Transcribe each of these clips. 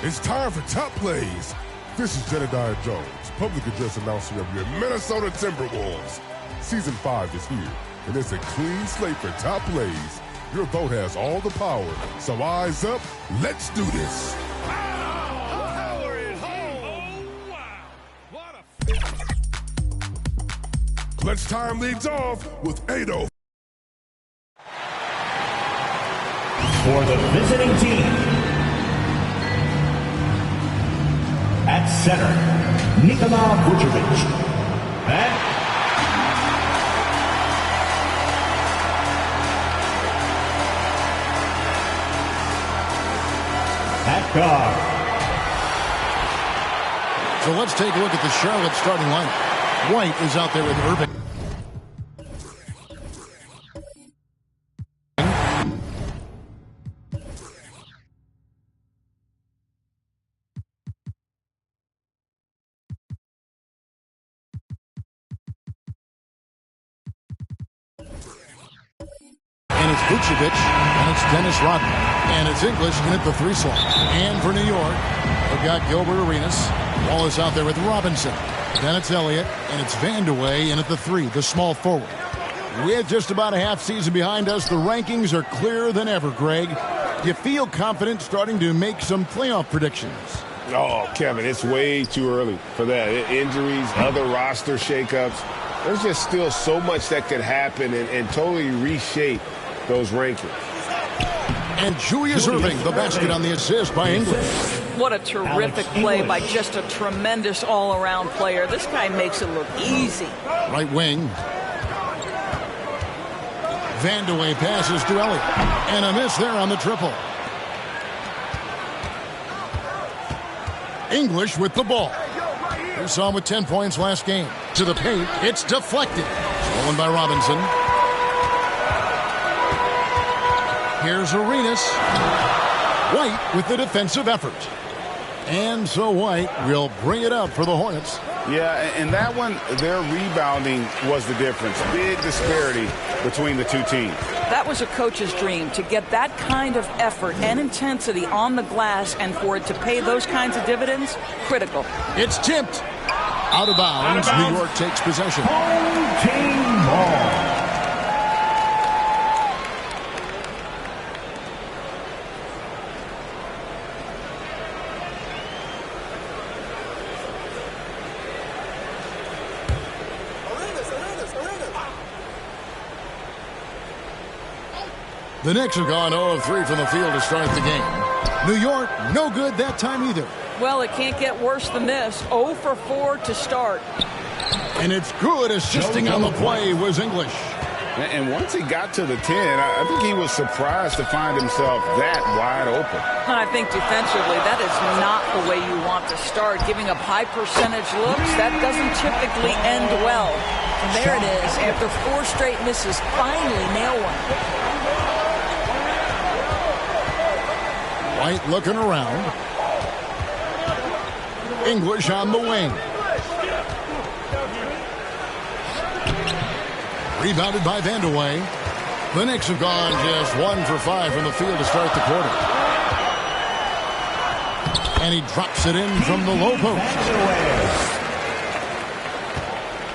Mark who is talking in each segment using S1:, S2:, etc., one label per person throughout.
S1: It's time for Top Plays. This is Jedediah Jones, public address announcer of your Minnesota Timberwolves. Season 5 is here, and it's a clean slate for Top Plays. Your vote has all the power, so eyes up, let's do this.
S2: Power is home. Oh, wow. What a...
S1: Clutch time leads off with Ado.
S3: For the visiting team, at center, Nikola Vucevic. At guard.
S4: So let's take a look at the Charlotte starting lineup. White is out there with Irving. And it's Vucevic, and it's Dennis Rodman, and it's English in at the 3 slot. And for New York, they've got Gilbert Arenas. Wallace out there with Robinson. Then it's Elliott, and it's Vandeweghe in at the 3, the small forward. With just about a half season behind us, the rankings are clearer than ever, Greg. You feel confident starting to make some playoff predictions?
S5: Oh, Kevin, it's way too early for that. Injuries, other roster shakeups. There's just still so much that could happen and totally reshape those rankings.
S4: And Julius Erving, the basket on the assist by English.
S6: What a terrific play by just a tremendous all-around player. This guy makes it look easy.
S4: Right wing. Vandeweghe passes to Elliott. And a miss there on the triple. English with the ball. We saw him with 10 points last game. To the paint, it's deflected. Stolen by Robinson. Here's Arenas. White with the defensive effort. And so White will bring it up for the Hornets.
S5: Yeah, and that one, their rebounding was the difference. Big disparity between the two teams.
S6: That was a coach's dream, to get that kind of effort and intensity on the glass, and for it to pay those kinds of dividends, critical.
S4: It's tipped. Out of bounds. New York takes possession.
S3: Home team ball.
S4: The Knicks have gone 0 of 3 from the field to start the game. New York, no good that time either.
S6: Well, it can't get worse than this. 0 for 4 to start.
S4: And it's good. Assisting on the play was English.
S5: And once he got to the 10, I think he was surprised to find himself that wide open.
S6: I think defensively, that is not the way you want to start. Giving up high percentage looks, that doesn't typically end well. And there it is. After 4 straight misses, finally nail one.
S4: White looking around. English on the wing. Rebounded by Vandeweghe. The Knicks have gone just 1 for 5 from the field to start the quarter. And he drops it in from the low post.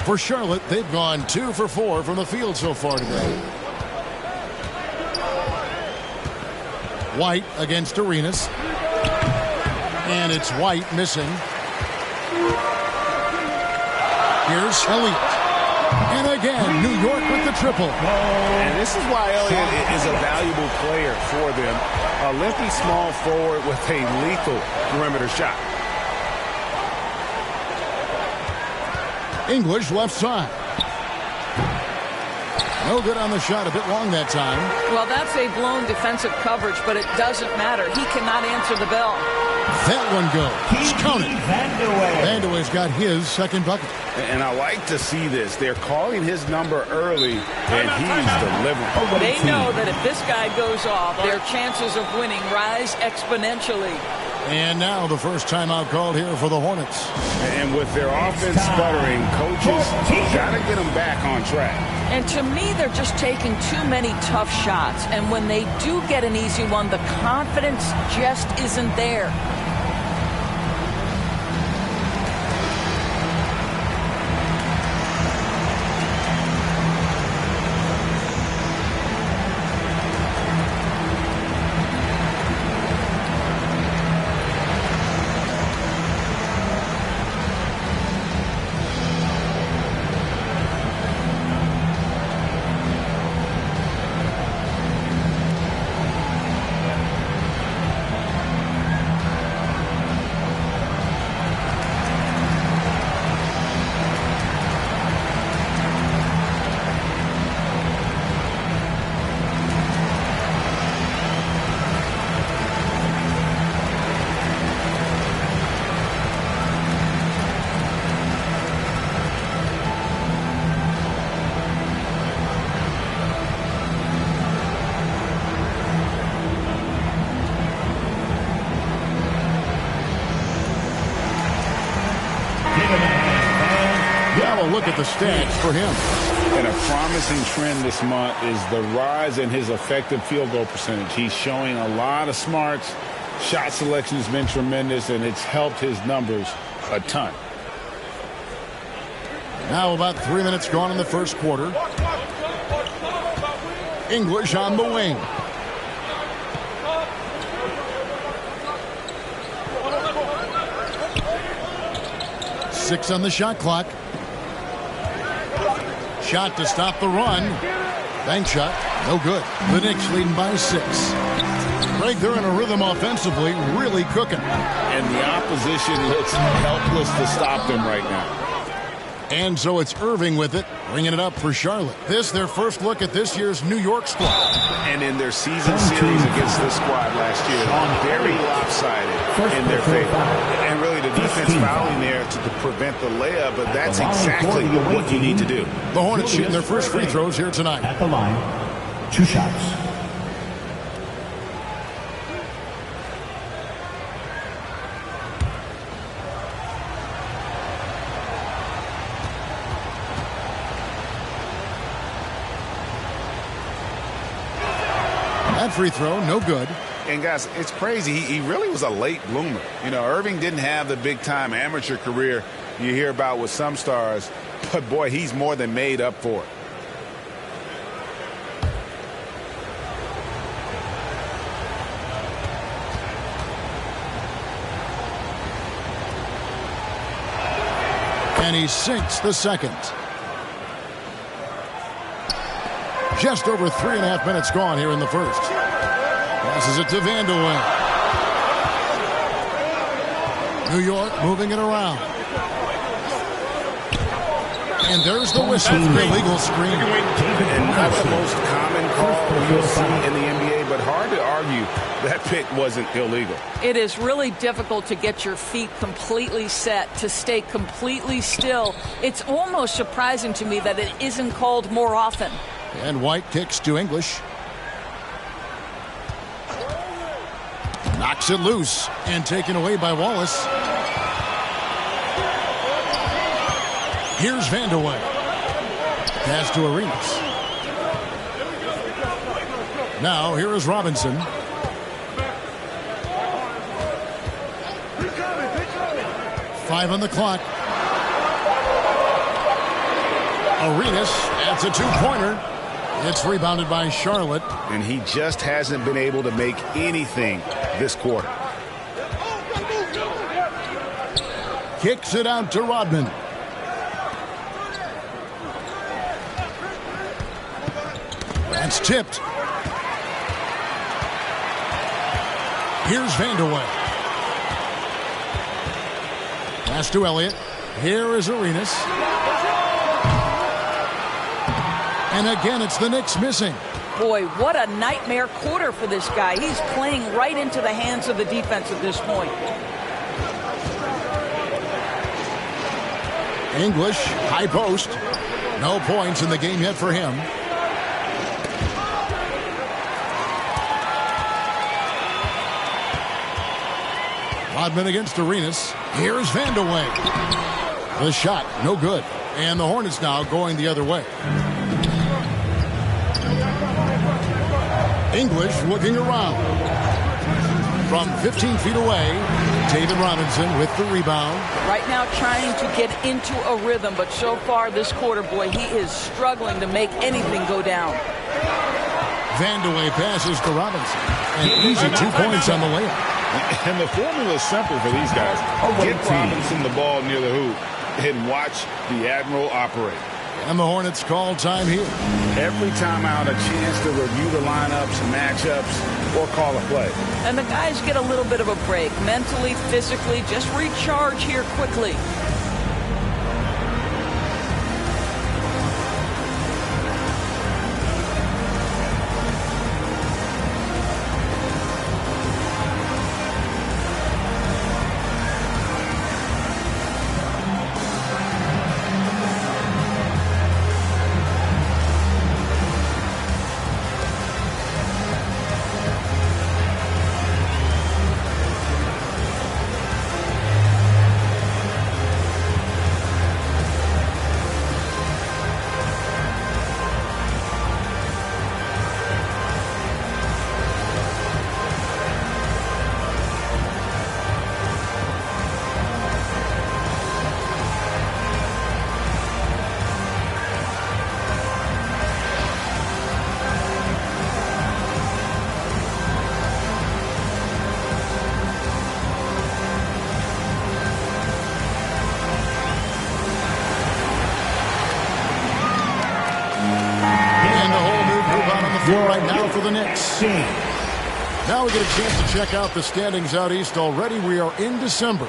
S4: For Charlotte, they've gone 2 for 4 from the field so far today. White against Arenas. And it's White missing. Here's Elliott. And again, New York with the triple.
S5: And this is why Elliott is a valuable player for them. A lengthy small forward with a lethal perimeter shot.
S4: English left side. No good on the shot. A bit long that time.
S6: Well, that's a blown defensive coverage, but it doesn't matter. He cannot answer the bell.
S4: That one goes. Counted. Vandeweghe's got his second bucket.
S5: And I like to see this. They're calling his number early, and he's delivering.
S6: They know that if this guy goes off, their chances of winning rise exponentially.
S4: And now the first timeout called here for the Hornets.
S5: And with their offense sputtering, coaches got to get them back on track.
S6: And to me, they're just taking too many tough shots. And when they do get an easy one, the confidence just isn't there.
S4: look at the stats for him.
S5: And a promising trend this month is the rise in his effective field goal percentage. He's showing a lot of smarts. Shot selection has been tremendous, and it's helped his numbers a ton.
S4: Now about 3 minutes gone in the first quarter. English on the wing. Six on the shot clock. Shot to stop the run. Bank shot. No good. The Knicks leading by 6. Greg, they're in a rhythm offensively, really cooking.
S5: And the opposition looks helpless to stop them right now.
S4: And so it's Irving with it, bringing it up for Charlotte. This, their first look at this year's New York squad.
S5: And in their season series against this squad last year, very lopsided in their favor. And really the defense fouling there to prevent the layup, but that's exactly what you need to do.
S4: The Hornets shooting their first free throws here tonight.
S3: At the line, 2 shots.
S4: That free throw, no good.
S5: And guys, it's crazy. He really was a late bloomer. You know, Irving didn't have the big-time amateur career you hear about with some stars, but boy, he's more than made up for it.
S4: And he sinks the second. Just over 3.5 minutes gone here in the first. Passes it to Vandeweghe. New York moving it around. And there's the whistle. Illegal screen.
S5: And not the most common call you'll see in the NBA, but hard to argue that pick wasn't illegal.
S6: It is really difficult to get your feet completely set, to stay completely still. It's almost surprising to me that it isn't called more often.
S4: And White kicks to English. Knocks it loose and taken away by Wallace. Here's Vandeweghe. Pass to Arenas. Now here is Robinson. Five on the clock. Arenas adds a 2-pointer. It's rebounded by Charlotte.
S5: And he just hasn't been able to make anything this quarter.
S4: Kicks it out to Rodman. That's tipped. Here's Vandeweghe. Pass to Elliott. Here is Arenas. And again, it's the Knicks missing.
S6: Boy, what a nightmare quarter for this guy. He's playing right into the hands of the defense at this point.
S4: English, high post. No points in the game yet for him. Rodman against Arenas. Here's Vandeweghe. The shot, no good. And the Hornets now going the other way. English looking around. From 15 feet away, David Robinson with the rebound.
S6: Right now trying to get into a rhythm, but so far this quarter, boy, he is struggling to make anything go down.
S4: Vandeweghe passes to Robinson. And easy 2 points on the layup.
S5: And the formula is simple for these guys. Get Robinson the ball near the hoop and watch the Admiral operate.
S4: And the Hornets call time here.
S5: Every time out, a chance to review the lineups, matchups, or call a play.
S6: And the guys get a little bit of a break. Mentally, physically, just recharge here quickly.
S4: 4 right now for the Knicks. Now we get a chance to check out the standings out east already. We are in December.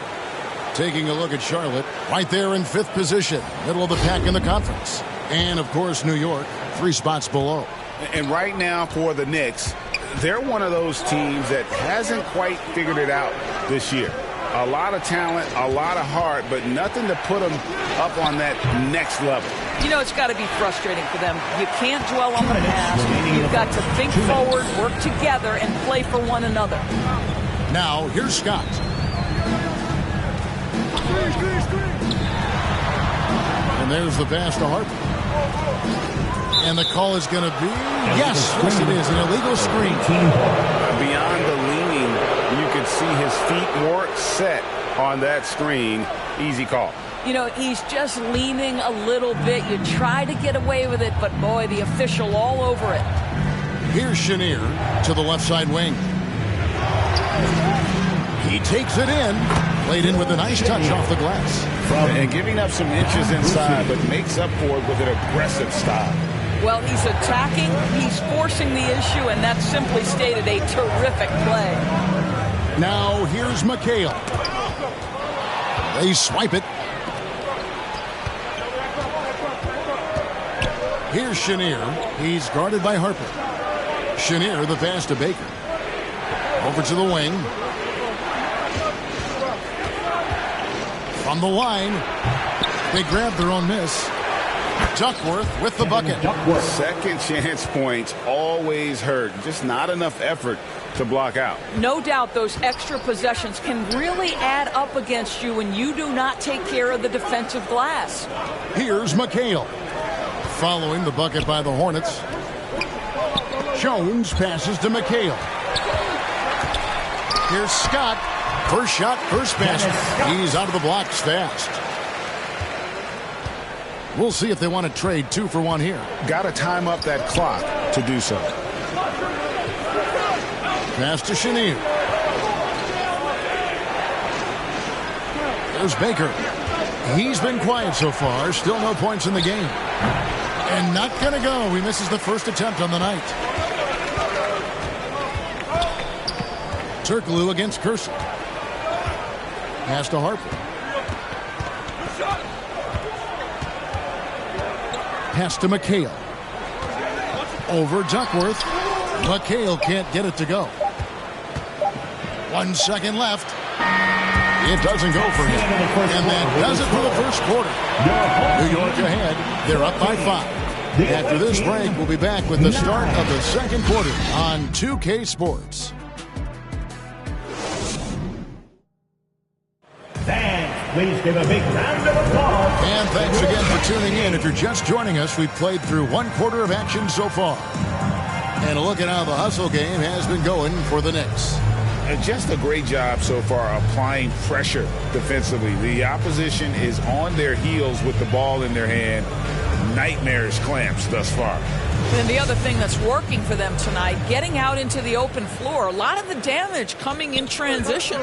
S4: Taking a look at Charlotte, right there in 5th position, middle of the pack in the conference. And, of course, New York, 3 spots below.
S5: And right now for the Knicks, they're one of those teams that hasn't quite figured it out this year. A lot of talent, a lot of heart, but nothing to put them up on that next level.
S6: You know, it's got to be frustrating for them. You can't dwell on the past. You've got to think forward, work together, and play for one another.
S4: Now, here's Scott. And there's the pass to Harper. And the call is going to be, yes, it is, an illegal screen.
S5: Beyond the leaning, you can see his feet weren't set on that screen. Easy call.
S6: You know, he's just leaning a little bit. You try to get away with it, but boy, the official all over it.
S4: Here's Chenier to the left side wing. He takes it in. Played in with a nice touch off the glass.
S5: And giving up some inches inside, but makes up for it with an aggressive style.
S6: Well, he's attacking, he's forcing the issue, and that's simply stated a terrific play.
S4: Now, here's McHale. They swipe it. Here's Chenier. He's guarded by Harper. Chenier, the pass to Baker. Over to the wing. From the line. They grab their own miss. Duckworth with the bucket.
S5: Second chance points always hurt. Just not enough effort to block out.
S6: No doubt those extra possessions can really add up against you when you do not take care of the defensive glass.
S4: Here's McHale. Following the bucket by the Hornets. Jones passes to McHale. Here's Scott. First shot, first basket. He's out of the blocks fast. We'll see if they want to trade 2 for 1 here.
S5: Got to time up that clock to do so.
S4: Pass to Chenier. There's Baker. He's been quiet so far. Still no points in the game. And not going to go. He misses the first attempt on the night. Turkoglu against Kersey. Pass to Harper. Pass to McHale. Over Duckworth. McHale can't get it to go. 1 second left. It doesn't go for him. And that does it for the first quarter. New York ahead. They're up by 5. After this break, we'll be back with the start of the second quarter on 2K Sports.
S3: Please give a big round of applause.
S4: And thanks again for tuning in. If you're just joining us, we've played through 1 quarter of action so far. And a look at how the hustle game has been going for the Knicks.
S5: And just a great job so far applying pressure defensively. The opposition is on their heels with the ball in their hand. Nightmarish clamps thus far.
S6: And the other thing that's working for them tonight, getting out into the open floor. A lot of the damage coming in transition.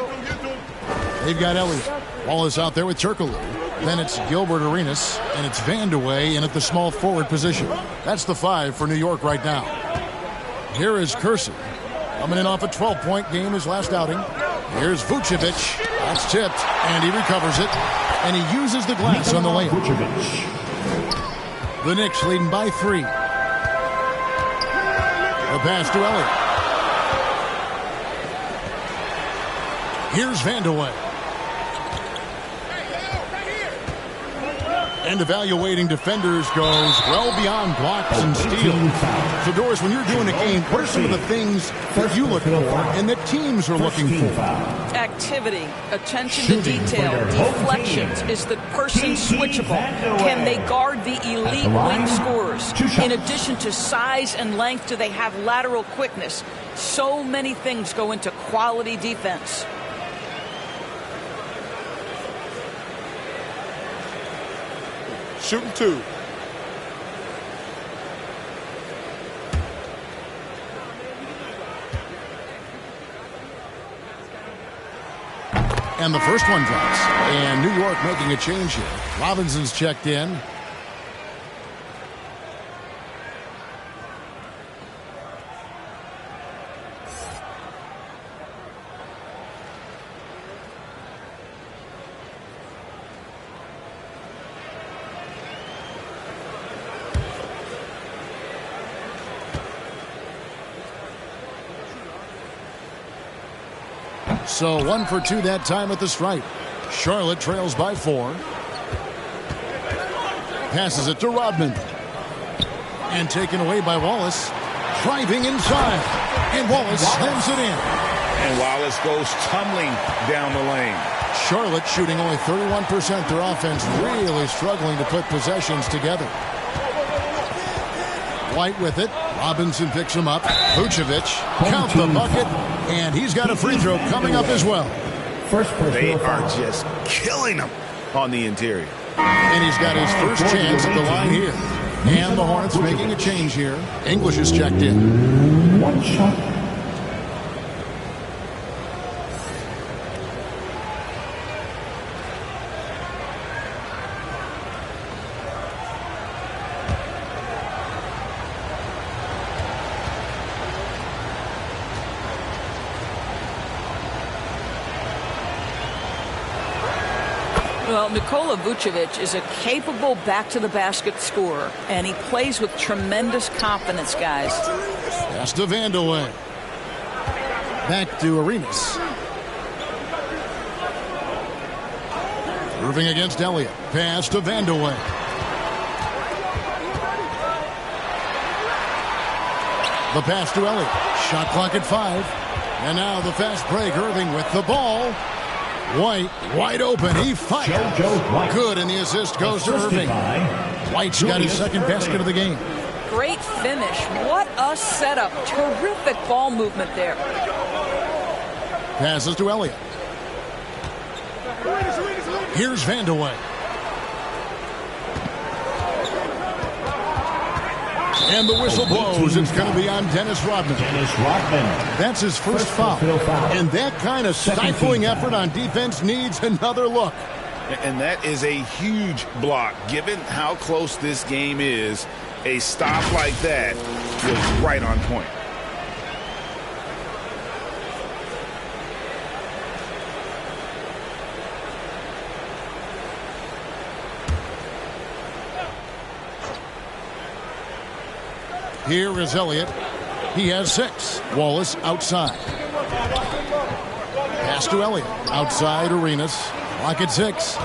S4: They've got Elliott. Ball is out there with Turkoglu. Then it's Gilbert Arenas, and it's Vandeweghe in at the small forward position. That's the 5 for New York right now. Here is Kersey. Coming in off a 12-point game his last outing. Here's Vucevic. That's tipped, and he recovers it. And he uses the glass on the layup.
S3: Vucevic.
S4: The Knicks leading by 3. The pass to Elliott. Here's Vandeweghe. And evaluating defenders goes well beyond blocks and steals. So, Doris, when you're doing a game, what are some of the things that you look for and that teams are looking for?
S6: Activity, attention to detail, deflections. Is the person switchable? Can they guard the elite wing scorers? In addition to size and length, do they have lateral quickness? So many things go into quality defense.
S1: Shooting 2.
S4: And the first one drops. And New York making a change here. Robinson's checked in. So 1 for 2 that time at the stripe. Charlotte trails by 4. Passes it to Rodman. And taken away by Wallace. Driving inside. And Wallace slams it in.
S5: And Wallace goes tumbling down the lane.
S4: Charlotte shooting only 31%. Their offense really struggling to put possessions together. White with it. Robinson picks him up. Vucevic counts the bucket. And he's got a free throw coming up as well.
S5: They are just killing him on the interior.
S4: And he's got his first chance at the line here. And the Hornets making a change here. English is checked in.
S3: One shot.
S6: Well, Nikola Vucevic is a capable back-to-the-basket scorer, and he plays with tremendous confidence, guys.
S4: Pass to Vandeweghe. Back to Arenas. Irving against Elliott. Pass to Vandeweghe. The pass to Elliott. Shot clock at 5. And now the fast break. Irving with the ball. White wide open. He fires. Good, and the assist goes to Irving. White's got his second basket of the game.
S6: Great finish. What a setup. Terrific ball movement there.
S4: Passes to Elliott. Here's Vandeweghe. And the whistle blows. It's going to be on Dennis Rodman. That's his first foul. And that kind of stifling effort on defense needs another look.
S5: And that is a huge block. Given how close this game is, a stop like that was right on point.
S4: Here is Elliott. He has 6. Wallace outside. Pass to Elliott. Outside Arenas. Clock at 6.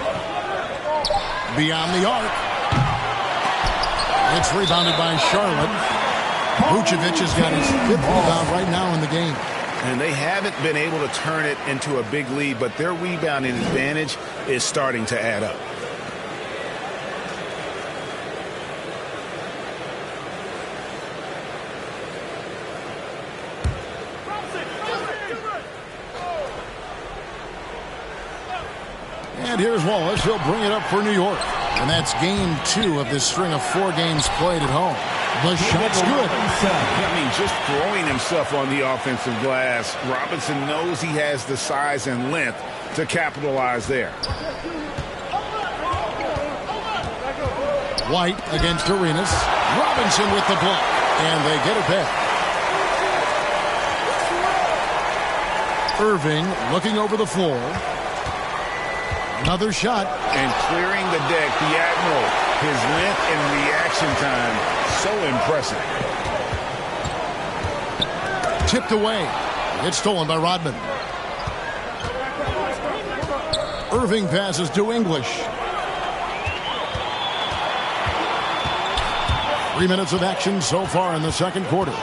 S4: Beyond the arc. It's rebounded by Charlotte. Vucevic has got his 5th rebound right now in the game.
S5: And they haven't been able to turn it into a big lead, but their rebounding advantage is starting to add up.
S4: And here's Wallace. He'll bring it up for New York. And that's game 2 of this string of 4 games played at home. The shot's good.
S5: I mean, just throwing himself on the offensive glass. Robinson knows he has the size and length to capitalize there.
S4: White against Arenas. Robinson with the block. And they get it back. Irving looking over the floor. Another shot.
S5: And clearing the deck, the Admiral. His length and reaction time, so impressive.
S4: Tipped away. It's stolen by Rodman. Irving passes to English. 3 minutes of action so far in the second quarter.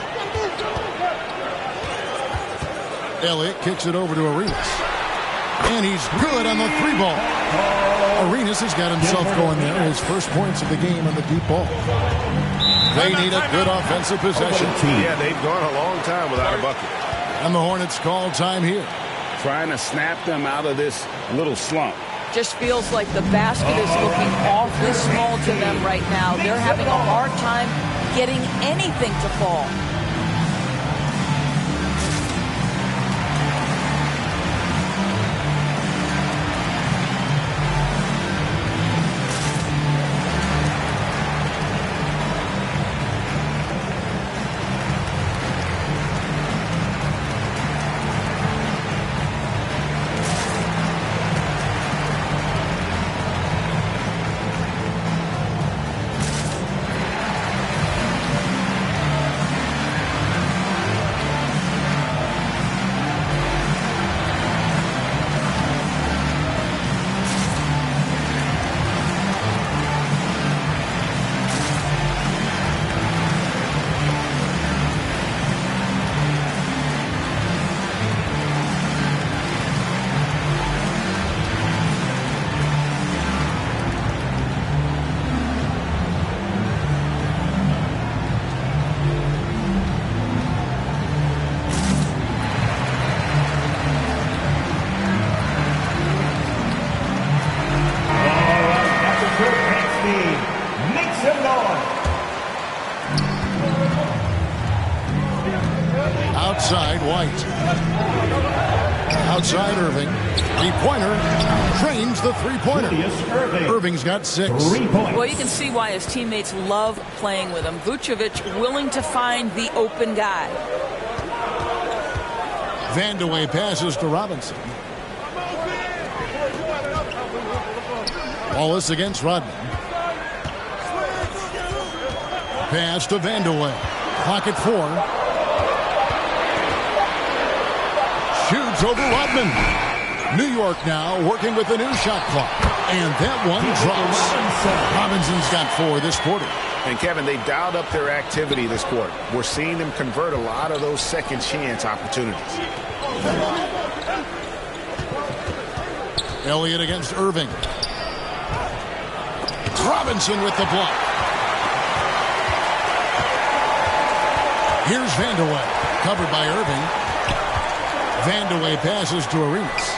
S4: Elliott kicks it over to Arenas. And he's good on the 3-ball. Arenas has got himself going there. His first points of the game on the deep ball. They need a good offensive possession.
S5: Yeah, they've gone a long time without a bucket.
S4: And the Hornets call time here.
S5: Trying to snap them out of this little slump.
S6: Just feels like the basket is looking awfully small to them right now. They're having a hard time getting anything to fall.
S4: Outside White. Outside Irving. Three-pointer. Drains the three-pointer. Irving's got 6.
S3: 3 points.
S6: Well, you can see why his teammates love playing with him. Vucevic willing to find the open guy.
S4: Vandeweghe passes to Robinson. Wallace against Rodman. Pass to Vandeweghe. Clock at 4. Shoots over Rodman. New York now working with a new shot clock. And that one drops. Robinson's got 4 this quarter.
S5: And Kevin, they dialed up their activity this quarter. We're seeing them convert a lot of those second chance opportunities.
S4: Elliott against Irving. Robinson with the block. Here's Vandeweghe. Covered by Irving. Vandeweghe passes to Arenas.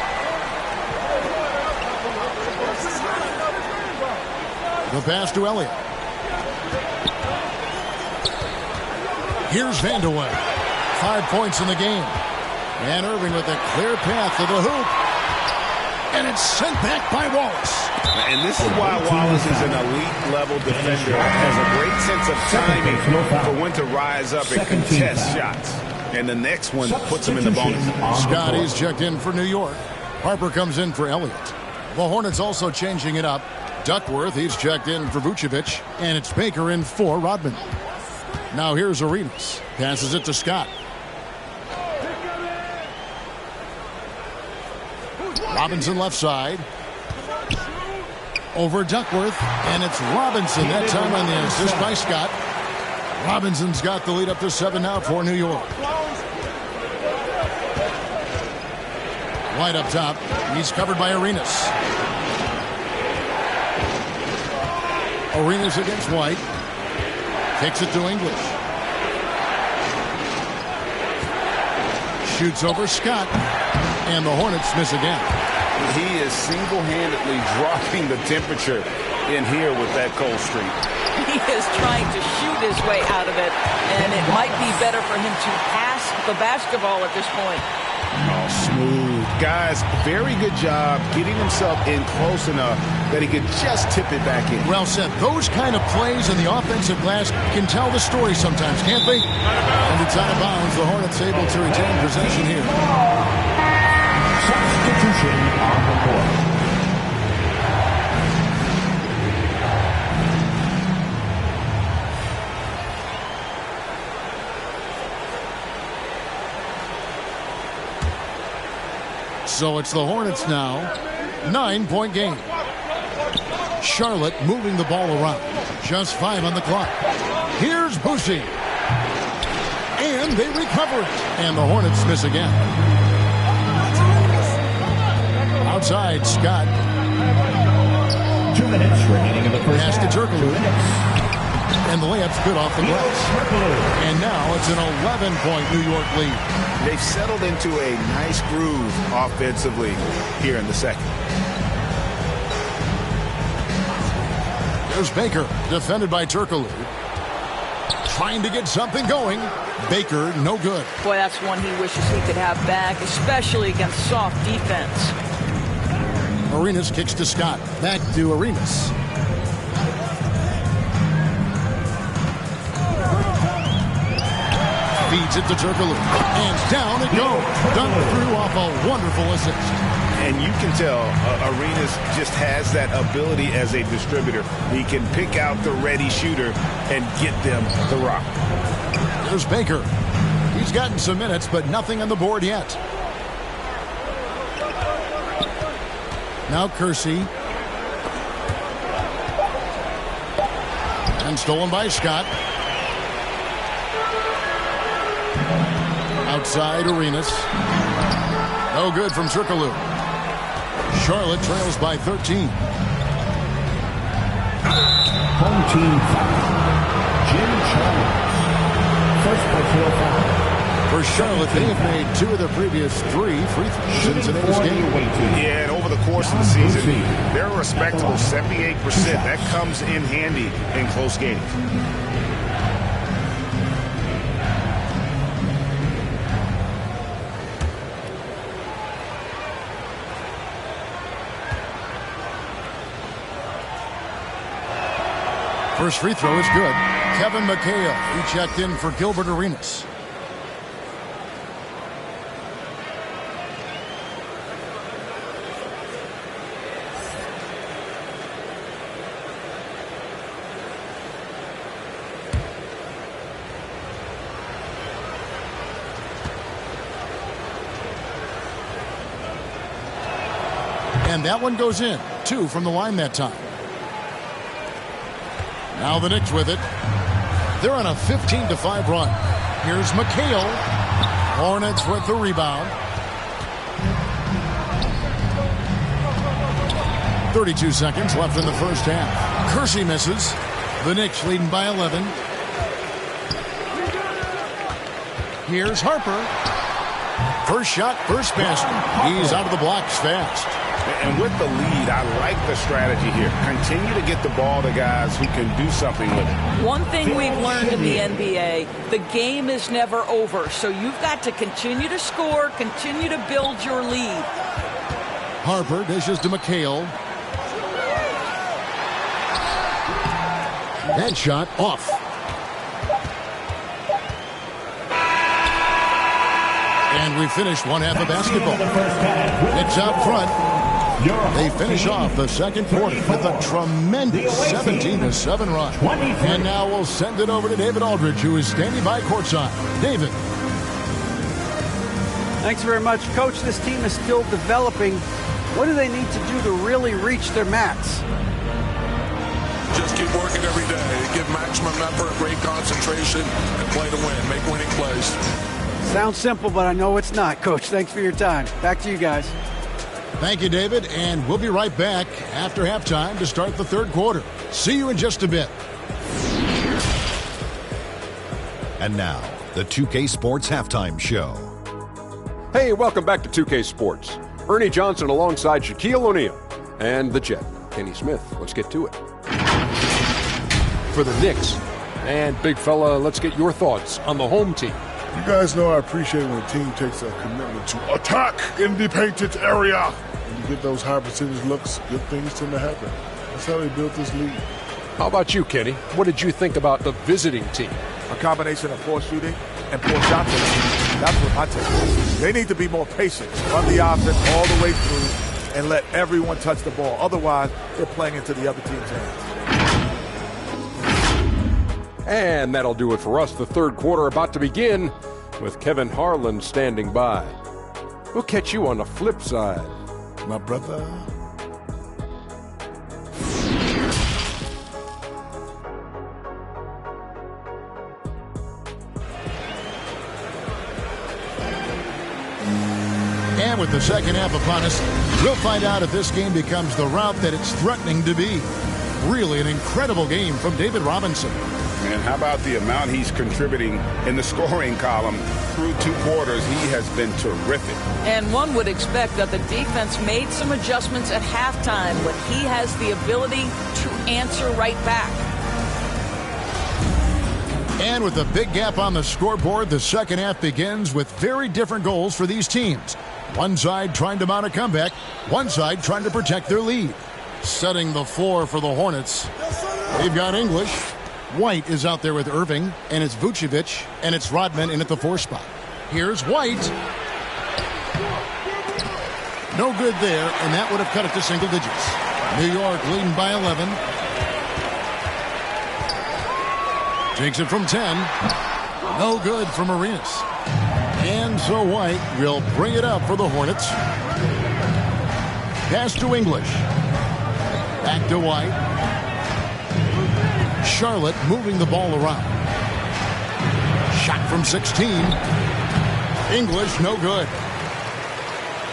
S4: The pass to Elliott. Here's Vandeweghe. 5 points in the game. And Irving with a clear path to the hoop. And it's sent back by Wallace.
S5: And this is why Wallace is an elite-level defender. Has a great sense of timing for when to rise up and contest shots. And the next one puts him in the bonus.
S4: Scotty's checked in for New York. Harper comes in for Elliott. The Hornets also changing it up. Duckworth, he's checked in for Vucevic. And it's Baker in for Rodman. Now here's Arenas. Passes it to Scott. Robinson left side. Over Duckworth. And it's Robinson that time on the assist by Scott. Robinson's got the lead up to 7 now for New York. White up top. He's covered by Arenas. Arenas against White. Kicks it to English. Shoots over Scott. And the Hornets miss again.
S5: He is single-handedly dropping the temperature in here with that cold streak.
S6: He is trying to shoot his way out of it, and it might be better for him to pass the basketball at this point.
S5: Oh, smooth. Guys, very good job getting himself in close enough that he could just tip it back in.
S4: Well said. Those kind of plays in the offensive glass can tell the story sometimes, can't they? And it's out of bounds. The Hornets able to retain possession here.
S3: Substitution on the court.
S4: So it's the Hornets now. 9-point game. Charlotte moving the ball around. Just 5 on the clock. Here's Boucher. And they recover it. And the Hornets miss again. Outside, Scott.
S3: 2 minutes remaining in the first
S4: Pass to
S3: half.
S4: Turkoglu.
S3: 2 minutes.
S4: And the layup's good off the glass. And now it's an 11-point New York lead.
S5: They've settled into a nice groove offensively here in the second.
S4: There's Baker, defended by Turkoglu. Trying to get something going. Baker, no good.
S6: Boy, that's one he wishes he could have back, especially against soft defense.
S4: Arenas kicks to Scott. Back to Arenas. Feeds it to Turkoglu. And down it goes. Dunk through off a wonderful assist.
S5: And you can tell Arenas just has that ability as a distributor. He can pick out the ready shooter and get them the rock.
S4: There's Baker. He's gotten some minutes, but nothing on the board yet. Now Kersey. And stolen by Scott. Outside Arenas. No good from Turkoglu. Charlotte trails by 13.
S3: Home team foul. Jim Charles. First personal foul.
S4: For Charlotte, they have made 2 of their previous 3 free throws in today's game.
S5: Yeah, and over the course of the season, they're a respectable 78%. That comes in handy in close games.
S4: First free throw is good. Kevin McHale, he checked in for Gilbert Arenas. And that one goes in. 2 from the line that time. Now the Knicks with it. They're on a 15-5 run. Here's McHale. Hornets with the rebound. 32 seconds left in the first half. Kersey misses. The Knicks leading by 11. Here's Harper. First shot, first basket. He's out of the blocks fast.
S5: And with the lead, I like the strategy here. Continue to get the ball to guys who can do something with it.
S6: One thing we've learned in the NBA, the game is never over. So you've got to continue to score, continue to build your lead.
S4: Harper dishes to McHale. That shot off. And we finished one half of basketball. It's out front. They finish off the second quarter with a tremendous 17-7 run. And now we'll send it over to David Aldridge, who is standing by courtside. David.
S7: Thanks very much. Coach, this team is still developing. What do they need to do to really reach their max?
S8: Just keep working every day. Give maximum effort, great concentration, and play to win. Make winning plays.
S7: Sounds simple, but I know it's not, Coach. Thanks for your time. Back to you guys.
S4: Thank you, David, and we'll be right back after halftime to start the third quarter. See you in just a bit.
S9: And now, the 2K Sports Halftime Show.
S10: Hey, welcome back to 2K Sports. Ernie Johnson alongside Shaquille O'Neal and the Jet, Kenny Smith. Let's get to it. For the Knicks. And, big fella, let's get your thoughts on the home team.
S1: You guys know I appreciate when a team takes a commitment to attack in the painted area. When you get those high percentage looks, good things tend to happen. That's how they built this league.
S10: How about you, Kenny? What did you think about the visiting team?
S11: A combination of poor shooting and poor shot selection. That's what I take. They need to be more patient, run the offense all the way through, and let everyone touch the ball. Otherwise, they're playing into the other team's hands.
S10: And that'll do it for us. The third quarter about to begin with Kevin Harlan standing by. We'll catch you on the flip side,
S1: my brother.
S4: And with the second half upon us, we'll find out if this game becomes the route that it's threatening to be. Really an incredible game from David Robinson.
S5: And how about the amount he's contributing in the scoring column through 2 quarters? He has been terrific.
S6: And one would expect that the defense made some adjustments at halftime, but he has the ability to answer right back.
S4: And with a big gap on the scoreboard, the second half begins with very different goals for these teams. One side trying to mount a comeback, one side trying to protect their lead. Setting the floor for the Hornets, they've got English. White is out there with Irving, and it's Vucevic, and it's Rodman in at the 4 spot. Here's White. No good there, and that would have cut it to single digits. New York leading by 11. Takes it from 10. No good from Arenas. And so White will bring it up for the Hornets. Pass to English. Back to White. Charlotte moving the ball around. Shot from 16. English, no good.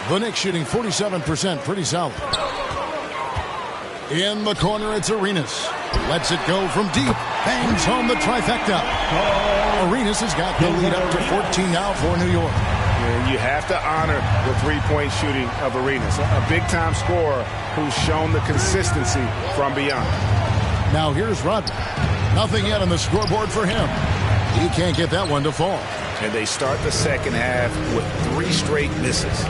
S4: The Knicks shooting 47%, pretty solid. In the corner, it's Arenas. Lets it go from deep. Bangs home the trifecta. Arenas has got the lead up to 14 now for New York.
S5: And you have to honor the three-point shooting of Arenas. A big-time scorer who's shown the consistency from beyond.
S4: Now here's Rodman. Nothing yet on the scoreboard for him. He can't get that one to fall.
S5: And they start the second half with 3 straight misses.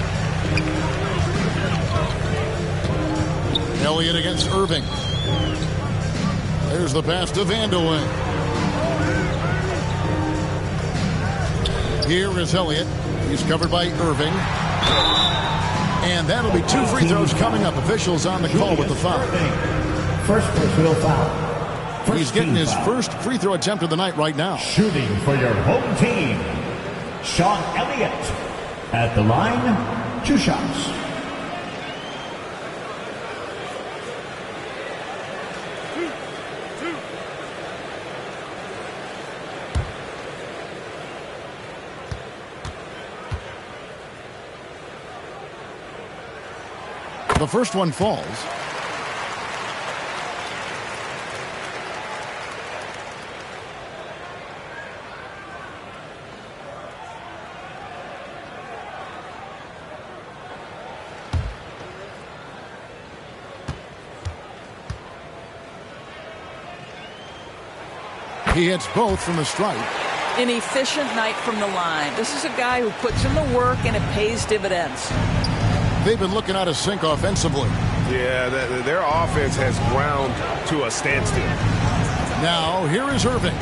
S4: Elliott against Irving. There's the pass to Vandeweghe. Here is Elliott. He's covered by Irving. And that'll be 2 free throws coming up. Officials on the call with the foul.
S3: First personal foul.
S4: He's getting his first free throw attempt of the night right now.
S3: Shooting for your home team, Sean Elliott. At the line, 2 shots.
S4: The first one falls. He hits both from the stripe.
S6: An efficient night from the line. This is a guy who puts in the work and it pays dividends.
S4: They've been looking out of sync offensively.
S12: Yeah, their offense has ground to a standstill.
S4: Now, here is Irving.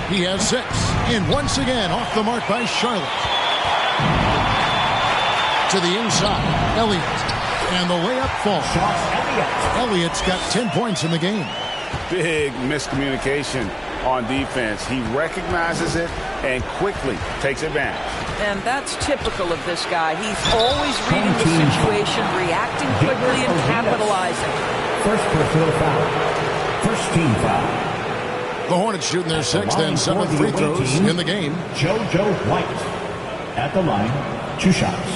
S4: He has 6. And once again, off the mark by Charlotte. To the inside, Elliott. And the layup falls. Elliott's got 10 points in the game.
S5: Big miscommunication on defense. He recognizes it and quickly takes advantage.
S6: And that's typical of this guy. He's always reading the situation, reacting quickly, and capitalizing.
S3: First personal foul. First team foul.
S4: The Hornets shooting their 6th and 7th free throws in the game.
S3: JoJo White. At the line, 2 shots.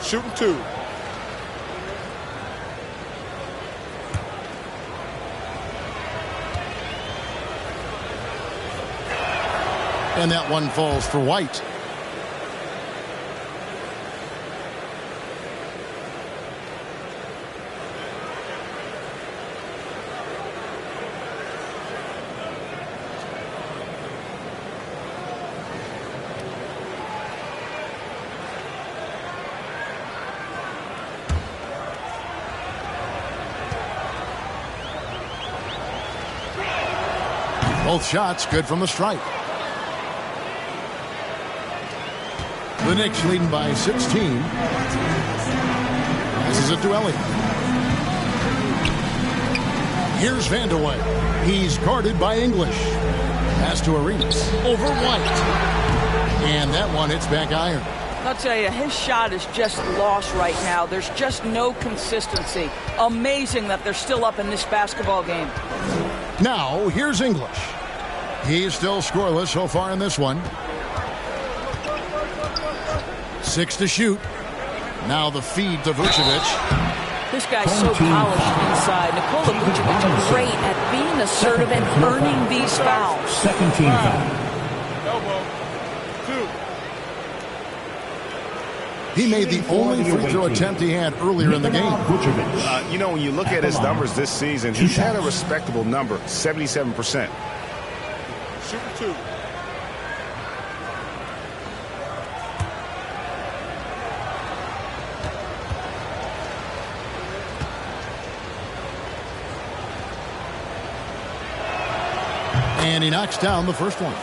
S12: Shooting 2.
S4: And that one falls for White. Both shots good from the stripe. The Knicks leading by 16. Passes it to Elliott. Here's Vandeweghe. He's guarded by English. Pass to Arenas. Over White. And that one hits back iron.
S6: I'll tell you, his shot is just lost right now. There's just no consistency. Amazing that they're still up in this basketball game.
S4: Now, here's English. He's still scoreless so far in this one. 6 to shoot. Now the feed to Vucevic.
S6: This guy's so polished inside. Nikola Vucevic great at being assertive and earning these fouls.
S3: Second team foul.
S12: Elbow. 2.
S4: He made the only free throw attempt he had earlier in the game.
S12: You know, when you look at his numbers this season, he's had a respectable number, 77%. Shooting 2.
S4: And he knocks down the first one.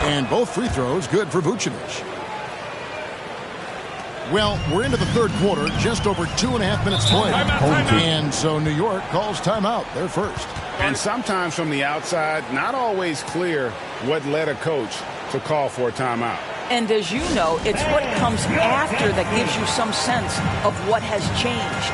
S4: And both free throws good for Vucevic. Well, we're into the third quarter, just over 2.5 minutes played. And so New York calls timeout. They're first.
S5: And sometimes from the outside, not always clear what led a coach to call for a timeout.
S6: And as you know, it's what comes after that gives you some sense of what has changed.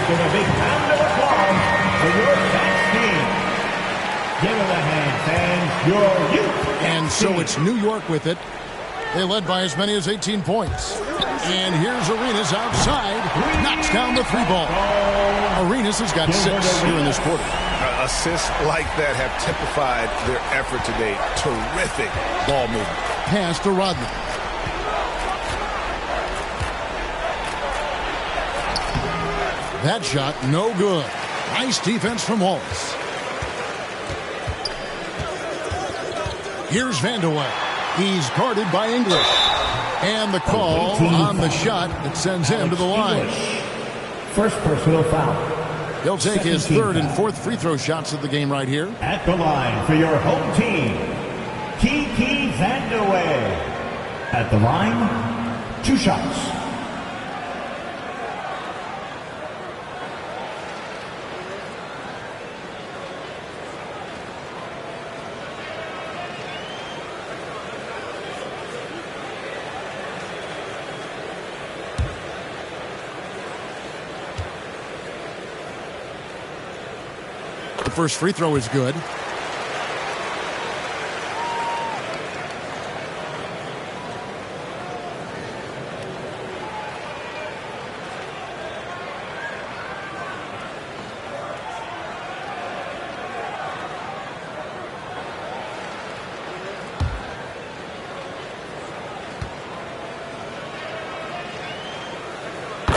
S3: give a big round of applause for your Cats team. Give it a hand, fans. Your youth.
S4: And so it's New York with it. They led by as many as 18 points. And here's Arenas outside. Knocks down the 3-ball. Arenas has got 6 here in this quarter.
S12: Assists like that have typified their effort today. Terrific ball movement.
S4: Pass to Rodman. That shot, no good. Nice defense from Wallace. Here's Vandeweghe. He's guarded by English. And the call on the shot that sends him to the line.
S3: First personal foul.
S4: He'll take his 3rd and 4th free throw shots of the game right here.
S3: At the line for your home team, Kiki Vandeweghe. At the line, 2 shots.
S4: The first free throw is good.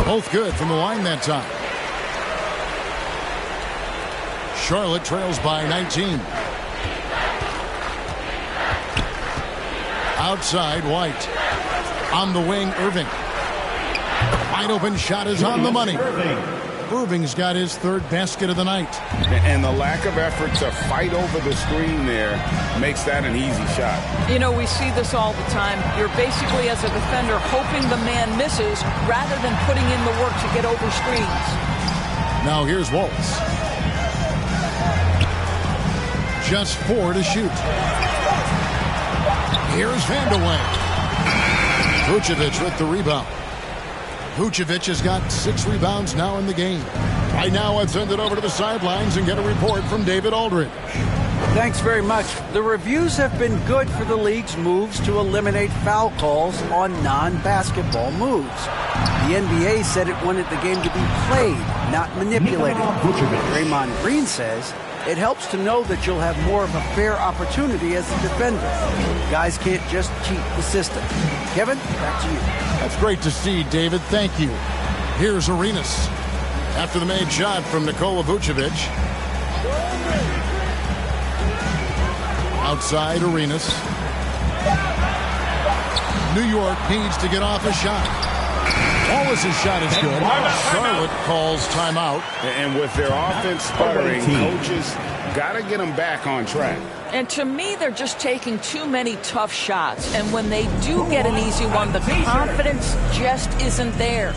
S4: Both good from the line that time. Charlotte trails by 19. Outside, White. On the wing, Irving. Wide open shot is on the money. Irving's got his 3rd basket of the night.
S5: And the lack of effort to fight over the screen there makes that an easy shot.
S6: You know, we see this all the time. You're basically, as a defender, hoping the man misses rather than putting in the work to get over screens.
S4: Now here's Wallace. Just 4 to shoot. Here's Vandeweghe. Vucevic with the rebound. Vucevic has got 6 rebounds now in the game. Right now, I'd send it over to the sidelines and get a report from David Aldridge.
S7: Thanks very much. The reviews have been good for the league's moves to eliminate foul calls on non-basketball moves. The NBA said it wanted the game to be played, not manipulated. Draymond Green says it helps to know that you'll have more of a fair opportunity as a defender. Guys can't just cheat the system. Kevin, back to you.
S4: That's great to see, David. Thank you. Here's Arenas. After the made shot from Nikola Vucevic. Outside, Arenas. New York needs to get off a shot. Wallace's shot is good. Charlotte calls timeout.
S5: And with their offense sputtering, coaches got to get them back on track.
S6: And to me, they're just taking too many tough shots. And when they do get an easy one, the confidence just isn't there.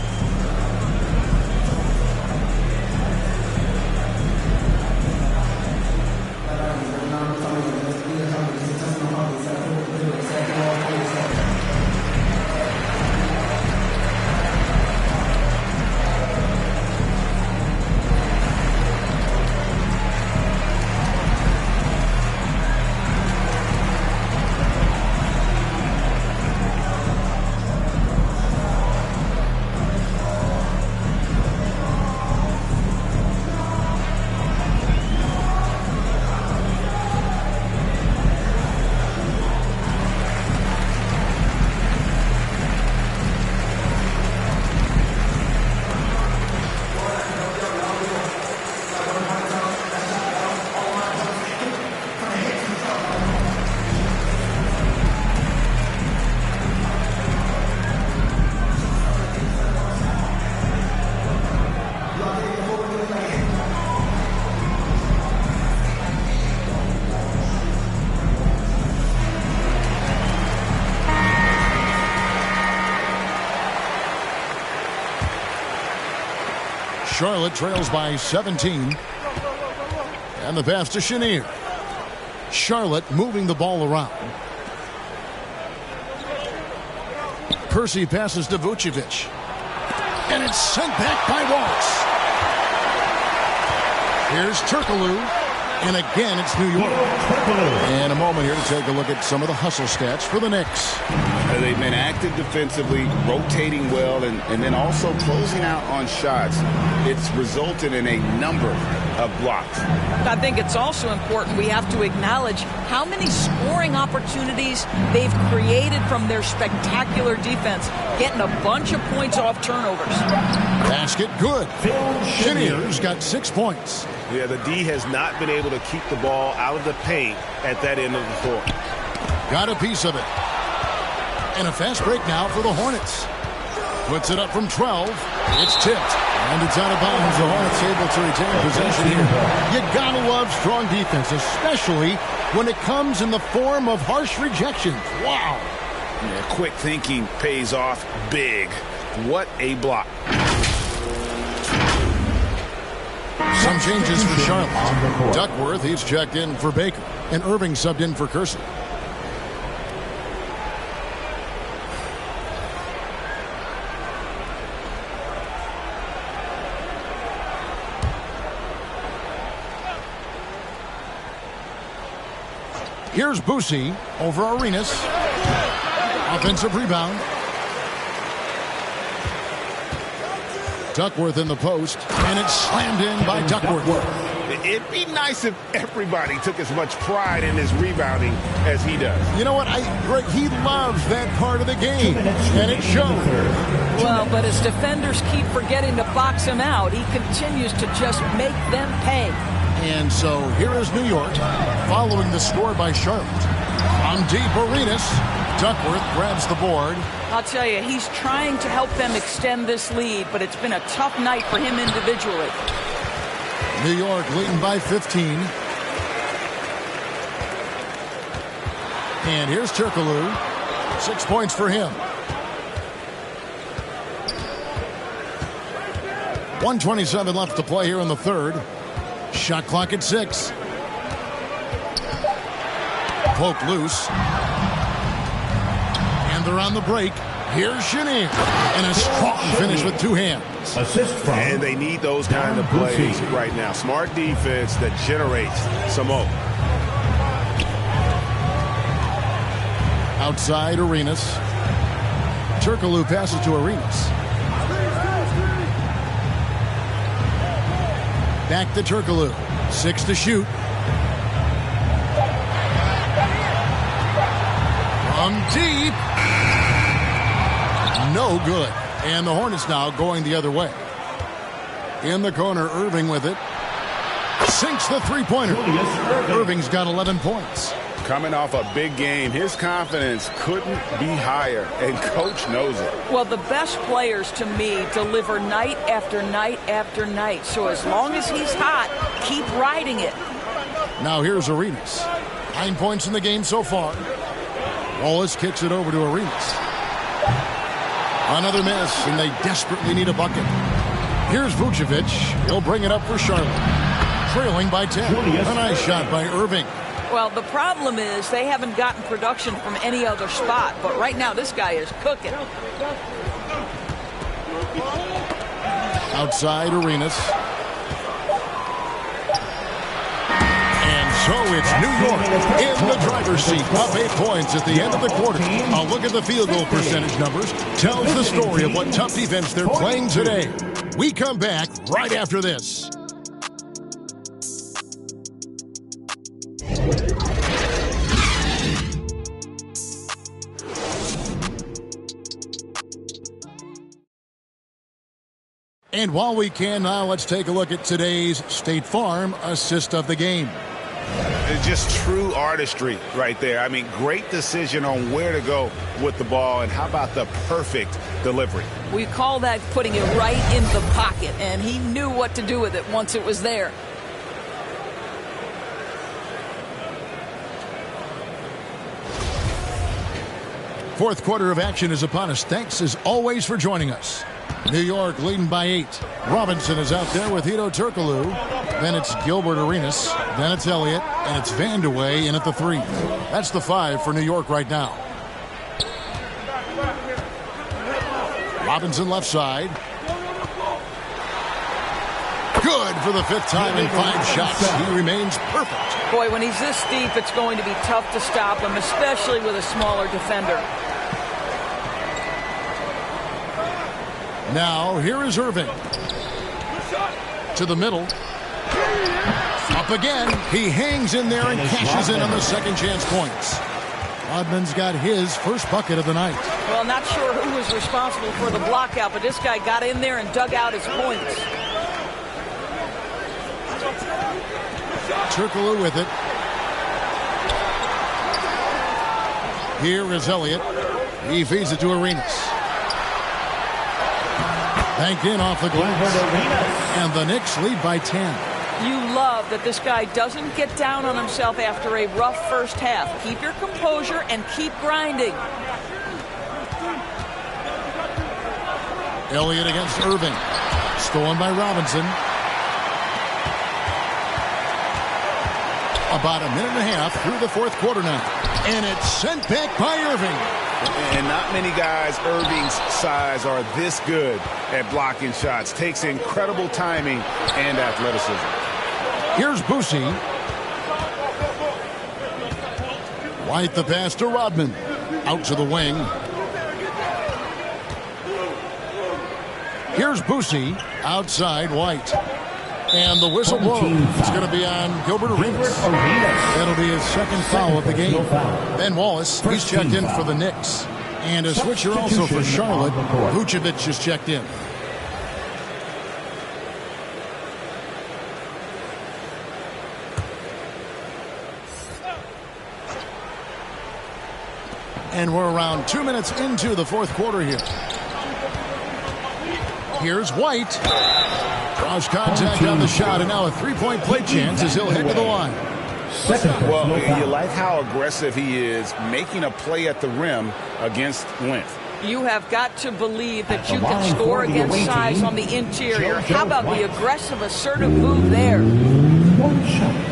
S4: Charlotte trails by 17. And the pass to Chenier. Charlotte moving the ball around. Percy passes to Vucevic. And it's sent back by Wallace. Here's Turkoglu. And again, it's New York. And a moment here to take a look at some of the hustle stats for the Knicks.
S12: They've been active defensively, rotating well, and then also closing out on shots. It's resulted in a number of blocks.
S6: I think it's also important we have to acknowledge how many scoring opportunities they've created from their spectacular defense, getting a bunch of points off turnovers.
S4: Basket good. Chenier's got 6 points.
S13: Yeah, the D has not been able to keep the ball out of the paint at that end of the floor.
S4: Got a piece of it. And a fast break now for the Hornets. Puts it up from 12. It's tipped. And it's out of bounds. The Hornets able to retain possession here. You gotta love strong defense, especially when it comes in the form of harsh rejections. Wow.
S12: Yeah, quick thinking pays off big. What a block.
S4: Some changes for Charlotte. Duckworth, he's checked in for Baker. And Irving subbed in for Kersey. Here's Boosie over Arenas. Offensive rebound. Duckworth in the post, and it's slammed in by Duckworth.
S13: It'd be nice if everybody took as much pride in his rebounding as he does.
S4: You know what? Greg, he loves that part of the game, and it shows.
S6: Well, but as defenders keep forgetting to box him out, he continues to just make them pay.
S4: And so here is New York, following the score by Charlotte. On deep, Arenas. Duckworth grabs the board.
S6: I'll tell you, he's trying to help them extend this lead, but it's been a tough night for him individually.
S4: New York leading by 15. And here's Turkoglu. 6 points for him. 1:27 left to play here in the third. Shot clock at 6. Poke loose. And they're on the break. Here's Chenier. And a strong finish with 2 hands.
S13: And they need those kind of plays right now. Smart defense that generates some hope.
S4: Outside Arenas. Turkoglu passes to Arenas. Back to Turkoglu. 6 to shoot. From deep. No good. And the Hornets now going the other way. In the corner, Irving with it. Sinks the three-pointer. Irving's got 11 points.
S12: Coming off a big game, his confidence couldn't be higher, and Coach knows it.
S6: Well, the best players, to me, deliver night after night after night. So as long as he's hot, keep riding it.
S4: Now here's Arenas. 9 points in the game so far. Wallace kicks it over to Arenas. Another miss, and they desperately need a bucket. Here's Vucevic. He'll bring it up for Charlotte. Trailing by 10. A nice shot by Irving.
S6: Well, the problem is they haven't gotten production from any other spot. But right now, this guy is cooking.
S4: Outside Arenas. And so it's New York in the driver's seat. Up 8 points at the end of the quarter. A look at the field goal percentage numbers tells the story of what tough defense they're playing today. We come back right after this. And while we can now, let's take a look at today's State Farm assist of the game.
S13: It's just true artistry right there. I mean, great decision on where to go with the ball, and how about the perfect delivery?
S6: We call that putting it right in the pocket, and he knew what to do with it once it was there.
S4: Fourth quarter of action is upon us. Thanks as always for joining us. New York leading by 8. Robinson is out there with Hedo Turkoglu. Then it's Gilbert Arenas. Then it's Elliott. And it's Vandeweghe in at the 3. That's the 5 for New York right now. Robinson left side. Good for the 5th time in 5 shots. He remains perfect.
S6: Boy, when he's this deep, it's going to be tough to stop him, especially with a smaller defender.
S4: Now, here is Irving. To the middle. Up again. He hangs in there and cashes in on the second chance points. Rodman's got his first bucket of the night.
S6: Well, not sure who was responsible for the block out, but this guy got in there and dug out his points.
S4: Turkoglu with it. Here is Elliott. He feeds it to Arenas. Banked in off the glass. And the Knicks lead by 10.
S6: You love that this guy doesn't get down on himself after a rough first half. Keep your composure and keep grinding.
S4: Elliott against Irving. Stolen by Robinson. About a minute and a half through the 4th quarter now. And it's sent back by Irving.
S12: And not many guys Irving's size are this good at blocking shots. Takes incredible timing and athleticism.
S4: Here's Boosie. White the pass to Rodman. Out to the wing. Here's Boosie. Outside White. And the whistle blows. It's going to be on Gilbert Arenas. That'll be his second foul of the game. Ben Wallace, he's checked in for the Knicks. And a switcher also for Charlotte. Vucevic is checked in. And we're around 2 minutes into the 4th quarter here. Here's White. Cross contact on the shot, and now a 3-point play chance as he'll head to the line.
S12: Well, you like how aggressive he is, making a play at the rim against length.
S6: You have got to believe that you can score against size on the interior. How about the aggressive, assertive move there?
S3: One shot.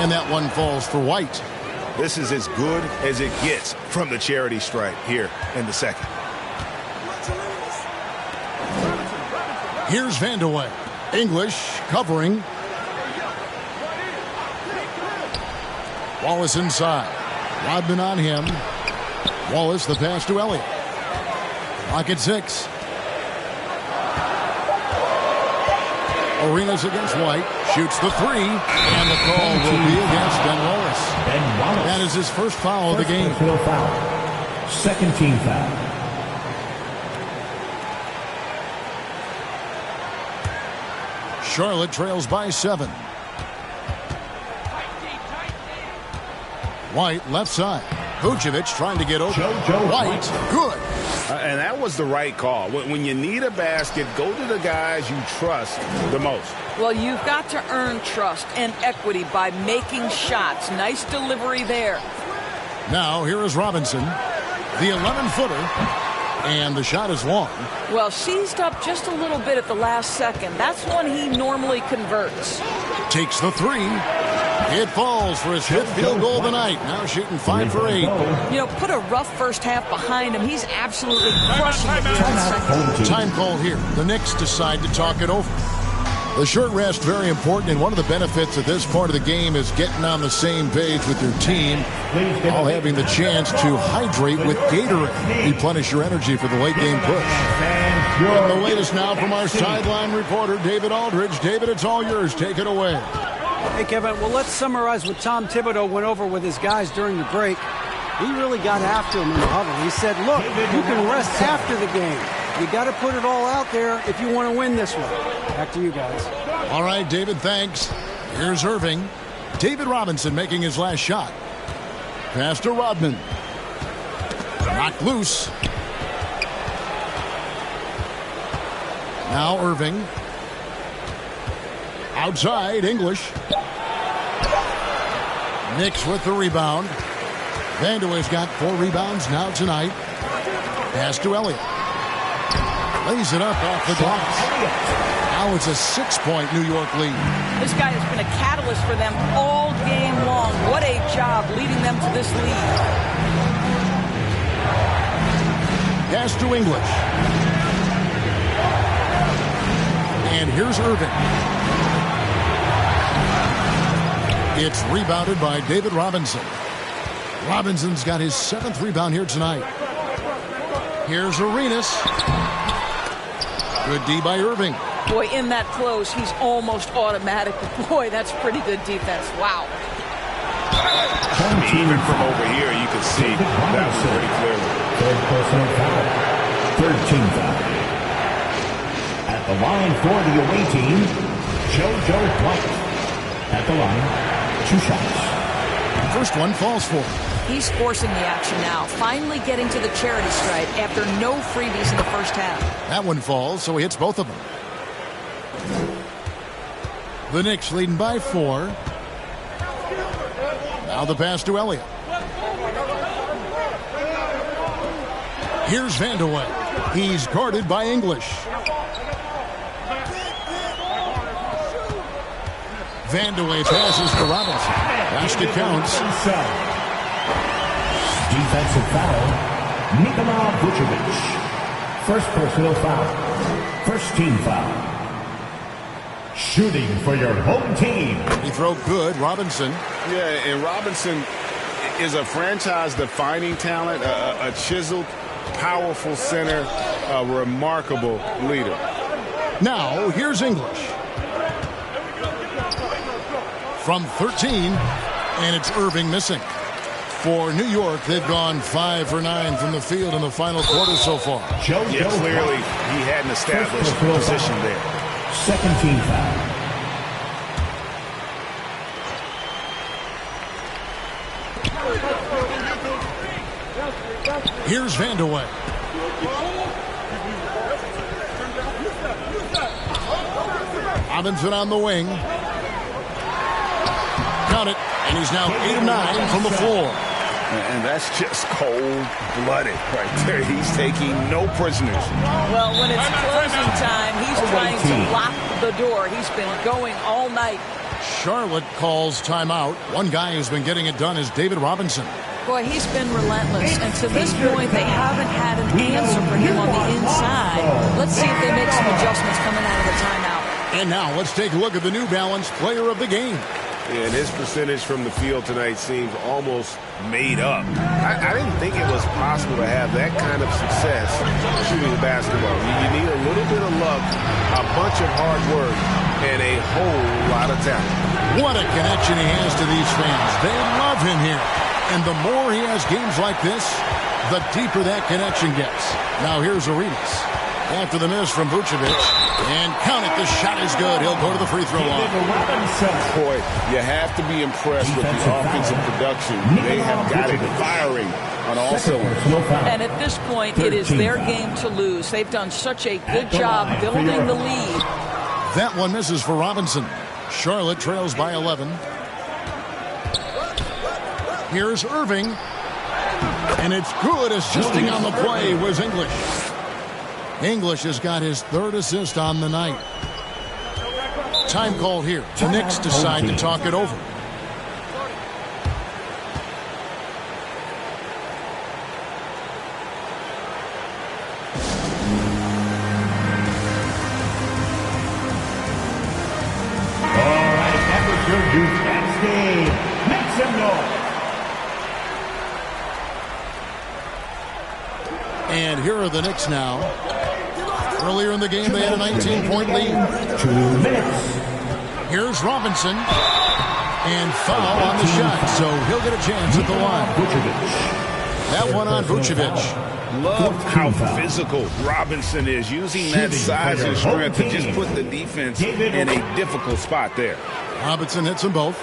S4: And that one falls for White.
S13: This is as good as it gets from the charity stripe here in the second.
S4: Here's Vandeweghe. English covering. Wallace inside. Rodman on him. Wallace the pass to Elliott. Clock at 6. Arenas against White. Shoots the 3. And the call will be against Ben Wallace. That is his first foul of the game.
S3: Foul. Second team foul.
S4: Charlotte trails by 7. White left side. Vucevic trying to get open. White, good.
S12: And that was the right call. When you need a basket, go to the guys you trust the most.
S6: Well, you've got to earn trust and equity by making shots. Nice delivery there.
S4: Now, here is Robinson. The 11-footer. And the shot is long.
S6: Well, seized up just a little bit at the last second. That's when he normally converts.
S4: Takes the 3. It falls for his 5th field goal of the night. Now shooting 5 for 8.
S6: You know, put a rough first half behind him. He's absolutely crushing it here in the second.
S4: Time called here. The Knicks decide to talk it over. The short rest, very important, and one of the benefits of this part of the game is getting on the same page with your team, all having the chance to hydrate with Gatorade. Replenish your energy for the late game push. And the latest now from our sideline reporter, David Aldridge. David, it's all yours. Take it away.
S7: Hey, Kevin, well, let's summarize what Tom Thibodeau went over with his guys during the break. He really got after him in the huddle. He said, look, you can rest after the game. You got to put it all out there if you want to win this one. Back to you guys.
S4: All right, David, thanks. Here's Irving. David Robinson making his last shot. Pass to Rodman. Knocked loose. Now Irving. Outside, English. Knicks with the rebound. Vandeweghe's got 4 rebounds now tonight. Pass to Elliott. Lays it up off the glass. Now it's a 6-point New York lead.
S6: This guy has been a catalyst for them all game long. What a job leading them to this lead.
S4: Pass to English. And here's Irving. It's rebounded by David Robinson. Robinson's got his 7th rebound here tonight. Here's Arenas. Good D by Irving.
S6: Boy, in that close, he's almost automatic. Boy, that's pretty good defense. Wow.
S13: Even from over here, you can see that was pretty clearly.
S3: Third personal foul. Third team foul. At the line for the away team, JoJo White. At the line, 2 shots.
S4: First one falls for him.
S6: He's forcing the action now, finally getting to the charity stripe after no freebies in the first half.
S4: That one falls, so he hits both of them. The Knicks leading by 4. Now the pass to Elliott. Here's Vandeweghe. He's guarded by English. Vandeweghe passes to Robinson. Basket counts.
S3: Defensive foul, Nikola Vucevic. First personal foul. First team foul. Shooting for your home team.
S4: He throw good, Robinson.
S13: Yeah, and Robinson is a franchise-defining talent, a chiseled, powerful center, a remarkable leader.
S4: Now, here's English. From 13, and it's Irving missing. For New York, they've gone 5 for 9 from the field in the final quarter so far.
S13: Yeah, clearly he hadn't established position there.
S3: Second team foul.
S4: Here's Vandeweghe. Robinson on the wing. Got it. And he's now 8 of 9 from the floor.
S13: And that's just cold-blooded right there. He's taking no prisoners.
S6: Well, when it's closing time, he's trying to lock the door. He's been going all night.
S4: Charlotte calls timeout. One guy who's been getting it done is David Robinson.
S6: Boy, he's been relentless. And to this point, they haven't had an answer for him on the inside. Let's see if they make some adjustments coming out of the timeout.
S4: And now let's take a look at the New Balance player of the game.
S14: And his percentage from the field tonight seems almost made up. I didn't think it was possible to have that kind of success shooting the basketball. You need a little bit of luck, a bunch of hard work, and a whole lot of talent.
S4: What a connection he has to these fans. They love him here. And the more he has games like this, the deeper that connection gets. Now here's Arenas. After the miss from Vucevic. And count it, the shot is good. He'll go to the free throw line.
S13: Boy, you have to be impressed with the offensive production. They have got it firing on all cylinders.
S6: And at this point, it is their game to lose. They've done such a good job building the lead.
S4: That one misses for Robinson. Charlotte trails by 11. Here's Irving. And it's good. Assisting on the play was English. English has got his 3rd assist on the night. Time called here. The Knicks decide to talk it over.
S3: All right, that was your defense game. Make some noise.
S4: And here are the Knicks now. Earlier in the game, they had a 19-point lead.
S3: 2 minutes.
S4: Here's Robinson. And foul on the shot, so he'll get a chance at the line. That one on Vucevic.
S13: Love how physical Robinson is, using that size and strength to just put the defense in a difficult spot there.
S4: Robinson hits them both.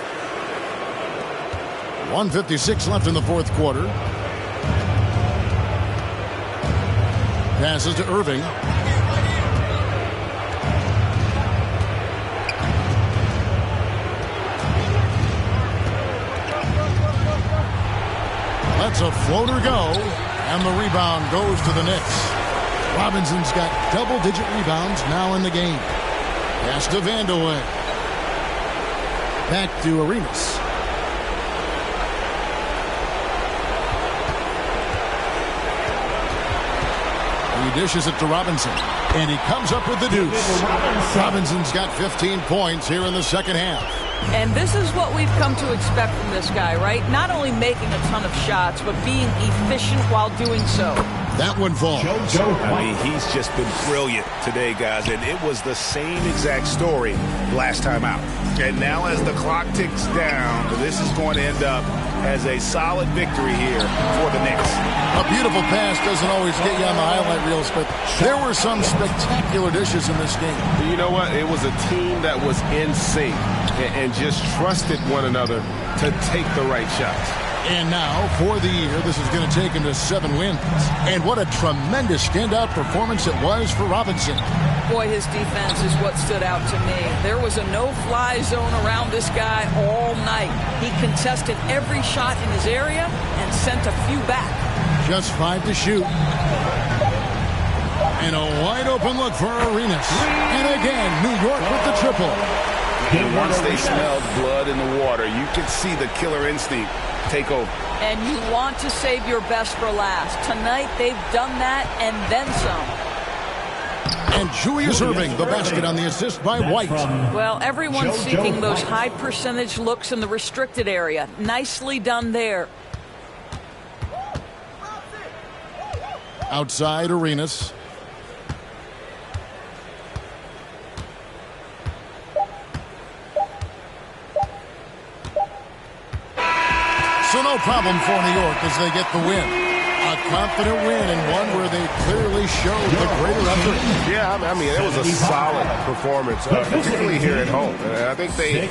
S4: 1:56 left in the 4th quarter. Passes to Irving. Lets a floater go, and the rebound goes to the Knicks. Robinson's got double-digit rebounds now in the game. Pass to Vandeweghe. Back to Arenas. He dishes it to Robinson. And he comes up with the deuce. Robinson's got 15 points here in the second half.
S6: And this is what we've come to expect from this guy, right? Not only making a ton of shots, but being efficient while doing so.
S4: That one falls.
S14: I mean, he's just been brilliant today, guys. And it was the same exact story last time out. And now as the clock ticks down, this is going to end up as a solid victory here for the Knicks.
S4: A beautiful pass doesn't always get you on the highlight reels, but there were some spectacular dishes in this game.
S14: You know what? It was a team that was in sync and just trusted one another to take the right shots.
S4: And now, for the year, this is going to take him to 7 wins. And what a tremendous standout performance it was for Robinson.
S6: Boy, his defense is what stood out to me. There was a no-fly zone around this guy all night. He contested every shot in his area and sent a few back.
S4: Just 5 to shoot. And a wide-open look for Arenas. And again, New York with the triple.
S14: And once they smelled blood in the water, you could see the killer instinct take over.
S6: And you want to save your best for last. Tonight, they've done that and then some.
S4: And Julius Erving, the basket on the assist by White.
S6: Well, everyone's seeking those high percentage looks in the restricted area. Nicely done there.
S4: Outside Arenas. So no problem for New York as they get the win. A confident win and one where they clearly showed the greater effort.
S14: Yeah, I mean, it was a solid performance, particularly here at home. I think they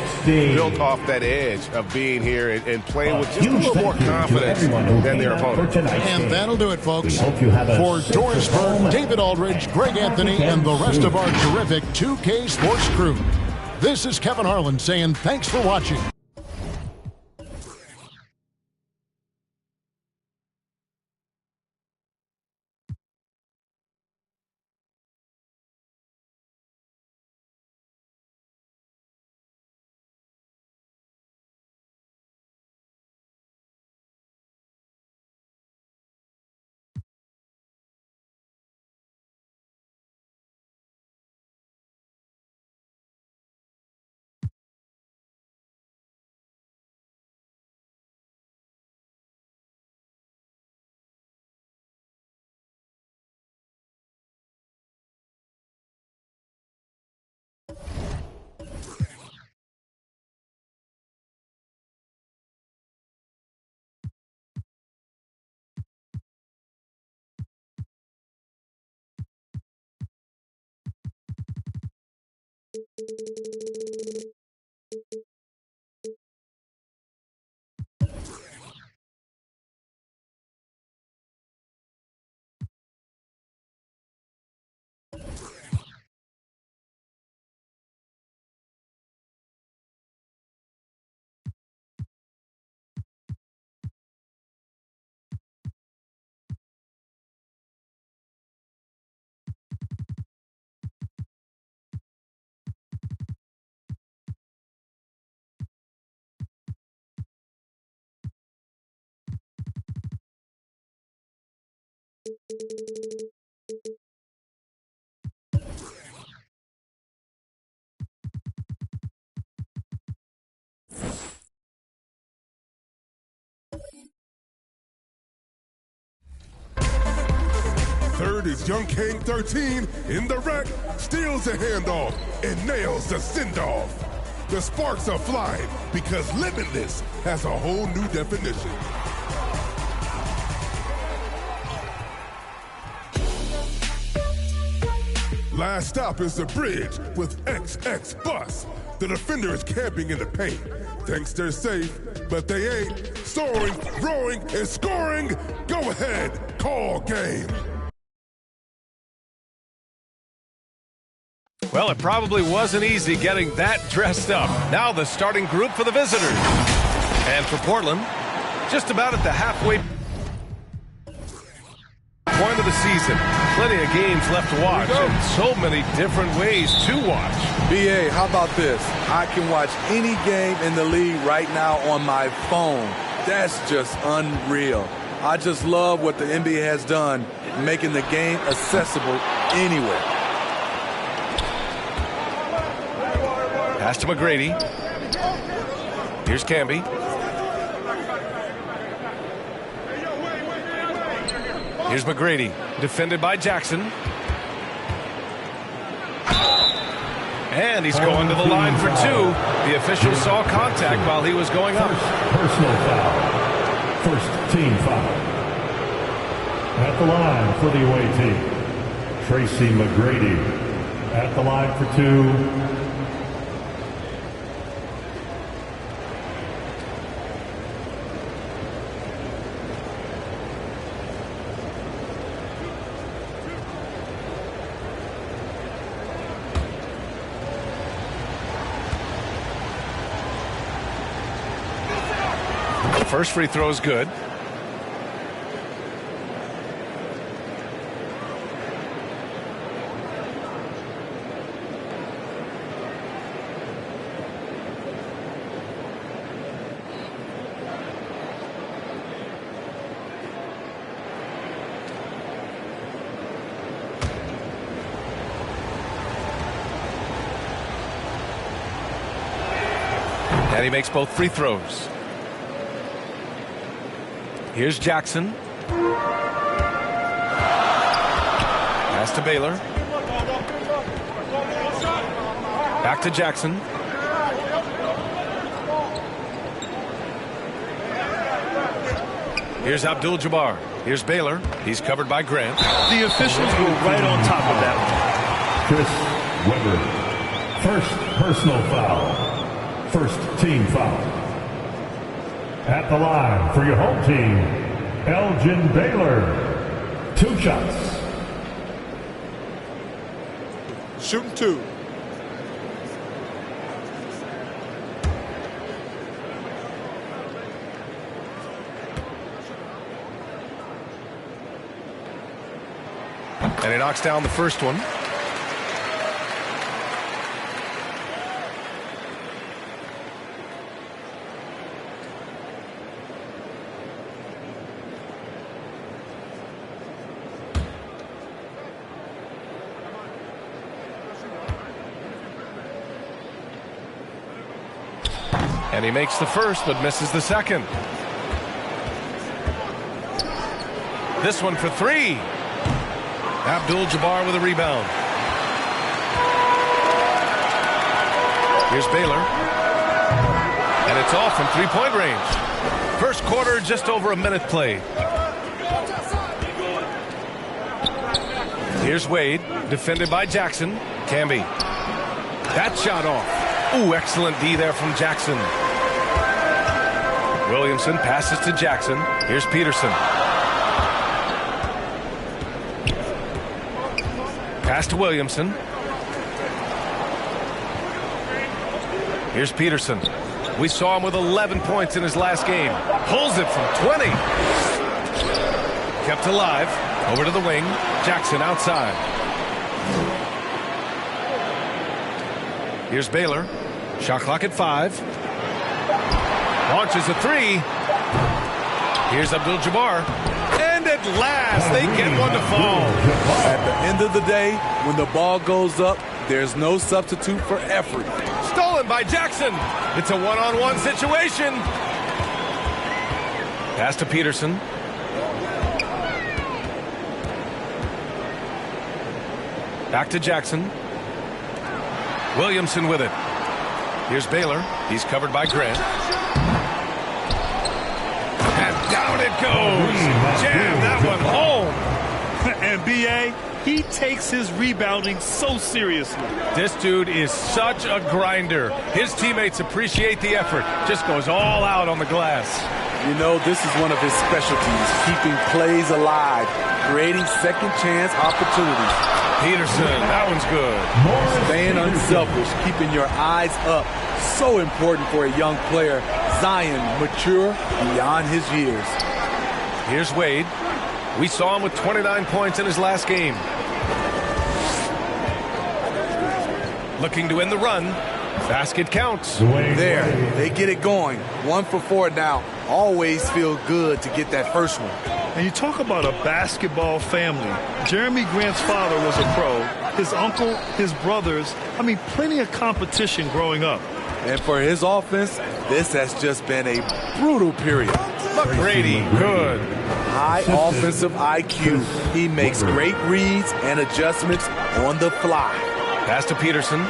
S14: built off that edge of being here and playing with just a little more confidence than their opponent.
S4: And that'll do it, folks. For Doris Burke, David Aldridge, Greg Anthony, and the rest of our terrific 2K Sports crew, this is Kevin Harlan saying thanks for watching.
S1: Third is Young King 13 in the rack, steals a handoff and nails the send-off. The sparks are flying because Limitless has a whole new definition. Last stop is the bridge with XX Bus. The defender is camping in the paint. Thinks they're safe, but they ain't. Soaring, rowing, and scoring. Go ahead, call game.
S2: Well, it probably wasn't easy getting that dressed up. Now the starting group for the visitors. And for Portland, just about at the halfway point point of the season. Plenty of games left to watch and so many different ways to watch.
S15: BA, how about this? I can watch any game in the league right now on my phone. That's just unreal. I just love what the NBA has done, making the game accessible anywhere.
S2: Pass to McGrady. Here's Camby. Here's McGrady, defended by Jackson. And he's going to the line for two. The official saw contact while he was going up.
S3: Personal foul. First team foul. At the line for the away team, Tracy McGrady. At the line for two.
S2: First free throw is good. And he makes both free throws. Here's Jackson. Pass to Baylor. Back to Jackson. Here's Abdul-Jabbar. Here's Baylor. He's covered by Grant.
S16: The officials were right on top of that
S3: one. Chris Webber. First personal foul. First team foul. At the line for your home team, Elgin Baylor. 2 shots.
S11: Shooting 2.
S2: And he knocks down the first one. And he makes the first, but misses the second. This one for 3. Abdul-Jabbar with a rebound. Here's Baylor. And it's off from 3-point range. First quarter, just over a minute played. Here's Wade, defended by Jackson. Camby. That shot off. Ooh, excellent D there from Jackson. Williamson passes to Jackson. Here's Peterson. Pass to Williamson. Here's Peterson. We saw him with 11 points in his last game. Pulls it from 20. Kept alive. Over to the wing. Jackson outside. Here's Baylor. Shot clock at 5. Launches a 3. Here's Abdul-Jabbar. And at last, they get one to fall.
S15: At the end of the day, when the ball goes up, there's no substitute for effort.
S2: Stolen by Jackson. It's a one-on-one situation. Pass to Peterson. Back to Jackson. Williamson with it. Here's Baylor. He's covered by Grant. And down it goes. Jam that one home.
S16: And B.A., he takes his rebounding so seriously.
S2: This dude is such a grinder. His teammates appreciate the effort. Just goes all out on the glass.
S15: You know, this is one of his specialties, keeping plays alive, creating second chance opportunities.
S2: Peterson, that one's good.
S15: Staying unselfish, keeping your eyes up. So important for a young player. Zion, mature beyond his years.
S2: Here's Wade. We saw him with 29 points in his last game. Looking to end the run. Basket counts.
S15: There, they get it going. 1 for 4 now. Always feel good to get that first one.
S16: And you talk about a basketball family. Jeremy Grant's father was a pro. His uncle, his brothers. I mean, plenty of competition growing up.
S15: And for his offense, this has just been a brutal period.
S2: McGrady, good.
S15: High offensive IQ. He makes great reads and adjustments on the fly.
S2: Pass to Peterson.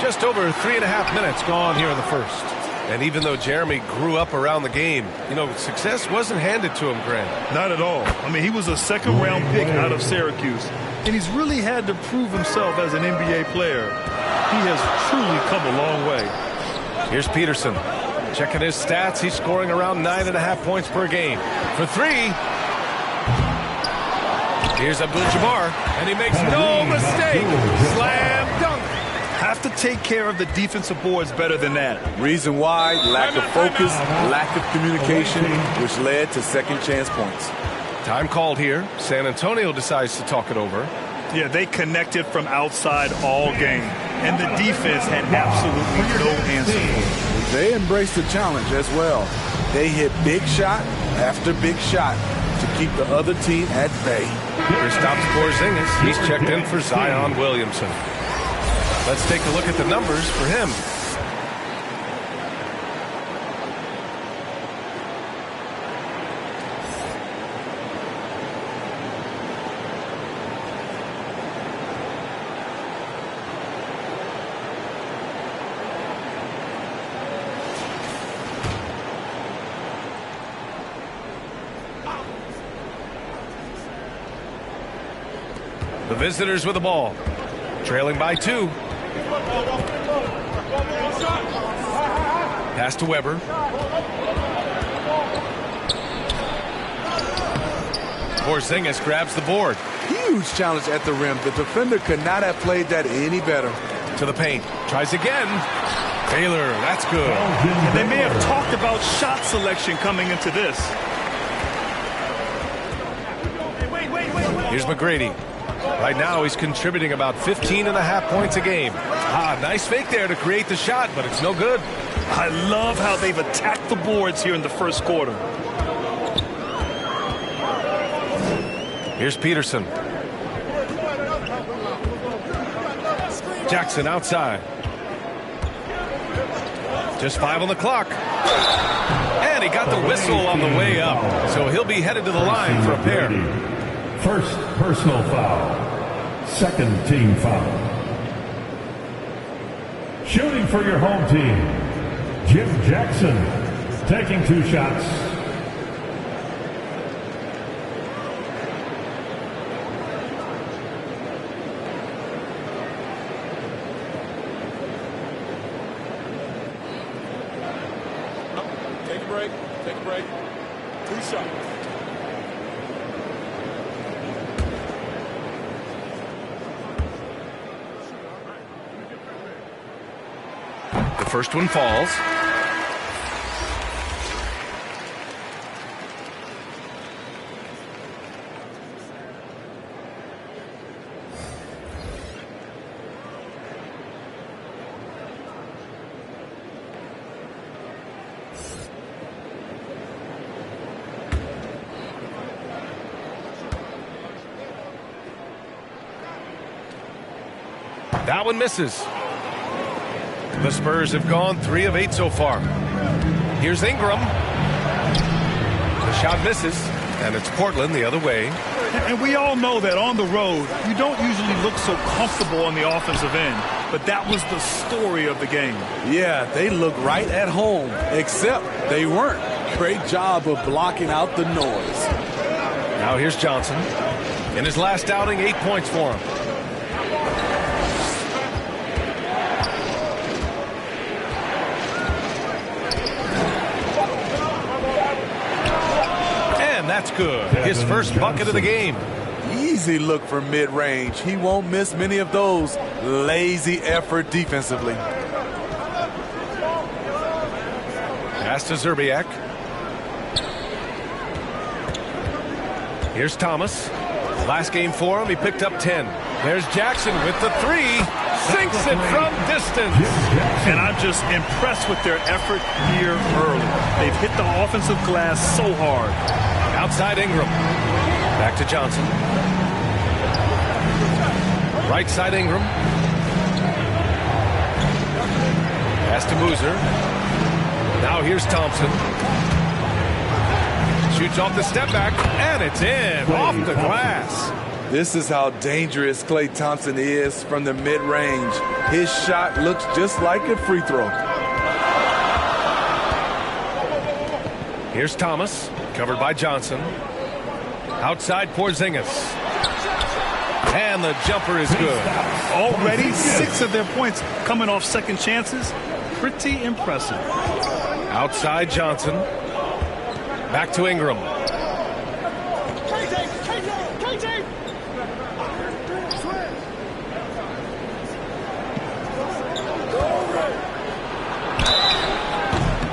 S2: Just over 3.5 minutes gone here in the first. And even though Jeremy grew up around the game, success wasn't handed to him, Grant.
S16: Not at all. I mean, he was a second-round pick out of Syracuse. And he's really had to prove himself as an NBA player. He has truly come a long way.
S2: Here's Peterson. Checking his stats, he's scoring around 9.5 points per game. For 3. Here's Abdul-Jabbar, and he makes no mistake. Slam dunk.
S16: Have to take care of the defensive boards better than that.
S15: Reason why? Lack of focus, lack of communication, which led to second chance points.
S2: Time called here. San Antonio decides to talk it over.
S16: Yeah, they connected from outside all game, and the defense had absolutely no answer for it.
S15: They embraced the challenge as well. They hit big shot after big shot to keep the other team at bay.
S2: Kristaps Porzingis, he's checked in for Zion Williamson. Let's take a look at the numbers for him. The visitors with the ball, trailing by 2. Pass to Weber. Porzingis grabs the board.
S15: Huge challenge at the rim. The defender could not have played that any better.
S2: To the paint. Tries again. Baylor, that's good.
S16: They may have talked about shot selection coming into this.
S2: Here's McGrady. Right now, he's contributing about 15.5 points a game. Nice fake there to create the shot, but it's no good.
S16: I love how they've attacked the boards here in the first quarter.
S2: Here's Peterson. Jackson outside. Just 5 on the clock. And he got the whistle on the way up. So he'll be headed to the line for a pair.
S3: First personal foul. Second team foul. Shooting for your home team, Jim Jackson, taking 2 shots.
S11: Take a break. Take a break. 2 shots.
S2: The first one falls. That one misses. The Spurs have gone 3 of 8 so far. Here's Ingram. The shot misses, and it's Portland the other way.
S16: And we all know that on the road, you don't usually look so comfortable on the offensive end. But that was the story of the game.
S15: Yeah, they look right at home, except they weren't. Great job of blocking out the noise.
S2: Now here's Johnson. In his last outing, 8 points for him. That's good. His first bucket of the game.
S15: Easy look for mid-range. He won't miss many of those. Lazy effort defensively.
S2: Pass to Zerbiak. Here's Thomas. Last game for him, he picked up 10. There's Jackson with the three. Sinks it from distance.
S16: And I'm just impressed with their effort here early. They've hit the offensive glass so hard.
S2: Outside Ingram. Back to Johnson. Right side Ingram. Pass to Boozer. Now here's Thompson. Shoots off the step back, and it's in. Off the glass.
S15: This is how dangerous Klay Thompson is from the mid-range. His shot looks just like a free throw.
S2: Here's Thomas, covered by Johnson. Outside Porzingis. And the jumper is good.
S16: Already 6 of their points coming off second chances. Pretty impressive.
S2: Outside Johnson. Back to Ingram.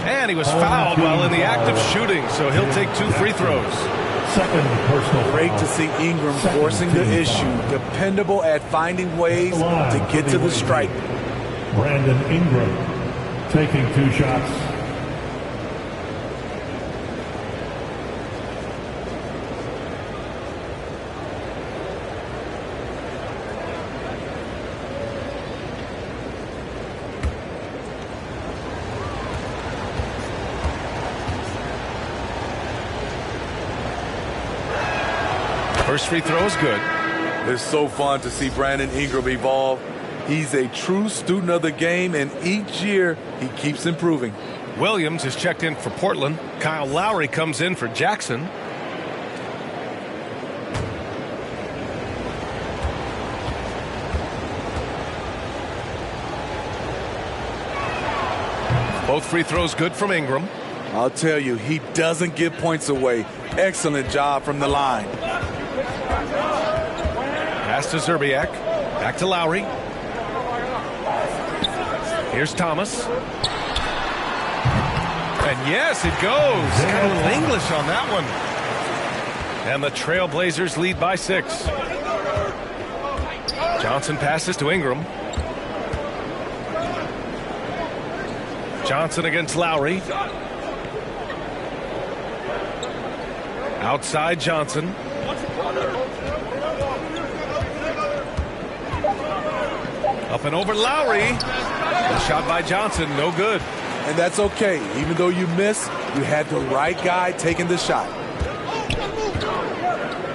S2: And he was fouled while in the act of shooting, so he'll take 2 free throws.
S3: Second personal.
S15: Great to see Ingram forcing the issue. Dependable at finding ways to get to the stripe.
S3: Brandon Ingram taking 2 shots.
S2: First free throw is good.
S15: It's so fun to see Brandon Ingram evolve. He's a true student of the game, and each year he keeps improving.
S2: Williams is checked in for Portland. Kyle Lowry comes in for Jackson. Both free throws good from Ingram.
S15: I'll tell you, he doesn't give points away. Excellent job from the line.
S2: Pass to Zerbiak. Back to Lowry. Here's Thomas. And yes, it goes. Got a little English on that one. And the Trailblazers lead by 6. Johnson passes to Ingram. Johnson against Lowry. Outside Johnson. Up and over Lowry. The shot by Johnson, no good.
S15: And that's okay. Even though you miss, you had the right guy taking the shot.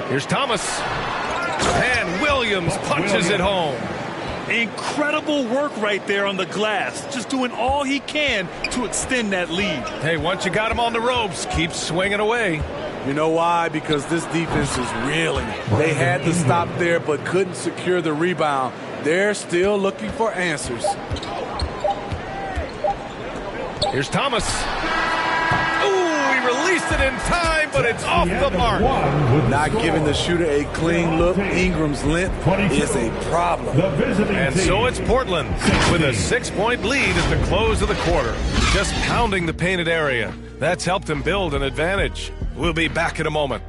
S2: Here's Thomas. And Williams punches it home.
S16: Incredible work right there on the glass. Just doing all he can to extend that lead.
S2: Hey, once you got him on the ropes, keep swinging away.
S15: You know why? Because this defense is reeling. They had to stop there but couldn't secure the rebound. They're still looking for answers.
S2: Here's Thomas. Ooh, he released it in time, but it's off the mark.
S15: Not giving the shooter a clean look. Ingram's length is a problem.
S2: And so it's Portland with a 6-point lead at the close of the quarter. Just pounding the painted area. That's helped them build an advantage. We'll be back in a moment.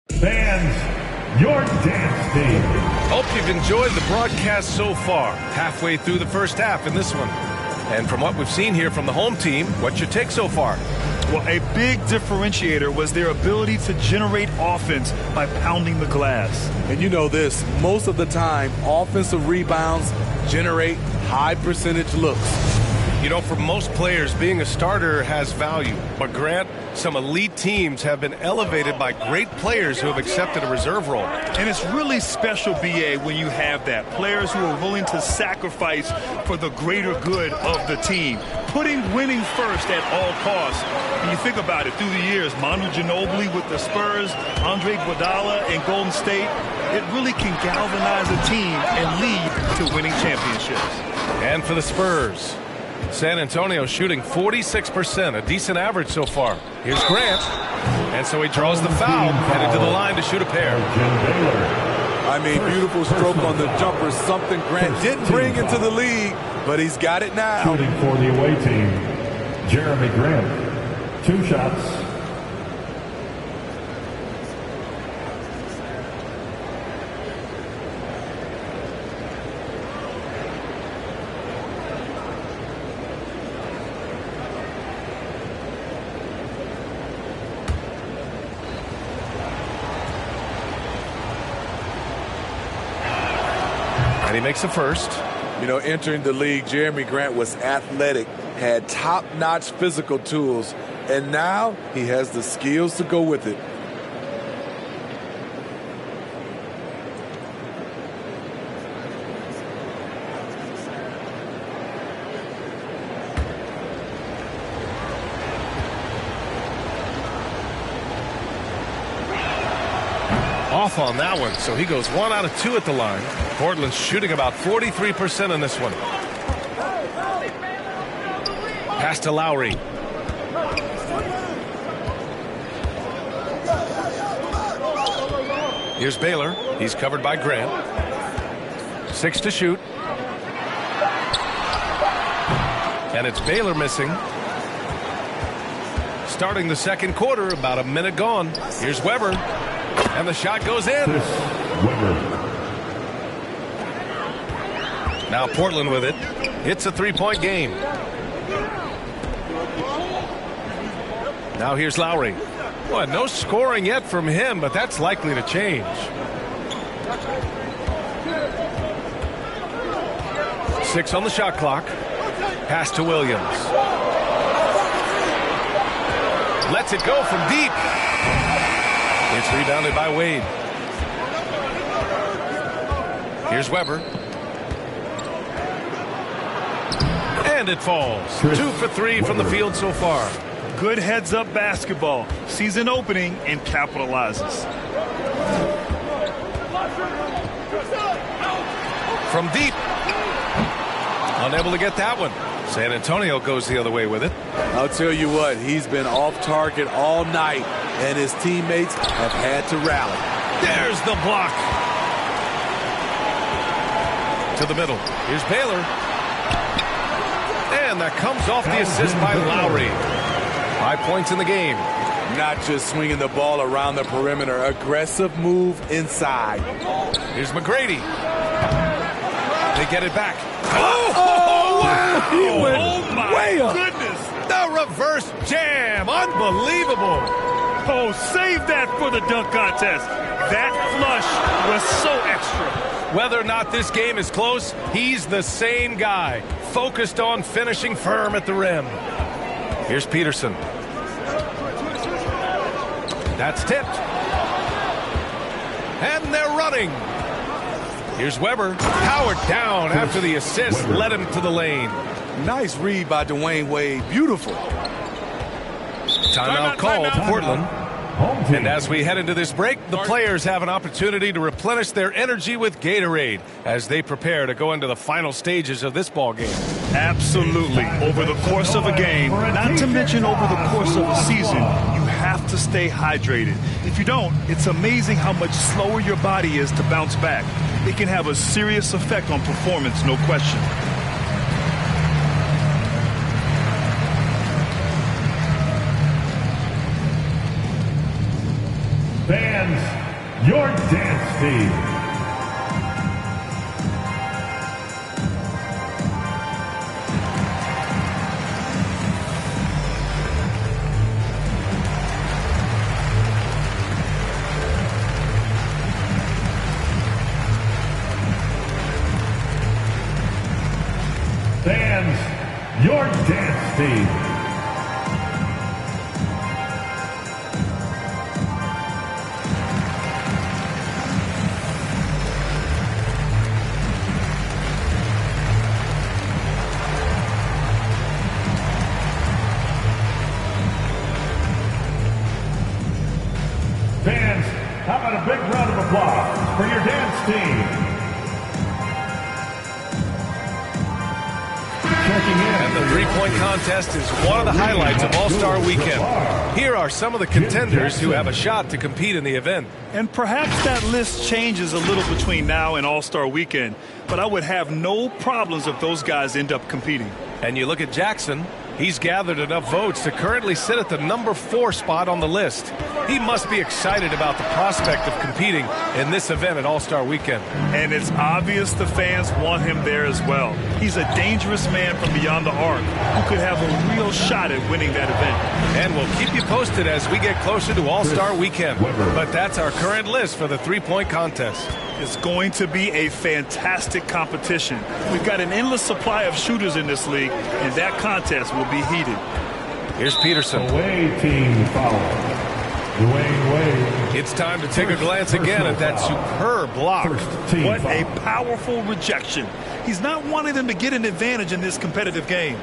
S3: Fans, your dance team.
S2: Hope you've enjoyed the broadcast so far. Halfway through the first half in this one. And from what we've seen here from the home team, what's your take so far?
S16: Well, a big differentiator was their ability to generate offense by pounding the glass.
S15: And you know this, most of the time, offensive rebounds generate high percentage looks.
S2: You know, for most players, being a starter has value. But Grant, some elite teams have been elevated by great players who have accepted a reserve role.
S16: And it's really special, B.A., when you have that. Players who are willing to sacrifice for the greater good of the team. Putting winning first at all costs. When you think about it, through the years, Manu Ginobili with the Spurs, Andre Iguodala in Golden State, it really can galvanize a team and lead to winning championships.
S2: And for the Spurs, San Antonio shooting 46%, a decent average so far. Here's Grant. And so he draws the foul, headed to the line to shoot a pair.
S15: I mean, beautiful stroke on the jumper, something Grant didn't bring into the league, but he's got it now.
S3: Shooting for the away team, Jeremy Grant. 2 shots.
S2: And he makes the first.
S15: You know, entering the league, Jeremy Grant was athletic, had top-notch physical tools, and now he has the skills to go with it.
S2: Off on that one, so he goes 1 out of 2 at the line. Portland's shooting about 43% on this one. Pass to Lowry. Here's Baylor. He's covered by Grant. 6 to shoot. And it's Baylor missing. Starting the second quarter, about a minute gone. Here's Weber. And the shot goes in. Now Portland with it. It's a 3-point game. Now here's Lowry. Well, no scoring yet from him, but that's likely to change. 6 on the shot clock. Pass to Williams. Lets it go from deep. It's rebounded by Wade. Here's Weber. And it falls. 2 for 3 from the field so far.
S16: Good heads-up basketball. Sees an opening and capitalizes.
S2: From deep. Unable to get that one. San Antonio goes the other way with it.
S15: I'll tell you what, he's been off target all night, and his teammates have had to rally.
S2: There's the block. To the middle. Here's Baylor. And that comes off the assist by Lowry. 5 points in the game.
S15: Not just swinging the ball around the perimeter. Aggressive move inside.
S2: Here's McGrady. They get it back.
S16: Wow!
S15: He went way up.
S16: Goodness.
S2: The reverse jam. Unbelievable.
S16: Oh, save that for the dunk contest. That flush was so extra.
S2: Whether or not this game is close, he's the same guy. Focused on finishing firm at the rim. Here's Peterson. That's tipped. And they're running. Here's Weber. Powered down after the assist led him to the lane.
S15: Nice read by Dwayne Wade. Beautiful.
S2: Timeout called, Portland. And as we head into this break, the players have an opportunity to replenish their energy with Gatorade as they prepare to go into the final stages of this ball game.
S16: Absolutely. Over the course of a game, not to mention over the course of a season, you have to stay hydrated. If you don't, it's amazing how much slower your body is to bounce back. It can have a serious effect on performance, no question.
S3: Fans, your dance team. Fans, your dance team. Fans, how about a big round of applause for your dance team?
S2: And the three-point contest is one of the highlights of All-Star Weekend. Here are some of the contenders who have a shot to compete in the event.
S16: And perhaps that list changes a little between now and All-Star Weekend, but I would have no problems if those guys end up competing.
S2: And you look at Jackson. He's gathered enough votes to currently sit at the number 4 spot on the list. He must be excited about the prospect of competing in this event at All-Star Weekend.
S16: And it's obvious the fans want him there as well. He's a dangerous man from beyond the arc who could have a real shot at winning that event.
S2: And we'll keep you posted as we get closer to All-Star Weekend. But that's our current list for the three-point contest.
S16: It's going to be a fantastic competition. We've got an endless supply of shooters in this league, and that contest will be heated.
S2: Here's Peterson.
S3: Away team foul. Dwayne Wade.
S2: It's time to take a glance again at that superb block.
S16: What a powerful rejection. He's not wanting them to get an advantage in this competitive game.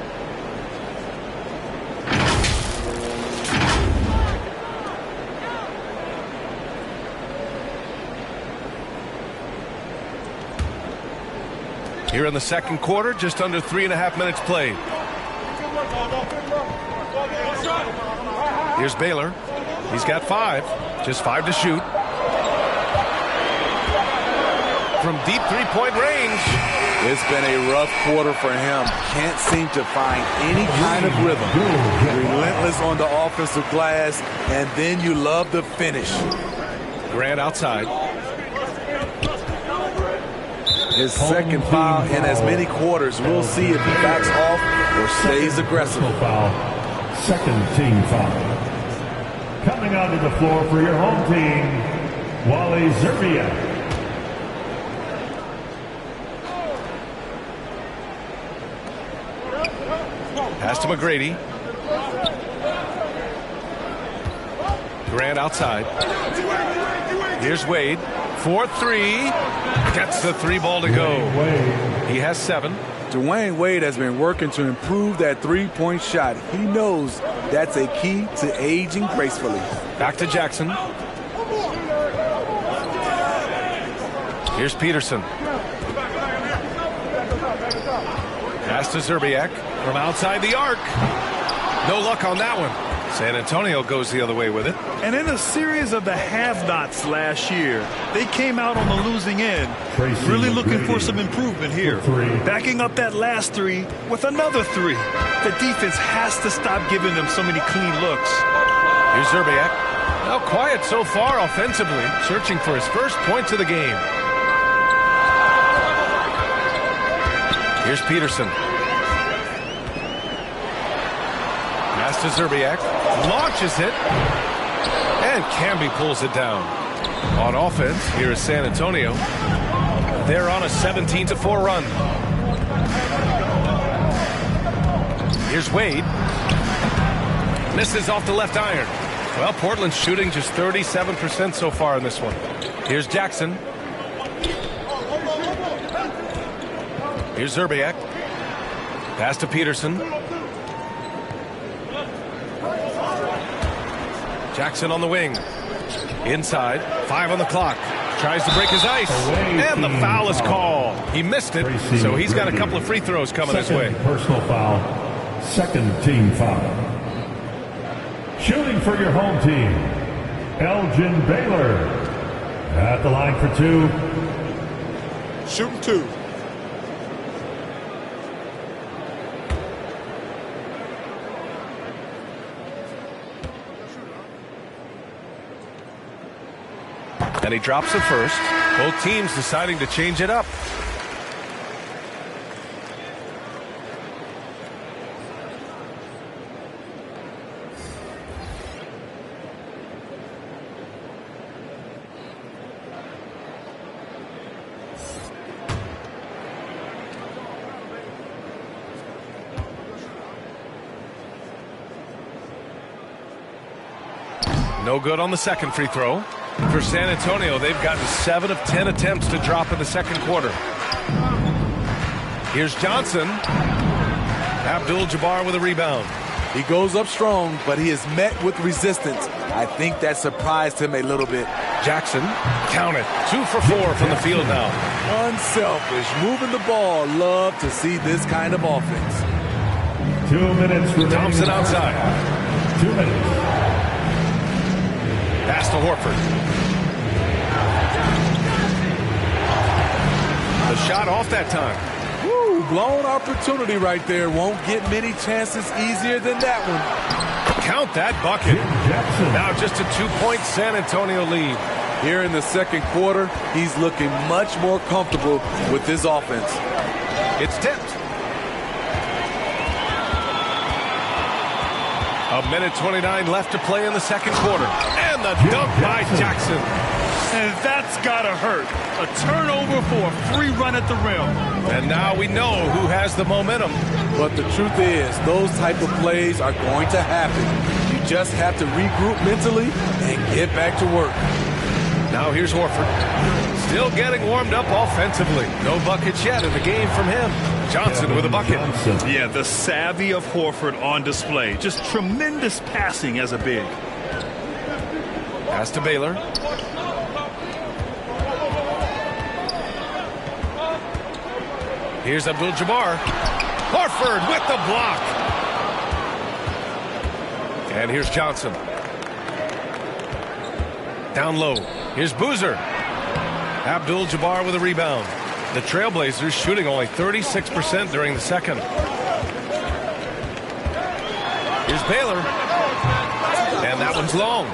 S2: Here in the second quarter, just under 3.5 minutes played. Here's Baylor. He's got 5. Just 5 to shoot. From deep three-point range.
S15: It's been a rough quarter for him. Can't seem to find any kind of rhythm. Relentless on the offensive glass, and then you love the finish.
S2: Grant outside.
S15: His second foul in as many quarters. We'll see if he backs off or stays aggressive.
S3: Second team foul. Coming onto the floor for your home team, Wally Szczerbiak.
S2: Pass to McGrady. Grant outside. Here's Wade. 4-3. Gets the 3 ball to go. He has 7.
S15: Dwayne Wade has been working to improve that three-point shot. He knows that's a key to aging gracefully.
S2: Back to Jackson. Here's Peterson. Pass to Szczerbiak from outside the arc. No luck on that one. San Antonio goes the other way with it.
S16: And in a series of the have-nots last year, they came out on the losing end, really looking for some improvement here. Backing up that last 3 with another 3. The defense has to stop giving them so many clean looks.
S2: Here's Szczerbiak. Now quiet so far offensively, searching for his first points of the game. Here's Peterson. Pass to Szczerbiak. Launches it. And Camby pulls it down. On offense, here is San Antonio. They're on a 17-4 run. Here's Wade. Misses off the left iron. Well, Portland's shooting just 37% so far in this one. Here's Jackson. Here's Szczerbiak. Pass to Peterson. Jackson on the wing. Inside. 5 on the clock. Tries to break his ice. And the foul is called. He missed it, so he's got a couple of free throws coming his way.
S3: Personal foul. Second team foul. Shooting for your home team, Elgin Baylor. At the line for 2.
S11: Shooting 2.
S2: And he drops it first. Both teams deciding to change it up. No good on the second free throw. For San Antonio, they've gotten 7 of 10 attempts to drop in the second quarter. Here's Johnson. Abdul-Jabbar with a rebound.
S15: He goes up strong, but he is met with resistance. I think that surprised him a little bit.
S2: Jackson, count it. 2 for 4 from the field now.
S15: Unselfish, moving the ball. Love to see this kind of offense.
S3: 2 minutes remaining.
S2: Thompson outside.
S3: 2 minutes.
S2: Pass to Horford. The shot off that time.
S15: Woo, blown opportunity right there. Won't get many chances easier than that one.
S2: Count that bucket. Now just a 2-point San Antonio lead.
S15: Here in the second quarter, he's looking much more comfortable with his offense.
S2: It's tipped. A minute 29 left to play in the second quarter. And the dunk by Jackson.
S16: And that's got to hurt. A turnover for a free run at the rim.
S2: And now we know who has the momentum.
S15: But the truth is, those type of plays are going to happen. You just have to regroup mentally and get back to work.
S2: Now here's Horford. Still getting warmed up offensively. No buckets yet in the game from him. Johnson with a bucket.
S16: Yeah, the savvy of Horford on display. Just tremendous passing as a big.
S2: Pass to Baylor. Here's Abdul-Jabbar. Horford with the block. And here's Johnson. Down low. Here's Boozer. Abdul-Jabbar with a rebound. The Trailblazers shooting only 36% during the second. Here's Baylor. And that one's long.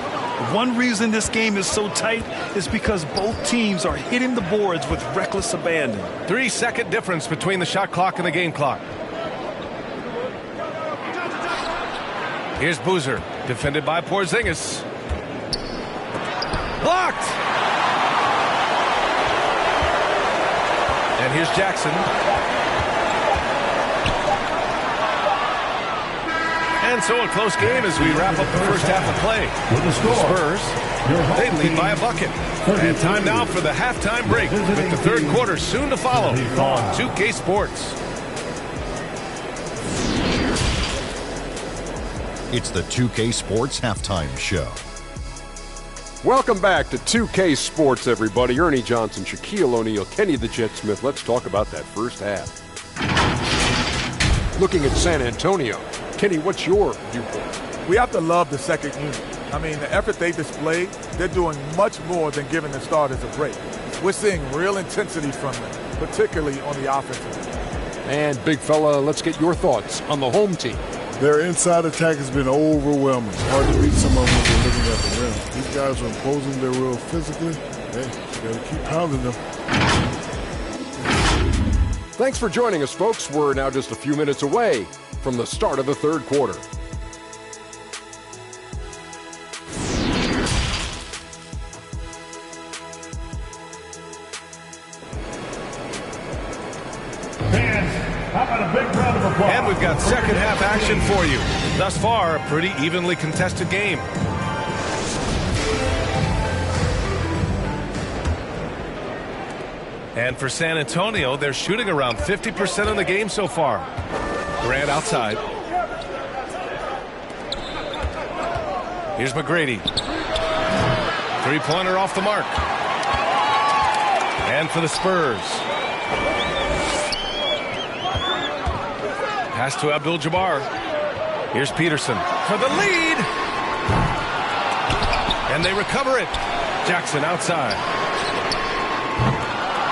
S16: One reason this game is so tight is because both teams are hitting the boards with reckless abandon.
S2: 3-second difference between the shot clock and the game clock. Here's Boozer, defended by Porzingis. Blocked! And here's Jackson. And so a close game as we wrap up the first half of play. The Spurs, they lead by a bucket. And time now for the halftime break with the third quarter soon to follow on 2K Sports.
S9: It's the 2K Sports Halftime Show.
S10: Welcome back to 2K Sports, everybody. Ernie Johnson, Shaquille O'Neal, Kenny the Jet Smith. Let's talk about that first half. Looking at San Antonio. Kenny, what's your viewpoint?
S11: We have to love the second unit. I mean, the effort they displayed, they're doing much more than giving the starters a break. We're seeing real intensity from them, particularly on the offensive end.
S10: And, big fella, let's get your thoughts on the home team.
S17: Their inside attack has been overwhelming. Hard to beat some of them when they're looking at the rim. These guys are imposing their will physically. Hey, you got to keep pounding them.
S10: Thanks for joining us, folks. We're now just a few minutes away from the start of the third quarter.
S2: And we've got second half action for you. Thus far, a pretty evenly contested game. And for San Antonio, they're shooting around 50% in the game so far. Grant outside. Here's McGrady. Three-pointer off the mark. And for the Spurs. Pass to Abdul-Jabbar. Here's Peterson for the lead. And they recover it. Jackson outside.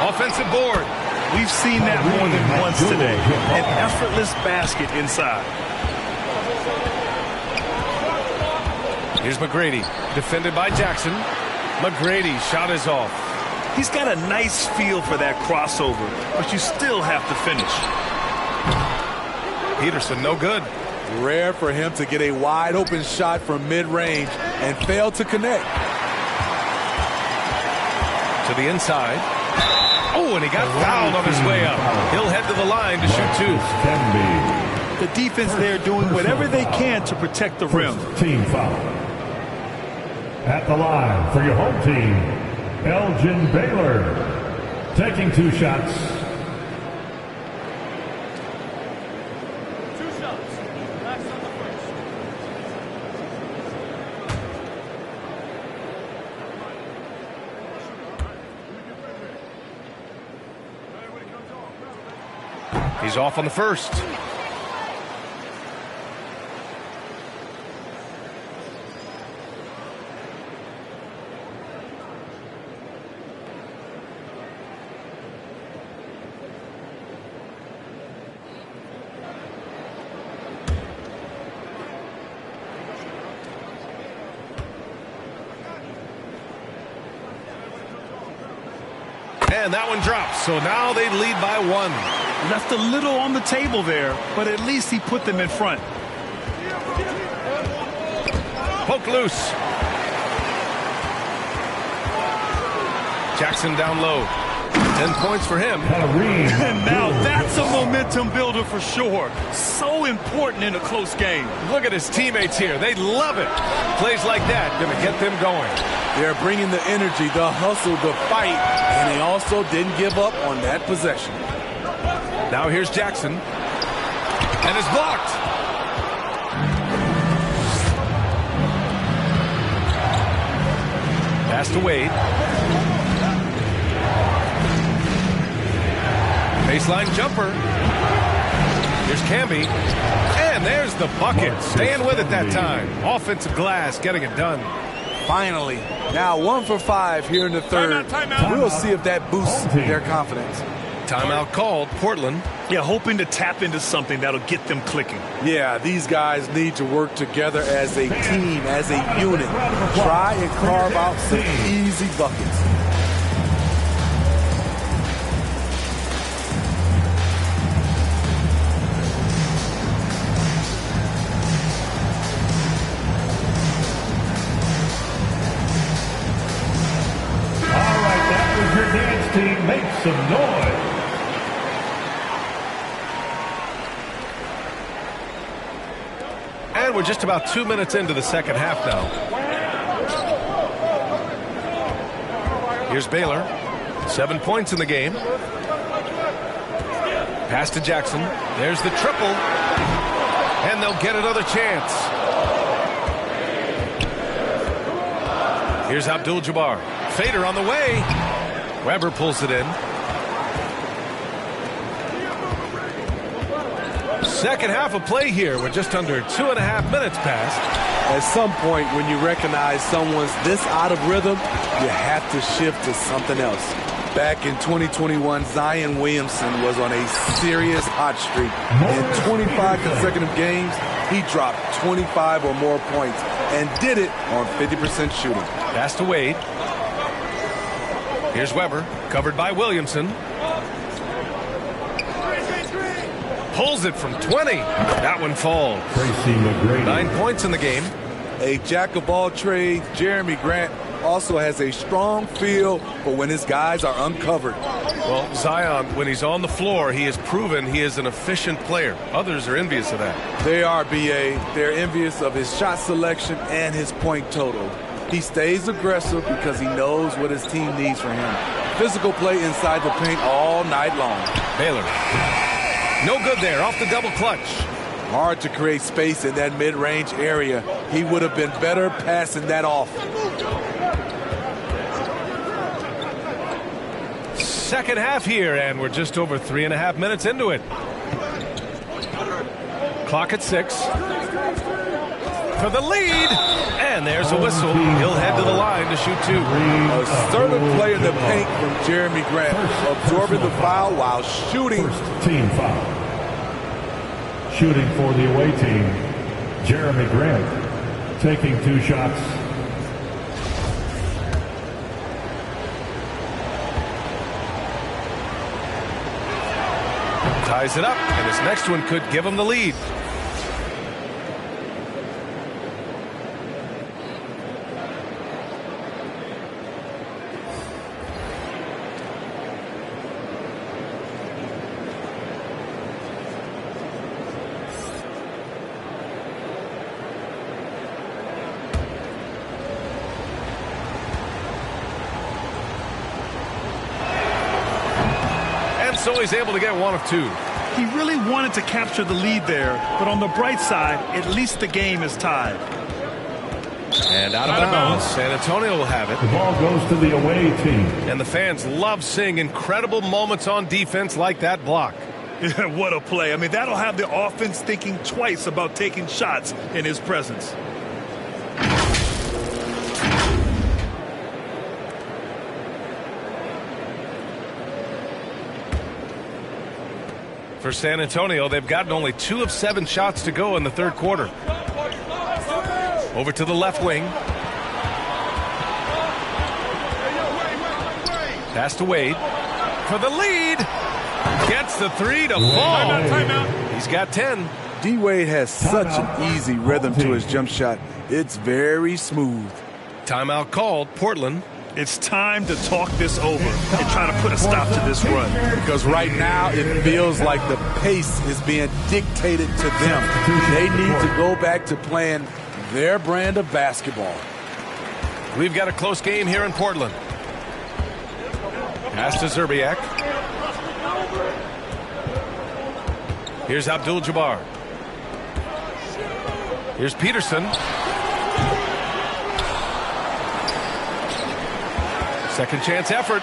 S2: Offensive board.
S16: We've seen that more than once today. An effortless basket inside.
S2: Here's McGrady, defended by Jackson. McGrady, shot is off.
S16: He's got a nice feel for that crossover, but you still have to finish.
S2: Peterson, no good.
S15: Rare for him to get a wide open shot from mid-range and fail to connect.
S2: To the inside. Oh, and he got fouled on his way up. He'll head to the line to shoot two.
S16: The defense there doing whatever they can to protect the rim.
S3: Team foul. At the line for your home team, Elgin Baylor. Taking two shots.
S2: He's off on the first. And that one drops. So now they lead by 1.
S16: Left a little on the table there, but at least he put them in front.
S2: Poke loose. Jackson down low. 10 points for him.
S16: And now that's a momentum builder for sure. So important in a close game.
S2: Look at his teammates here. They love it. Plays like that going to get them going.
S15: They're bringing the energy, the hustle, the fight, and they also didn't give up on that possession.
S2: Now here's Jackson. And it's blocked. Pass to Wade. Baseline jumper. Here's Camby. And there's the bucket. Staying with it that time. Offensive glass getting it done.
S15: Finally. Now 1 for 5 here in the third. We'll see if that boosts their confidence.
S2: Timeout called. Portland.
S16: Yeah, hoping to tap into something that'll get them clicking.
S15: Yeah, these guys need to work together as a team, as a unit. Try and carve out some easy buckets.
S3: Team, make some noise.
S2: And we're just about 2 minutes into the second half now. Here's Baylor. 7 points in the game. Pass to Jackson. There's the triple. And they'll get another chance. Here's Abdul-Jabbar. Fader on the way. Weber pulls it in. Second half of play here. We're just under 2.5 minutes past.
S15: At some point, when you recognize someone's this out of rhythm, you have to shift to something else. Back in 2021, Zion Williamson was on a serious hot streak. In 25 consecutive games, he dropped 25 or more points and did it on 50% shooting.
S2: Pass to Wade. Here's Weber, covered by Williamson. Pulls it from 20. That one falls. 9 points in the game.
S15: A jack of all trades, Jeremy Grant also has a strong feel for when his guys are uncovered.
S2: Well, Zion, when he's on the floor, he has proven he is an efficient player. Others are envious of that.
S15: They are, B.A. They're envious of his shot selection and his point total. He stays aggressive because he knows what his team needs from him. Physical play inside the paint all night long.
S2: Baylor. No good there, off the double clutch.
S15: Hard to create space in that mid-range area. He would have been better passing that off.
S2: Second half here, and we're just over 3.5 minutes into it. Clock at 6. For the lead, and there's a whistle. He'll head to the line to shoot 2.
S15: Assertive play in the paint from Jeremy Grant, absorbing the foul while shooting.
S3: First team foul. Shooting for the away team, Jeremy Grant, taking 2 shots.
S2: Ties it up, and this next one could give him the lead. So he's able to get 1 of 2.
S16: He really wanted to capture the lead there, but on the bright side, at least the game is tied.
S2: And out of bounds. San Antonio will have it.
S3: The ball goes to the away team.
S2: And the fans love seeing incredible moments on defense like that block.
S16: Yeah, what a play. I mean, that'll have the offense thinking twice about taking shots in his presence.
S2: For San Antonio, they've gotten only 2 of 7 shots to go in the third quarter. Over to the left wing. Pass to Wade. for the lead. Gets the three to fall. Timeout. He's got 10.
S15: D-Wade has such an easy rhythm to his jump shot. It's very smooth.
S2: Timeout called. Portland.
S16: It's time to talk this over and try to put a stop to this run.
S15: Because right now it feels like the pace is being dictated to them. They need to go back to playing their brand of basketball.
S2: We've got a close game here in Portland. Pass to Zerbiak. Here's Abdul-Jabbar. Here's Peterson. Second chance effort.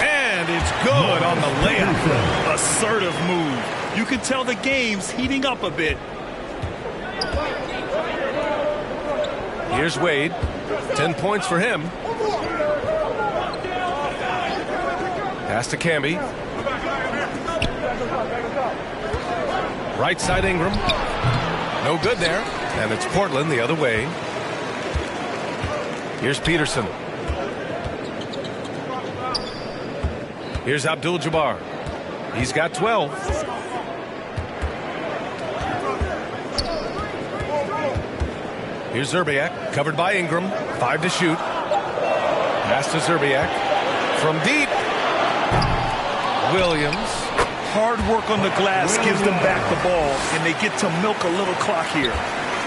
S2: And it's good on the layup.
S16: Assertive move. You can tell the game's heating up a bit.
S2: Here's Wade. 10 points for him. Pass to Camby. Right side Ingram. No good there. And it's Portland the other way. Here's Peterson. Here's Abdul-Jabbar. He's got 12. Here's Zerbiak, covered by Ingram. 5 to shoot. Pass to Zerbiak. From deep. Williams.
S16: Hard work on the glass gives them back the ball, and they get to milk a little clock here.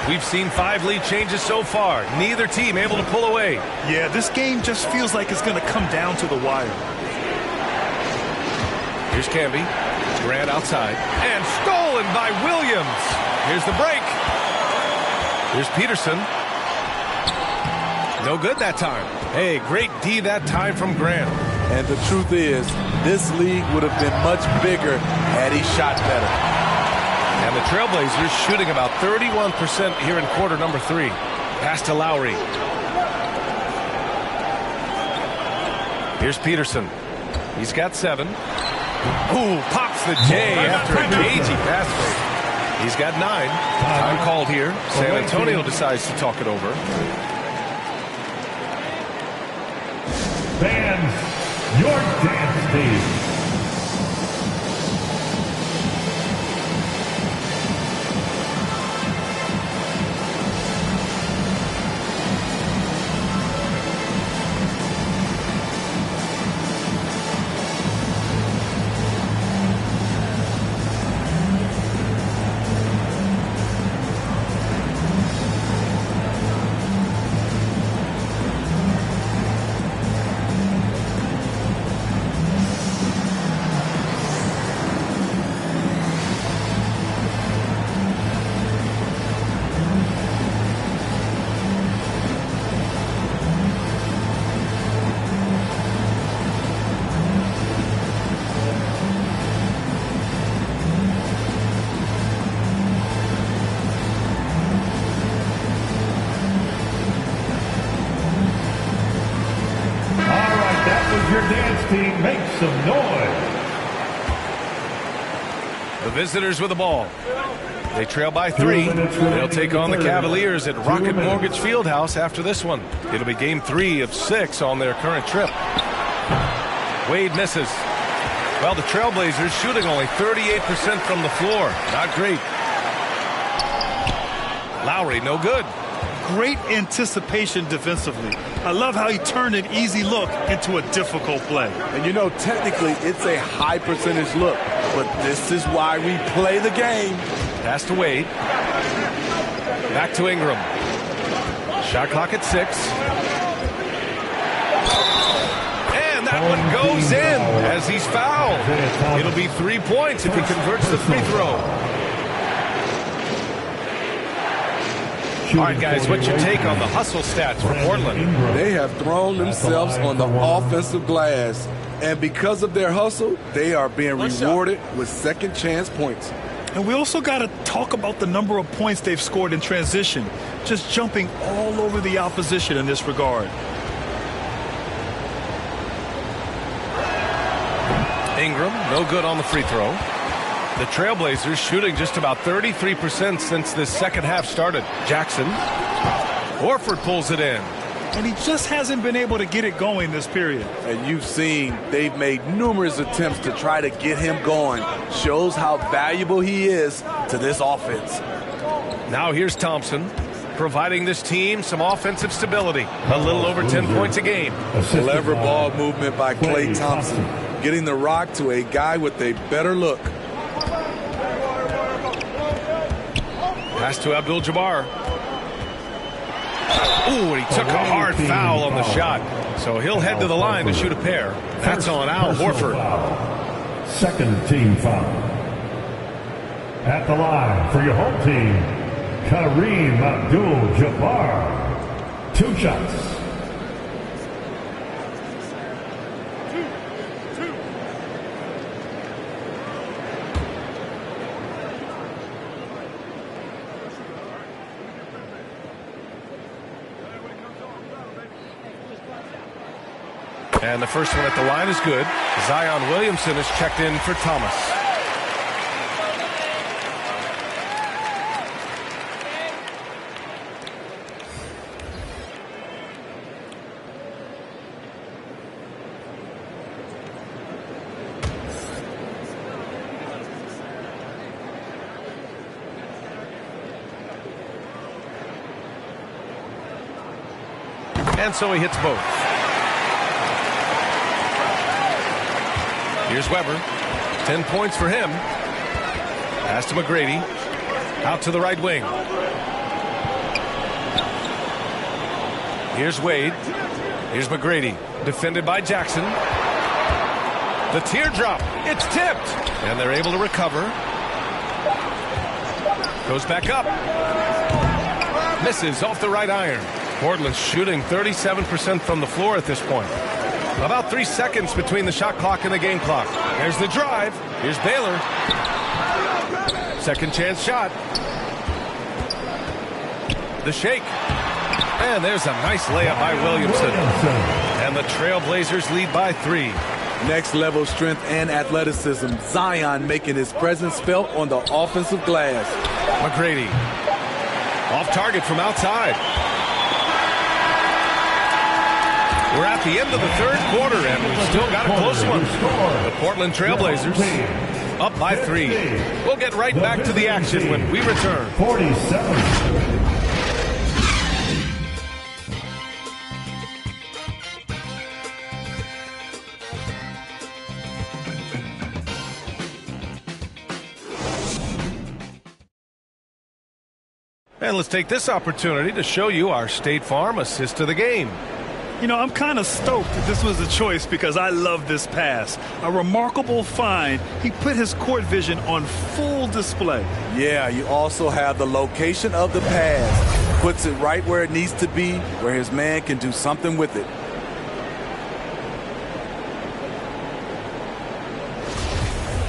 S2: We've seen 5 lead changes so far. Neither team able to pull away.
S16: Yeah, this game just feels like it's going to come down to the wire.
S2: Here's Camby. Grant outside. And stolen by Williams. Here's the break. Here's Peterson. No good that time. Hey, great D that time from Grant.
S15: And the truth is, this league would have been much bigger had he shot better.
S2: And the Trailblazers shooting about 31% here in quarter number 3. Pass to Lowry. Here's Peterson. He's got 7. Ooh, pops the J after a cagey pass fake. He's got 9. Time called here. San Antonio decides to talk it over.
S3: Fans, your dance team. Your dance team, make some noise.
S2: The visitors with the ball. They trail by 3. They'll take on the Cavaliers at Rocket Mortgage Fieldhouse after this one. It'll be game 3 of 6 on their current trip. Wade misses. Well, the Trailblazers shooting only 38% from the floor. Not great. Lowry, no good.
S16: Great anticipation defensively. I love how he turned an easy look into a difficult play.
S15: And you know, technically, it's a high percentage look, but this is why we play the game.
S2: Pass to Wade. Back to Ingram. Shot clock at 6. And that one goes in as he's fouled. It'll be 3 points if he converts the free throw. All right, guys, what's your take on the hustle stats for Portland?
S15: They have thrown themselves on the offensive glass, and because of their hustle, they are being rewarded with second chance points.
S16: And we also got to talk about the number of points they've scored in transition, just jumping all over the opposition in this regard.
S2: Ingram, no good on the free throw. The Trailblazers shooting just about 33% since this second half started. Jackson. Horford pulls it in.
S16: and he just hasn't been able to get it going this period.
S15: And you've seen they've made numerous attempts to try to get him going. Shows how valuable he is to this offense.
S2: Now here's Thompson, providing this team some offensive stability. A little over 10 points a game.
S15: Clever ball movement by Klay Thompson, getting the rock to a guy with a better look.
S2: Pass to Abdul-Jabbar. Ooh, and he took a hard foul on the shot. So he'll head to the line to shoot a pair. That's on Al Horford.
S3: Second team foul. At the line for your home team, Kareem Abdul-Jabbar. 2 shots.
S2: And the first one at the line is good. Zion Williamson is checked in for Thomas. And so he hits both. Here's Weber. 10 points for him. Pass to McGrady. Out to the right wing. Here's Wade. Here's McGrady. Defended by Jackson. The teardrop. It's tipped. And they're able to recover. Goes back up. Misses off the right iron. Portland's shooting 37% from the floor at this point. About 3 seconds between the shot clock and the game clock. There's the drive. Here's Baylor. Second chance shot. The shake. And there's a nice layup by Williamson. And the Trailblazers lead by 3.
S15: Next level strength and athleticism. Zion making his presence felt on the offensive glass.
S2: McGrady. Off target from outside. We're at the end of the third quarter, and we've still got a close one. The Portland Trailblazers up by 3. We'll get right back to the action when we return.
S3: 47.
S2: And let's take this opportunity to show you our State Farm assist to the game.
S16: You know, I'm kind of stoked that this was a choice because I love this pass. A remarkable find. He put his court vision on full display.
S15: Yeah, you also have the location of the pass. Puts it right where it needs to be, where his man can do something with it.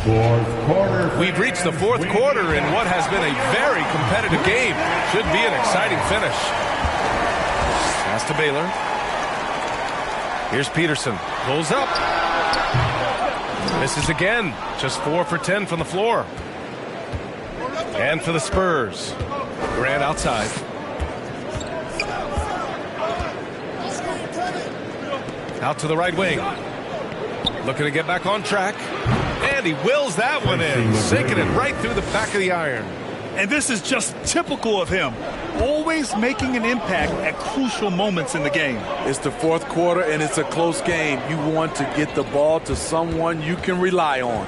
S3: Fourth quarter.
S2: We've reached the fourth quarter in what has been a very competitive game. Should be an exciting finish. Pass to Baylor. Here's Peterson. Pulls up. Misses again. Just 4 for 10 from the floor. And for the Spurs, Grant outside. Out to the right wing. Looking to get back on track. And he wills that one in. Sinking it right through the back of the iron.
S16: And this is just typical of him. Always making an impact at crucial moments in the game.
S15: It's the fourth quarter and it's a close game. You want to get the ball to someone you can rely on.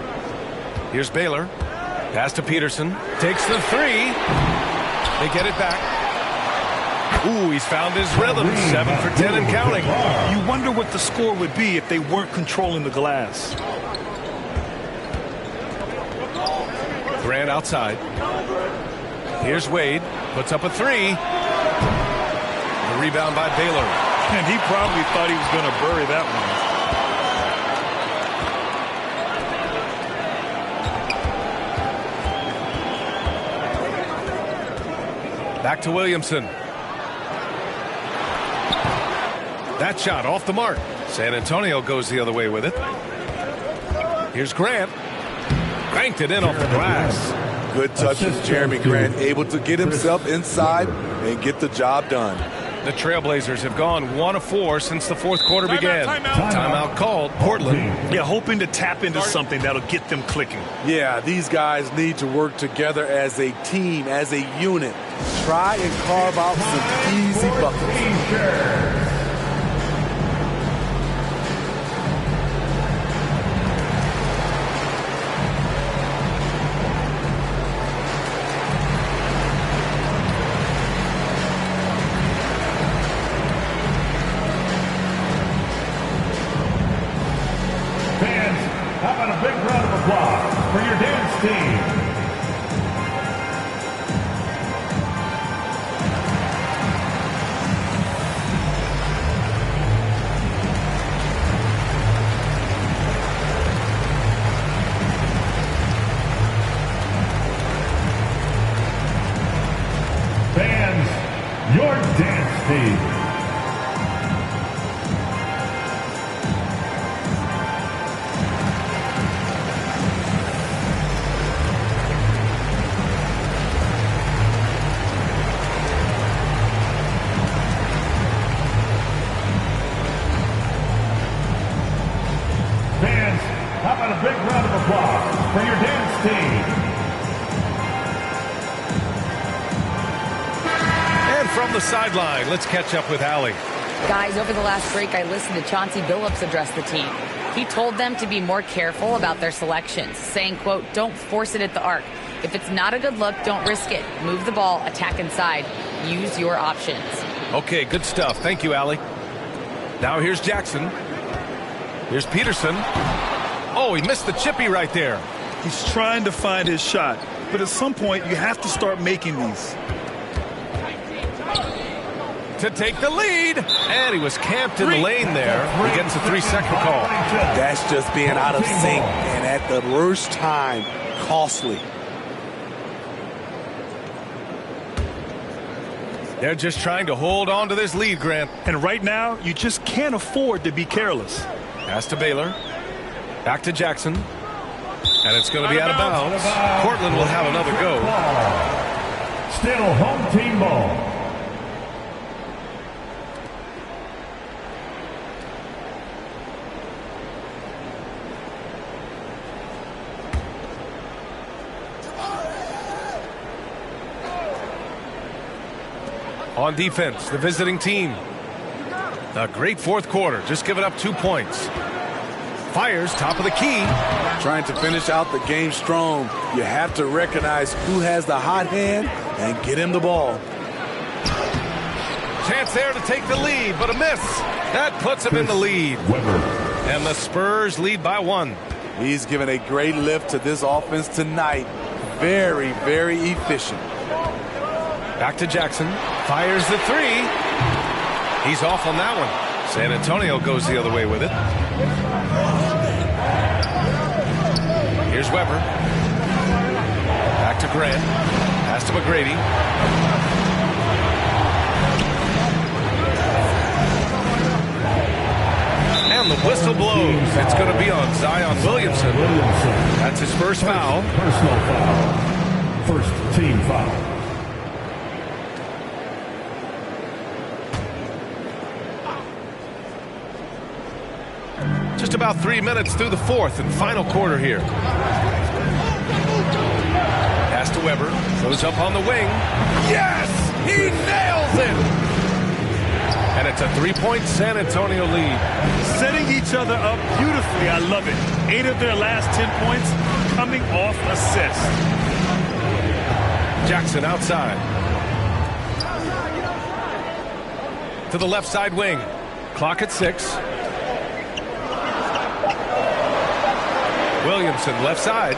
S2: Here's Baylor. Pass to Peterson. Takes the 3. They get it back. Ooh, he's found his rhythm. 7 for 10 and counting.
S16: You wonder what the score would be if they weren't controlling the glass.
S2: Grant outside. Here's Wade. Puts up a 3. The rebound by Baylor.
S16: And he probably thought he was going to bury that
S2: one. Back to Williamson. That shot off the mark. San Antonio goes the other way with it. Here's Grant. Cranked it in off the glass.
S15: Good touches, Jeremy Grant, able to get himself inside and get the job done.
S2: The Trailblazers have gone 1 of 4 since the fourth quarter began. Timeout called. Portland.
S16: Yeah, hoping to tap into something that'll get them clicking.
S15: Yeah, these guys need to work together as a team, as a unit. Try and carve out some easy buckets.
S3: Your dance team. Fans, how about a big round of applause for your dance team?
S2: From the sideline, let's catch up with Allie.
S18: Guys, over the last break, I listened to Chauncey Billups address the team. He told them to be more careful about their selections, saying, quote, don't force it at the arc. If it's not a good look, don't risk it. Move the ball, attack inside. Use your options.
S2: Okay, good stuff. Thank you, Allie. Now here's Jackson. Here's Peterson. Oh, he missed the chippy right there.
S16: He's trying to find his shot, but at some point, you have to start making these.
S2: To take the lead, and he was camped in the lane there. He gets a 3-second call.
S15: That's just being out of sync, and at the worst time, costly.
S2: They're just trying to hold on to this lead, Grant.
S16: And right now, you just can't afford to be careless.
S2: Pass to Baylor. Back to Jackson. And it's going to be out of bounds. Portland will have another go.
S3: Still home team ball.
S2: On defense, the visiting team. A great fourth quarter, just giving up 2 points. Fires, top of the key.
S15: Trying to finish out the game strong. You have to recognize who has the hot hand and get him the ball.
S2: Chance there to take the lead, but a miss. That puts him in the lead. And the Spurs lead by 1.
S15: He's given a great lift to this offense tonight. Very, very efficient.
S2: Back to Jackson. Fires the 3. He's off on that one. San Antonio goes the other way with it. Here's Weber. Back to Grant. Pass to McGrady. And the whistle blows. It's going to be on Zion Williamson. That's his first foul.
S3: Personal foul. First team foul.
S2: Just about 3 minutes through the fourth and final quarter here. Pass to Weber. Goes up on the wing. Yes! He nails it! And it's a 3-point San Antonio lead.
S16: Setting each other up beautifully. I love it. 8 of their last 10 points coming off assists.
S2: Jackson outside. To the left side wing. Clock at 6. Williamson left side.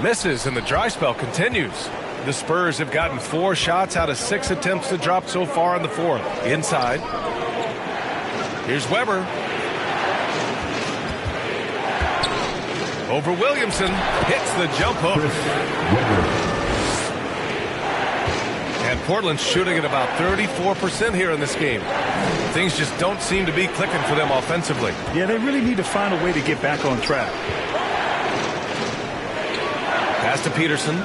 S2: Misses, and the dry spell continues. The Spurs have gotten 4 shots out of 6 attempts to drop so far in the fourth. Inside. Here's Weber. Over Williamson. Hits the jump hook. And Portland's shooting at about 34% here in this game. Things just don't seem to be clicking for them offensively.
S16: Yeah, they really need to find a way to get back on track.
S2: Pass to Peterson.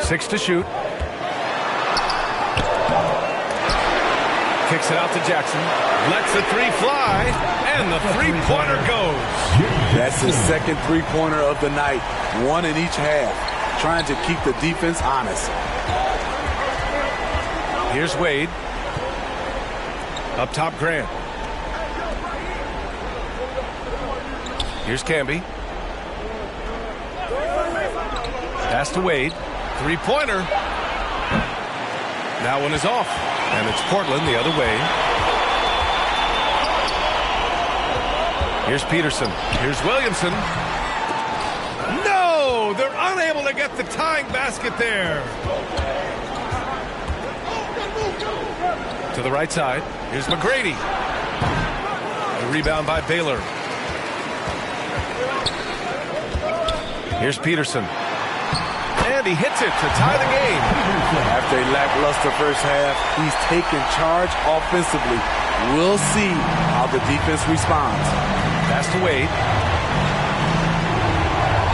S2: 6 to shoot. Kicks it out to Jackson. Lets the three fly, and the three-pointer goes.
S15: That's his second three-pointer of the night. One in each half. Trying to keep the defense honest.
S2: Here's Wade. Up top, Grant. Here's Camby. Pass to Wade. Three-pointer. That one is off. And it's Portland the other way. Here's Peterson. Here's Williamson. No! They're unable to get the tying basket there. To the right side. Here's McGrady. The rebound by Baylor. Here's Peterson. And he hits it to tie the game.
S15: After a lackluster first half, he's taken charge offensively. We'll see how the defense responds.
S2: Pass to Wade.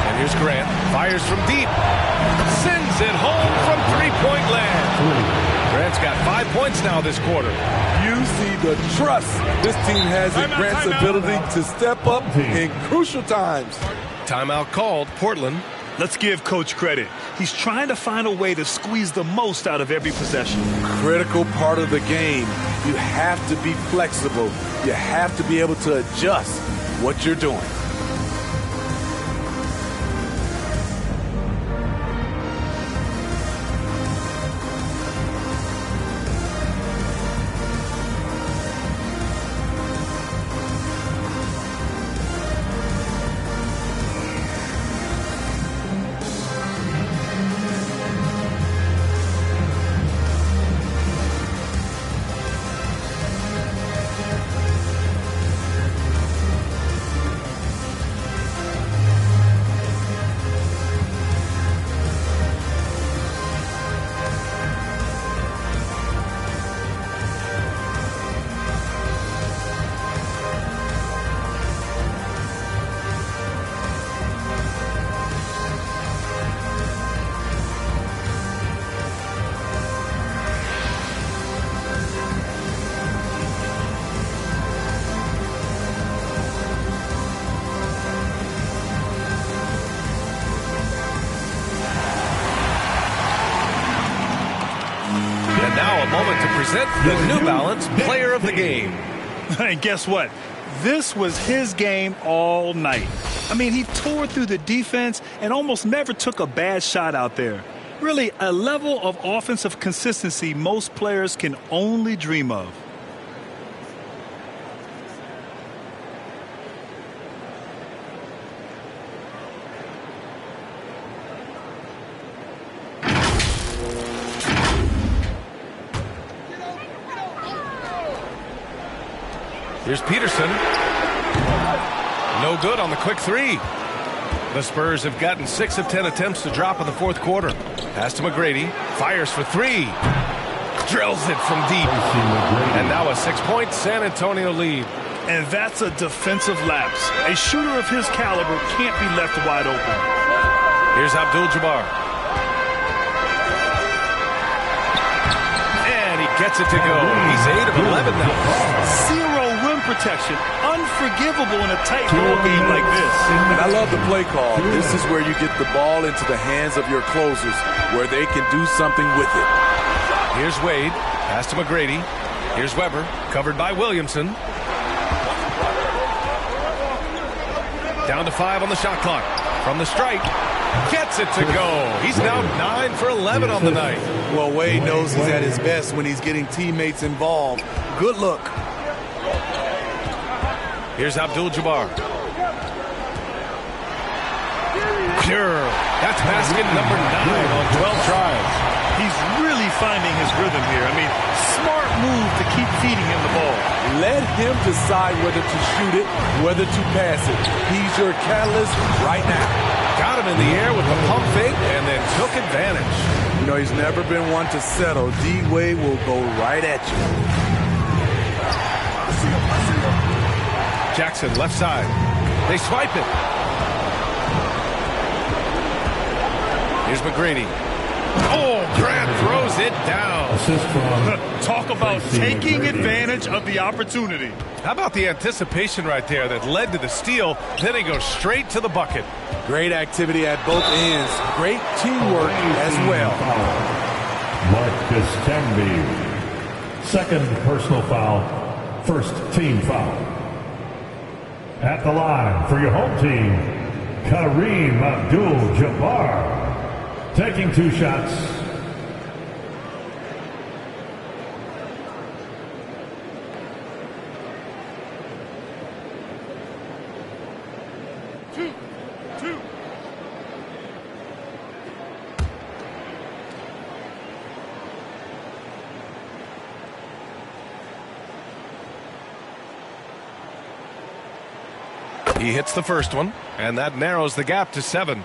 S2: And here's Grant. Fires from deep. Sends it home from three-point land. Grant's got 5 points now this quarter.
S15: You see the trust this team has in Grant's ability to step up in crucial times.
S2: Timeout called. Portland.
S16: Let's give Coach credit. He's trying to find a way to squeeze the most out of every possession.
S15: Critical part of the game. You have to be flexible. You have to be able to adjust what you're doing.
S2: The New Balance Player of the Game.
S16: And guess what? This was his game all night. I mean, he tore through the defense and almost never took a bad shot out there. Really, a level of offensive consistency most players can only dream of.
S2: Here's Peterson. No good on the quick three. The Spurs have gotten 6 of 10 attempts to drop in the fourth quarter. Pass to McGrady. Fires for three. Drills it from deep. And now a 6-point San Antonio lead.
S16: And that's a defensive lapse. A shooter of his caliber can't be left wide open.
S2: Here's Abdul-Jabbar. And he gets it to go. He's 8 of 11 now.
S16: Zero rim protection. Unforgivable in a tight ball game like this.
S15: And I love the play call. This is where you get the ball into the hands of your closers, where they can do something with it.
S2: Here's Wade. Pass to McGrady. Here's Weber. Covered by Williamson. Down to 5 on the shot clock. From the strike. Gets it to go. He's now 9 for 11 on the night.
S15: Well, Wade knows he's at his best when he's getting teammates involved. Good look.
S2: Here's Abdul-Jabbar. Pure. That's basket number 9 on 12 tries.
S16: He's really finding his rhythm here. I mean, smart move to keep feeding him the ball.
S15: Let him decide whether to shoot it, whether to pass it. He's your catalyst right now.
S2: Got him in the air with the pump fake and then took advantage.
S15: You know, he's never been one to settle. D-Wade will go right at you.
S2: Jackson, left side. They swipe it. Here's McGrady. Oh, Grant throws it down.
S3: Assist from
S16: Talk about taking advantage of the opportunity.
S2: How about the anticipation right there that led to the steal? Then he goes straight to the bucket.
S15: Great activity at both ends. Great teamwork as well.
S3: Marcus Camby. Second personal foul. First team foul. At the line for your home team, Kareem Abdul-Jabbar. Taking 2 shots.
S2: He hits the first one, and that narrows the gap to 7.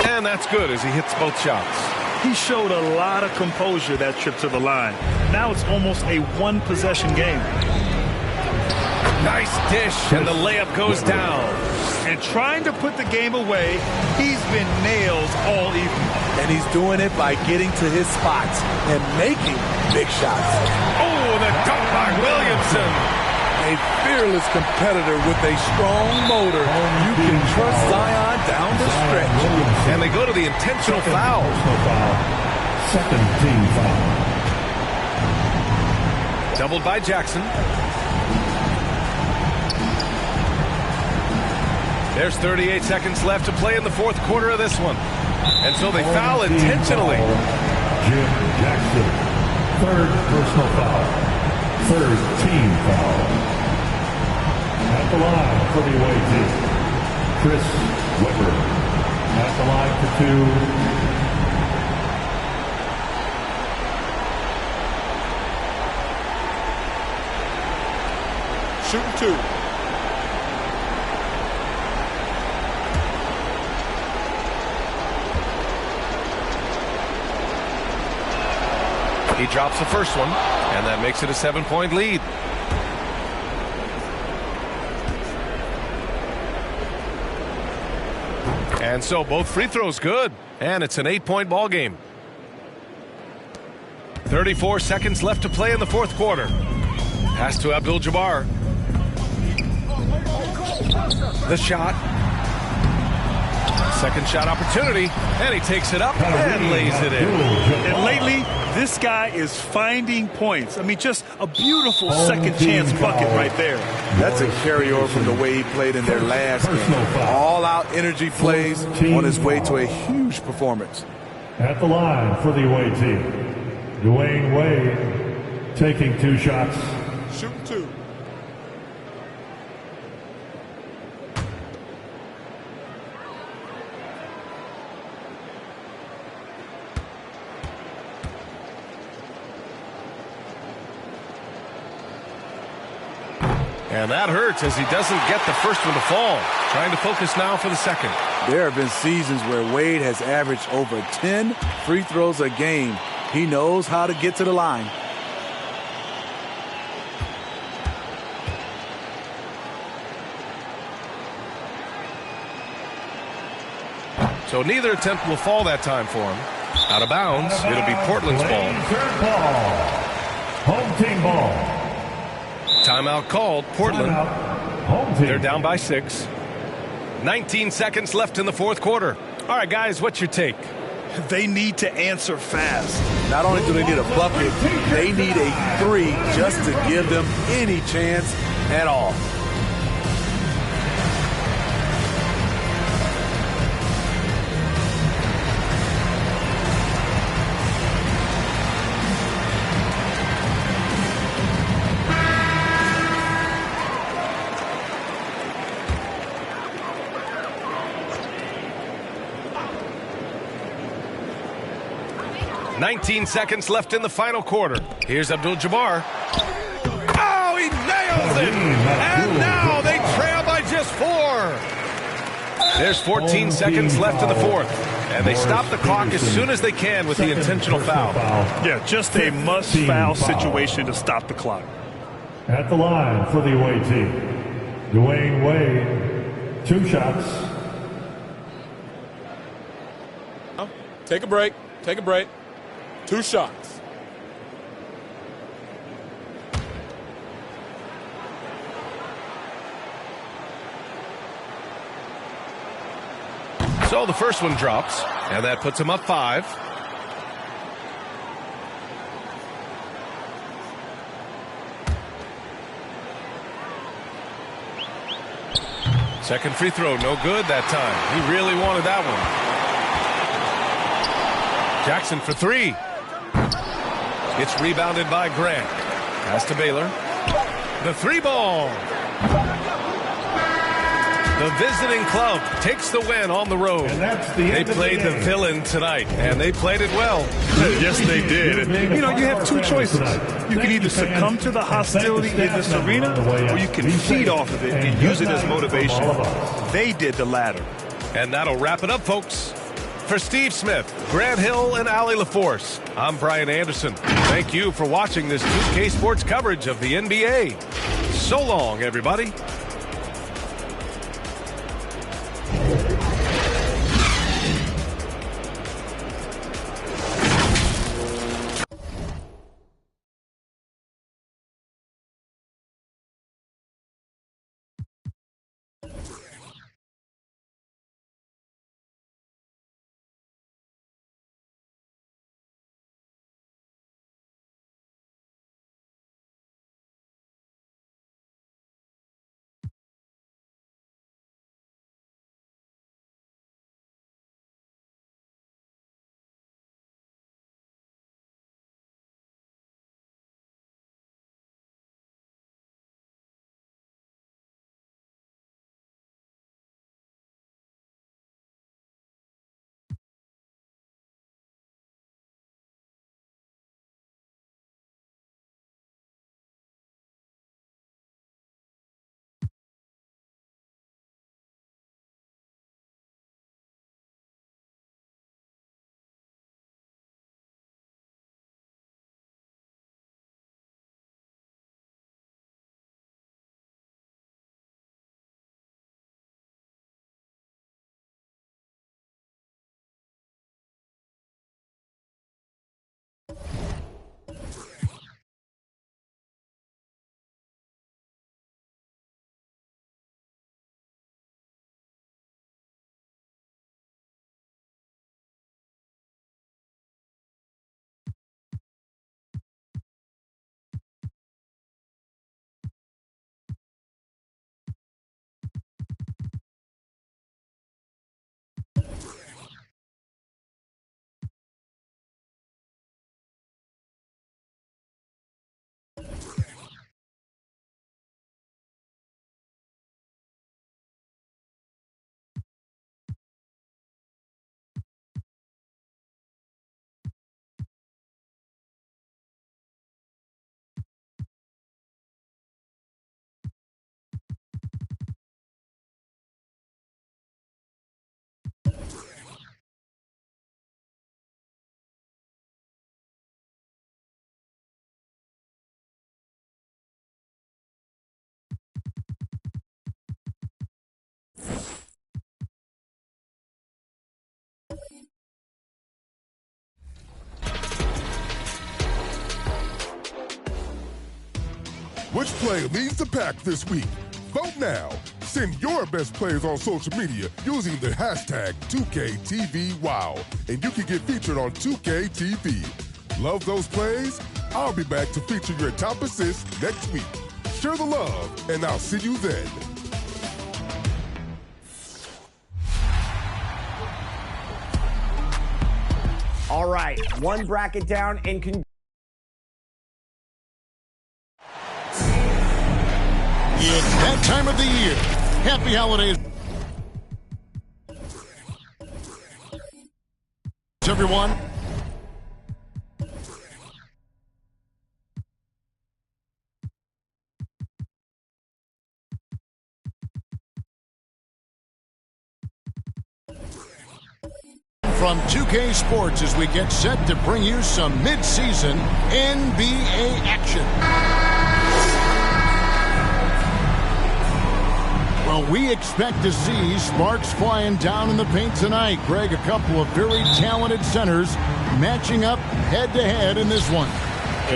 S2: And that's good as he hits both shots.
S16: He showed a lot of composure that trip to the line. Now it's almost a one-possession game.
S2: Nice dish, and the layup goes down.
S16: And trying to put the game away, he's been nails all evening.
S15: And he's doing it by getting to his spots and making big shots.
S2: Oh, the dunk by Williamson.
S15: A fearless competitor with a strong motor. You can trust Zion down the stretch.
S2: And they go to the intentional foul.
S3: Second team foul.
S2: Doubled by Jackson. There's 38 seconds left to play in the fourth quarter of this one. And so they foul intentionally.
S3: Jim Jackson. Third personal foul. Third team foul. At the line for the away team, Chris Webber. At the line for 2.
S11: Shooting 2.
S2: He drops the first one, and that makes it a 7-point lead. And so both free throws good, and it's an 8-point ball game. 34 seconds left to play in the fourth quarter. Pass to Abdul-Jabbar. The shot. Second shot opportunity, and he takes it up and lays it in.
S16: And lately, this guy is finding points. I mean, just a beautiful second chance bucket right there.
S11: That's a carryover from the way he played in their last game. All-out energy plays on his way to a huge performance.
S3: At the line for the away team, Dwayne Wade taking 2 shots.
S11: Shooting 2.
S2: And that hurts as he doesn't get the first one to fall. Trying to focus now for the second.
S11: There have been seasons where Wade has averaged over 10 free throws a game. He knows how to get to the line.
S2: So neither attempt will fall that time for him. Out of bounds. It'll be Portland's ball.
S3: Home team ball.
S2: Timeout called. Portland. They're down by 6. 19 seconds left in the fourth quarter. All right, guys, what's your take?
S16: They need to answer fast.
S11: Not only do they need a bucket, they need a 3 just to give them any chance at all.
S2: .19 seconds left in the final quarter. Here's Abdul-Jabbar. Oh, he it. And now they trail by just 4. There's 14 seconds left in the fourth. And they stop the clock as soon as they can with the intentional foul.
S16: Yeah, just a must-foul situation to stop the clock.
S3: At the line for the away team, Dwayne Wade, 2 shots.
S19: Take a break. Take a break. 2 shots.
S2: So the first one drops, and that puts him up 5. Second free throw, no good that time. He really wanted that one. Jackson for 3. It's rebounded by Grant. Pass to Baylor. The 3-ball. The visiting club takes the win on the road. They played the villain tonight, and they played it well.
S16: Yes, they did. And, you know, you have 2 choices. You can either succumb to the hostility in this arena, or you can feed off of it and use it as motivation. They did the latter.
S2: And that'll wrap it up, folks. For Steve Smith, Grant Hill, and Allie LaForce, I'm Brian Anderson. Thank you for watching this 2K Sports coverage of the NBA. So long, everybody.
S1: Which player leads the pack this week? Vote now. Send your best players on social media using the hashtag 2KTVWow, and you can get featured on 2KTV. Love those plays? I'll be back to feature your top assists next week. Share the love, and I'll see you then.
S20: All right, one bracket down and
S4: It's that time of the year. Happy holidays, everyone. from 2K Sports as we get set to bring you some mid-season NBA action. Well, we expect to see sparks flying down in the paint tonight. Greg, a couple of very talented centers matching up head-to-head in this one.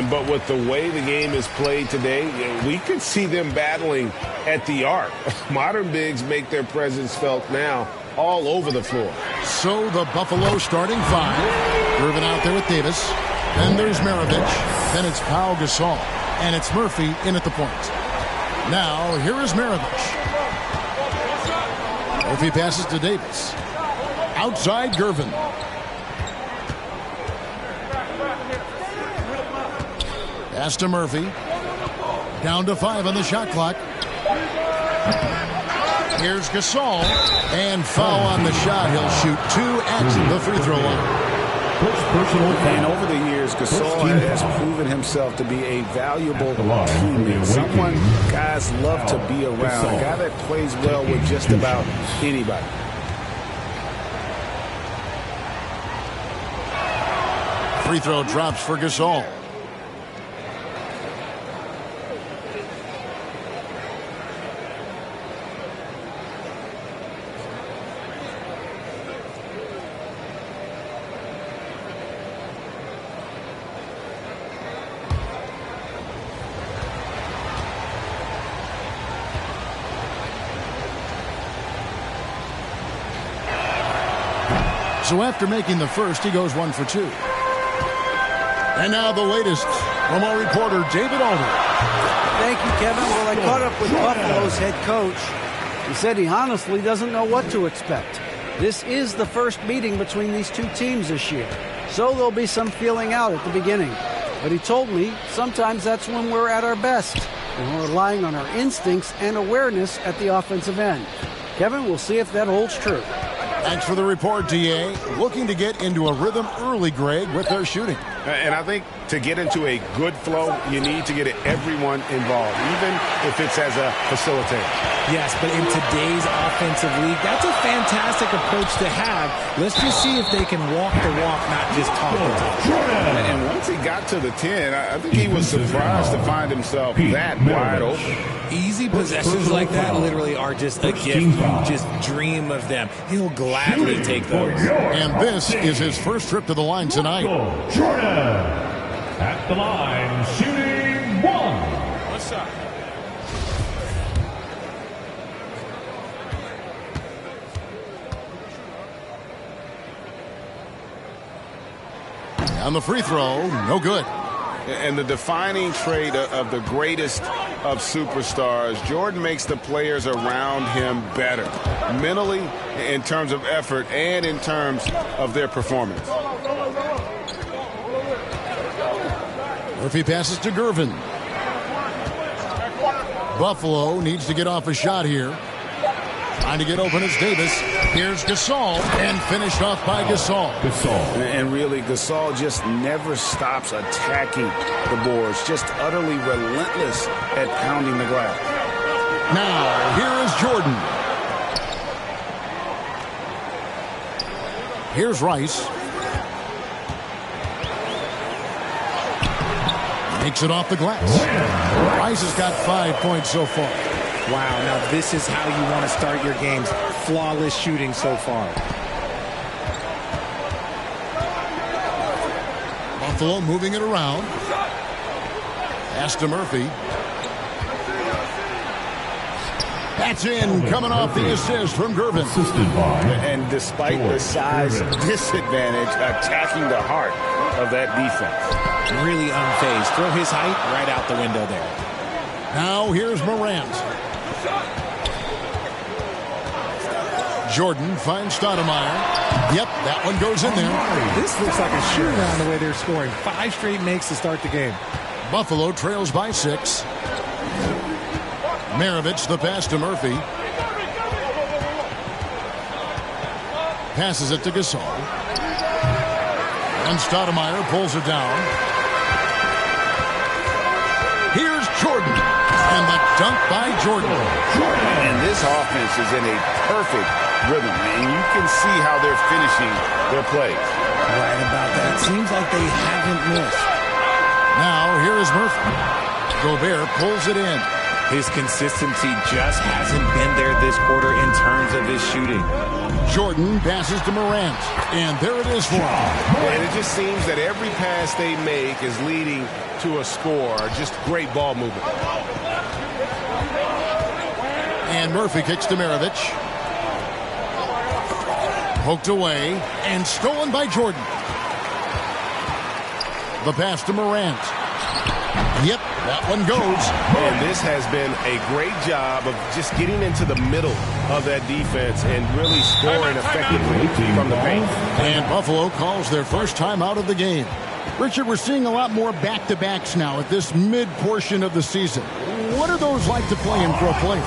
S14: But with the way the game is played today, we could see them battling at the arc. Modern bigs make their presence felt now all over the floor.
S4: So the Buffalo starting five. Irvin out there with Davis. Then there's Maravich. Then it's Pau Gasol. And it's Murphy in at the point. Now, here is Maravich. Murphy passes to Davis. Outside Gervin. Pass to Murphy. Down to 5 on the shot clock. Here's Gasol. And foul on the shot. He'll shoot 2 at the free throw line.
S12: And over the years, Gasol has proven himself to be a valuable teammate. Someone guys love to be around. A guy that plays well with just about anybody.
S4: Free throw drops for Gasol. So after making the first, he goes 1 for 2. And now the latest from our reporter, David Alder.
S7: Thank you, Kevin. Well, I caught up with Buffalo's head coach. He said he honestly doesn't know what to expect. This is the first meeting between these two teams this year, so there'll be some feeling out at the beginning. But he told me sometimes that's when we're at our best, and we're relying on our instincts and awareness at the offensive end. Kevin, we'll see if that holds true.
S4: Thanks for the report, D.A. Looking to get into a rhythm early, Greg, with their shooting.
S12: And I think to get into a good flow, you need to get everyone involved, even if it's as a facilitator.
S21: Yes, but in today's offensive league, that's a fantastic approach to have. Let's just see if they can walk the walk, not just talk the talk.
S12: And once he got to the 10, I think he was surprised to find himself that wide open.
S21: Easy possessions like that literally are just a gift. You just dream of them. He'll gladly take those.
S4: And this is his first trip to the line tonight.
S3: Jordan at the line, shooting 1.
S19: What's up?
S4: On the free throw, no good.
S12: And the defining trait of the greatest of superstars, Jordan makes the players around him better, mentally, in terms of effort, and in terms of their performance.
S4: Murphy passes to Gervin. Buffalo needs to get off a shot here. Trying to get open is Davis. Here's Gasol, and finished off by Gasol.
S12: And really, Gasol just never stops attacking the boards, just utterly relentless at pounding the glass.
S4: Now, here is Jordan. Here's Rice. Makes it off the glass. Rice has got 5 points so far.
S21: Wow, now this is how you want to start your games. Flawless shooting so far.
S4: Buffalo moving it around. Pass to Murphy. That's in, coming off the assist from Gervin.
S12: And despite the size disadvantage, attacking the heart of that defense.
S21: Really unfazed. Throw his height right out the window there.
S4: Now here's Morant. Jordan finds Stoudemire. Yep, that one goes in there.
S21: This looks like a shootout the way they're scoring. 5 straight makes to start the game.
S4: Buffalo trails by 6. Maravich, the pass to Murphy. Passes it to Gasol. And Stoudemire pulls it down. Here's Jordan. And the dunked by Jordan.
S12: And this offense is in a perfect rhythm, and you can see how they're finishing their plays.
S21: Right about that. Seems like they haven't missed.
S4: Now, here is Murphy. Gobert pulls it in.
S8: His consistency just hasn't been there this quarter in terms of his shooting.
S4: Jordan passes to Morant, and there it is for him.
S12: And it just seems that every pass they make is leading to a score. Just great ball movement.
S4: And Murphy kicks to Maravich. Poked away and stolen by Jordan. The pass to Morant. Yep, that one goes.
S12: And this has been a great job of just getting into the middle of that defense and really scoring effectively from the paint.
S4: And Buffalo calls their first time out of the game. Richard, we're seeing a lot more back-to-backs now at this mid-portion of the season. What are those like to play in pro play?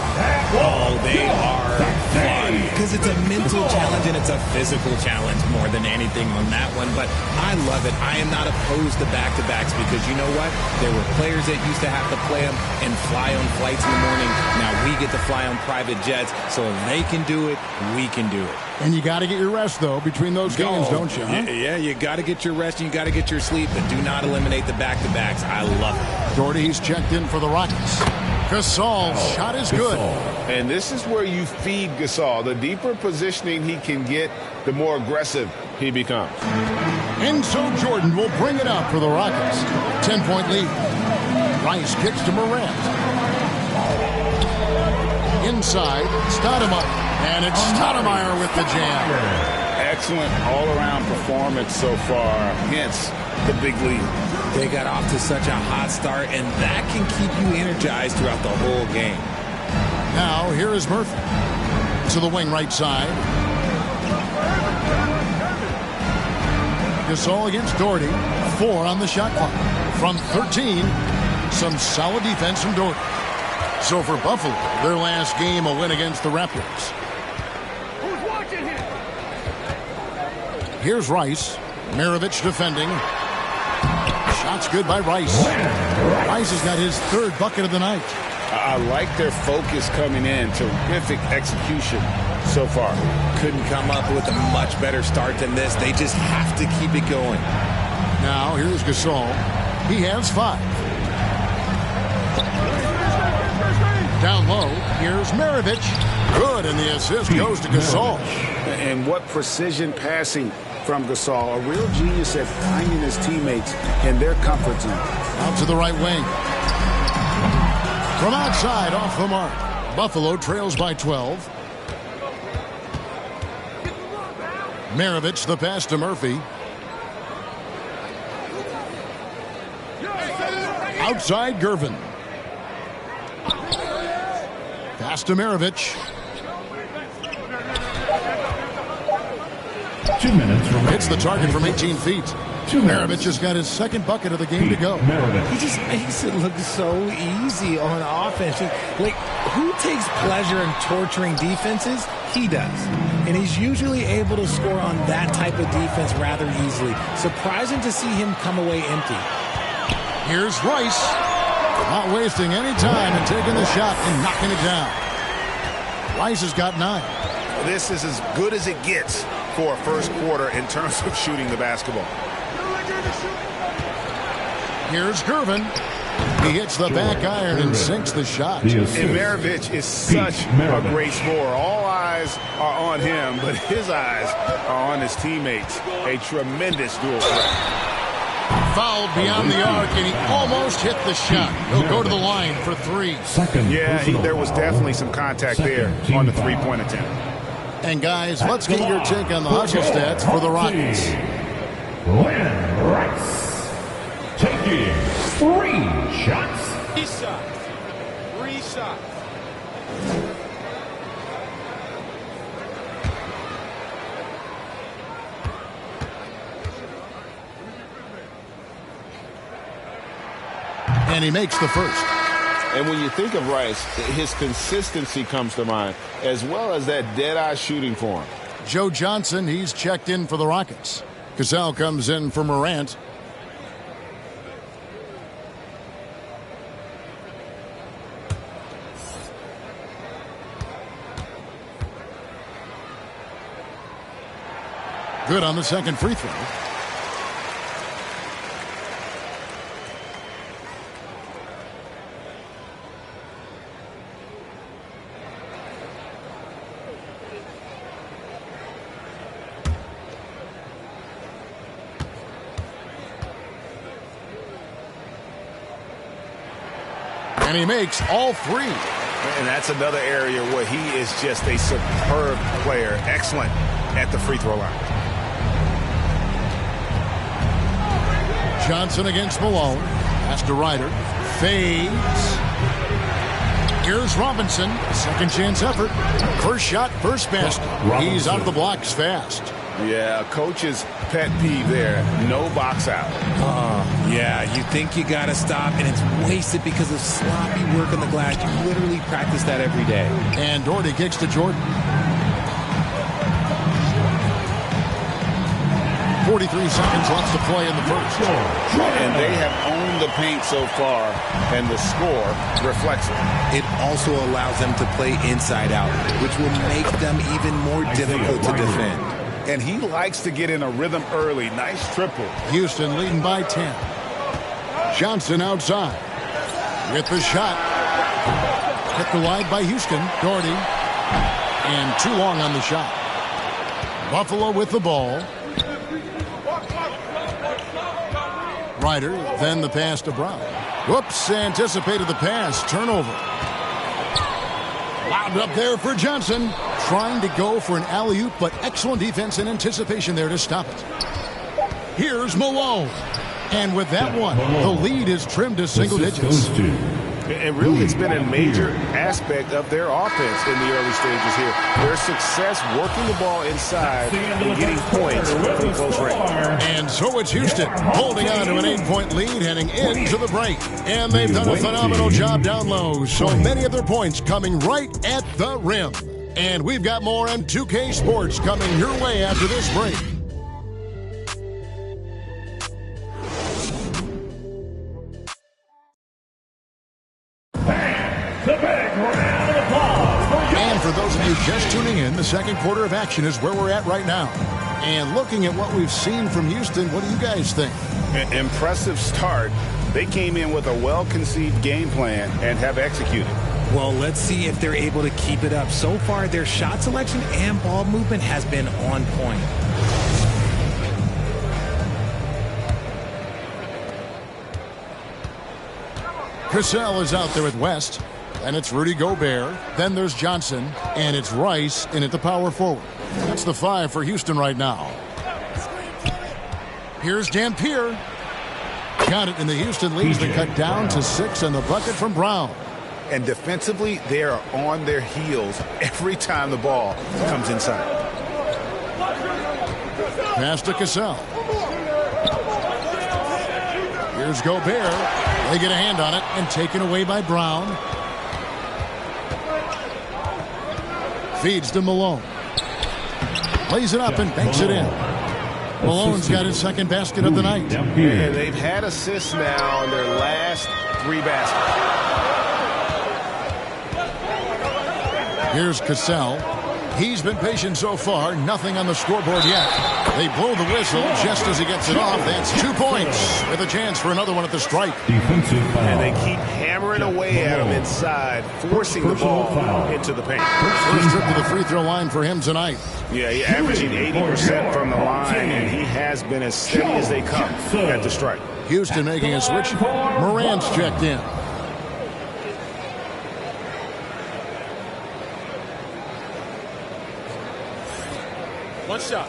S8: Oh, they are fun because it's a mental challenge and it's a physical challenge more than anything on that one. But I love it. I am not opposed to back-to-backs because you know what? There were players that used to have to play them and fly on flights in the morning. Now we get to fly on private jets. So if they can do it, we can do it.
S4: And you got to get your rest, though, between those games, don't you? Huh?
S8: Yeah, you got to get your rest and you got to get your sleep, but do not eliminate the back-to-backs. I love it.
S4: Doherty's checked in for the Rockets. Gasol's shot is good.
S12: And this is where you feed Gasol. The deeper positioning he can get, the more aggressive he becomes.
S4: And so Jordan will bring it up for the Rockets. 10-point lead. Rice kicks to Morant. Inside, Stoudemire. And it's Stoudemire with the jam.
S12: Excellent all-around performance so far against the big lead.
S8: They got off to such a hot start, and that can keep you energized throughout the whole game.
S4: Now, here is Murphy. To the wing right side. Gasol against Doherty. 4 on the shot clock. From 13, some solid defense from Doherty. So for Buffalo, their last game, a win against the Raptors.
S22: Who's watching here?
S4: Here's Rice. Maravich defending. Shots good by Rice. Rice has got his 3rd bucket of the night.
S12: I like their focus coming in. Terrific execution so far.
S8: Couldn't come up with a much better start than this. They just have to keep it going.
S4: Now, here's Gasol. He has 5. Down low, here's Maravich. Good, and the assist goes to Gasol.
S12: And what precision passing from Gasol. A real genius at finding his teammates in their comfort zone.
S4: Out to the right wing. From outside, off the mark. Buffalo trails by 12. Maravich, the pass to Murphy. Outside, Gervin. Pass to Maravich.
S3: 2 minutes remaining.
S4: Hits the target from 18 feet. Maravich has got his 2nd bucket of the game to go.
S21: He just makes it look so easy on offense. Like, who takes pleasure in torturing defenses? He does. And he's usually able to score on that type of defense rather easily. Surprising to see him come away empty.
S4: Here's Rice. Not wasting any time and taking the shot and knocking it down. Rice has got 9.
S12: This is as good as it gets for a first quarter in terms of shooting the basketball.
S4: Here's Gervin. He hits the back iron and sinks the shot.
S12: And Maravich is such a great scorer. All eyes are on him, but his eyes are on his teammates. A tremendous dual threat.
S4: Fouled beyond the arc, and he almost hit the shot. He'll go to the line for 3.
S12: There was definitely some contact there on the 3-point attempt.
S4: And guys, let's get your take on the hustle stats for the Rockets.
S3: Leonard Rice taking 3 shots.
S22: 3 shots. 3 shots.
S4: And he makes the first.
S12: And when you think of Rice, his consistency comes to mind, as well as that dead-eye shooting form.
S4: Joe Johnson, he's checked in for the Rockets. Gasol comes in for Morant. Good on the second free throw. And he makes all three.
S12: And that's another area where he is just a superb player. Excellent at the free throw line.
S4: Johnson against Malone. Pass to Ryder. Fades. Here's Robinson. Second chance effort. First shot, first basket. He's out of the blocks fast.
S12: Yeah, coach's pet peeve there. No box out.
S8: Yeah, you think you got to stop, and it's wasted because of sloppy work on the glass. You literally practice that every day.
S4: And Doherty kicks to Jordan. 43 seconds left to play in the first.
S12: And they have owned the paint so far, and the score reflects it.
S8: It also allows them to play inside out, which will make them even more difficult to defend.
S12: And he likes to get in a rhythm early. Nice triple.
S4: Houston leading by 10. Johnson outside. With the shot. Hit the wide by Houston. Doherty. And too long on the shot. Buffalo with the ball. Ryder, then the pass to Brown. Whoops, anticipated the pass. Turnover. Wound up there for Johnson. Trying to go for an alley-oop, but excellent defense and anticipation there to stop it. Here's Malone. And with that one, the lead is trimmed to single digits.
S12: And really, it's been a major aspect of their offense in the early stages here. Their success working the ball inside and getting points from close range.
S4: And so it's Houston holding on to an 8-point lead heading into the break. And they've done a phenomenal job down low. So many of their points coming right at the rim. And we've got more on 2K Sports coming your way after this break. And for those of you just tuning in, the second quarter of action is where we're at right now. And looking at what we've seen from Houston, what do you guys think?
S12: Impressive start. They came in with a well-conceived game plan and have executed.
S8: Well, let's see if they're able to keep it up. So far, their shot selection and ball movement has been on point.
S4: Cassell is out there with West. And it's Rudy Gobert. Then there's Johnson. And it's Rice in at the power forward. That's the 5 for Houston right now. Here's Dampier. Got it, and the Houston leads the cut down to 6 and the bucket from Brown.
S12: And defensively, they are on their heels every time the ball comes inside.
S4: Pass to Cassell. Here's Gobert. They get a hand on it and taken away by Brown. Feeds to Malone. Lays it up and banks it in. Malone's got his second basket of the night.
S12: And they've had assists now on their last 3 baskets.
S4: Here's Cassell. He's been patient so far. Nothing on the scoreboard yet. They blow the whistle just as he gets it off. That's 2 points with a chance for another one at the stripe.
S12: And they keep hammering away at him inside, forcing the ball into the paint.
S4: First trip to the free throw line for him tonight.
S12: Yeah, he's averaging 80% from the line, and he has been as steady as they come at the stripe.
S4: Houston making a switch. Morant's checked in.
S19: One shot.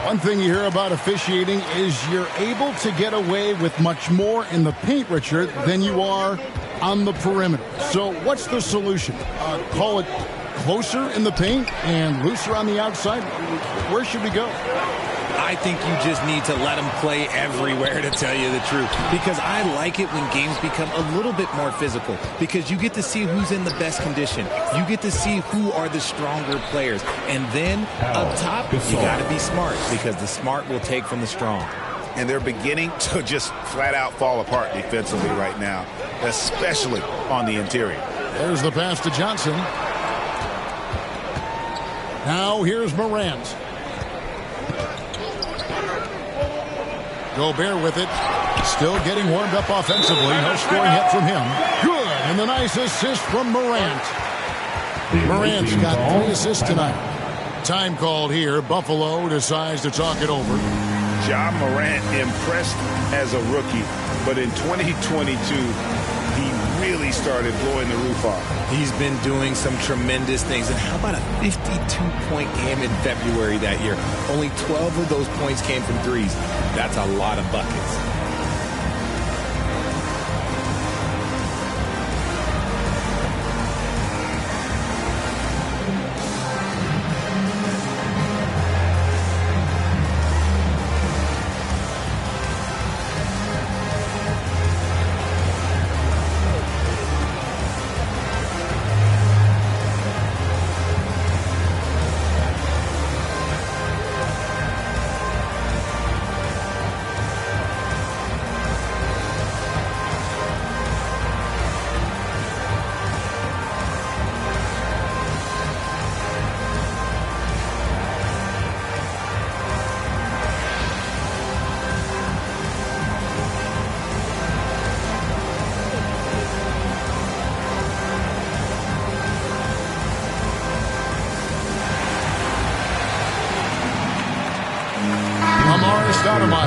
S4: One thing you hear about officiating is you're able to get away with much more in the paint, Richard, than you are on the perimeter. So what's the solution? Call it closer in the paint and looser on the outside? Where should we go?
S8: I think you just need to let them play everywhere, to tell you the truth. Because I like it when games become a little bit more physical. Because you get to see who's in the best condition. You get to see who are the stronger players. And then, up top, you got to be smart. Because the smart will take from the strong.
S12: and they're beginning to just flat out fall apart defensively right now, especially on the interior.
S4: There's the pass to Johnson. Now here's Morant. Gobert with it. Still getting warmed up offensively. No scoring hit from him. Good. And the nice assist from Morant. Morant's got 3 assists tonight. Time called here. Buffalo decides to talk it over.
S12: Ja Morant impressed as a rookie, but in 2022, he really started blowing the roof off.
S8: He's been doing some tremendous things. And how about a 52-point game in February that year? Only 12 of those points came from threes. That's a lot of buckets.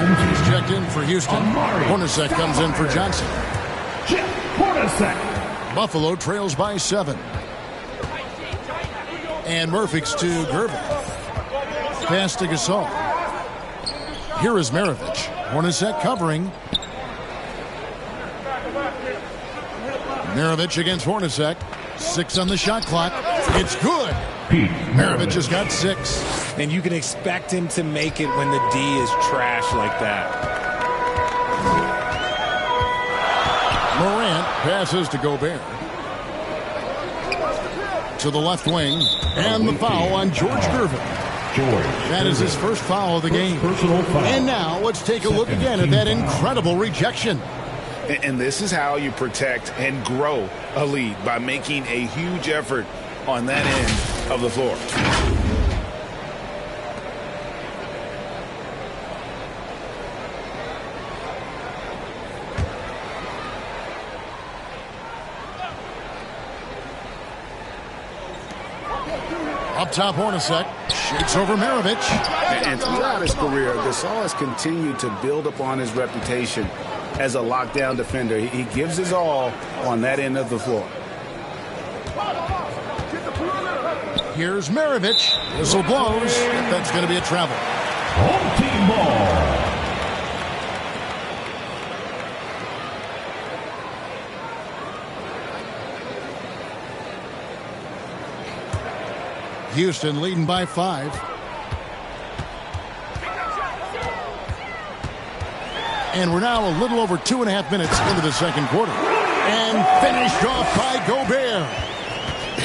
S4: He's checked in for Houston. Hornacek comes in for Johnson. Buffalo trails by 7. And Murphy's to Gervin. Pass to Gasol. Here is Maravich. Hornacek covering. Maravich against Hornacek. 6 on the shot clock. It's good. Maravich has got 6.
S8: And you can expect him to make it when the D is trash like that.
S4: Morant passes to Gobert. To the left wing. And the foul on George Gervin. That is his first foul of the game. And now let's take a look again at that incredible rejection.
S12: And this is how you protect and grow a lead, by making a huge effort on that end of the floor.
S4: Up top, Hornacek shakes over Maravich.
S12: And throughout his career, Gasol has continued to build upon his reputation as a lockdown defender. He gives his all on that end of the floor.
S4: Here's Maravich. Whistle blows. That's going to be a travel.
S3: Home team ball.
S4: Houston leading by 5. And we're now a little over 2.5 minutes into the second quarter. And finished off by Gobert.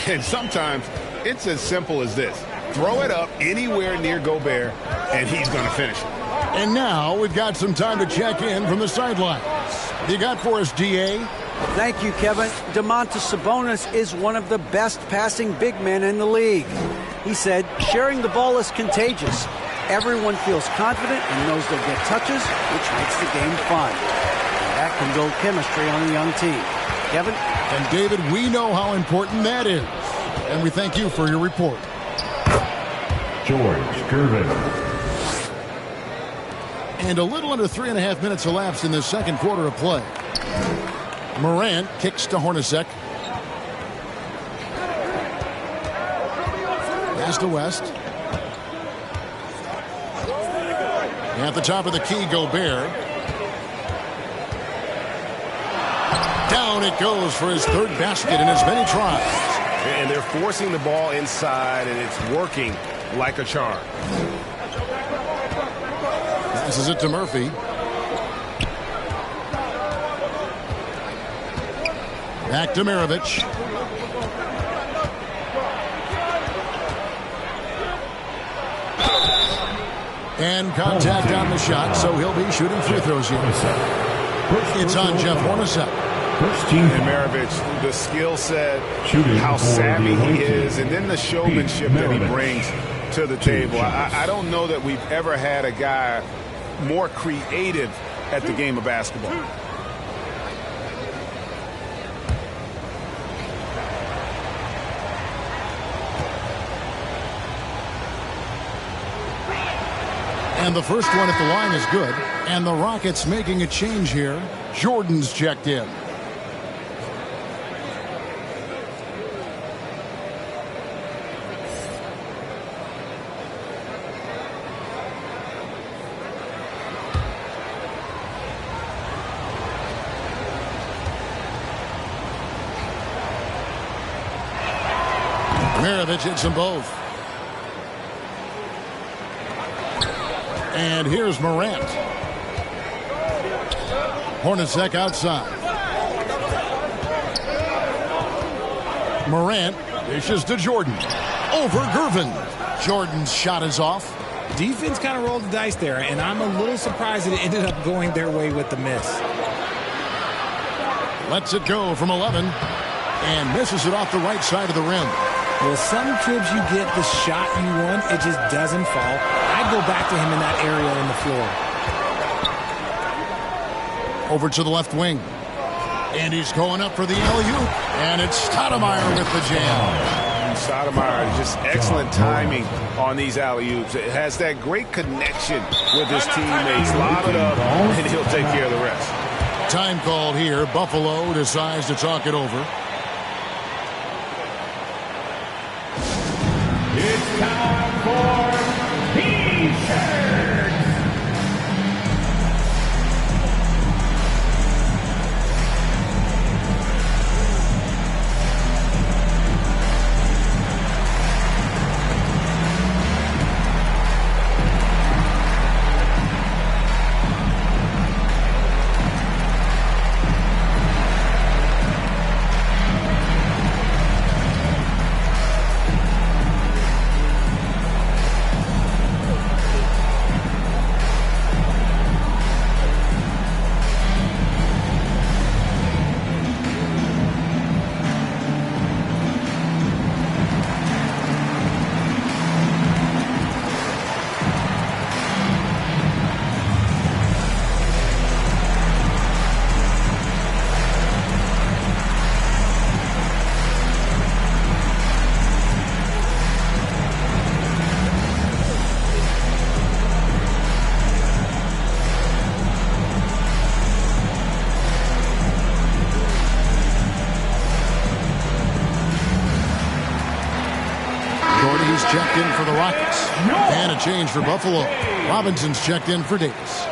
S12: And sometimes it's as simple as this. Throw it up anywhere near Gobert, and he's going to finish it.
S4: And now we've got some time to check in from the sidelines. What you got for us, D.A.?
S7: Thank you, Kevin. Domantas Sabonis is one of the best passing big men in the league. He said, sharing the ball is contagious. Everyone feels confident and knows they'll get touches, which makes the game fun. That can build chemistry on a young team. Kevin?
S4: And David, we know how important that is. And we thank you for your report.
S3: George Gervin.
S4: And a little under 3.5 minutes elapsed in the second quarter of play. Morant kicks to Hornacek. Pass to West. At the top of the key, Gobert. Down it goes for his 3rd basket in as many tries.
S12: And they're forcing the ball inside, and it's working like a charm.
S4: Passes it to Murphy. Back to Maravich. And contact on the shot, so he'll be shooting free throws here. It's on Jeff Hornacek.
S12: And Maravich, the skill set, how savvy he is, and then the showmanship that he brings to the table. I don't know that we've ever had a guy more creative at the game of basketball.
S4: And the first one at the line is good. And the Rockets making a change here. Jordan's checked in. Maravich hits them both. And here's Morant. Hornacek outside. Morant dishes to Jordan. Over Gervin. Jordan's shot is off.
S21: Defense kind of rolled the dice there, and I'm a little surprised that it ended up going their way with the miss.
S4: Lets it go from 11. And misses it off the right side of the rim.
S21: Well, some trips you get the shot you want, it just doesn't fall. I'd go back to him in that area on the floor.
S4: Over to the left wing. And he's going up for the alley-oop. And it's Stoudemire with the jam.
S12: Stoudemire, just excellent timing on these alley-oops. It has that great connection with his teammates. Lob it up, and he'll take care of the rest.
S4: Time called here. Buffalo decides to talk it over.
S3: It's time for T-shirts.
S4: Checked in for the Rockets. And a change for Buffalo. Robinson's checked in for Davis.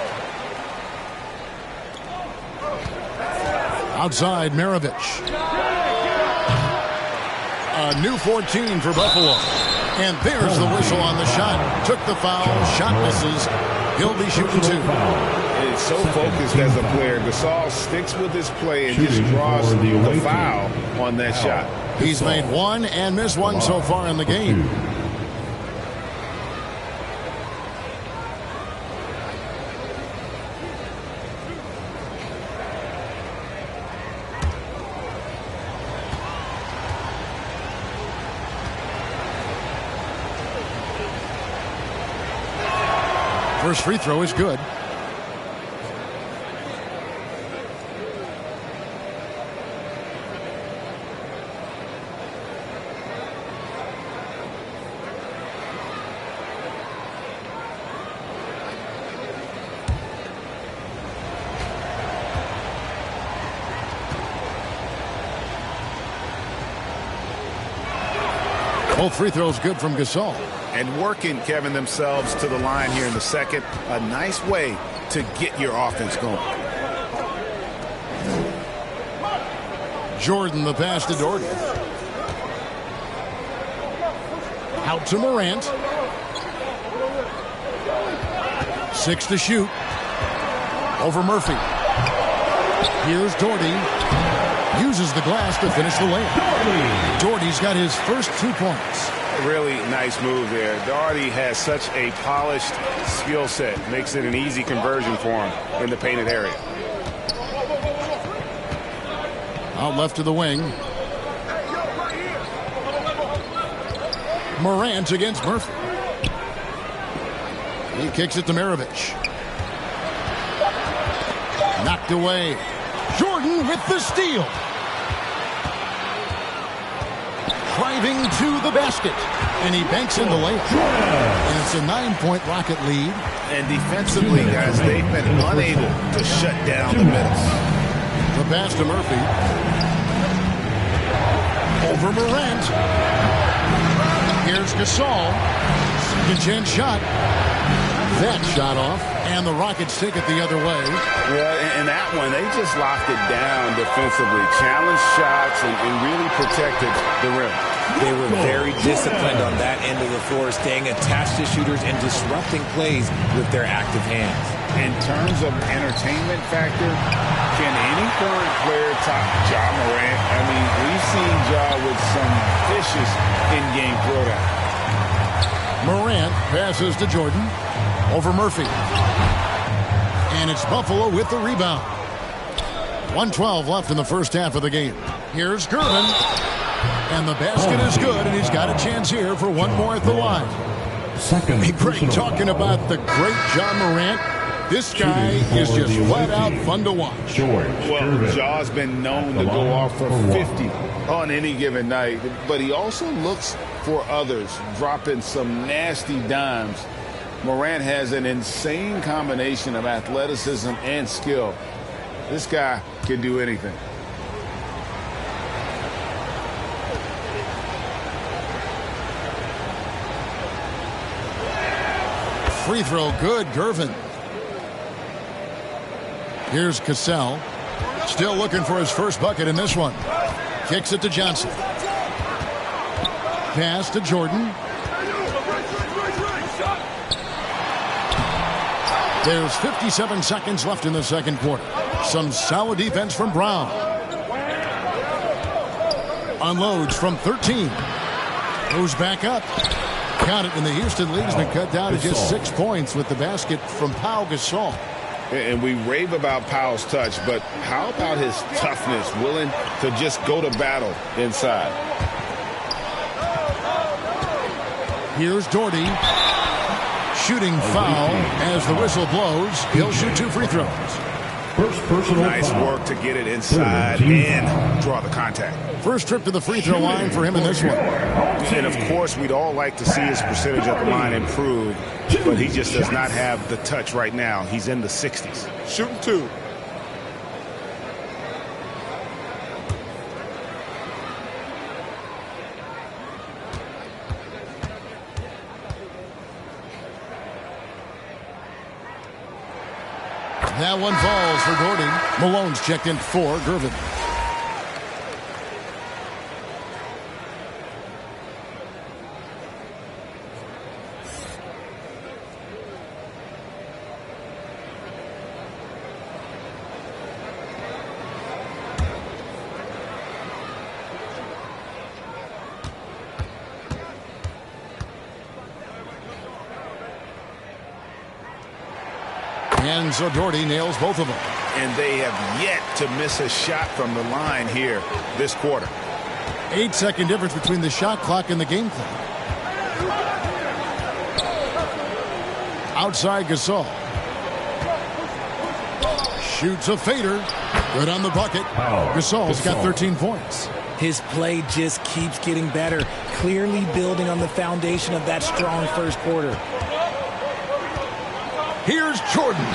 S4: Outside, Maravich. A new 14 for Buffalo. And there's the whistle on the shot. Took the foul. Shot misses. He'll be shooting two.
S12: He's so focused as a player. Gasol sticks with his play and just draws the foul on that shot.
S4: He's made one and missed one so far in the game. First free throw is good. Both free throws good from Gasol.
S12: And working, Kevin, themselves to the line here in the second. A nice way to get your offense going.
S4: Jordan, the pass to Doherty. Out to Morant. 6 to shoot. Over Murphy. Here's Doherty. Uses the glass to finish the layup. Doherty's got his first 2 points.
S12: Really nice move there. Daugherty has such a polished skill set. Makes it an easy conversion for him in the painted area.
S4: Out left to the wing. Morant against Murphy. He kicks it to Maravich. Knocked away. Jordan with the steal. Driving to the basket. And he banks in the layup. And it's a 9-point Rocket lead.
S12: And defensively, guys, they've been unable to shut down the middle.
S4: The pass to Murphy. Over Morant. Here's Gasol. Second chance shot. That shot off. And the Rockets take it the other way.
S12: Yeah, and that one, they just locked it down defensively. Challenged shots and really protected the rim.
S8: They were very disciplined on that end of the floor, staying attached to shooters and disrupting plays with their active hands.
S12: In terms of entertainment factor, can any current player top Ja Morant? I mean, we've seen Ja with some vicious in-game throwdown.
S4: Morant passes to Jordan. Over Murphy. And it's Buffalo with the rebound. 1:12 left in the first half of the game. Here's Gervin. And the basket is good, and he's got a chance here for one more at the line. Hey, Greg, talking about the great Ja Morant, this guy is just flat out fun to watch.
S12: Well, Ja's been known to go off for 50 on any given night, but he also looks for others, dropping some nasty dimes. Morant has an insane combination of athleticism and skill. This guy can do anything.
S4: Free throw good, Gervin. Here's Cassell. Still looking for his first bucket in this one. Kicks it to Johnson. Pass to Jordan. There's 57 seconds left in the second quarter. Some solid defense from Brown. Unloads from 13. Goes back up. Count it, and the Houston lead has been cut down to just 6 points with the basket from Pau Gasol.
S12: And we rave about Powell's touch, but how about his toughness, willing to just go to battle inside?
S4: Here's Daugherty. Shooting foul as the whistle blows. He'll shoot 2 free throws.
S3: First personal
S12: nice
S3: foul.
S12: work to get it inside and draw the contact.
S4: First trip to the free throw line for him in this one.
S12: And, of course, we'd all like to see his percentage at the line improve, but he just does not have the touch right now. He's in the 60s.
S11: Shooting 2.
S4: That one falls for Daugherty. Malone's checked in for Gervin. And so Daugherty nails both of them.
S12: And they have yet to miss a shot from the line here this quarter.
S4: 8-second difference between the shot clock and the game clock. Outside Gasol. Shoots a fader. Good on the bucket. Gasol's got 13 points.
S21: His play just keeps getting better, clearly building on the foundation of that strong first quarter.
S4: Here's Jordan.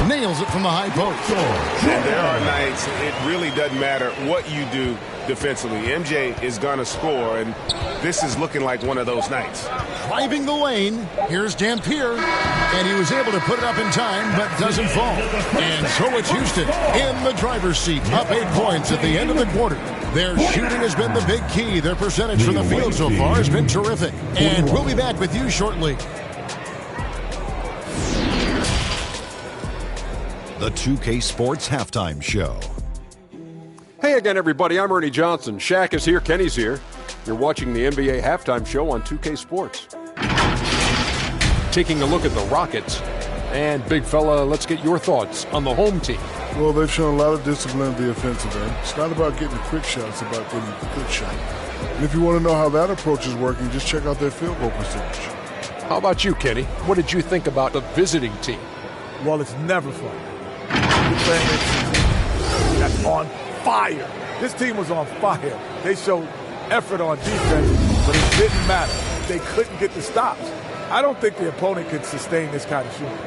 S4: Nails it from the high post.
S12: And there are nights it really doesn't matter what you do defensively. MJ is going to score, and this is looking like one of those nights.
S4: Driving the lane. Here's Dampier. And he was able to put it up in time, but doesn't fall. And so it's Houston in the driver's seat, up 8 points at the end of the quarter. Their shooting has been the big key. Their percentage from the field so far has been terrific. And we'll be back with you shortly.
S9: The 2K Sports Halftime Show.
S10: Hey again, everybody. I'm Ernie Johnson. Shaq is here. Kenny's here. You're watching the NBA Halftime Show on 2K Sports. Taking a look at the Rockets. And, big fella, let's get your thoughts on the home team.
S17: Well, they've shown a lot of discipline at the offensive end. It's not about getting a quick shot, it's about getting a good shot. And if you want to know how that approach is working, just check out their field goal percentage.
S10: How about you, Kenny? What did you think about the visiting team?
S11: Well, it's never fun. You're playing against a team that's on fire. This team was on fire. They showed effort on defense, but it didn't matter. They couldn't get the stops. I don't think the opponent could sustain this kind of shooting.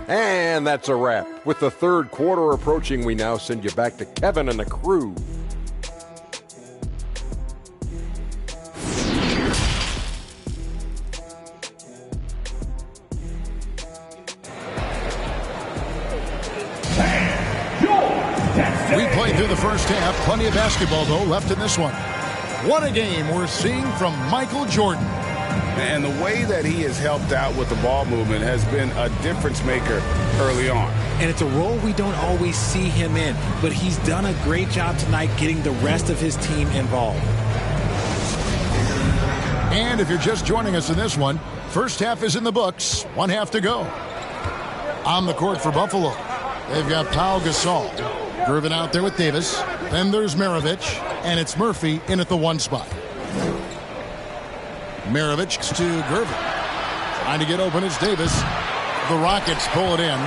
S10: And that's a wrap. With the third quarter approaching, we now send you back to Kevin and the crew.
S4: We played through the first half. Plenty of basketball, though, left in this one. What a game we're seeing from Michael Jordan.
S12: And the way that he has helped out with the ball movement has been a difference maker early on.
S21: And it's a role we don't always see him in, but he's done a great job tonight getting the rest of his team involved.
S4: And if you're just joining us in this one, first half is in the books, one half to go. On the court for Buffalo, they've got Pau Gasol. Gervin out there with Davis. Then there's Maravich, and it's Murphy in at the one spot. Maravich to Gervin. Trying to get open is Davis. The Rockets pull it in.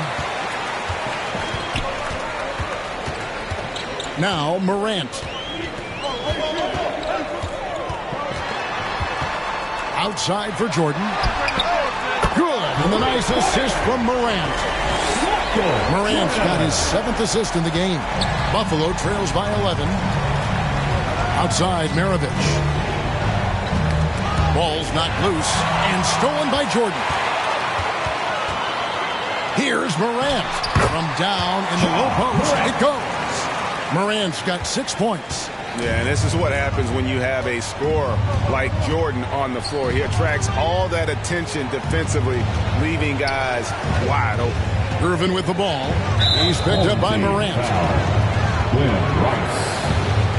S4: Now Morant. Outside for Jordan. Good. And a nice assist from Morant. Morant's got his 7th assist in the game. Buffalo trails by 11. Outside Maravich. Ball's knocked loose and stolen by Jordan. Here's Morant. From down in the low post, it goes. Morant's got 6 points.
S12: Yeah, and this is what happens when you have a scorer like Jordan on the floor. He attracts all that attention defensively, leaving guys wide open.
S4: Gervin with the ball. He's picked up by Morant.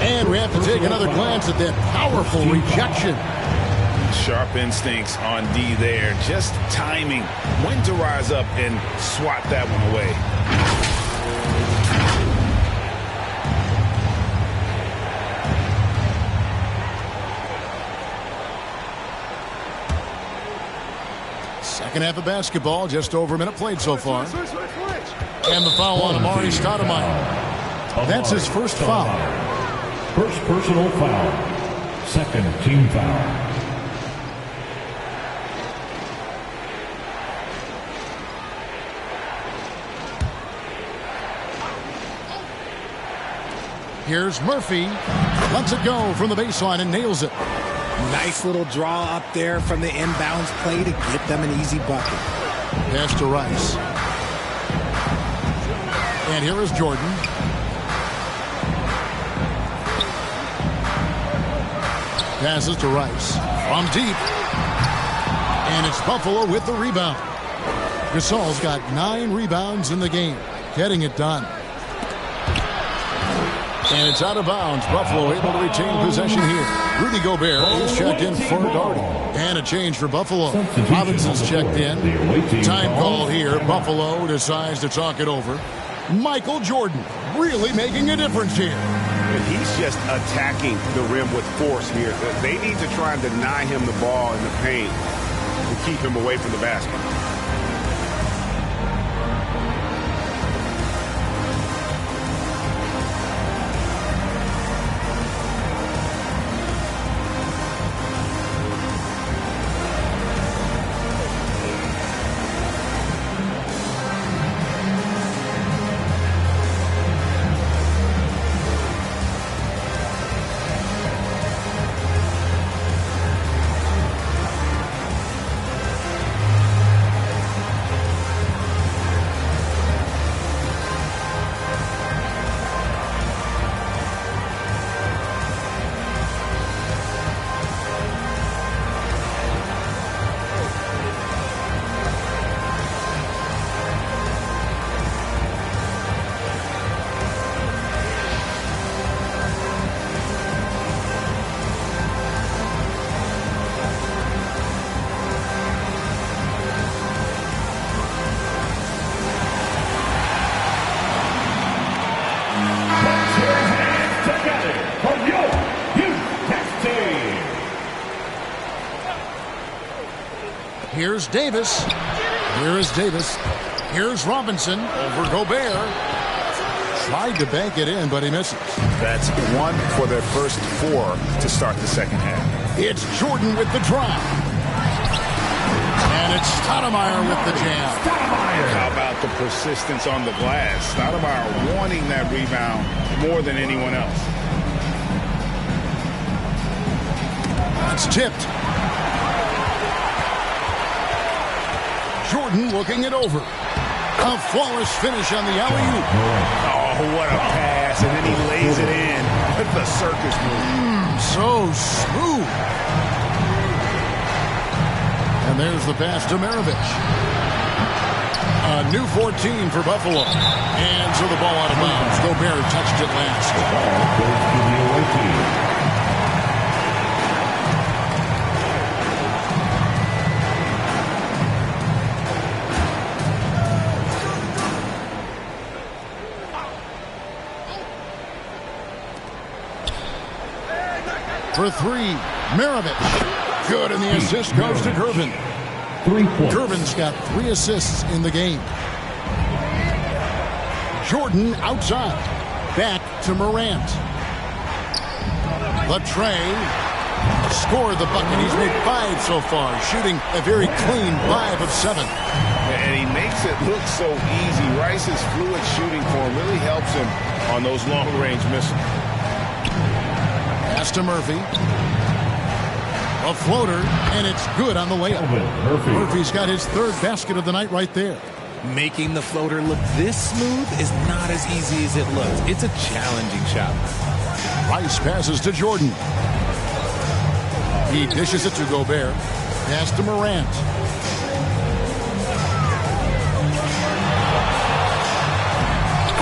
S4: And we have to take another glance at that powerful rejection.
S12: Sharp instincts on D there. Just timing when to rise up and swat that one away.
S4: Second half of basketball, just over a minute played so far. And the foul on Amari Stoudemire. That's his first foul.
S3: First personal foul. Second team foul.
S4: Here's Murphy. Lets it go from the baseline and nails it.
S21: Nice little draw up there from the inbounds play to get them an easy bucket.
S4: Pass to Rice. And here is Jordan. Passes to Rice. From deep. And it's Buffalo with the rebound. Gasol's got 9 rebounds in the game. Getting it done. And it's out of bounds. Buffalo able to retain possession here. Rudy Gobert is checked in for Darty. And a change for Buffalo. Robinson's checked in. Time call here. Buffalo decides to talk it over. Michael Jordan really making a difference here.
S12: He's just attacking the rim with force here. They need to try and deny him the ball in the paint to keep him away from the basket.
S4: Here's Davis. Here is Davis. Here's Robinson over Gobert. Tried to bank it in, but he misses.
S12: That's 1 for their first 4 to start the second half.
S4: It's Jordan with the drive. And it's Stoudemire with the jam.
S12: How about the persistence on the glass? Stoudemire wanting that rebound more than anyone else.
S4: It's tipped. Jordan looking it over. A flawless finish on the alley-oop.
S12: Oh, what a pass, and then he lays it in with the circus move.
S4: So smooth. And there's the pass to Maravich. A new 14 for Buffalo. And so the ball out of bounds. Gobert touched it last.
S3: The ball goes to the away team.
S4: For 3, Maravich. Good, and the assist goes to Gervin.
S3: 3 points.
S4: Gervin's got 3 assists in the game. Jordan outside. Back to Morant. Latrey scored the bucket. He's made 5 so far, shooting a very clean 5 of 7.
S12: And he makes it look so easy. Rice's fluid shooting form really helps him on those long-range misses.
S4: Pass to Murphy. A floater, and it's good on the layup. Murphy's got his 3rd basket of the night right there.
S8: Making the floater look this smooth is not as easy as it looks. It's a challenging shot.
S4: Rice passes to Jordan. He dishes it to Gobert. Pass to Morant.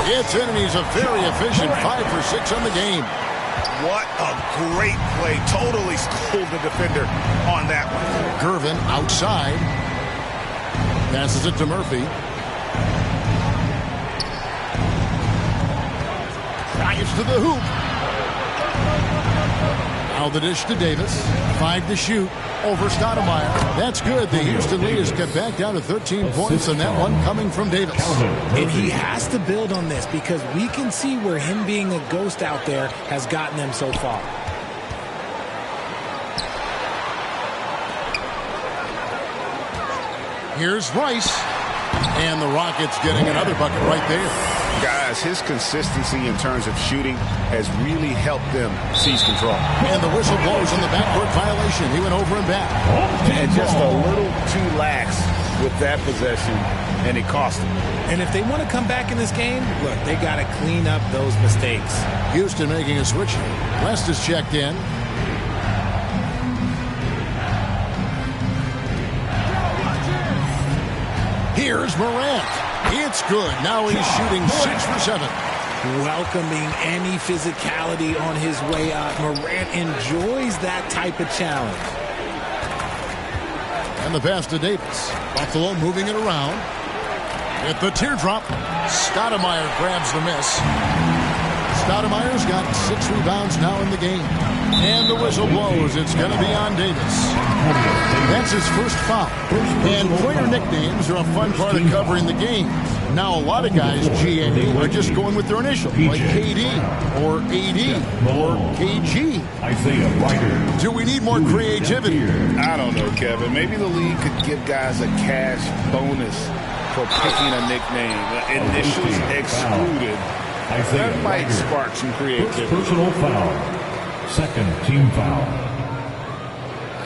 S4: It's in, and he's a very efficient 5 for 6 on the game.
S12: What a great play. Totally schooled the defender on that one.
S4: Gervin outside. Passes it to Murphy. Drives to the hoop. Now the dish to Davis. 5 to shoot over Stoudemire. That's good. The Houston lead is cut back down to 13 points, and that one coming from Davis.
S21: And he has to build on this because we can see where him being a ghost out there has gotten them so far.
S4: Here's Rice. And the Rockets getting another bucket right there.
S12: Guys, his consistency in terms of shooting has really helped them seize control.
S4: And the whistle blows on the backcourt violation. He went over and back.
S12: And just a little too lax with that possession, and it cost them.
S21: And if they want to come back in this game, look, they got to clean up those mistakes.
S4: Houston making a switch here. West is checked in. Here's Morant. It's good. Now he's shooting 6 for 7.
S21: Welcoming any physicality on his way out. Morant enjoys that type of challenge.
S4: And the pass to Davis. Buffalo moving it around. At the teardrop, Stoudemire grabs the miss. Stoudemire's got 6 rebounds now in the game. And the whistle blows. It's going to be on Davis. That's his first foul. And player nicknames are a fun part of covering the game. Now a lot of guys, GA, are just going with their initials, like KD or AD or KG. Do we need more creativity?
S12: I don't know, Kevin. Maybe the league could give guys a cash bonus for picking a nickname. Initials excluded. That might spark some creativity.
S3: Personal foul. Second team foul.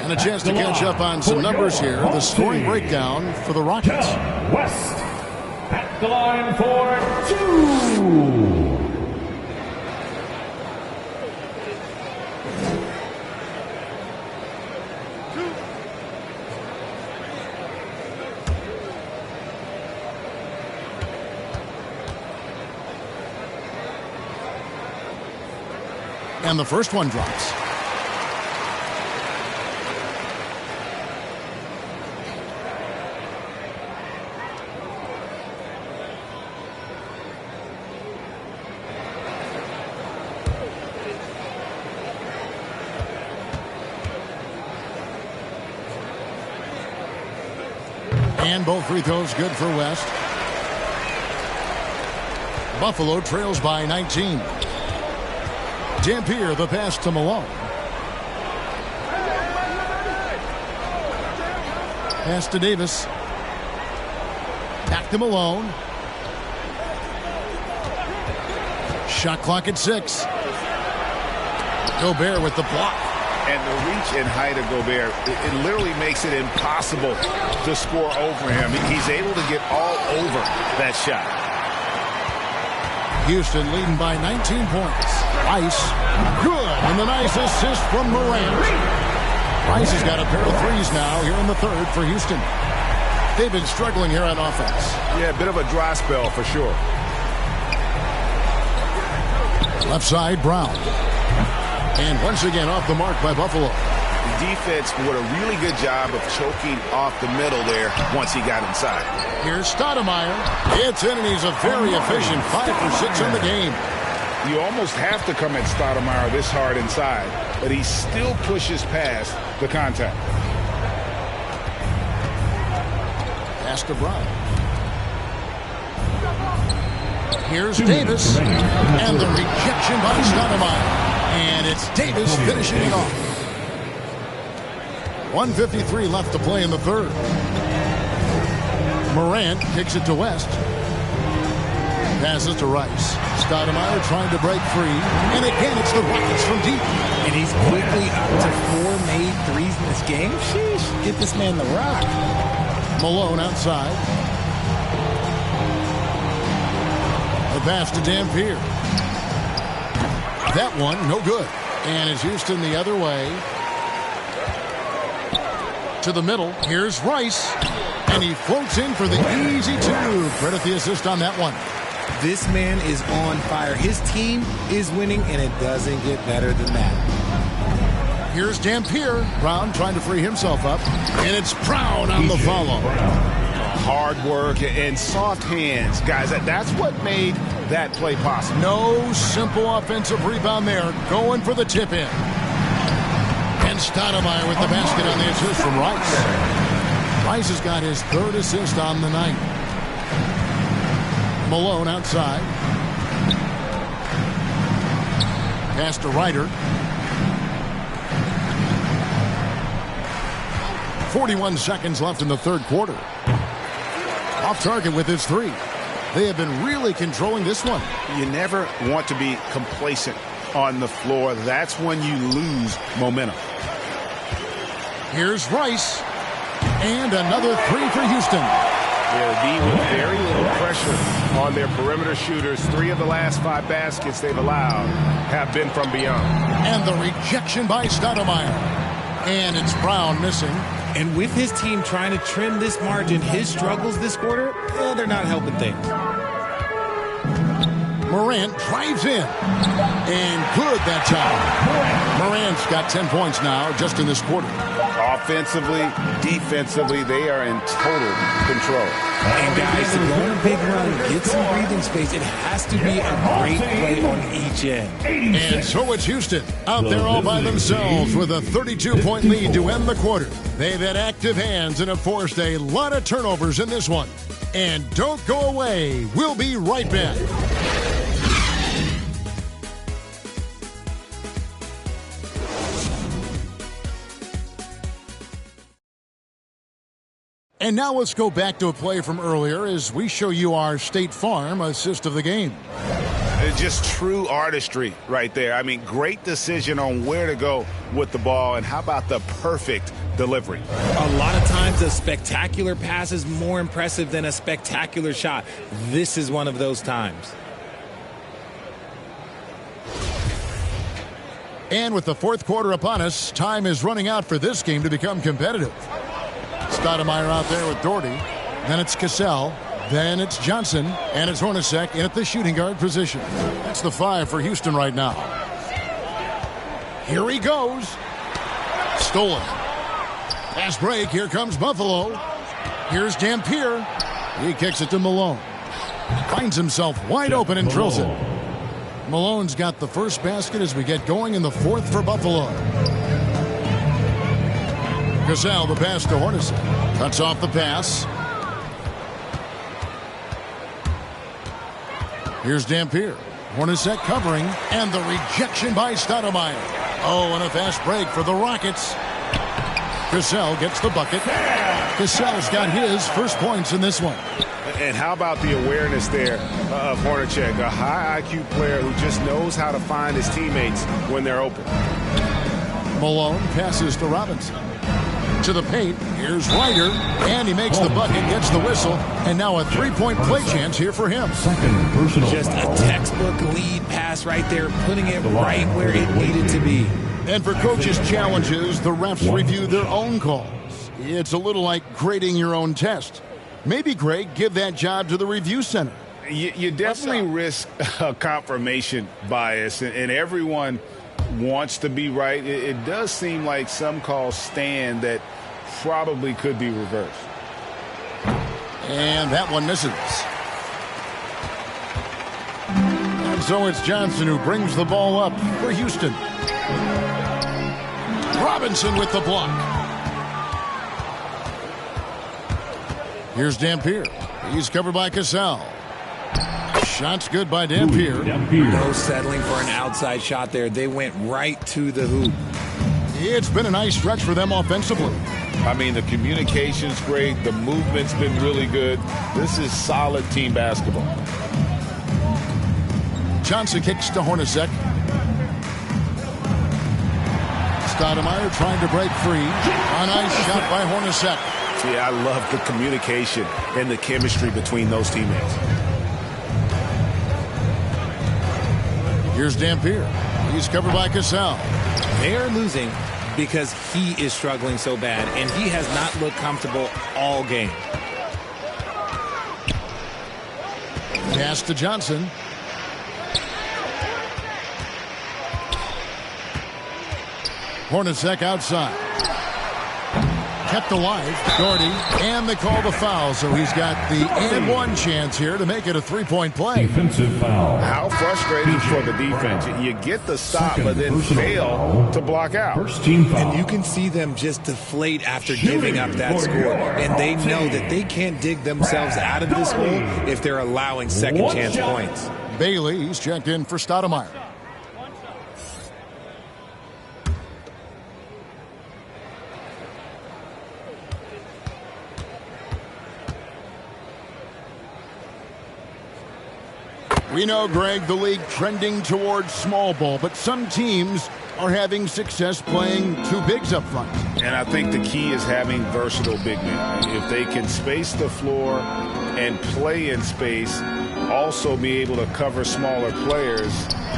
S4: And a chance to catch up on some numbers here. The scoring breakdown for the Rockets.
S3: West at the line for 2.
S4: And the first one drops. And both free throws good for West. Buffalo trails by 19. Dampier, the pass to Malone. Pass to Davis. Back to Malone. Shot clock at 6. Gobert with the block.
S12: And the reach and height of Gobert, it literally makes it impossible to score over him. He's able to get all over that shot.
S4: Houston leading by 19 points. Rice, good, and the nice assist from Morant. Rice has got a pair of threes now here in the third for Houston. They've been struggling here on offense.
S12: Yeah, a bit of a dry spell for sure.
S4: Left side, Brown. And once again off the mark by Buffalo.
S12: The defense did a really good job of choking off the middle there once he got inside.
S4: Here's Stoudemire. It's in, and he's a very efficient 5 for 6 in the game.
S12: You almost have to come at Stoudemire this hard inside, but he still pushes past the contact.
S4: Pass to Brown. Here's Davis. And the rejection by Stoudemire. And it's Davis finishing it off. 1:53 left to play in the third. Morant kicks it to West. Passes to Rice. Stoudemire trying to break free. And again, it's the Rockets from deep.
S21: And he's quickly up to 4 made threes in this game. Sheesh, get this man the rock.
S4: Malone outside. The pass to Dampier. That one, no good. And it's Houston the other way. To the middle. Here's Rice. And he floats in for the easy 2. Credit the assist on that one.
S21: This man is on fire. His team is winning, and it doesn't get better than that.
S4: Here's Dampier. Brown trying to free himself up. And it's Brown on the follow.
S12: Hard work and soft hands. Guys, that's what made that play possible.
S4: No simple offensive rebound there. Going for the tip in. And Stoudemire with the basket on the assist from Rice. Rice has got his 3rd assist on the night. Malone outside. Pass to Ryder. 41 seconds left in the third quarter. Off target with his 3. They have been really controlling this one.
S12: You never want to be complacent on the floor. That's when you lose momentum.
S4: Here's Rice. And another 3 for Houston.
S12: Yeah, the D with very little pressure on their perimeter shooters. 3 of the last 5 baskets they've allowed have been from beyond.
S4: And the rejection by Stoudemire. And it's Brown missing.
S21: And with his team trying to trim this margin, his struggles this quarter, they're not helping things.
S4: Morant drives in. And good that time. Morant's got 10 points now just in this quarter.
S12: Offensively, defensively, they are in total control.
S21: And guys, to go on a big run, get some breathing space, it has to be a great play on each end.
S4: And so it's Houston out there all by themselves with a 32-point lead to end the quarter. They've had active hands and have forced a lot of turnovers in this one. And don't go away. We'll be right back. And now let's go back to a play from earlier as we show you our State Farm assist of the game.
S12: It's just true artistry right there. I mean, great decision on where to go with the ball, and how about the perfect delivery?
S21: A lot of times a spectacular pass is more impressive than a spectacular shot. This is one of those times.
S4: And with the fourth quarter upon us, time is running out for this game to become competitive. Stoudemire out there with Doherty. Then it's Cassell. Then it's Johnson. And it's Hornacek in at the shooting guard position. That's the 5 for Houston right now. Here he goes. Stolen. Pass break. Here comes Buffalo. Here's Dampier. He kicks it to Malone. Finds himself wide open and drills it. Malone's got the first basket as we get going in the fourth for Buffalo. Cassell, the pass to Hornacek. Cuts off the pass. Here's Dampier. Hornacek covering, and the rejection by Stoudemire. Oh, and a fast break for the Rockets. Cassell gets the bucket. Cassell's got his first points in this one.
S12: And how about the awareness there of Hornacek, a high IQ player who just knows how to find his teammates when they're open.
S4: Malone passes to Robinson. To the paint, here's Ryder, and he makes the bucket, gets the whistle, and now a three-point play chance here for him.
S8: Just a textbook lead pass right there, putting it right where it needed to be.
S4: And for coaches' challenges, the refs review their own calls. It's a little like grading your own test. Maybe, Greg, give that job to the review center.
S12: You definitely risk a confirmation bias, and everyone wants to be right. It does seem like some calls stand that probably could be reversed.
S4: And that one misses. And so it's Johnson who brings the ball up for Houston. Robinson with the block. Here's Dampier. He's covered by Cassell. Shot's good by Dampier.
S8: No settling for an outside shot there. They went right to the hoop.
S4: It's been a nice stretch for them offensively.
S12: I mean, the communication's great. The movement's been really good. This is solid team basketball.
S4: Johnson kicks to Hornacek. Stoudemire trying to break free. A nice shot by Hornacek.
S12: Yeah, I love the communication and the chemistry between those teammates.
S4: Here's Dampier. He's covered by Cassell.
S8: They are losing because he is struggling so bad, and he has not looked comfortable all game.
S4: Pass to Johnson. Hornacek outside. Kept alive. Doherty. And they call the foul, so he's got the and one chance here to make it a three-point play.
S3: Defensive foul.
S12: How frustrating for the defense. You get the stop, but then fail to block out.
S3: First team foul.
S8: And you can see them just deflate after giving up that score. And they know that they can't dig themselves out of this hole if they're allowing second chance points.
S4: Bailey, he's checked in for Stoudemire. We know, Greg, the league trending towards small ball, but some teams are having success playing two bigs up front.
S12: And I think the key is having versatile big men. If they can space the floor and play in space, also be able to cover smaller players,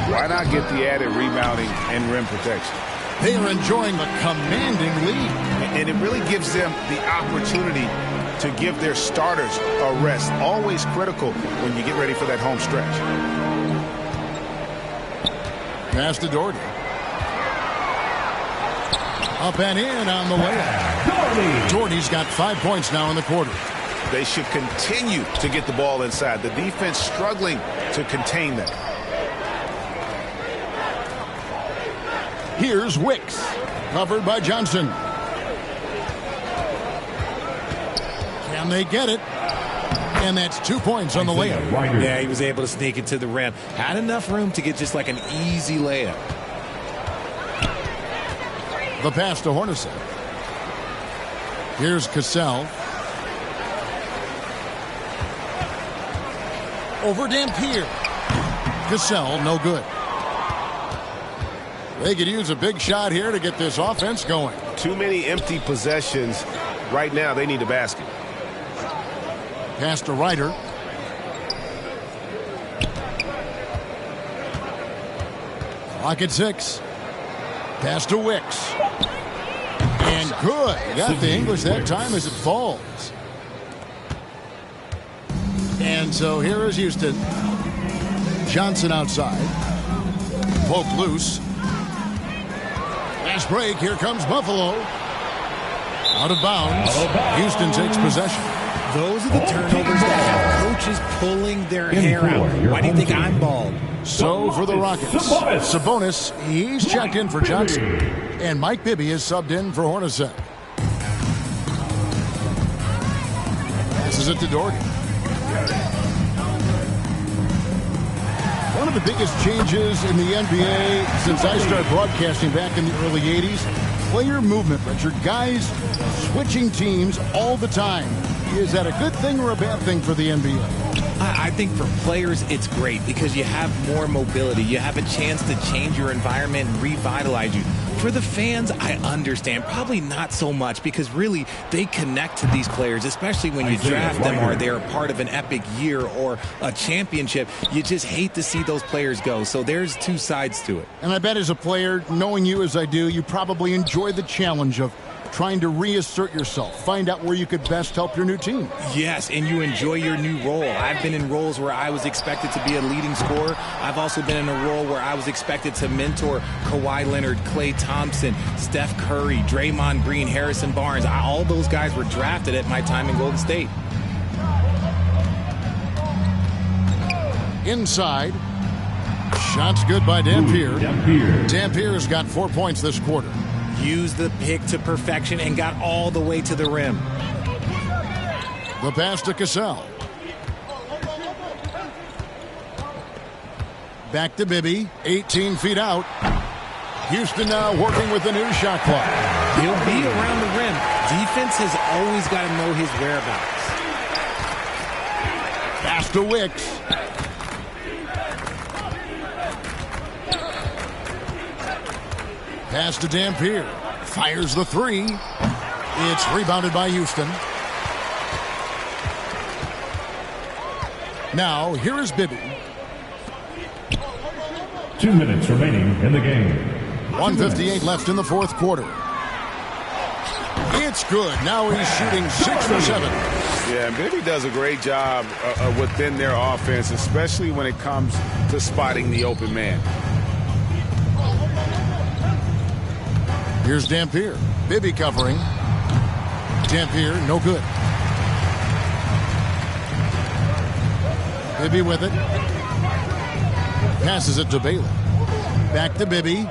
S12: why not get the added rebounding and rim protection?
S4: They are enjoying a commanding lead.
S12: And it really gives them the opportunity to give their starters a rest. Always critical when you get ready for that home stretch.
S4: Pass to Doherty. Up and in on the layup. Doherty's got 5 points now in the quarter.
S12: They should continue to get the ball inside. The defense struggling to contain them.
S4: Here's Wicks. Covered by Johnson. Can they get it? And that's 2 points on the layup.
S8: Yeah, he was able to sneak it to the rim. Had enough room to get just like an easy layup.
S4: The pass to Hornacek. Here's Cassell. Over Dampier. Cassell, no good. They could use a big shot here to get this offense going.
S12: Too many empty possessions. Right now, they need a basket.
S4: Pass to Ryder. Clock at 6. Pass to Wicks. And good. Got the English that time as it falls. And so here is Houston. Johnson outside. Pope loose. Fast break. Here comes Buffalo. Out of bounds. Houston takes possession.
S8: Those are the turnovers that have coaches pulling their hair out. Why do you think I'm bald?
S4: So for the Rockets, Sabonis, he's checked in for Johnson. And Mike Bibby is subbed in for Hornacek. Passes it to Doherty. of the biggest changes in the NBA since I started broadcasting back in the early 80s? Player movement, Richard. Guys switching teams all the time. Is that a good thing or a bad thing for the NBA?
S8: I think for players, it's great because you have more mobility. You have a chance to change your environment and revitalize you. For the fans, I understand. Probably not so much because really they connect to these players, especially when you draft them or they're a part of an epic year or a championship. You just hate to see those players go. So there's two sides to it.
S4: And I bet as a player, knowing you as I do, you probably enjoy the challenge of trying to reassert yourself, find out where you could best help your new team.
S8: Yes, and you enjoy your new role. I've been in roles where I was expected to be a leading scorer. I've also been in a role where I was expected to mentor Kawhi Leonard, Klay Thompson, Steph Curry, Draymond Green, Harrison Barnes. All those guys were drafted at my time in Golden State.
S4: Inside. Shots good by Dampier. Dampier's got 4 points this quarter.
S8: Used the pick to perfection and got all the way to the rim.
S4: The pass to Cassell. Back to Bibby, 18 feet out. Houston now working with the new shot clock.
S8: He'll be around the rim. Defense has always got to know his whereabouts.
S4: Pass to Wicks. Pass to Dampier. Fires the three. It's rebounded by Houston. Now, here is Bibby.
S3: 2 minutes remaining in the game.
S4: 1:58 left in the fourth quarter. It's good. Now he's shooting 6 for 7.
S12: Yeah, and Bibby does a great job within their offense, especially when it comes to spotting the open man.
S4: Here's Dampier. Bibby covering. Dampier, no good. Bibby with it. Passes it to Baylor. Back to Bibby.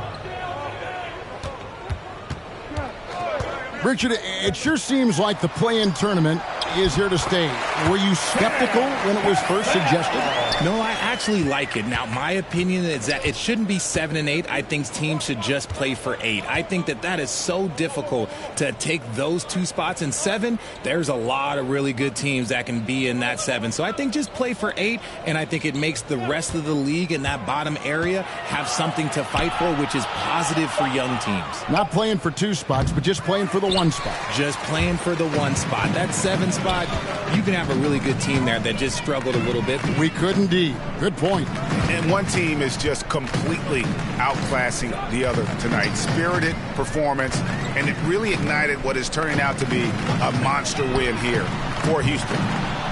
S4: Richard, it sure seems like the play-in tournament is here to stay. Were you skeptical when it was first suggested?
S8: No, I actually like it. Now, my opinion is that it shouldn't be 7 and 8. I think teams should just play for 8. I think that is so difficult to take those 2 spots. In 7, there's a lot of really good teams that can be in that 7. So I think just play for 8, and I think it makes the rest of the league in that bottom area have something to fight for, which is positive for young teams.
S4: Not playing for 2 spots, but just playing for the 1 spot.
S8: Just playing for the 1 spot. That 7 spot, you can have a really good team there that just struggled a little bit.
S4: We could indeed. Good point.
S12: And one team is just completely outclassing the other tonight. Spirited performance, and it really ignited what is turning out to be a monster win here for Houston.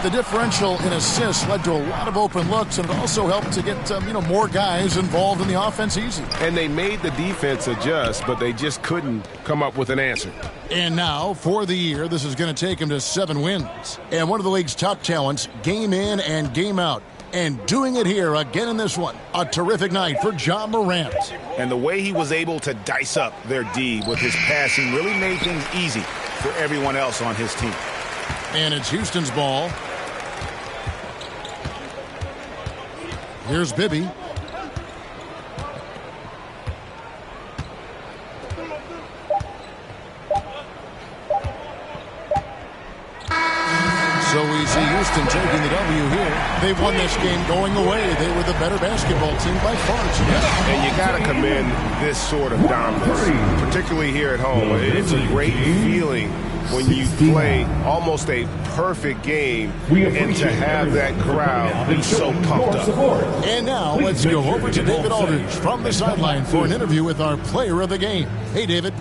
S4: The differential in assists led to a lot of open looks, and it also helped to get more guys involved in the offense easy.
S12: And they made the defense adjust, but they just couldn't come up with an answer.
S4: And now, for the year, this is going to take them to 7 wins. And one of the league's top talents, game in and game out. And doing it here again in this one. A terrific night for Ja Morant.
S12: And the way he was able to dice up their D with his passing really made things easy for everyone else on his team.
S4: And it's Houston's ball. Here's Bibby. So we see Houston taking the W here. They won this game going away. They were the better basketball team by far tonight.
S12: And you got to commend this sort of dominance, particularly here at home. It's a great feeling when you play almost a perfect game and to have that crowd be so pumped up.
S4: And now let's go over to David Aldridge from the sideline for an interview with our player of the game. Hey, David.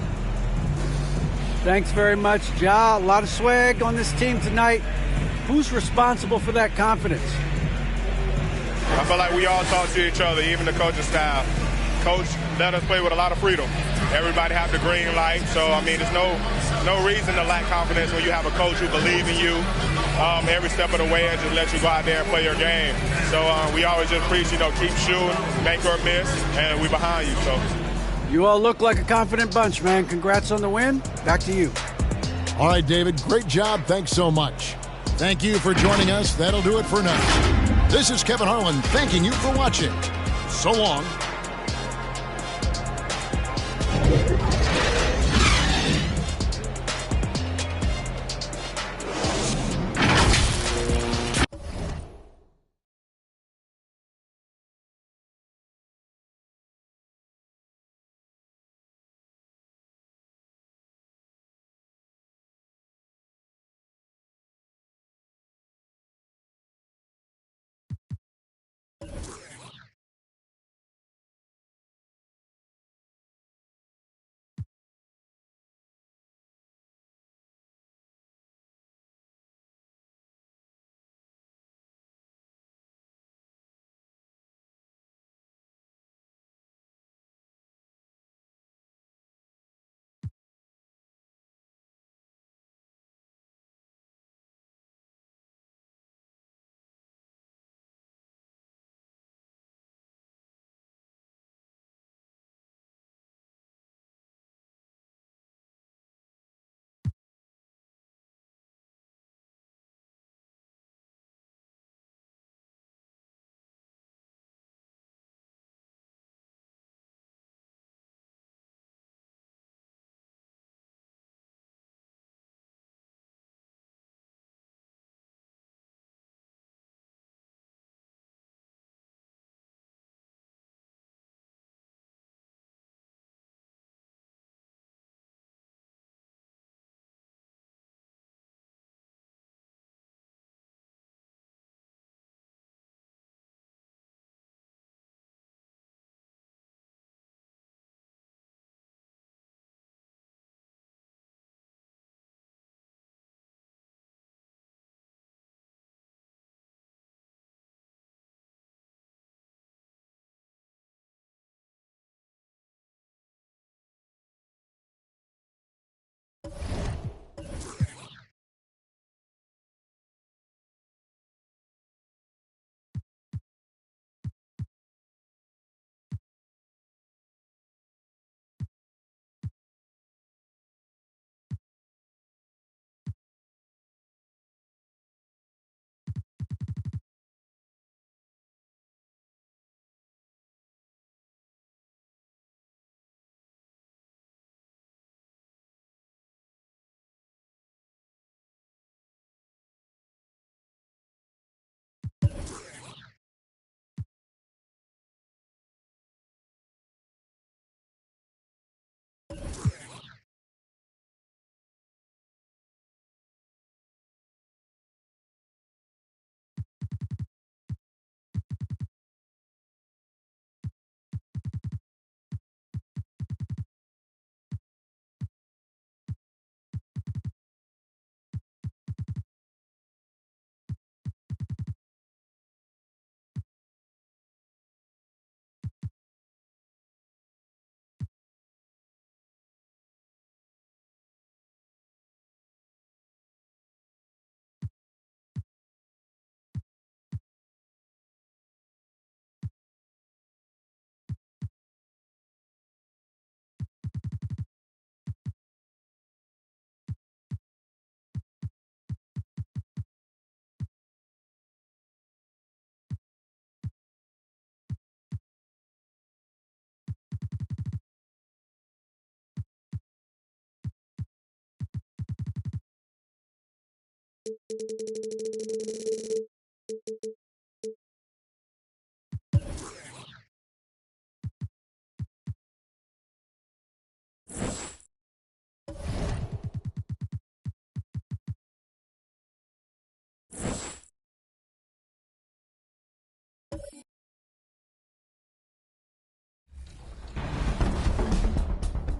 S7: Thanks very much, Ja. A lot of swag on this team tonight. Who's responsible for that confidence?
S22: I feel like we all talk to each other, even the coaching staff. Coach let us play with a lot of freedom. Everybody have the green light, so I mean, there's no reason to lack confidence when you have a coach who believes in you every step of the way and just let you go out there and play your game. So we always just preach, keep shooting, make or miss, and we behind you. So
S7: you all look like a confident bunch, man. Congrats on the win. Back to you.
S4: All right, David. Great job. Thanks so much. Thank you for joining us. That'll do it for now. This is Kevin Harlan thanking you for watching.
S5: So long.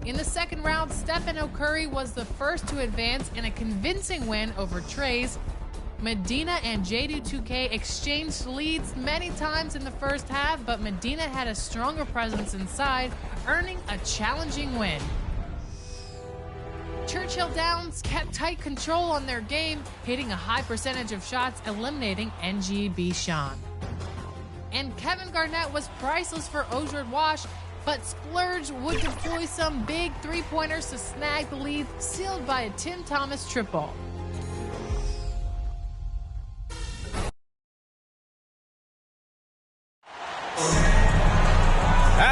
S13: In the second round, Stephen Curry was the first to advance in a convincing win over Trey's. Medina and JD2K exchanged leads many times in the first half, but Medina had a stronger presence inside, earning a challenging win. Churchill Downs kept tight control on their game, hitting a high percentage of shots, eliminating NGB Sean. And Kevin Garnett was priceless for Ojard Wash, but Splurge would deploy some big three-pointers to snag the lead, sealed by a Tim Thomas triple.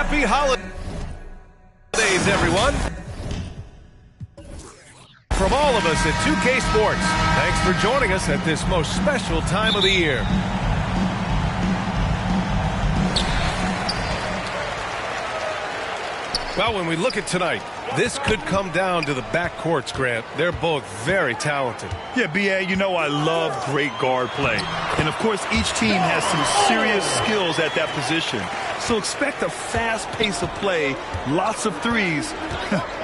S2: Happy holidays, everyone. From all of us at 2K Sports, thanks for joining us at this most special time of the year. Well, when we look at tonight, this could come down to the backcourts, Grant. They're both very talented.
S16: Yeah, B.A., you know I love great guard play. And, of course, each team has some serious skills at that position. So expect a fast pace of play, lots of threes.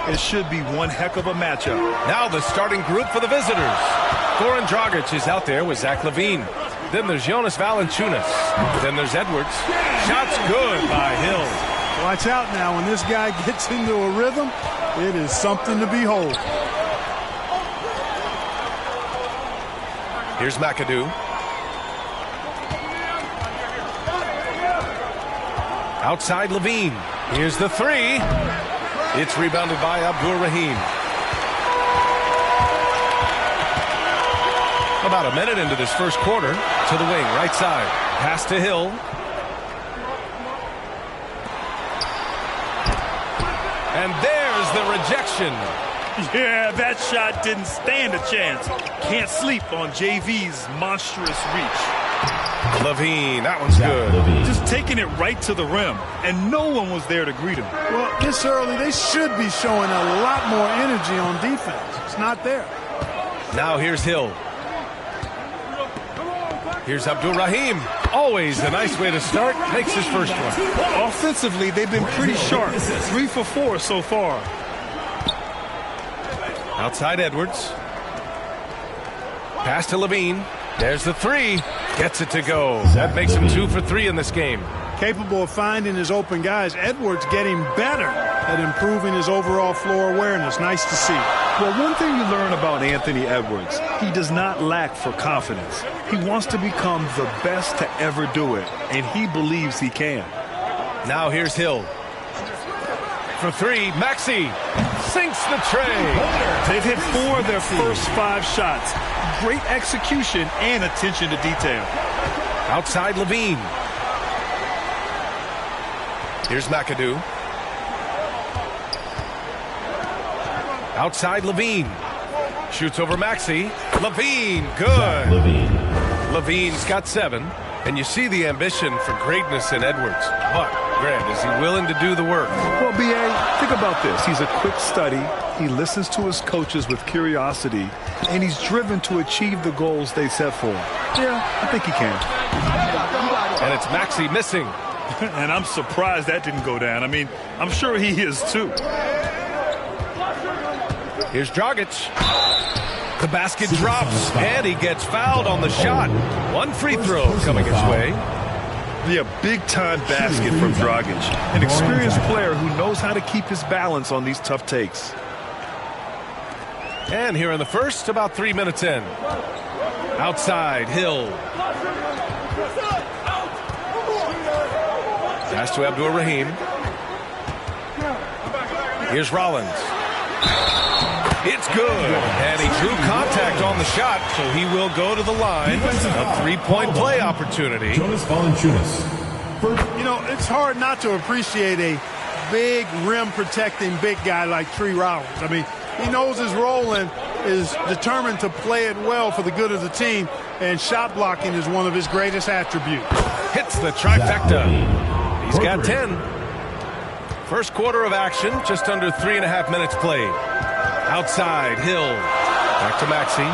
S16: It should be one heck of a matchup.
S2: Now the starting group for the visitors. Goran Dragic is out there with Zach LaVine. Then there's Jonas Valanciunas. Then there's Edwards. Shots good by Hill.
S5: Watch out now. When this guy gets into a rhythm, it is something to behold.
S2: Here's McAdoo. Outside LaVine. Here's the three. It's rebounded by Abdur-Rahim. About a minute into this first quarter. To the wing, right side. Pass to Hill. And there's the rejection.
S16: Yeah, that shot didn't stand a chance. Can't sleep on JV's monstrous reach.
S2: LaVine, that one's good.
S16: Just taking it right to the rim, and no one was there to greet him.
S5: Well, this early, they should be showing a lot more energy on defense. It's not there.
S2: Now here's Hill. Here's Abdur-Rahim. Always a nice way to start. Makes his first one.
S16: Offensively, they've been pretty sharp. 3 for 4 so far.
S2: Outside Edwards. Pass to LaVine. There's the three. Gets it to go. That makes him 2 for 3 in this game.
S5: Capable of finding his open guys. Edwards getting better at improving his overall floor awareness. Nice to see.
S16: Well, one thing you learn about Anthony Edwards, he does not lack for confidence. He wants to become the best to ever do it, and he believes he can.
S2: Now here's Hill. For three, Maxey sinks the tray.
S16: They've hit 4 of their first 5 shots. Great execution and attention to detail.
S2: Outside LaVine. Here's McAdoo. Outside LaVine. Shoots over Maxey. LaVine, good. LaVine's got 7. And you see the ambition for greatness in Edwards. But, Grant, is he willing to do the work?
S16: Well, B.A., think about this. He's a quick study. He listens to his coaches with curiosity. And he's driven to achieve the goals they set for him. Yeah, I think he can.
S2: And it's Maxey missing.
S16: And I'm surprised that didn't go down. I mean, I'm sure he is too.
S2: Here's Dragic. The basket drops, and he gets fouled on the shot. 1 free throw coming his way.
S16: Yeah, big-time basket from Dragic. An experienced player who knows how to keep his balance on these tough takes.
S2: And here in the first, about 3 minutes in. Outside, Hill. Pass to Abdur-Rahim. Here's Rollins. It's good. And he drew contact on the shot, so he will go to the line. A 3-point play opportunity.
S3: Jonas Valanciunas.
S5: You know, it's hard not to appreciate a big rim-protecting big guy like Tree Rollins. I mean, he knows his role and is determined to play it well for the good of the team, and shot blocking is one of his greatest attributes.
S2: Hits the trifecta. He's got 10. First quarter of action, just under 3.5 minutes played. Outside, Hill. Back to Maxey.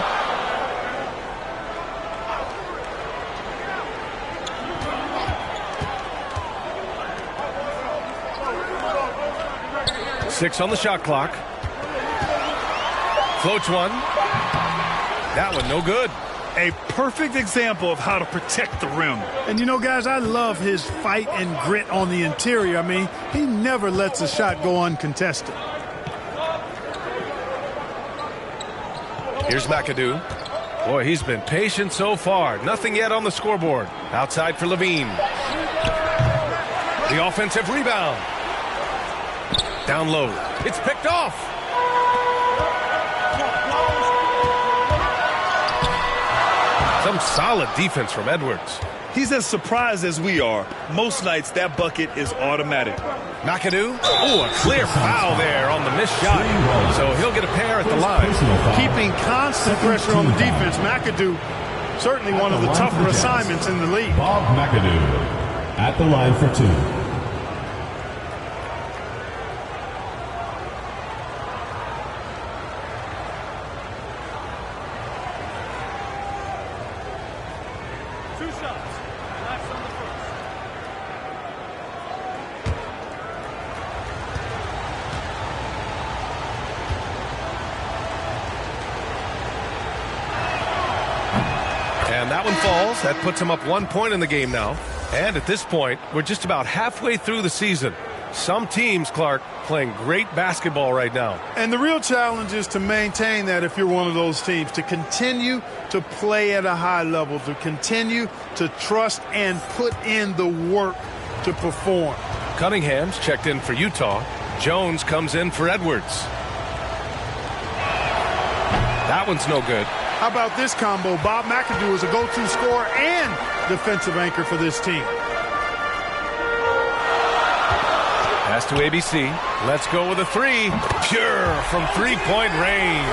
S2: Six on the shot clock. Floats one. That one no good.
S16: A perfect example of how to protect the rim.
S5: And you know, guys, I love his fight and grit on the interior. I mean, he never lets a shot go uncontested.
S2: Here's McAdoo. Boy, he's been patient so far. Nothing yet on the scoreboard. Outside for LaVine. The offensive rebound. Down low. It's picked off. Some solid defense from Edwards.
S16: He's as surprised as we are. Most nights, that bucket is automatic.
S2: McAdoo. Oh, a clear foul there on the missed shot. So he'll get a pair at the line.
S5: Keeping constant pressure on the defense. McAdoo, certainly one of the tougher assignments in the league.
S3: Bob McAdoo at the line for 2.
S2: And that one falls. That puts him up 1 point in the game now. And at this point, we're just about halfway through the season. Some teams, Clark, playing great basketball right now.
S5: And the real challenge is to maintain that if you're one of those teams, to continue to play at a high level, to continue to trust and put in the work to perform.
S2: Cunningham's checked in for Utah. Jones comes in for Edwards. That one's no good.
S5: How about this combo? Bob McAdoo is a go-to scorer and defensive anchor for this team.
S2: Pass to ABC. Let's go with a 3. Pure from three-point range.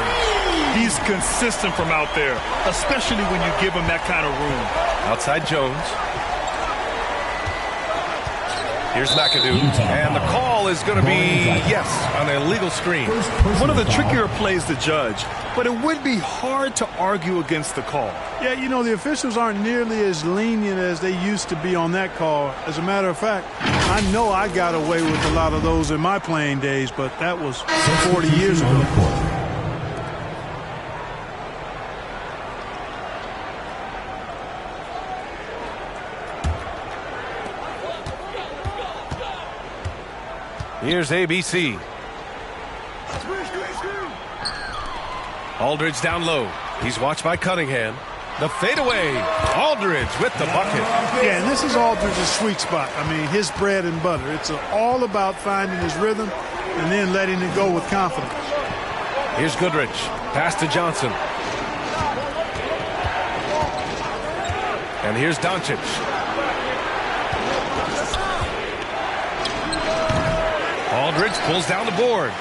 S16: He's consistent from out there, especially when you give him that kind of room.
S2: Outside Jones. Here's McAdoo. And the call is going to be, yes, an illegal screen.
S16: One of the trickier plays to judge, but it would be hard to argue against the call.
S5: Yeah, you know, the officials aren't nearly as lenient as they used to be on that call. As a matter of fact, I know I got away with a lot of those in my playing days, but that was 40 years ago.
S2: Here's ABC. Aldridge down low. He's watched by Cunningham. The fadeaway. Aldridge with the bucket.
S5: Yeah, and this is Aldridge's sweet spot. I mean, his bread and butter. It's all about finding his rhythm and then letting it go with confidence.
S2: Here's Goodrich. Pass to Johnson. And here's Doncic. Aldridge pulls down the board.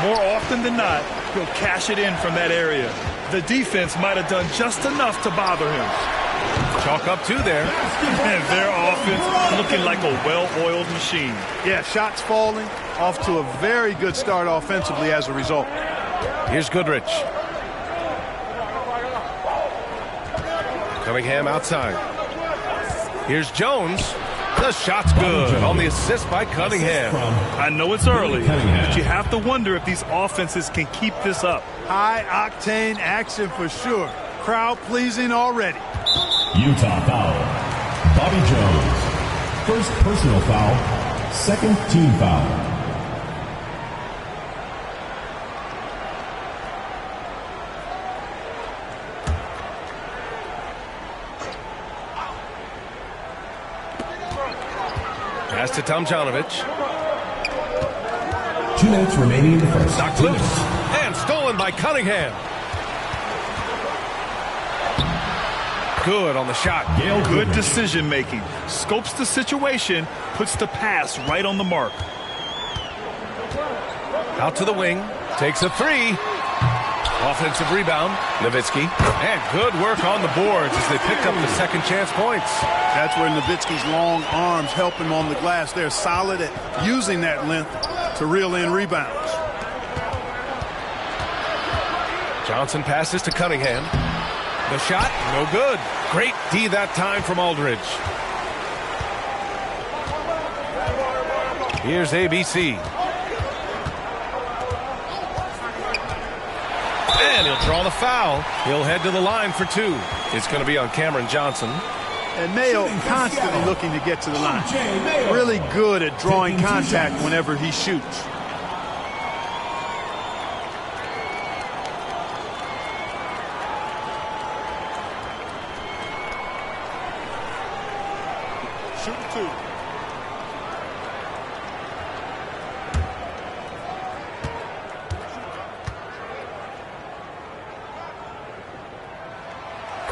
S16: More often than not, he'll cash it in from that area. The defense might have done just enough to bother him.
S2: Chalk up 2 there.
S16: And their offense looking like a well-oiled machine.
S5: Yeah, shots falling, off to a very good start offensively as a result.
S2: Here's Goodrich. Cunningham outside. Here's Jones. The shot's good on the assist by Cunningham.
S16: I know it's early, but you have to wonder if these offenses can keep this up.
S5: High-octane action for sure. Crowd-pleasing already.
S3: Utah foul. Bobby Jones. First personal foul. Second team foul.
S2: Pass to Tomjanovich.
S3: 2 minutes remaining in the first.
S2: Knocked loose and stolen by Cunningham. Good on the shot.
S16: Good decision making. Scopes the situation, puts the pass right on the mark.
S2: Out to the wing. Takes a 3. Offensive rebound. Nowitzki. And good work on the boards as they picked up the second chance points.
S5: That's where Nowitzki's long arms help him on the glass. They're solid at using that length to reel in rebounds.
S2: Johnson passes to Cunningham. The shot, no good. Great D that time from Aldridge. Here's ABC. And he'll draw the foul. He'll head to the line for 2. It's going to be on Cameron Johnson.
S5: And Mayo constantly looking to get to the line. Really good at drawing contact whenever he shoots.
S11: Shooting 2.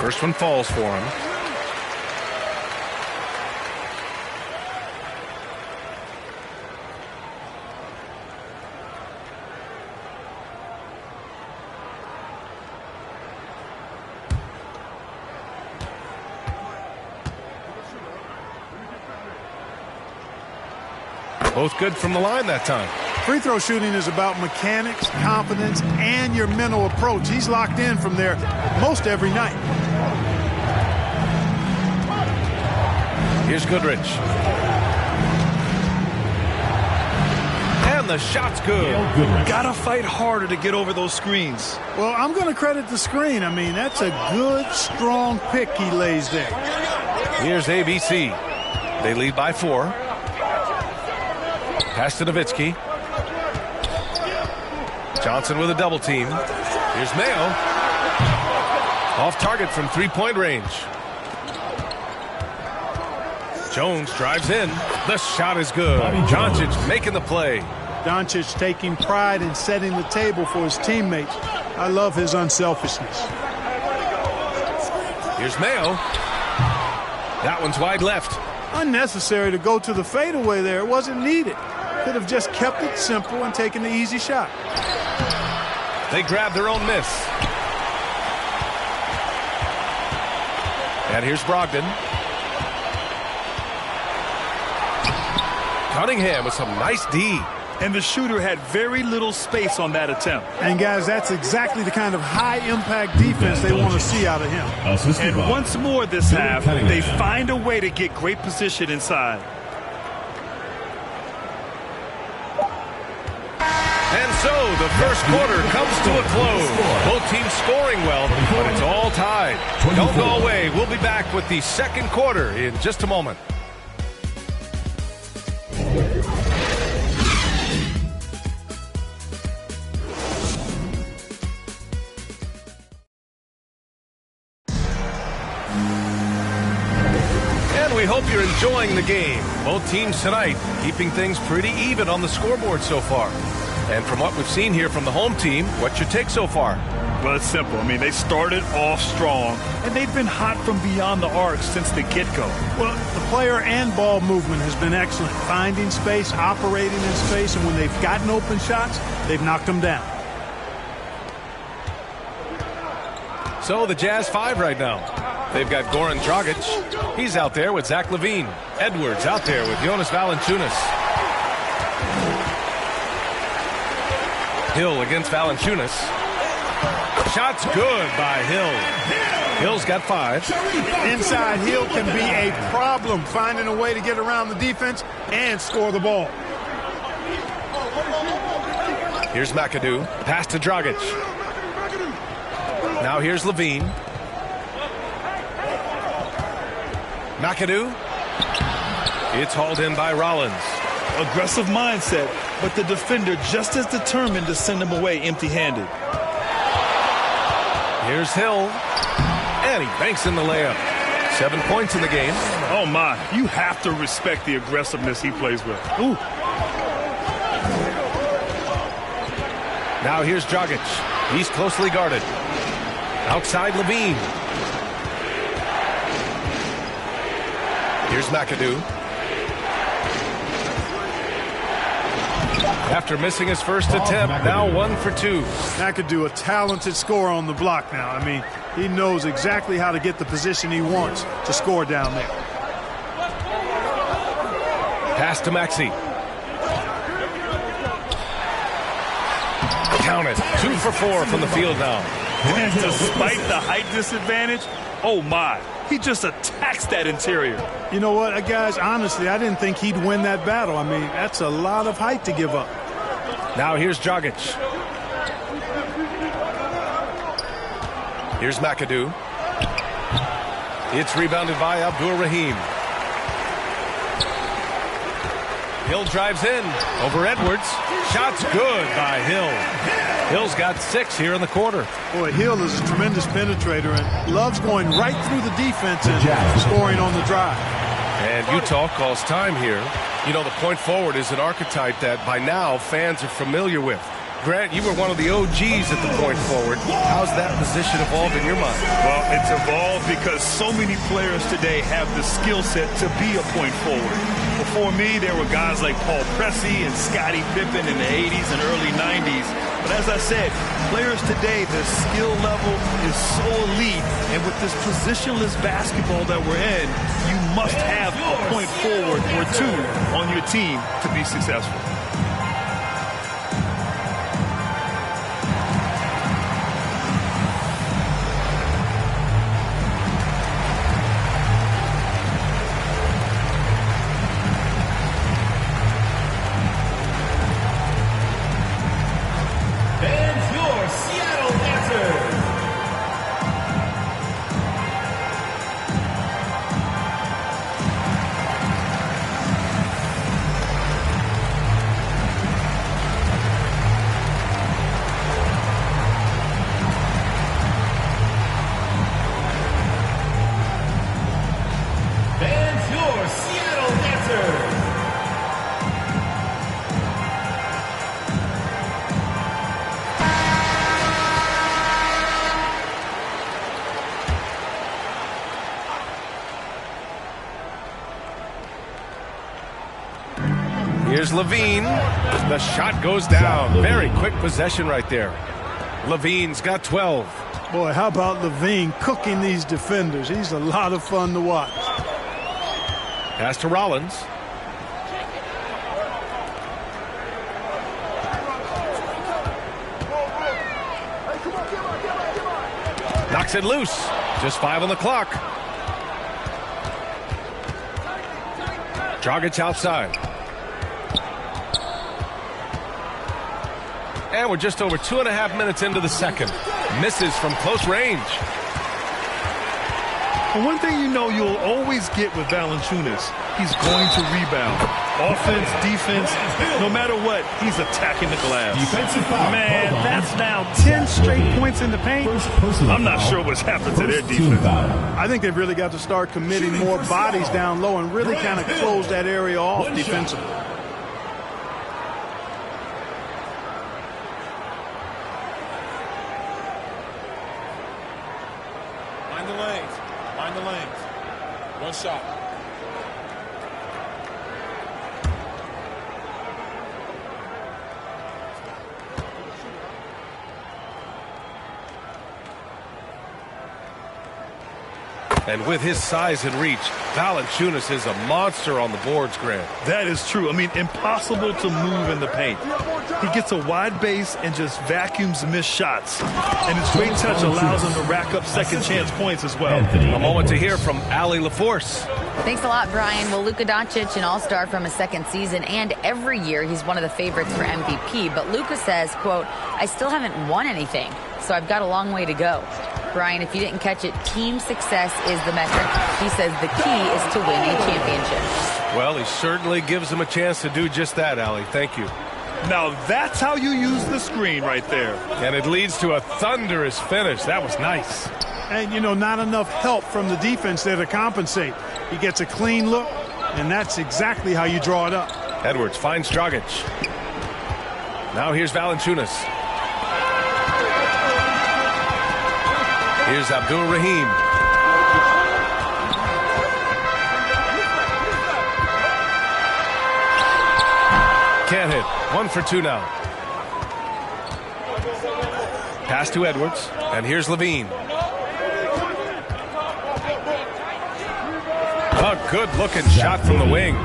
S2: First one falls for him. Both good from the line that time.
S5: Free throw shooting is about mechanics, confidence, and your mental approach. He's locked in from there most every night.
S2: Here's Goodrich. And the shot's good.
S16: Gotta fight harder to get over those screens.
S5: Well, I'm going to credit the screen. I mean, that's a good, strong pick he lays there.
S2: Here's ABC. They lead by 4. Pass to Nowitzki. Johnson with a double team. Here's Mayo. Off target from 3-point range. Jones drives in. The shot is good. Doncic making the play.
S5: Doncic taking pride in setting the table for his teammates. I love his unselfishness.
S2: Here's Mayo. That one's wide left.
S5: Unnecessary to go to the fadeaway there. It wasn't needed. Could have just kept it simple and taken the easy shot.
S2: They grab their own miss. And here's Brogdon. Cunningham with some nice D.
S16: And the shooter had very little space on that attempt.
S5: And guys, that's exactly the kind of high-impact defense they want to see out of him.
S16: And once more this half, they find a way to get great position inside.
S2: And so the first quarter comes to a close. Both teams scoring well, but it's all tied. Don't go away. We'll be back with the second quarter in just a moment. We hope you're enjoying the game. Both teams tonight keeping things pretty even on the scoreboard so far. And from what we've seen here from the home team, what's your take so far?
S16: Well, it's simple. I mean, they started off strong, and they've been hot from beyond the arc since the get-go.
S5: Well, the player and ball movement has been excellent. Finding space, operating in space, and when they've gotten open shots, they've knocked them down.
S2: So the Jazz 5 right now. They've got Goran Dragic. He's out there with Zach LaVine. Edwards out there with Jonas Valanciunas. Hill against Valanciunas. Shot's good by Hill. Hill's got 5.
S5: Inside, Hill can be a problem, finding a way to get around the defense and score the ball.
S2: Here's McAdoo. Pass to Dragic. Now here's LaVine. McAdoo. It's hauled in by Rollins.
S16: Aggressive mindset, but the defender just as determined to send him away empty-handed.
S2: Here's Hill. And he banks in the layup. 7 points in the game.
S16: Oh, my. You have to respect the aggressiveness he plays with. Ooh.
S2: Now here's Dragic. He's closely guarded. Outside LaVine. Here's McAdoo. After missing his first attempt, now 1 for 2.
S5: McAdoo, a talented scorer on the block now. I mean, he knows exactly how to get the position he wants to score down there.
S2: Pass to Maxey. Count it. 2 for 4 from the field now.
S16: And despite the height disadvantage, oh my, he just attacks that interior.
S5: You know what, guys, honestly, I didn't think he'd win that battle. I mean, that's a lot of height to give up.
S2: Now here's Dragic. Here's McAdoo. It's rebounded by Abdur-Rahim. Hill drives in over Edwards. Shot's good by Hill. Hill's got 6 here in the quarter.
S5: Boy, Hill is a tremendous penetrator and loves going right through the defense and scoring on the drive.
S2: And Utah calls time here. You know, the point forward is an archetype that by now fans are familiar with. Grant, you were one of the OGs at the point forward. How's that position evolved in your mind?
S16: Well, it's evolved because so many players today have the skill set to be a point forward. Before me, there were guys like Paul Pressey and Scottie Pippen in the 80s and early 90s. But as I said, players today, their skill level is so elite. And with this positionless basketball that we're in, you must have a point forward or two on your team to be successful.
S2: Here's Levine. The shot goes down. Very quick possession right there. Levine's got 12.
S5: Boy, how about Levine cooking these defenders? He's a lot of fun to watch.
S2: Pass to Rollins. Knocks it loose. Just 5 on the clock. Dragic outside. And we're just over 2.5 minutes into the second. Misses from close range.
S16: Well, one thing you know you'll always get with Valanciunas, he's going to rebound. Offense, defense, no matter what, he's attacking the glass.
S5: Man, that's now 10 straight points in the paint.
S16: I'm not sure what's happened to their defense.
S5: I think they've really got to start committing more bodies down low and really kind of close that area off defensively.
S19: Mind the lanes. Mind the lanes. One shot.
S2: And with his size and reach, Valanciunas is a monster on the boards, Grant.
S16: That is true. I mean, impossible to move in the paint. He gets a wide base and just vacuums missed shots. And his great touch allows him to rack up second chance points as well.
S2: A moment to hear from Allie LaForce.
S6: Thanks a lot, Brian. Well, Luka Doncic, an all-star from his second season, and every year he's one of the favorites for MVP. But Luka says, quote, I still haven't won anything, so I've got a long way to go. Brian, if you didn't catch it, team success is the metric. He says the key is to win a championship.
S2: Well, he certainly gives him a chance to do just that, Allie. Thank you.
S16: Now that's how you use the screen right there.
S2: And it leads to a thunderous finish. That was nice.
S5: And, you know, not enough help from the defense there to compensate. He gets a clean look, and that's exactly how you draw it up.
S2: Edwards finds Dragic. Now here's Valanciunas. Here's Abdul Rahim. Can't hit. 1 for 2 now. Pass to Edwards. And here's Levine. A good-looking shot from the wing.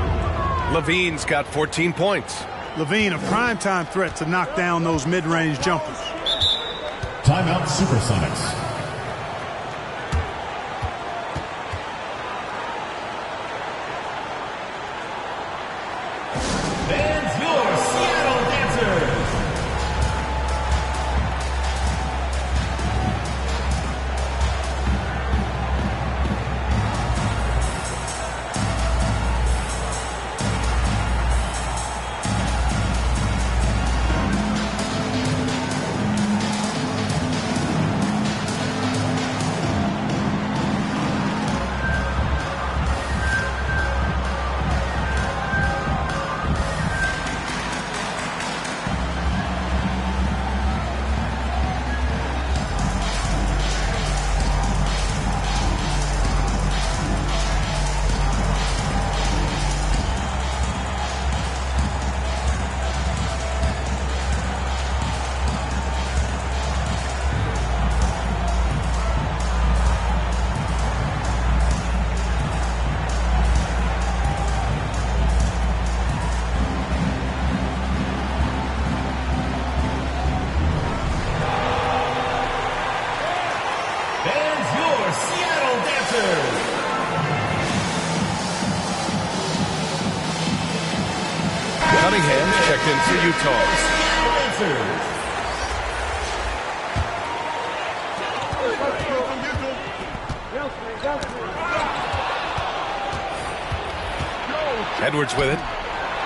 S2: Levine's got 14 points.
S5: Levine, a primetime threat to knock down those mid-range jumpers.
S3: Timeout Supersonics.
S2: Cunningham checked in for Utah. Edwards with it.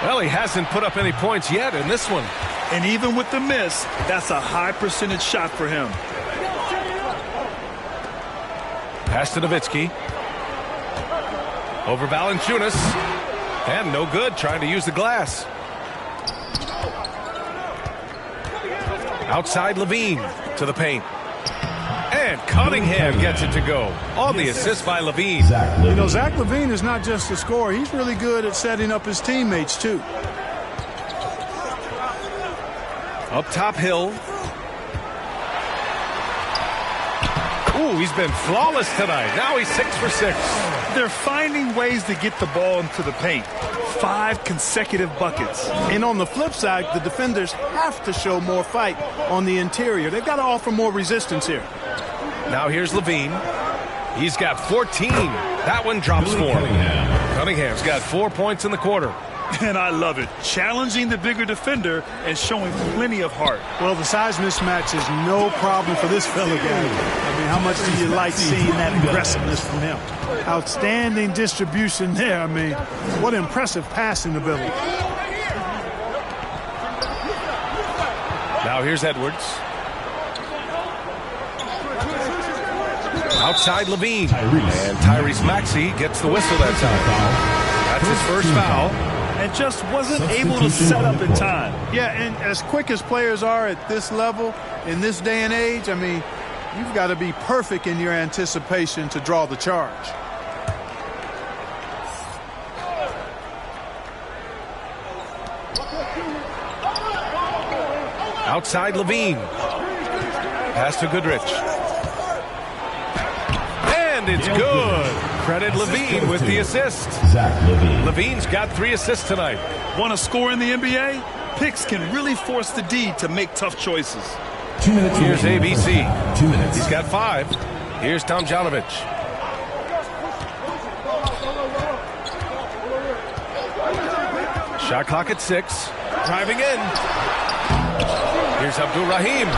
S2: Well, he hasn't put up any points yet in this one.
S16: And even with the miss, that's a high percentage shot for him.
S2: Pass to Nowitzki. Over Valanciunas. And no good, trying to use the glass. Outside Levine to the paint. And Cunningham gets it to go on the assist by Levine.
S5: You know, Zach LaVine is not just a scorer. He's really good at setting up his teammates, too.
S2: Up top, Hill. Ooh, he's been flawless tonight. Now he's 6 for 6.
S16: They're finding ways to get the ball into the paint. 5 consecutive buckets.
S5: And on the flip side, the defenders have to show more fight on the interior. They've got to offer more resistance here.
S2: Now here's Levine. He's got 14. That one drops for him. Cunningham's got 4 points in the quarter.
S16: And I love it. Challenging the bigger defender and showing plenty of heart.
S5: Well, the size mismatch is no problem for this fella guy. I mean, how much do you like seeing that aggressiveness from him? Outstanding distribution there. I mean, what impressive passing ability.
S2: Now here's Edwards. Outside Levine. And Tyrese Maxey gets the whistle that time. That's his first foul.
S16: And just wasn't able to set up in time.
S5: Yeah, and as quick as players are at this level, in this day and age, I mean, you've got to be perfect in your anticipation to draw the charge.
S2: Outside Levine. Pass to Goodrich. And it's good. Credit Levine with the assist. Levine's got 3 assists tonight.
S16: Want to score in the NBA? Picks can really force the D to make tough choices.
S2: 2 minutes. Here's ABC. 2 minutes. He's got 5. Here's Tomjanovich. Shot clock at 6. Driving in. Here's Abdul Rahim.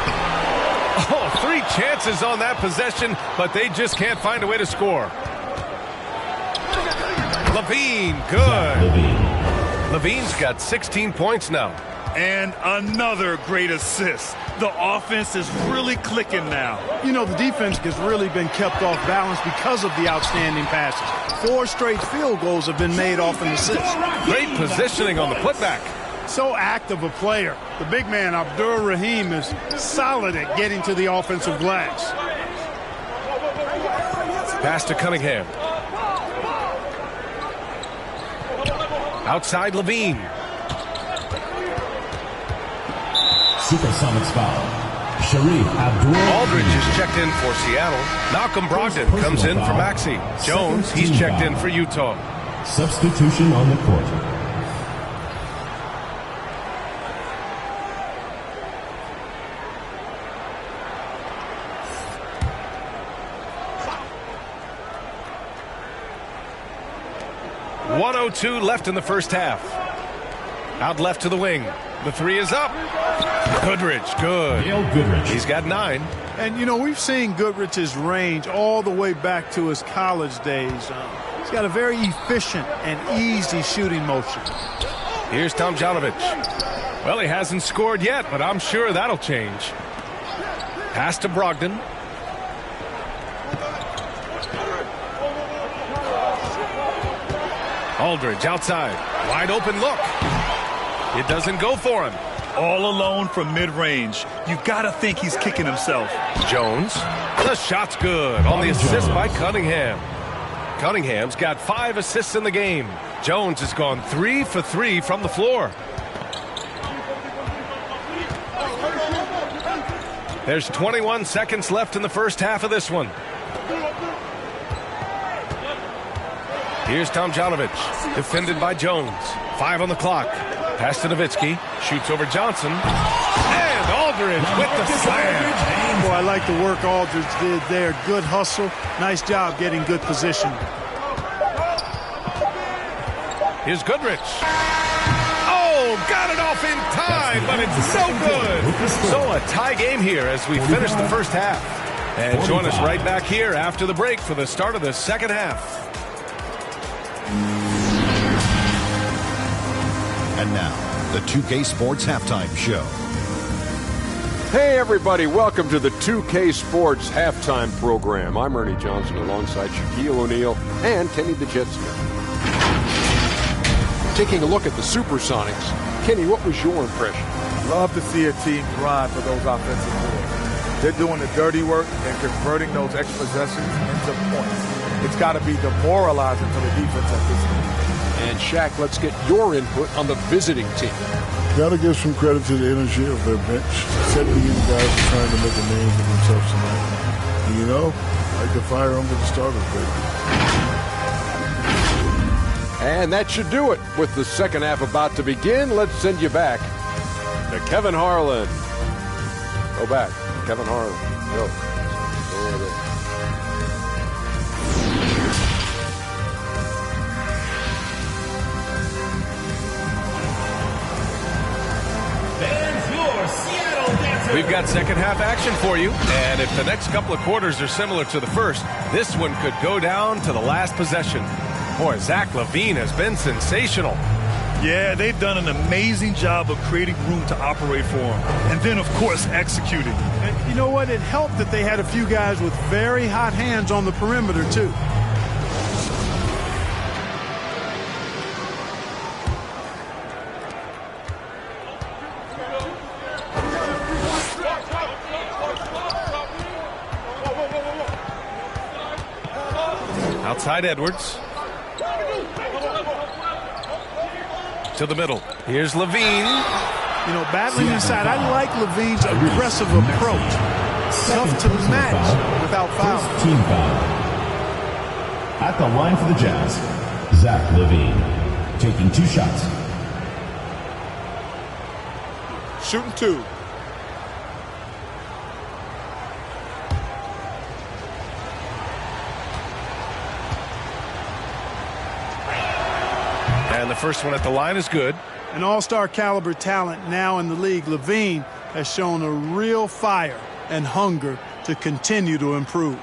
S2: Oh, 3 chances on that possession, but they just can't find a way to score. Levine, good. Levine's got 16 points now.
S16: And another great assist. The offense is really clicking now.
S5: You know, the defense has really been kept off balance because of the outstanding passes. 4 straight field goals have been made off an assist.
S2: Great positioning on the putback.
S5: So active a player. The big man, Abdul Rahim, is solid at getting to the offensive glass.
S2: Pass to Cunningham. Outside Levine.
S3: Supersonics foul. Sharif Abdul.
S2: Aldridge is checked in for Seattle. Malcolm Brogdon comes in for Maxey. Jones, he's checked in for Utah.
S3: Substitution on the court.
S2: .102 left in the first half. Out left to the wing. The 3 is up. Goodrich, good.
S3: Goodrich.
S2: He's got 9.
S5: And, you know, we've seen Goodrich's range all the way back to his college days. He's got a very efficient and easy shooting motion.
S2: Here's Tomjanovich. Well, he hasn't scored yet, but I'm sure that'll change. Pass to Brogdon. Aldridge outside. Wide open look. It doesn't go for him.
S16: All alone from mid-range. You got to think he's kicking himself.
S2: Jones. The shot's good on the assist by Cunningham. Cunningham's got 5 assists in the game. Jones has gone 3 for 3 from the floor. There's 21 seconds left in the first half of this one. Here's Tomjanovich, defended by Jones. 5 on the clock. Pass to Nowitzki. Shoots over Johnson. And Aldridge with the slam.
S5: Boy, I like the work Aldridge did there. Good hustle. Nice job getting good position.
S2: Here's Goodrich. Oh, got it off in time, but it's no good. So a tie game here as we finish the first half. And join us right back here after the break for the start of the second half.
S9: And now, the 2K Sports Halftime Show.
S10: Hey, everybody. Welcome to the 2K Sports Halftime Program. I'm Ernie Johnson alongside Shaquille O'Neal and Kenny the Jet Smith. Taking a look at the Supersonics. Kenny, what was your impression?
S11: Love to see a team grind for those offensive boards. They're doing the dirty work and converting those extra possessions into points. It's got to be demoralizing for the defense at this point.
S10: And Shaq, let's get your input on the visiting team.
S17: Got to give some credit to the energy of their bench. 70 young guys are trying to make a name for themselves tonight. And you know, I like to fire them with the starters, baby.
S10: And that should do it. With the second half about to begin, let's send you back to Kevin Harlan. Go back. Kevin Harlan. Go.
S2: We've got second half action for you, and if the next couple of quarters are similar to the first, this one could go down to the last possession. Boy, Zach LaVine has been sensational.
S16: Yeah, they've done an amazing job of creating room to operate for him, and then, of course, executing.
S5: And you know what? It helped that they had a few guys with very hot hands on the perimeter, too.
S2: Outside Edwards. To the middle. Here's LaVine.
S5: You know, battling inside, I like LaVine's aggressive approach. Tough to match without foul.
S3: Team foul. At the line for the Jazz, Zach LaVine, taking 2 shots.
S11: Shooting 2.
S2: And the first one at the line is good.
S5: An all-star caliber talent now in the league. LaVine has shown a real fire and hunger to continue to improve.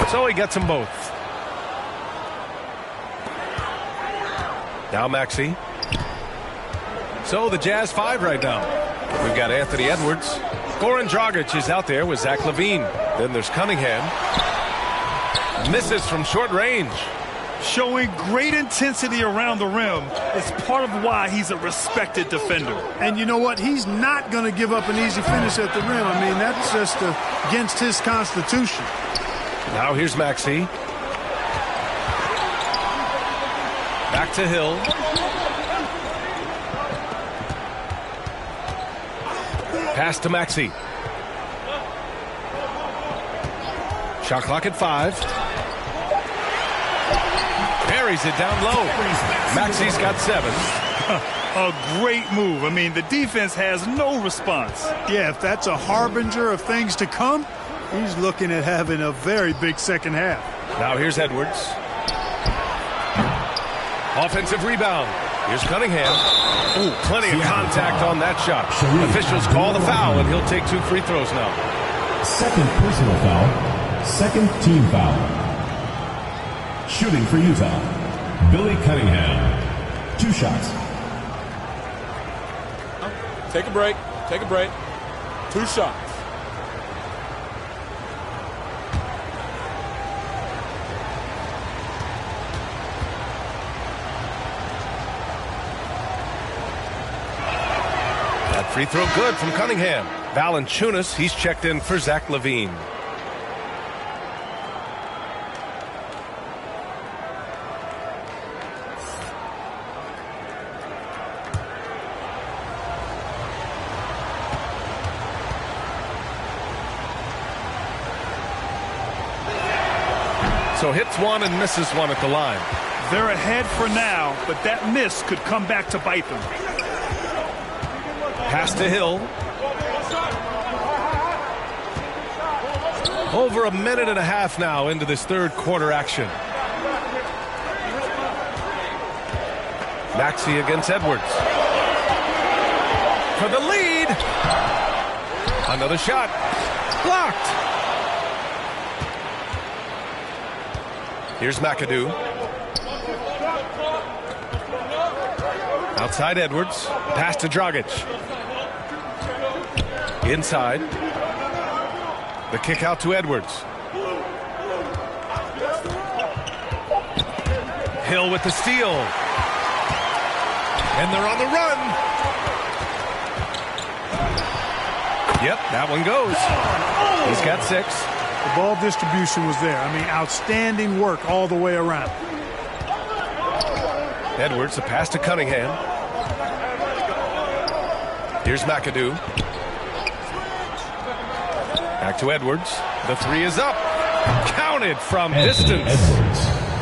S2: So he gets them both. Now Maxey. So the Jazz 5 right now. We've got Anthony Edwards. Goran Dragic is out there with Zach LaVine. Then there's Cunningham. Misses from short range.
S16: Showing great intensity around the rim is part of why he's a respected defender.
S5: And you know what? He's not going to give up an easy finish at the rim. I mean, that's just against his constitution.
S2: Now here's Maxey. Back to Hill. Pass to Maxey. Shot clock at 5. Parries it down low. Maxey's got 7.
S16: A great move. I mean, the defense has no response.
S5: Yeah, if that's a harbinger of things to come, he's looking at having a very big second half.
S2: Now here's Edwards. Offensive rebound. Here's Cunningham. Ooh, plenty of contact on that shot. Officials call the foul, and he'll take 2 free throws now.
S3: Second personal foul. Second team foul. Shooting for Utah, Billy Cunningham. 2 shots.
S19: Take a break. Take a break. 2 shots.
S2: Free throw good from Cunningham. Valanciunas, he's checked in for Zach LaVine. So hits 1 and misses 1 at the line.
S16: They're ahead for now, but that miss could come back to bite them.
S2: Pass to Hill. Over a minute and a half now into this third quarter action. Maxey against Edwards. For the lead. Another shot. Blocked. Here's McAdoo. Outside Edwards. Pass to Dragic. Inside. The kick out to Edwards. Hill with the steal. And they're on the run. Yep, that one goes. He's got 6.
S5: The ball distribution was there. I mean, outstanding work all the way around.
S2: Edwards, a pass to Cunningham. Here's McAdoo. Back to Edwards. The 3 is up. Counted from distance.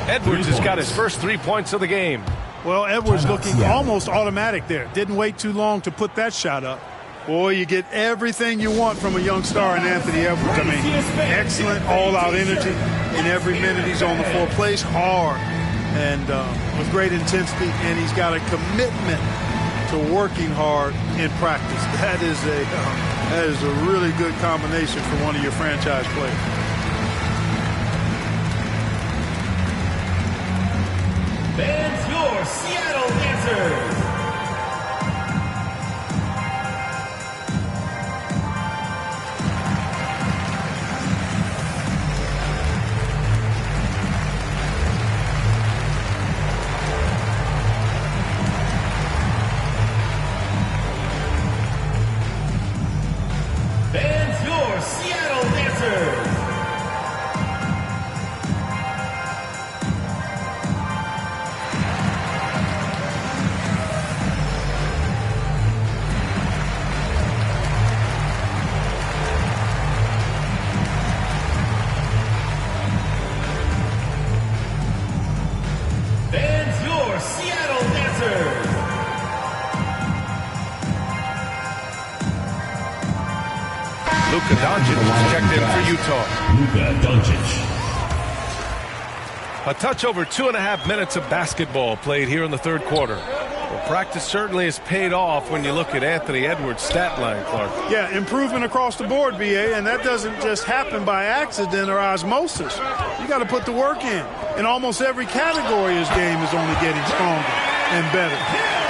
S2: Edwards has got his first 3 points of the game.
S5: Well, Edwards looking almost automatic there. Didn't wait too long to put that shot up. Boy, you get everything you want from a young star in Anthony Edwards. I mean, excellent all-out energy in every minute he's on the floor. Plays hard and with great intensity, and he's got a commitment to working hard in practice. That is a really good combination for one of your franchise players.
S15: Fans, your Seattle Dancers. Fans, your Seattle Dancers. Fans, your Seattle Dancers.
S2: Luka Doncic is checked in for Utah.
S3: Luka Doncic.
S2: A touch over 2.5 minutes of basketball played here in the third quarter. Well, practice certainly has paid off when you look at Anthony Edwards' stat line, Clark.
S5: Yeah, improvement across the board, BA, and that doesn't just happen by accident or osmosis. You got to put the work in. In almost every category, his game is only getting stronger and better.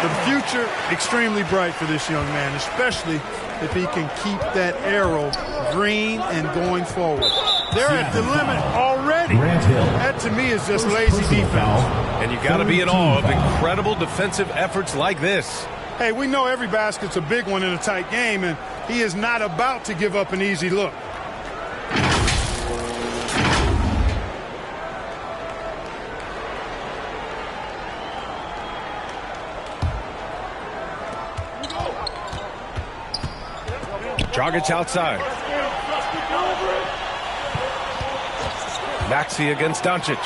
S5: The future, extremely bright for this young man, especially if he can keep that arrow green and going forward. They're at the limit already. That, to me, is just lazy defense.
S2: And you got to be in awe of incredible defensive efforts like this.
S5: Hey, we know every basket's a big one in a tight game, and he is not about to give up an easy look.
S2: Dragic outside. Maxey against Doncic.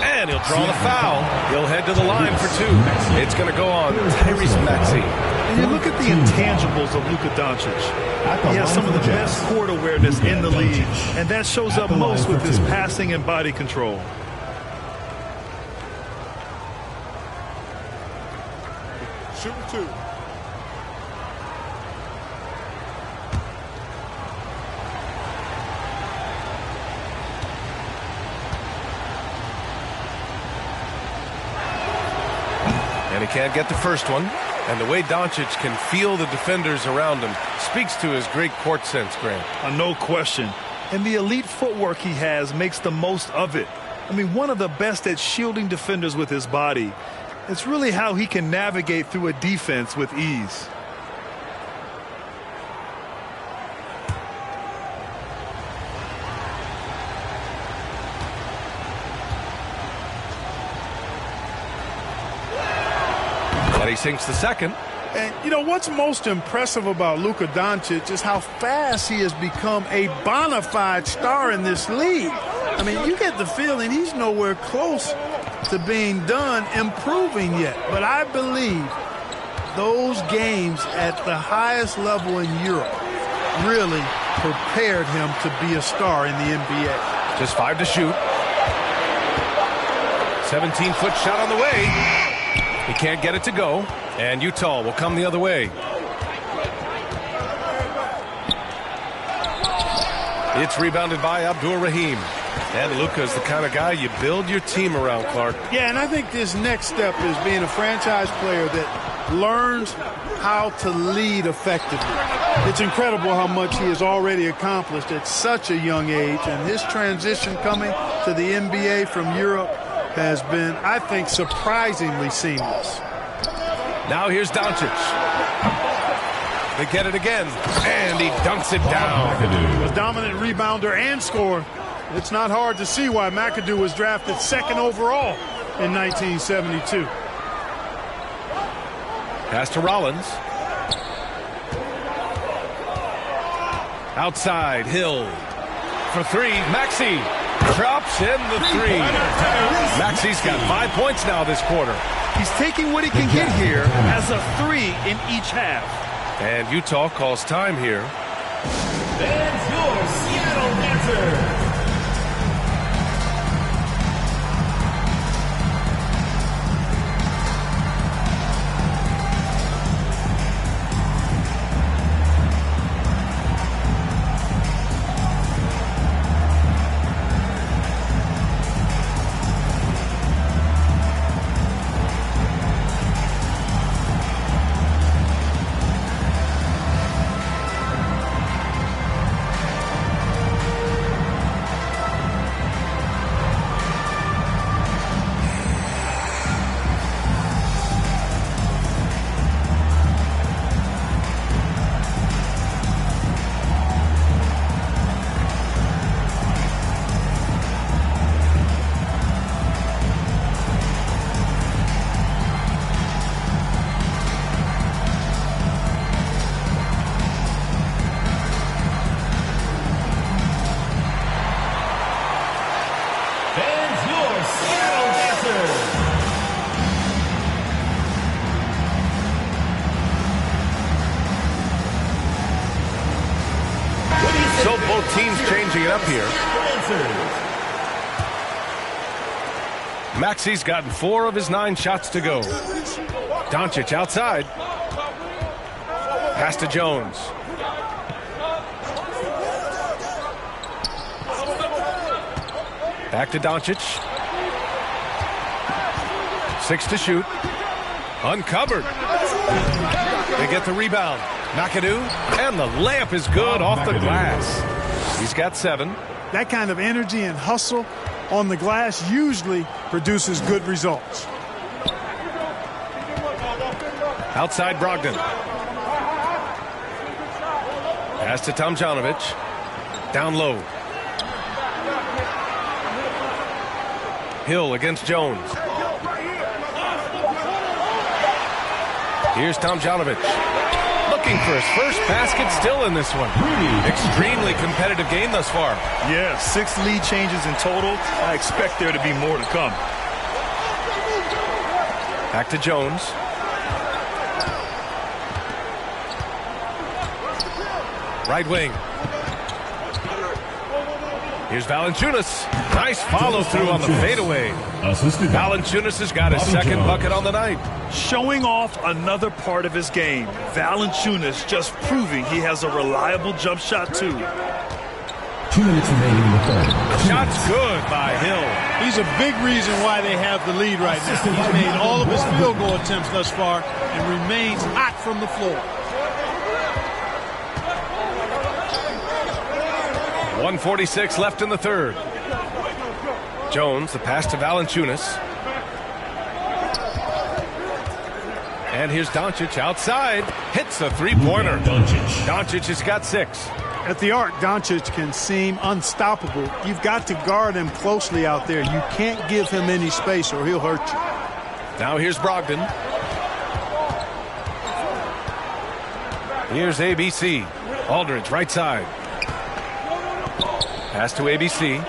S2: And he'll draw the foul. He'll head to the line for 2. It's going to go on Tyrese Maxey.
S16: And you look at the intangibles of Luka Doncic. He has some of the best court awareness in the league, and that shows up most with his passing and body control.
S5: Shooting 2.
S2: And he can't get the first one. And the way Doncic can feel the defenders around him speaks to his great court sense, Grant.
S16: No question. And the elite footwork he has makes the most of it. I mean, one of the best at shielding defenders with his body. It's really how he can navigate through a defense with ease.
S2: And he sinks the second.
S5: And, you know, what's most impressive about Luka Doncic is how fast he has become a bona fide star in this league. I mean, you get the feeling he's nowhere close to being done improving yet. But I believe those games at the highest level in Europe really prepared him to be a star in the NBA.
S2: Just 5 to shoot. 17-foot shot on the way. He can't get it to go, and Utah will come the other way. It's rebounded by Abdur-Rahim. And Luka's the kind of guy you build your team around, Clark.
S5: Yeah, and I think this next step is being a franchise player that learns how to lead effectively. It's incredible how much he has already accomplished at such a young age, and his transition coming to the NBA from Europe has been, I think, surprisingly seamless.
S2: Now here's Doncic. They get it again, and he dunks it down.
S5: A dominant rebounder and scorer. It's not hard to see why McAdoo was drafted 2nd overall in 1972.
S2: Pass to Rollins. Outside, Hill for 3. Maxey drops in the 3. Maxey's got 5 points now this quarter.
S16: He's taking what he can get here as a 3 in each half.
S2: And Utah calls time here.
S15: Fans, your Seattle Mariners.
S2: So both teams changing it up here. Maxey's gotten 4 of his 9 shots to go. Doncic outside. Pass to Jones. Back to Doncic. 6 to shoot. Uncovered. They get the rebound. McAdoo, and the layup is good off the glass. He's got 7.
S5: That kind of energy and hustle on the glass usually produces good results.
S2: Outside Brogdon. Pass to Tomljanovic. Down low. Hill against Jones. Here's Tomljanovic. Looking for his first basket, still in this one. Extremely competitive game thus far.
S16: Yeah, 6 lead changes in total. I expect there to be more to come.
S2: Back to Jones. Right wing. Here's Valanciunas. Nice follow through on the fadeaway. Valanciunas has got his 2nd bucket on the night.
S16: Showing off another part of his game. Valanciunas just proving he has a reliable jump shot too.
S3: 2 minutes remaining in the third.
S2: Shot's good by Hill.
S5: He's a big reason why they have the lead right now. He's made all of his field goal attempts thus far and remains hot from the floor.
S2: 1:46 left in the third. Jones, the pass to Valanciunas. And here's Doncic outside. Hits a 3-pointer. Doncic has got 6.
S5: At the arc, Doncic can seem unstoppable. You've got to guard him closely out there. You can't give him any space or he'll hurt you.
S2: Now here's Brogdon. Here's ABC. Aldridge, right side. Pass to ABC.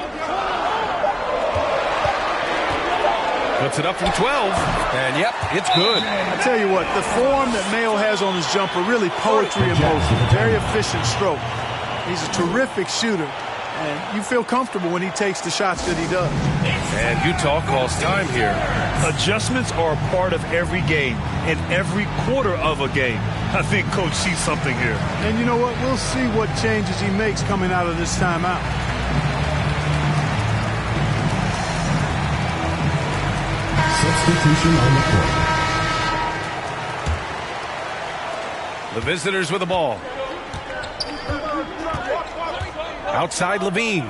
S2: Puts it up from 12. And, yep, it's good.
S5: I tell you what, the form that Mayo has on his jumper, really poetry in motion. Very efficient stroke. He's a terrific shooter. And you feel comfortable when he takes the shots that he does.
S2: And Utah calls time here.
S16: Adjustments are a part of every game and every quarter of a game. I think Coach sees something here.
S5: And you know what? We'll see what changes he makes coming out of this timeout.
S3: Substitution on the court.
S2: The visitors with the ball. Outside Levine.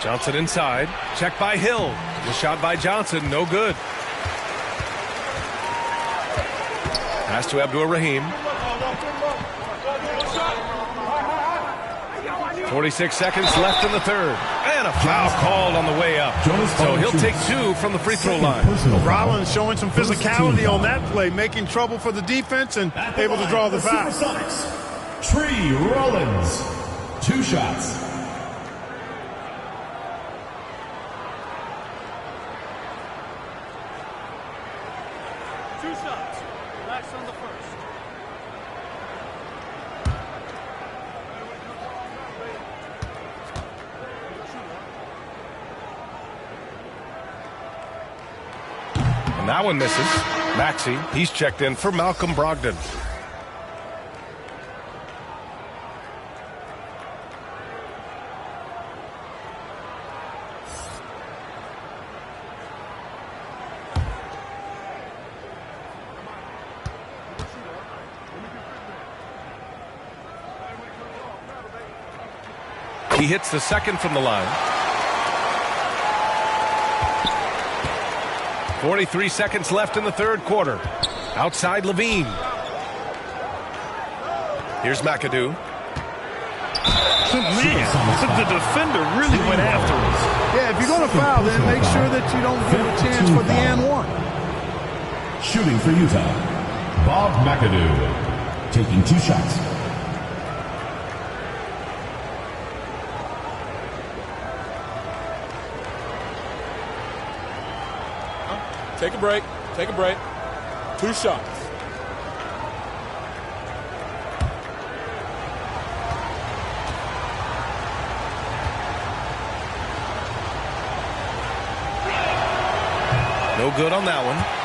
S2: Johnson inside. Check by Hill. The shot by Johnson, no good. Pass to Abdur-Rahim. 46 seconds left in the third. And a foul called on the way up. So he'll take 2 from the free throw line.
S5: Rollins showing some physicality on that play, making trouble for the defense and able to draw the foul.
S3: Tree Rollins, 2 shots.
S5: Relax on the first.
S2: And that one misses. Maxey, he's checked in for Malcolm Brogdon. He hits the second from the line. 43 seconds left in the third quarter. Outside Levine. Here's McAdoo.
S16: Man, the defender really went after us.
S5: Yeah, if you're going to foul, then make sure that you don't give a chance for the and one.
S3: Shooting for Utah, Bob McAdoo, taking 2 shots.
S19: Take a break. Take a break. 2 shots.
S2: No good on that one.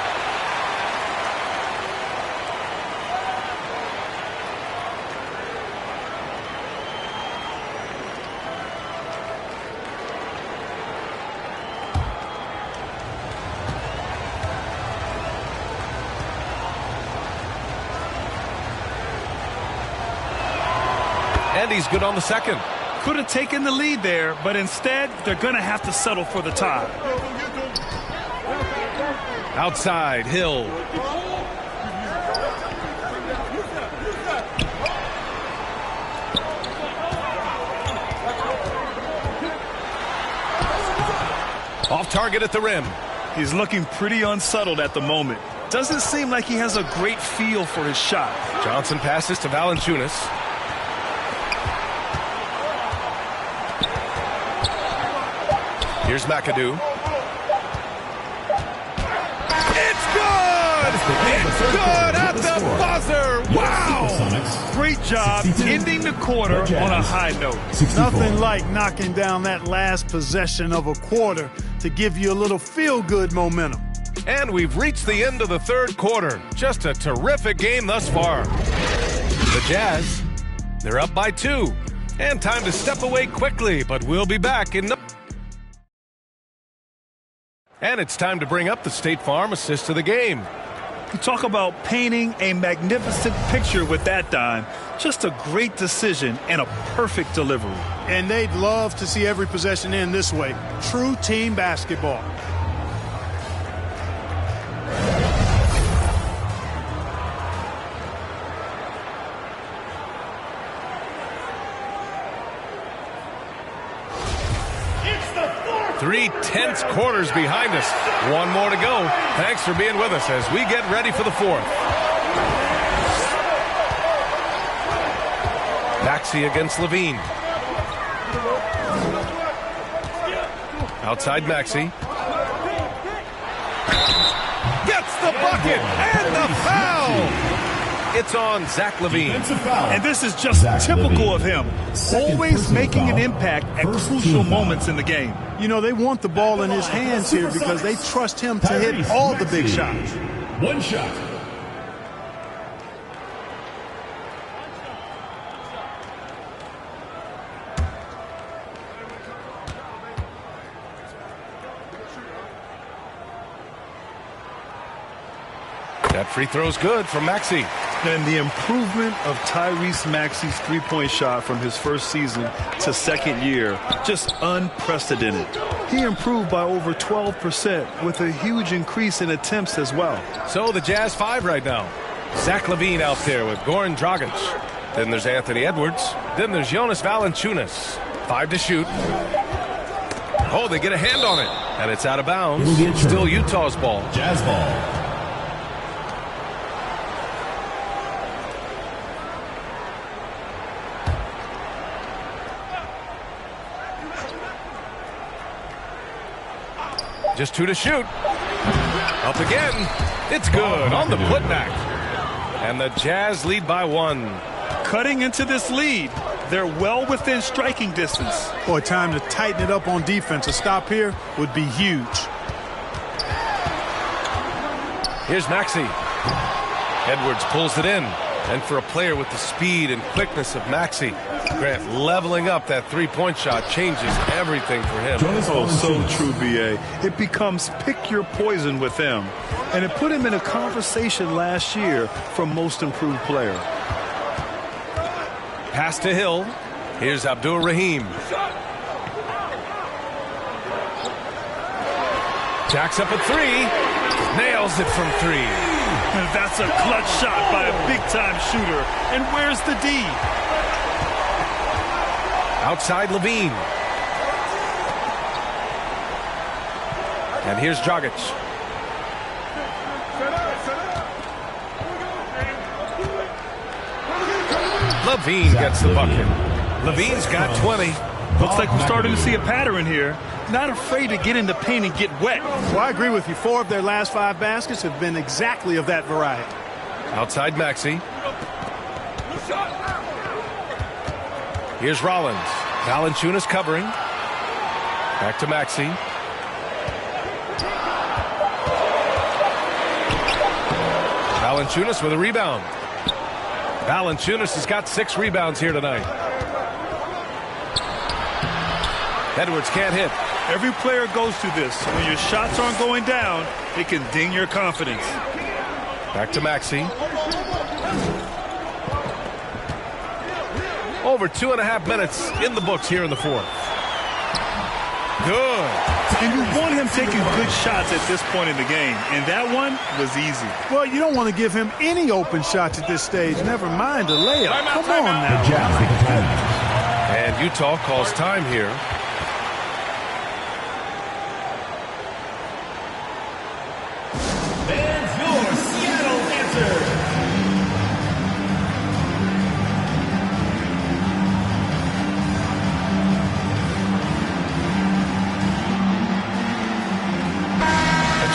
S2: And he's good on the second.
S16: Could have taken the lead there, but instead they're going to have to settle for the tie.
S2: Outside, Hill. Off target at the rim.
S16: He's looking pretty unsettled at the moment. Doesn't seem like he has a great feel for his shot.
S2: Johnson passes to Valanciunas. Here's McAdoo. It's good! It's good at the buzzer! Wow!
S16: Great job ending the quarter on a high note.
S5: Nothing like knocking down that last possession of a quarter to give you a little feel-good momentum.
S2: And we've reached the end of the third quarter. Just a terrific game thus far. The Jazz, they're up by 2. And time to step away quickly, but we'll be back in the... And it's time to bring up the State Farm assist of the game.
S16: You talk about painting a magnificent picture with that dime. Just a great decision and a perfect delivery.
S5: And they'd love to see every possession end this way. True team basketball.
S2: Three tense quarters behind us. One more to go. Thanks for being with us as we get ready for the fourth. Maxey against Levine. Outside Maxey. Gets the bucket and the foul. It's on Zach LaVine.
S16: And this is just typical of him. Always making an impact at crucial moments in the game.
S5: You know, they want the ball in his hands here because they trust him to hit all the big shots.
S3: One shot.
S2: That free throw's good from Maxey.
S16: And the improvement of Tyrese Maxey's three-point shot from his first season to second year, just unprecedented. He improved by over 12% with a huge increase in attempts as well.
S2: So the Jazz 5 right now. Zach LaVine out there with Goran Dragic. Then there's Anthony Edwards. Then there's Jonas Valanciunas. 5 to shoot. Oh, they get a hand on it. And it's out of bounds. Still Utah's ball.
S3: Jazz ball.
S2: Just 2 to shoot. Up again. It's good on the putback. And the Jazz lead by 1.
S16: Cutting into this lead. They're well within striking distance.
S5: Boy, time to tighten it up on defense. A stop here would be huge.
S2: Here's Maxey. Edwards pulls it in. And for a player with the speed and quickness of Maxey, Grant, leveling up that three-point shot changes everything for him.
S16: Oh, so true, B.A. It becomes pick your poison with him. And it put him in a conversation last year for most improved player.
S2: Pass to Hill. Here's Abdul Rahim. Jacks up a 3. Nails it from 3.
S16: And that's a clutch shot by a big-time shooter. And where's the D?
S2: Outside LaVine. And here's Dragic. LaVine gets the bucket. LaVine's got 20.
S16: Looks like we're starting to see a pattern here. Not afraid to get in the paint and get wet.
S5: Well, I agree with you. 4 of their last 5 baskets have been exactly of that variety.
S2: Outside Maxey. Here's Rollins. Valanciunas covering. Back to Maxey. Valanciunas with a rebound. Valanciunas has got 6 rebounds here tonight. Edwards can't hit.
S16: Every player goes through this. When your shots aren't going down, it can ding your confidence.
S2: Back to Maxey. Over 2.5 minutes in the books here in the 4th. Good.
S16: And you want him taking good shots at this point in the game, and that one was easy.
S5: Well, you don't want to give him any open shots at this stage, never mind a layup. Come on now.
S2: And Utah calls time here.
S15: Fans, your Seattle answer.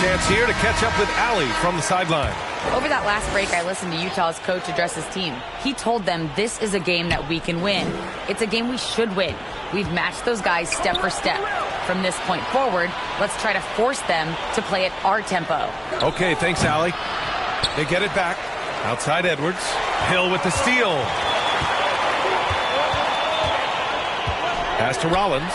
S2: Chance here to catch up with Allie from the sideline.
S6: Over that last break, I listened to Utah's coach address his team. He told them this is a game that we can win. It's a game we should win. We've matched those guys step for step. From this point forward, let's try to force them to play at our tempo.
S2: Okay, thanks, Allie. They get it back. Outside Edwards. Hill with the steal. Pass to Rollins.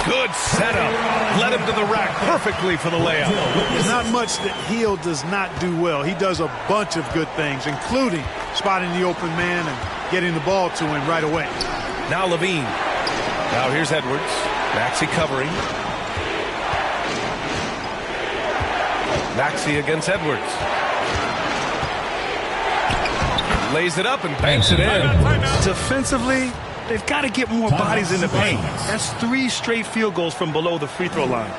S2: Good setup. Led him to the rack perfectly for the layup.
S5: There's not much that Hill does not do well. He does a bunch of good things, including spotting the open man and getting the ball to him right away.
S2: Now LaVine. Now here's Edwards. Maxey covering. Maxey against Edwards. Lays it up and banks it in.
S16: Defensively, they've got to get more bodies in the paint. That's 3 straight field goals from below the free throw line.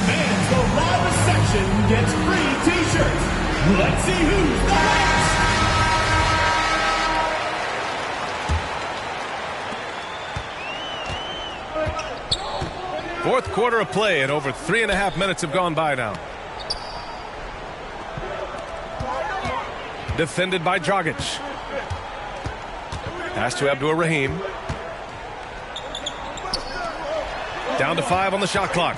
S15: Fans, the live reception gets free T-shirts. Let's see who's the best.
S2: Fourth quarter of play, and over 3.5 minutes have gone by now. Defended by Dragic. Pass to Abdur-Rahim. Down to 5 on the shot clock.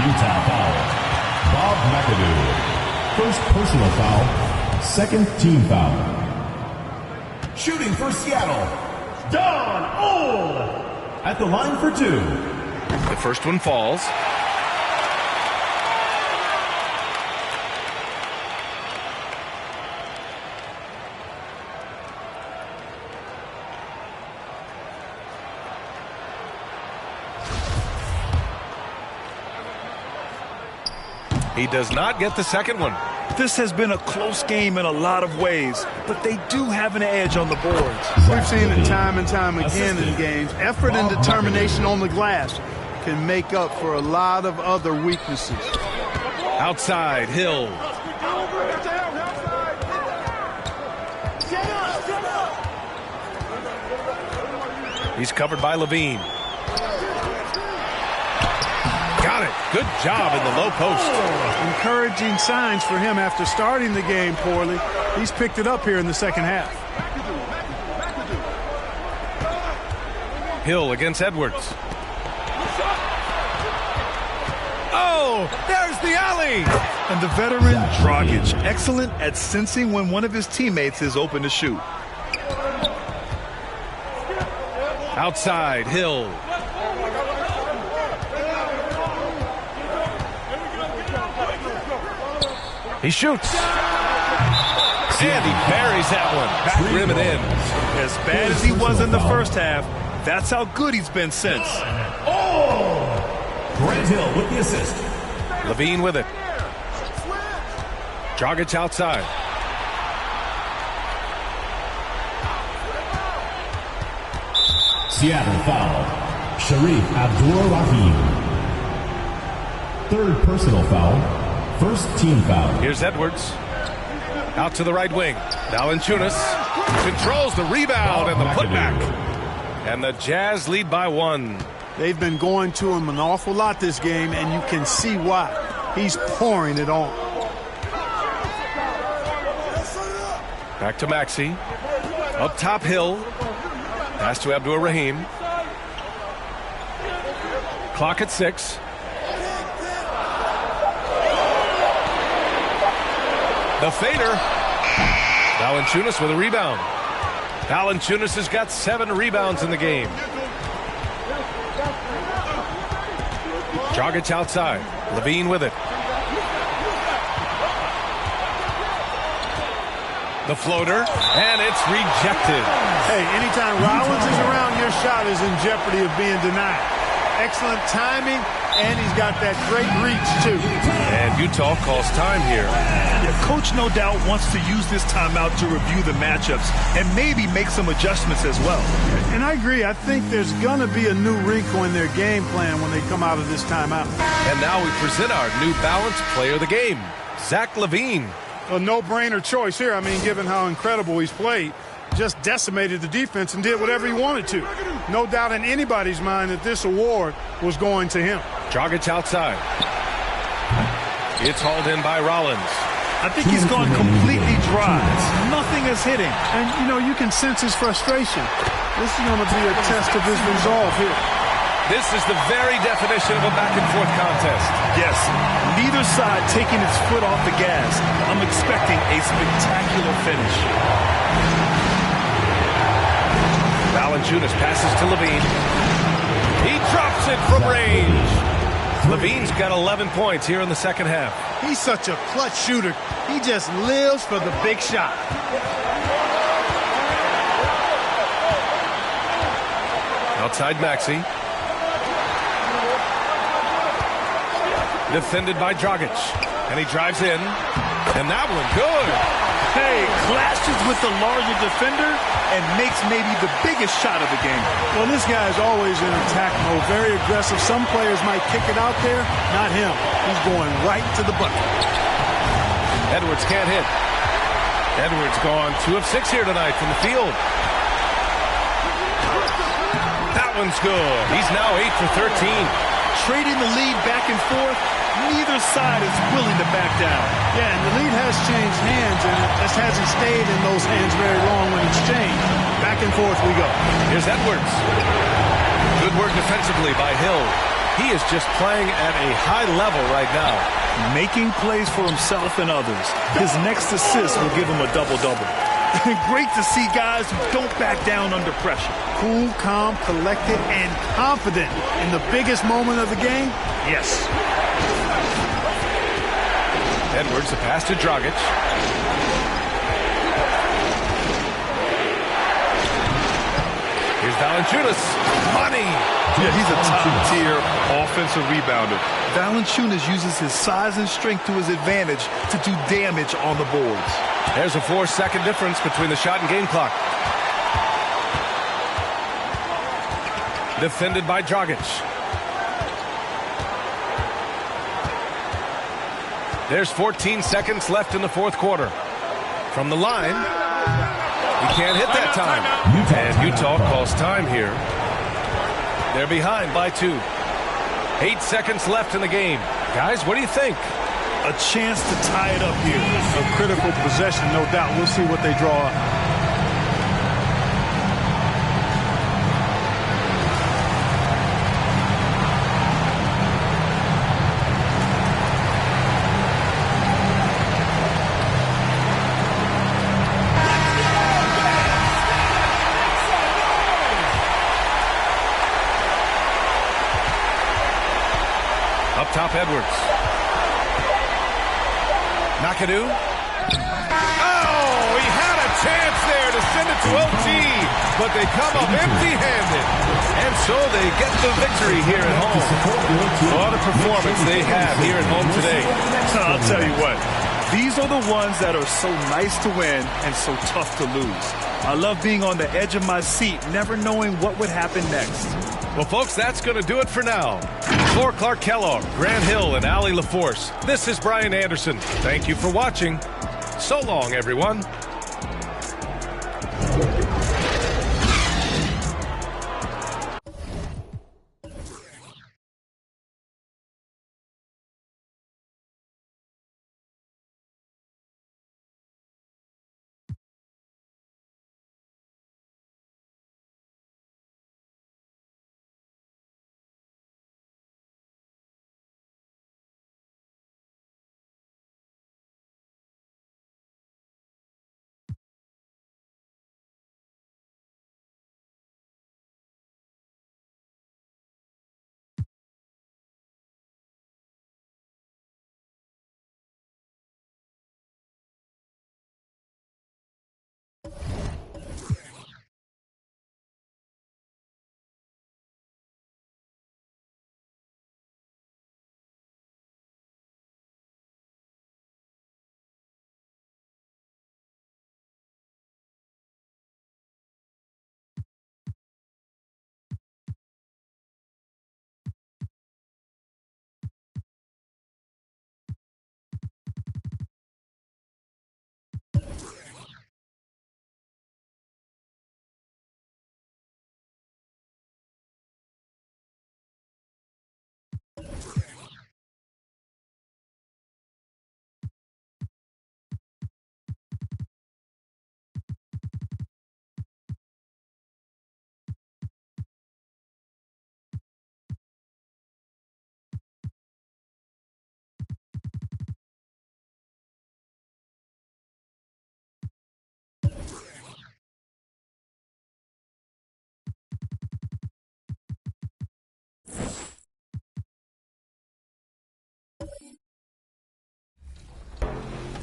S3: Utah foul. Bob McAdoo. First personal foul. Second team foul. Shooting for Seattle, Don Old. At the line for 2.
S2: The first one falls. He does not get the second one.
S16: This has been a close game in a lot of ways, but they do have an edge on the boards.
S5: We've seen it time and time again in games. Effort and determination on the glass can make up for a lot of other weaknesses.
S2: Outside, Hill. He's covered by Levine. Got it. Good job in the low post.
S5: Encouraging signs for him after starting the game poorly. He's picked it up here in the second half.
S2: Hill against Edwards. Oh, there's the alley.
S16: And the veteran Dragic, excellent at sensing when one of his teammates is open to shoot.
S2: Outside, Hill. He shoots. And he buries that one. Back rim and in.
S16: As bad as he was in the first half, that's how good he's been since.
S3: Oh! Grant Hill with the assist.
S2: Levine with it. Dragic outside.
S3: Seattle foul. Sharif Abdur-Rahim. Third personal foul. First team foul.
S2: Here's Edwards. Out to the right wing. Valanciunas controls the rebound and the putback. And the Jazz lead by 1.
S5: They've been going to him an awful lot this game, and you can see why. He's pouring it on.
S2: Back to Maxey. Up top, Hill. Pass to Abdur-Rahim. Clock at 6. The fader. Valanciunas with a rebound. Valanciunas has got 7 rebounds in the game. Dragic outside. Levine with it. The floater, and it's rejected.
S5: Hey, anytime Rollins is around, your shot is in jeopardy of being denied. Excellent timing, and he's got that great reach, too.
S2: And Utah calls time here.
S16: Yeah, Coach no doubt wants to use this timeout to review the matchups and maybe make some adjustments as well.
S5: And I agree. I think there's going to be a new wrinkle in their game plan when they come out of this timeout.
S2: And now we present our new balanced player of the game, Zach LaVine.
S5: A no-brainer choice here. I mean, given how incredible he's played, just decimated the defense and did whatever he wanted to. No doubt in anybody's mind that this award was going to him.
S2: Dragic outside. It's hauled in by Rollins.
S16: I think he's gone completely dry. Nothing is hitting.
S5: And, you know, you can sense his frustration. This is going to be a test of his resolve here.
S2: This is the very definition of a back-and-forth contest.
S16: Yes, neither side taking its foot off the gas. I'm expecting a spectacular finish.
S2: Valanciunas passes to Levine. He drops it from range. Levine's got 11 points here in the second half.
S5: He's such a clutch shooter. He just lives for the big shot.
S2: Outside Maxey. Defended by Dragic. And he drives in. And that one, good.
S16: Hey, clashes with the larger defender and makes maybe the biggest shot of the game.
S5: Well, this guy is always in attack mode, very aggressive. Some players might kick it out there, not him. He's going right to the bucket.
S2: Edwards can't hit. Edwards gone 2 of 6 here tonight from the field. That one's good. He's now 8 for 13.
S16: Trading the lead back and forth, neither side is willing to back down.
S5: Yeah, and the lead has changed hands, and it just hasn't stayed in those hands very long when it's changed. Back and forth we go.
S2: Here's Edwards. Good work defensively by Hill. He is just playing at a high level right now.
S16: Making plays for himself and others. His next assist will give him a double-double. Great to see guys who don't back down under pressure.
S5: Cool, calm, collected, and confident in the biggest moment of the game. Yes.
S2: Edwards, the pass to Dragic. Here's Valanciunas. Money.
S16: Yeah, he's a top-tier offensive rebounder. Valanciunas uses his size and strength to his advantage to do damage on the boards.
S2: There's a 4-second difference between the shot and game clock. Defended by Dragic. There's 14 seconds left in the fourth quarter. From the line, he can't hit that time. And Utah calls time here. They're behind by 2. 8 seconds left in the game. Guys, what do you think?
S16: A chance to tie it up here.
S5: A critical possession, no doubt. We'll see what they draw up.
S2: Up top, Edwards. McAdoo. Oh, he had a chance there to send it to OT, but they come up empty-handed. And so they get the victory here at home. What a performance they have here at home today.
S16: I'll tell you what, these are the ones that are so nice to win and so tough to lose. I love being on the edge of my seat, never knowing what would happen next.
S2: Well, folks, that's going to do it for now. For Clark Kellogg, Grant Hill, and Allie LaForce, this is Brian Anderson. Thank you for watching. So long, everyone.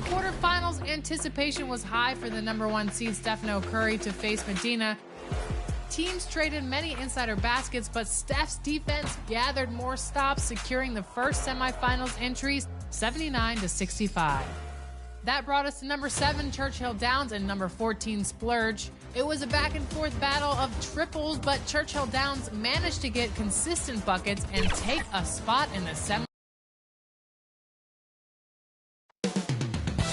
S13: Quarterfinals anticipation was high for the #1 seed Stephen Curry to face Medina. Teams traded many insider baskets, but Steph's defense gathered more stops, securing the first semifinals entries 79-65. That brought us to #7 Churchill Downs and #14 Splurge. It was a back and forth battle of triples, but Churchill Downs managed to get consistent buckets and take a spot in the semi.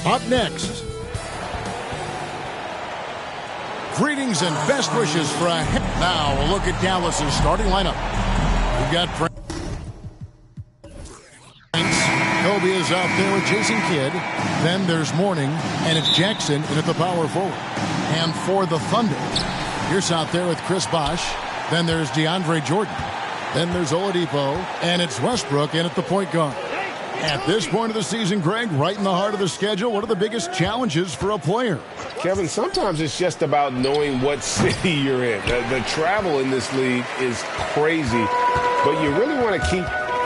S4: Up next, Greetings and best wishes for a... Now, a look at Dallas's starting lineup. We've got Franks. Kobe is out there with Jason Kidd. Then there's Mourning, and it's Jackson in at the power forward. And for the Thunder, Pierce out there with Chris Bosh. Then there's DeAndre Jordan. Then there's Oladipo, and it's Westbrook in at the point guard. At this point of the season, Greg, right in the heart of the schedule, what are the biggest challenges for a player?
S14: Kevin, sometimes it's just about knowing what city you're in. The travel in this league is crazy, but you really want to keep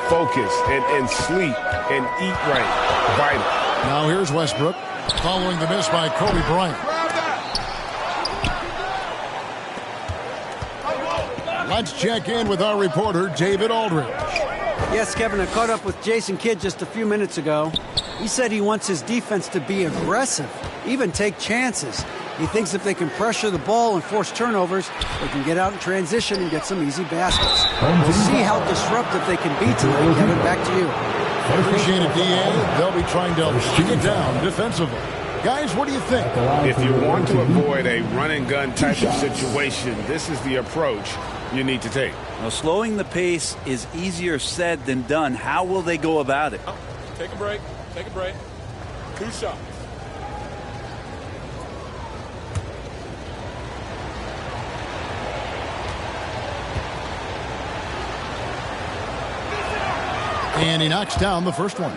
S14: focus and sleep and eat right. Vital.
S4: Now here's Westbrook following the miss by Kobe Bryant. Let's check in with our reporter, David Aldridge.
S7: Yes, Kevin, I caught up with Jason Kidd just a few minutes ago. He said he wants his defense to be aggressive, even take chances. He thinks if they can pressure the ball and force turnovers, they can get out in transition and get some easy baskets. We'll see how disruptive they can be tonight, Kevin. Back to you.
S4: Appreciate it, DA. They'll be trying to stick it down defensively. Guys, what do you think?
S14: If you want to avoid a run-and-gun type of situation, this is the approach you need to take.
S1: Now, slowing the pace is easier said than done. How will they go about it?
S19: Take a break. Take a break. 2 shots.
S4: And he knocks down the first one.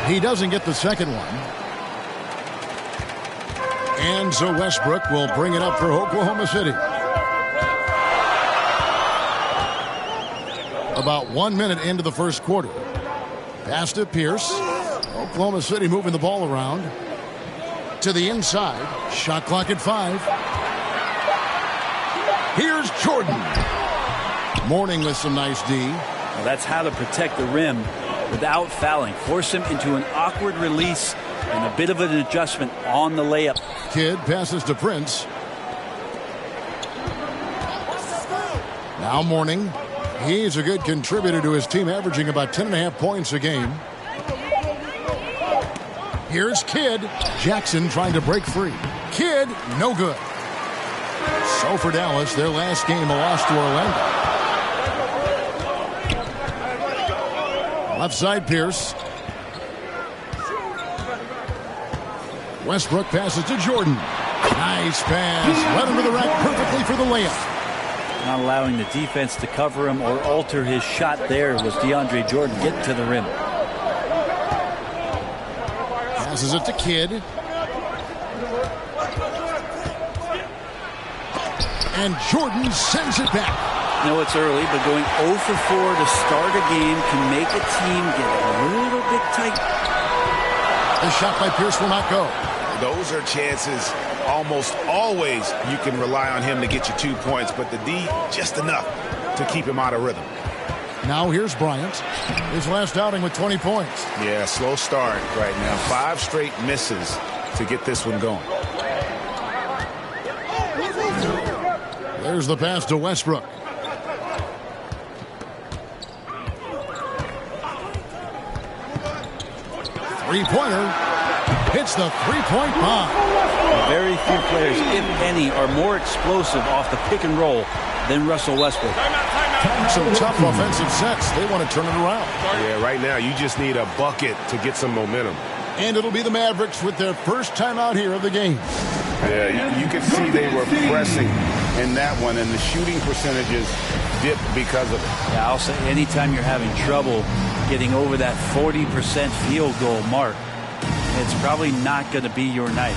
S4: He doesn't get the second one. And so Westbrook will bring it up for Oklahoma City. About 1 minute into the first quarter. Pass to Pierce. Oklahoma City moving the ball around. To the inside. Shot clock at 5. Here's Jordan. Mourning with some nice D.
S1: Well, that's how to protect the rim without fouling. Force him into an awkward release and a bit of an adjustment on the layup.
S4: Kidd passes to Prince. Now Mourning. He's a good contributor to his team, averaging about 10.5 points a game. Here's Kidd. Jackson trying to break free. Kidd, no good. So for Dallas, their last game, a loss to Orlando. Left side, Pierce. Westbrook passes to Jordan. Nice pass. Led him to the rack perfectly for the layup.
S1: Not allowing the defense to cover him or alter his shot there was DeAndre Jordan getting to the rim.
S4: Passes it to Kidd. And Jordan sends it back.
S1: I know it's early, but going 0 for 4 to start a game can make a team get a little bit tight.
S4: The shot by Pierce will not go.
S14: Those are chances almost always you can rely on him to get you 2 points, but the D, just enough to keep him out of rhythm.
S4: Now here's Bryant. His last outing with 20 points.
S14: Yeah, slow start right now. 5 straight misses to get this one going.
S4: There's the pass to Westbrook. Three-pointer. Hits the three-point bomb.
S1: Very few players, if any, are more explosive off the pick and roll than Russell Westbrook.
S4: Some tough offensive sets. They want to turn it around.
S14: Yeah, right now you just need a bucket to get some momentum.
S4: And it'll be the Mavericks with their first time out here of the game.
S14: Yeah, you could see they were pressing in that one, and the shooting percentages dipped because of it.
S1: Yeah, I'll say anytime you're having trouble getting over that 40% field goal mark, it's probably not going to be your night.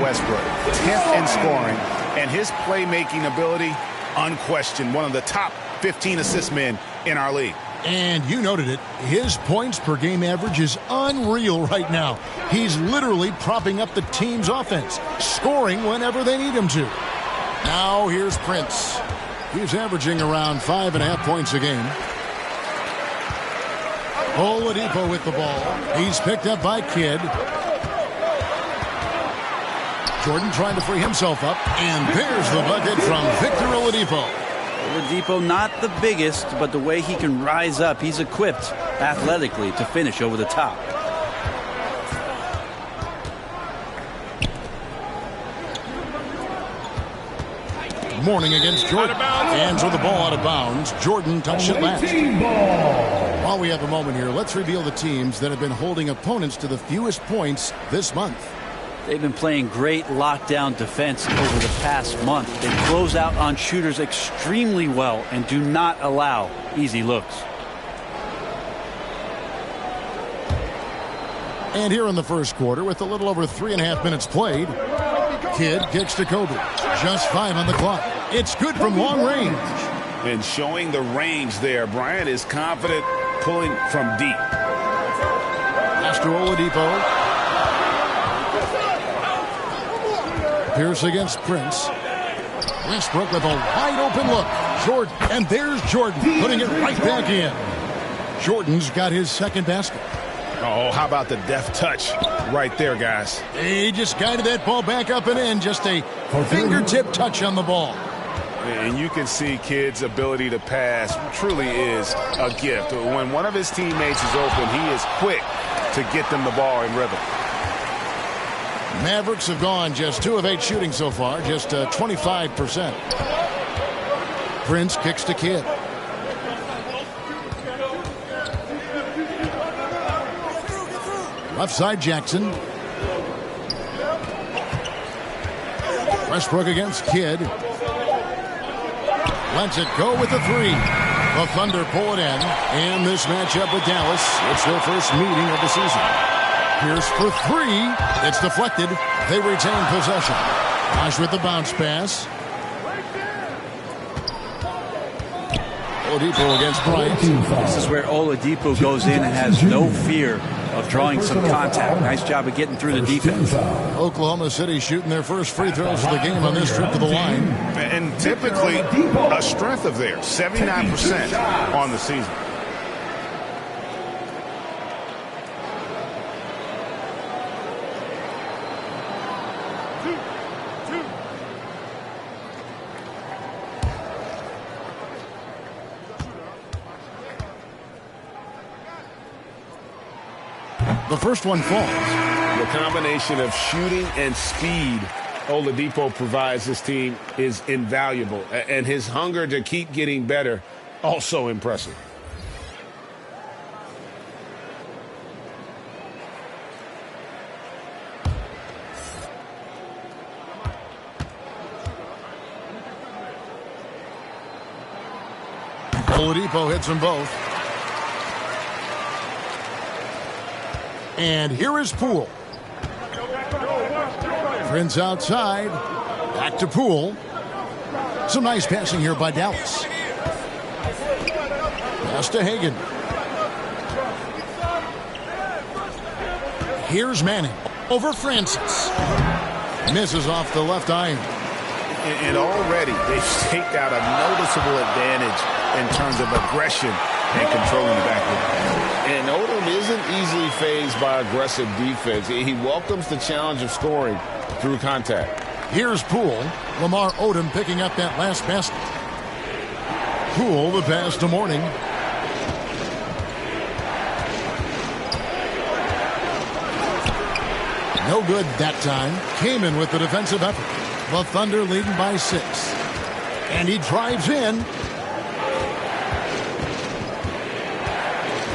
S18: Westbrook. 10th in scoring, and his playmaking ability, unquestioned. One of the top 15 assist men in our league.
S4: And you noted it. His points per game average is unreal right now. He's literally propping up the team's offense, scoring whenever they need him to. Now here's Prince. He's averaging around 5.5 points a game. Oladipo with the ball. He's picked up by Kidd. Jordan trying to free himself up. And there's the bucket from Victor Oladipo.
S1: Oladipo not the biggest, but the way he can rise up, he's equipped athletically to finish over the top.
S4: Morning against Jordan. Hands with the ball out of bounds. Jordan touched it last. While we have a moment here, let's reveal the teams that have been holding opponents to the fewest points this month.
S1: They've been playing great lockdown defense over the past month. They close out on shooters extremely well and do not allow easy looks.
S4: And here in the first quarter, with a little over 3.5 minutes played, Kidd kicks to Kobe. Just 5 on the clock. It's good from long range.
S18: And showing the range there, Bryant is confident pulling from deep.
S4: Master Oladipo. Pierce against Prince. Westbrook with a wide open look. Jordan, and there's Jordan putting it right back in. Jordan's got his second basket.
S18: Oh, how about the deft touch right there, guys?
S4: He just guided that ball back up and in. Just a fingertip touch on the ball.
S18: And you can see Kidd's ability to pass truly is a gift. When one of his teammates is open, he is quick to get them the ball in rhythm.
S4: Mavericks have gone just 2 of 8 shooting so far, just 25%. Prince kicks to Kidd. Left side Jackson. Westbrook against Kidd. Lets it go with the 3. The Thunder pull it in. And this matchup with Dallas, it's their first meeting of the season. Pierce for 3. It's deflected. They retain possession. Bosh with the bounce pass. Oladipo against Bryant.
S1: This is where Oladipo goes in and has no fear of drawing some contact. Nice job of getting through the defense.
S4: Oklahoma City shooting their first free throws of the game on this trip to the line.
S18: And typically a strength of theirs, 79% on the season.
S4: The first one falls.
S14: The combination of shooting and speed Oladipo provides this team is invaluable. And his hunger to keep getting better, also impressive.
S4: Oladipo hits them both. And here is Poole. Prince outside. Back to Poole. Some nice passing here by Dallas. Pass to Hagan. Here's Manning. Over Francis. Misses off the left iron.
S18: And already they've staked out a noticeable advantage in terms of aggression and controlling the backcourt.
S14: And Odom isn't easily fazed by aggressive defense. He welcomes the challenge of scoring through contact.
S4: Here's Poole. Lamar Odom picking up that last basket. Poole the pass to Mourning. No good that time. Kaman with the defensive effort. The Thunder leading by 6. And he drives in.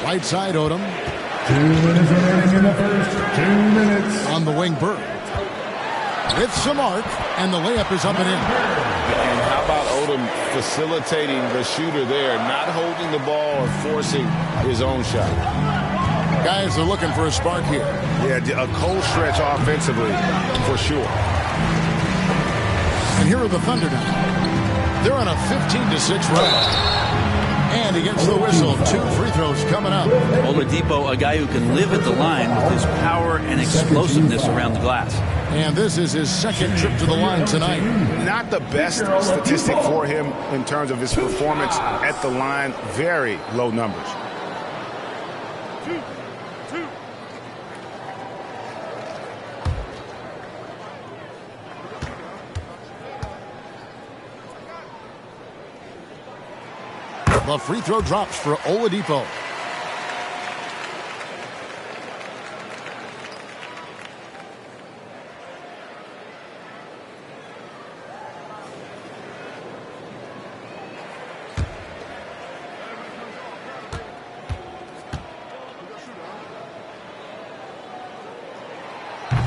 S4: Right side, Odom.
S3: 2 minutes remaining in the first. 2 minutes.
S4: On the wing, Bird. It's the mark, and the layup is up and in.
S14: And how about Odom facilitating the shooter there, not holding the ball or forcing his own shot?
S4: Guys are looking for a spark here.
S18: Yeah, a cold stretch offensively for sure.
S4: And here are the Thunder now. They're on a 15-6 run. And he gets the whistle. 2 free throws coming up.
S1: Oladipo, a guy who can live at the line with his power and explosiveness around the glass.
S4: And this is his second trip to the line tonight.
S12: Not the best statistic for him in terms of his performance at the line. Very low numbers.
S4: The free throw drops for Oladipo.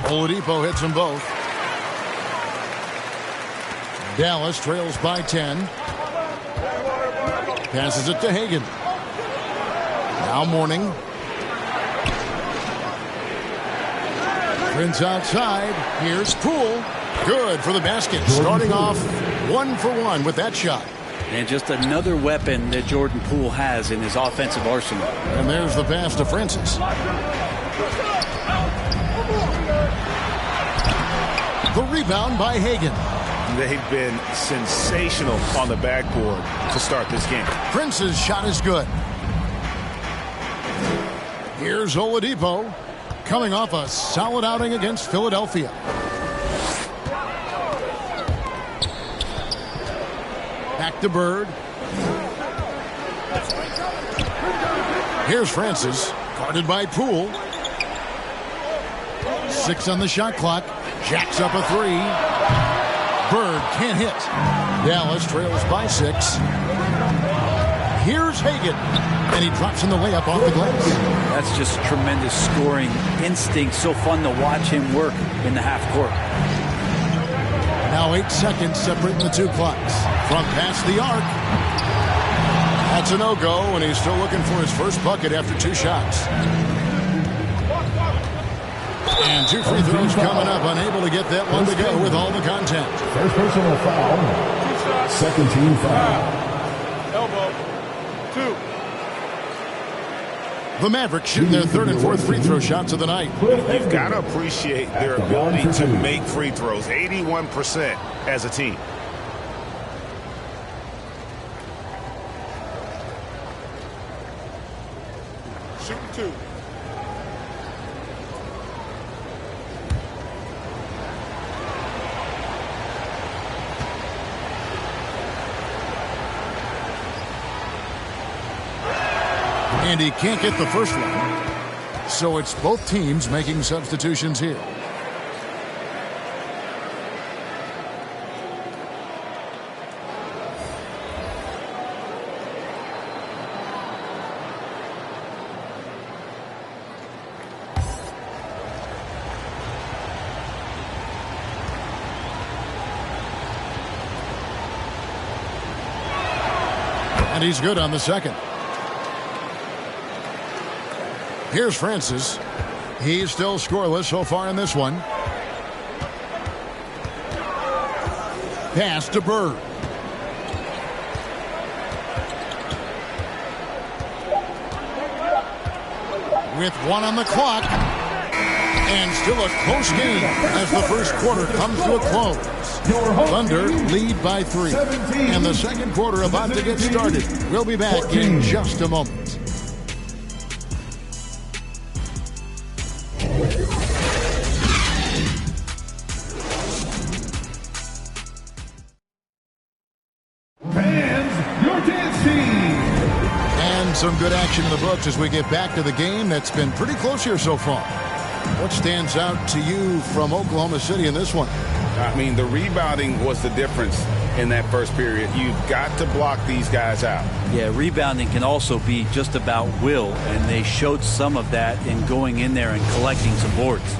S4: Oladipo hits them both. Dallas trails by 10. Passes it to Hagan. Now Mourning. Prince outside. Here's Poole. Good for the basket. Starting off 1 for 1 with that shot.
S1: And just another weapon that Jordan Poole has in his offensive arsenal.
S4: And there's the pass to Francis. The rebound by Hagan.
S14: They've been sensational on the backboard to start this game.
S4: Prince's shot is good. Here's Oladipo coming off a solid outing against Philadelphia. Back to Bird. Here's Francis, guarded by Poole. 6 on the shot clock. Jacks up a 3. Bird can't hit. Dallas trails by 6. Here's Hagan, and he drops in the layup off the glass.
S1: That's just tremendous scoring instinct. So fun to watch him work in the half court.
S4: Now 8 seconds separating the 2 clocks. From past the arc. That's a no-go, and he's still looking for his first bucket after 2 shots. And 2 free throws coming up. Unable to get that one to go with all the contact.
S3: First personal foul. Second team foul.
S22: Elbow. 2.
S4: The Mavericks shooting their 3rd and 4th free throw shots of the night.
S14: You've got to appreciate their ability to make free throws. 81% as a team.
S22: Shooting 2.
S4: And he can't get the first one. So it's both teams making substitutions here. And he's good on the second. Here's Francis. He's still scoreless so far in this one. Pass to Bird. With 1 on the clock. And still a close game as the first quarter comes to a close. Thunder lead by 3. And the second quarter about to get started. We'll be back in just a moment. Some good action in the books as we get back to the game that's been pretty close here so far. What stands out to you from Oklahoma City in this one?
S12: I mean, the rebounding was the difference in that first period. You've got to block these guys out.
S1: Yeah, rebounding can also be just about will, and they showed some of that in going in there and collecting some boards.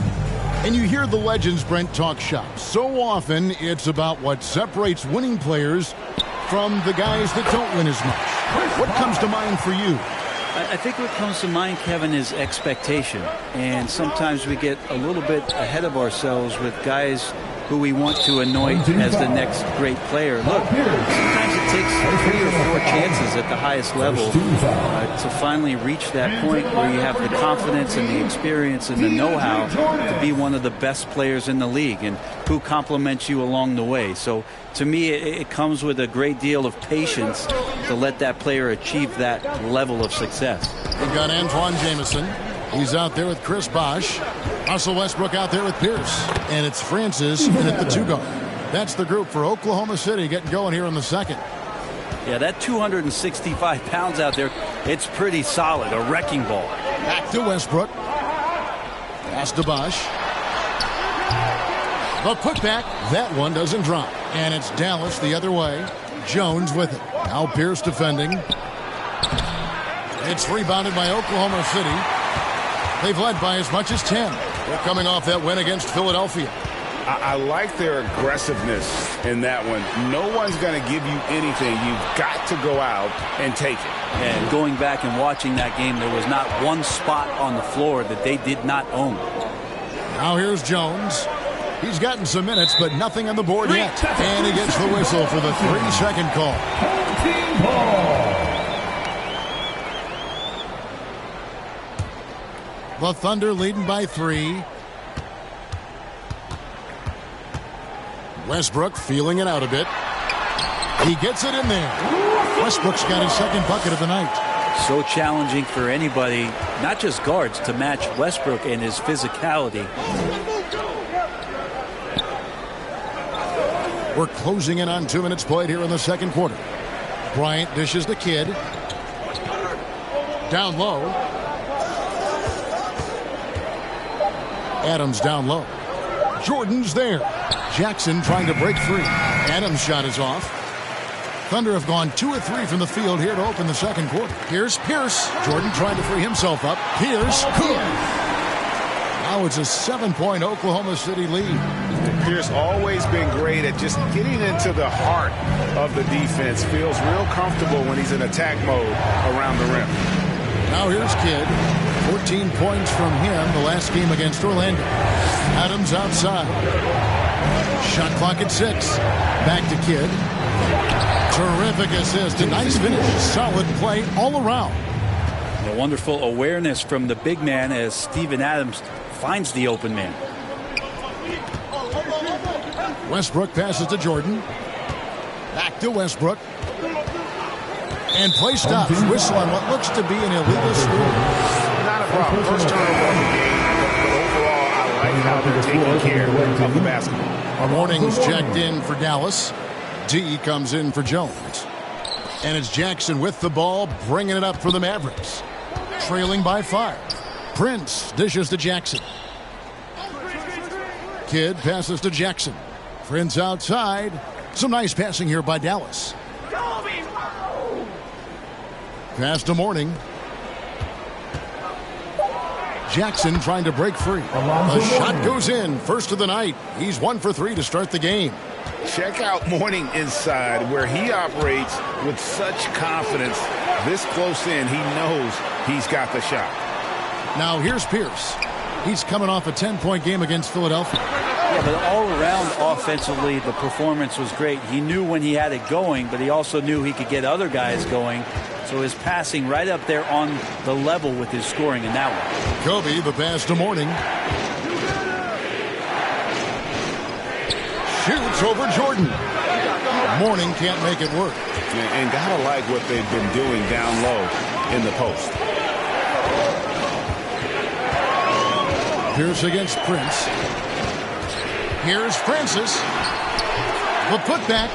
S4: And you hear the legends, Brent, talk shop. So often it's about what separates winning players from the guys that don't win as much. What comes to mind for you?
S1: I think what comes to mind, Kevin, is expectation. And sometimes we get a little bit ahead of ourselves with guys who we want to anoint as the next great player. Look, sometimes it takes 3 or 4 chances at the highest level to finally reach that point where you have the confidence and the experience and the know-how to be one of the best players in the league, and who compliments you along the way. So to me, it comes with a great deal of patience to let that player achieve that level of success.
S4: We've got Antoine Jameson. He's out there with Chris Bosh. Russell Westbrook out there with Pierce. And it's Francis in at the 2 guard. That's the group for Oklahoma City getting going here in the second.
S1: Yeah, that 265 pounds out there, it's pretty solid, a wrecking ball.
S4: Back to Westbrook. Pass to Bosh. The putback, that one doesn't drop. And it's Dallas the other way. Jones with it. Now Pierce defending. It's rebounded by Oklahoma City. They've led by as much as 10. They're coming off that win against Philadelphia.
S12: I like their aggressiveness in that one. No one's going to give you anything. You've got to go out and take it.
S1: And going back and watching that game, there was not one spot on the floor that they did not own.
S4: Now here's Jones. He's gotten some minutes, but nothing on the board yet. And he gets the whistle for the 3-second call.
S3: Team ball.
S4: The Thunder leading by 3. Westbrook feeling it out a bit. He gets it in there. Westbrook's got his second bucket of the night.
S1: So challenging for anybody, not just guards, to match Westbrook and his physicality.
S4: We're closing in on 2 minutes played here in the second quarter. Bryant dishes the Kid. Down low. Adams down low. Jordan's there. Jackson trying to break free. Adams' shot is off. Thunder have gone 2 of 3 from the field here to open the second quarter. Here's Pierce. Jordan trying to free himself up. Pierce, good. Now it's a 7-point Oklahoma City lead.
S12: Pierce always been great at just getting into the heart of the defense. Feels real comfortable when he's in attack mode around the rim.
S4: Now here's Kidd. 14 points from him the last game against Orlando. Adams outside. Shot clock at 6. Back to Kidd. Terrific assist. A nice finish. Solid play all around.
S1: A wonderful awareness from the big man as Steven Adams finds the open man.
S4: Westbrook passes to Jordan. Back to Westbrook. And play stops. Whistle on what looks to be an illegal score.
S12: Not a problem. First turnover of the game. But overall, I like how they're taking care of the basketball.
S4: Warnings checked in for Dallas. D comes in for Jones. And it's Jackson with the ball, bringing it up for the Mavericks. Trailing by 5. Prince dishes to Jackson. Kidd passes to Jackson. Prince outside. Some nice passing here by Dallas. Pass to Mourning. Jackson trying to break free. The shot goes in. First of the night. He's 1 for 3 to start the game.
S12: Check out Mourning inside, where he operates with such confidence. This close in, he knows he's got the shot.
S4: Now here's Pierce. He's coming off a 10-point game against Philadelphia.
S1: Yeah, but all around offensively, the performance was great. He knew when he had it going, but he also knew he could get other guys going. So his passing right up there on the level with his scoring in that one.
S4: Kobe, the pass to Mourning. Shoots over Jordan. Mourning can't make it work.
S12: And gotta like what they've been doing down low in the post.
S4: Pierce against Prince. Here's Francis. The putback.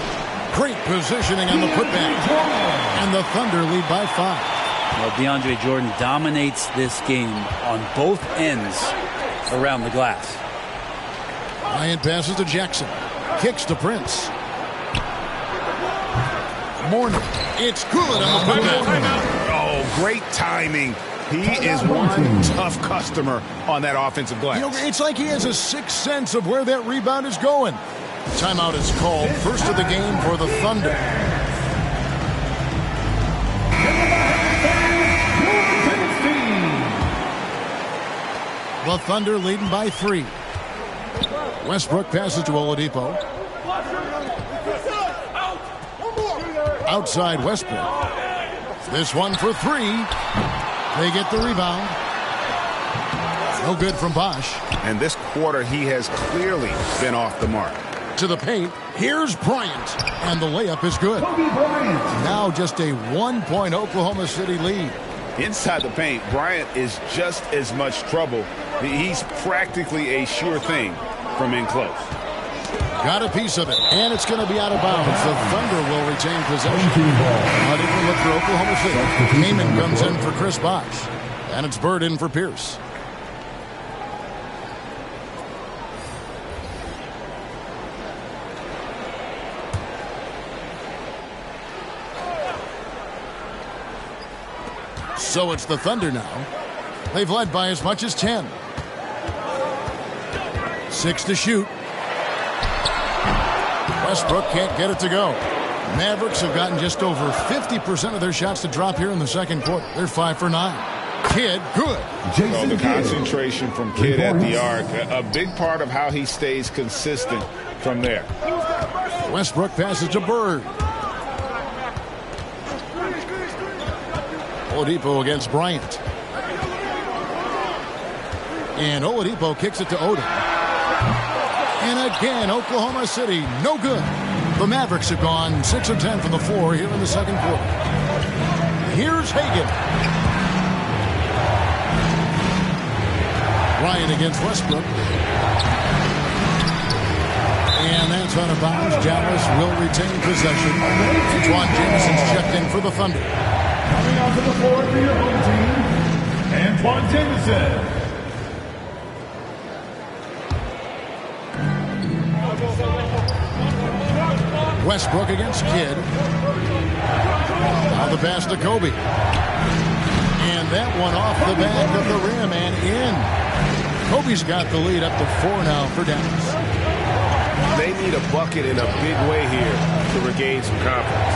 S4: Great positioning on the putback. And the Thunder lead by 5.
S1: Well, DeAndre Jordan dominates this game on both ends around the glass.
S4: Bryant passes to Jackson. Kicks to Prince. Mourning. It's good on the putback.
S12: Oh, great timing. He is one tough customer on that offensive glass.
S4: You know, it's like he has a sixth sense of where that rebound is going. Timeout is called. First of the game for the Thunder. The Thunder leading by 3. Westbrook passes to Oladipo. Outside Westbrook. This one for three. They get the rebound. No good from Bosch.
S12: And this quarter, he has clearly been off the mark.
S4: To the paint. Here's Bryant. And the layup is good. Now just a 1-point Oklahoma City lead.
S12: Inside the paint, Bryant is just as much trouble. He's practically a sure thing from in close.
S4: Got a piece of it, and it's going to be out of bounds. The Thunder will retain possession. A different look for Oklahoma City. Heyman comes in for Chris Bosh, and it's Bird in for Pierce. So it's the Thunder now. They've led by as much as 10. 6 to shoot. Westbrook can't get it to go. Mavericks have gotten just over 50% of their shots to drop here in the second quarter. They're 5 for 9. Kidd, good.
S12: So the concentration from Kidd at the arc, a big part of how he stays consistent from there.
S4: Westbrook passes to Bird. Oladipo against Bryant. And Oladipo kicks it to Odom. And again, Oklahoma City, no good. The Mavericks have gone 6 of 10 from the floor here in the second quarter. Here's Hagan. Bryant against Westbrook. And that's out of bounds. Dallas will retain possession. Antoine Jameson's checked in for the Thunder.
S3: Coming onto the floor for your home team, Antoine Jameson.
S4: Westbrook against Kidd. Now the pass to Kobe. And that one off the back of the rim and in. Kobe's got the lead up to 4 now for Dallas.
S14: They need a bucket in a big way here to regain some confidence.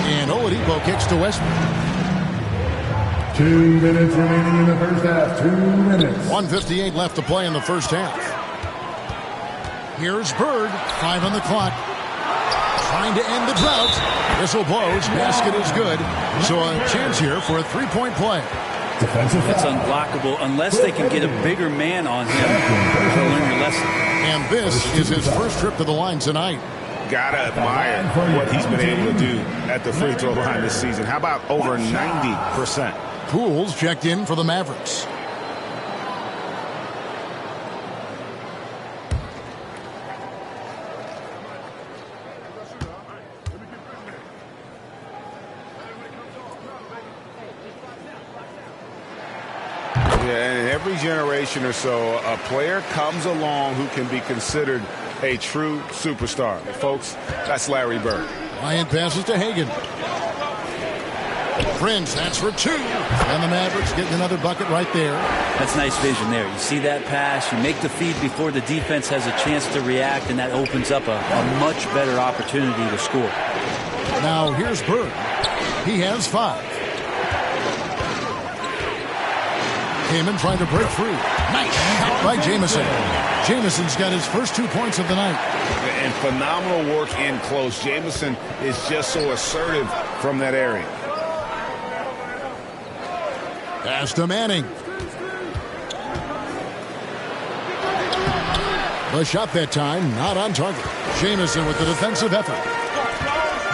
S4: And Oladipo kicks to Westbrook.
S3: 2 minutes remaining in the first half. 2 minutes.
S4: 1:58 left to play in the first half. Here's Bird. 5 on the clock. Trying to end the drought. Whistle blows. Basket is good. So a chance here for a 3-point play.
S1: That's unblockable unless they can get a bigger man on him. They'll learn your lesson.
S4: And this is his first trip to the line tonight.
S12: Gotta admire what he's been able to do at the free throw line this season. How about over 90%?
S4: Pools checked in for the Mavericks.
S12: Yeah, and every generation or so, a player comes along who can be considered a true superstar. Folks, that's Larry Bird.
S4: Bryant passes to Hagan. Prince, that's for 2. And the Mavericks getting another bucket right there.
S1: That's nice vision there. You see that pass, you make the feed before the defense has a chance to react, and that opens up a much better opportunity to score.
S4: Now here's Bird. He has 5. Heyman trying to break free. Nice shot by Jamison. Jamison's got his first 2 points of the night.
S12: And phenomenal work in close. Jamison is just so assertive from that area.
S4: Pass to Manning. The shot that time, not on target. Jamison with the defensive effort.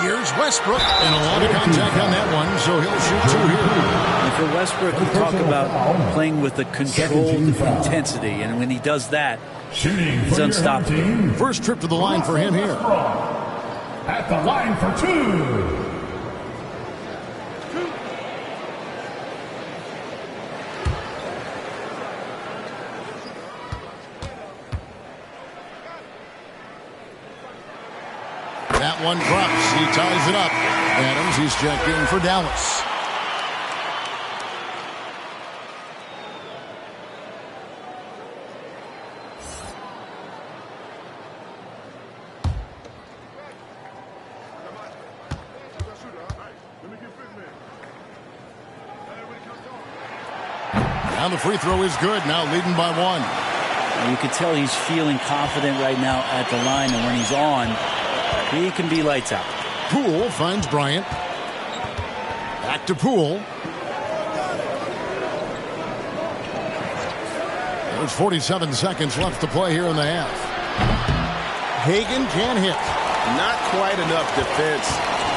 S4: Here's Westbrook, and a lot of contact on that one, so he'll shoot 2 here.
S1: And for Westbrook, you talk about playing with a controlled intensity, and when he does that, he's unstoppable.
S4: First trip to the line for him here.
S3: At the line for 2.
S4: That one drops. He ties it up. Adams, he's checked in for Dallas. Now the free throw is good. Now leading by 1.
S1: You can tell he's feeling confident right now at the line, and when he's on, he can be lights out.
S4: Poole finds Bryant. Back to Poole. There's 47 seconds left to play here in the half. Hagan can hit.
S14: Not quite enough defense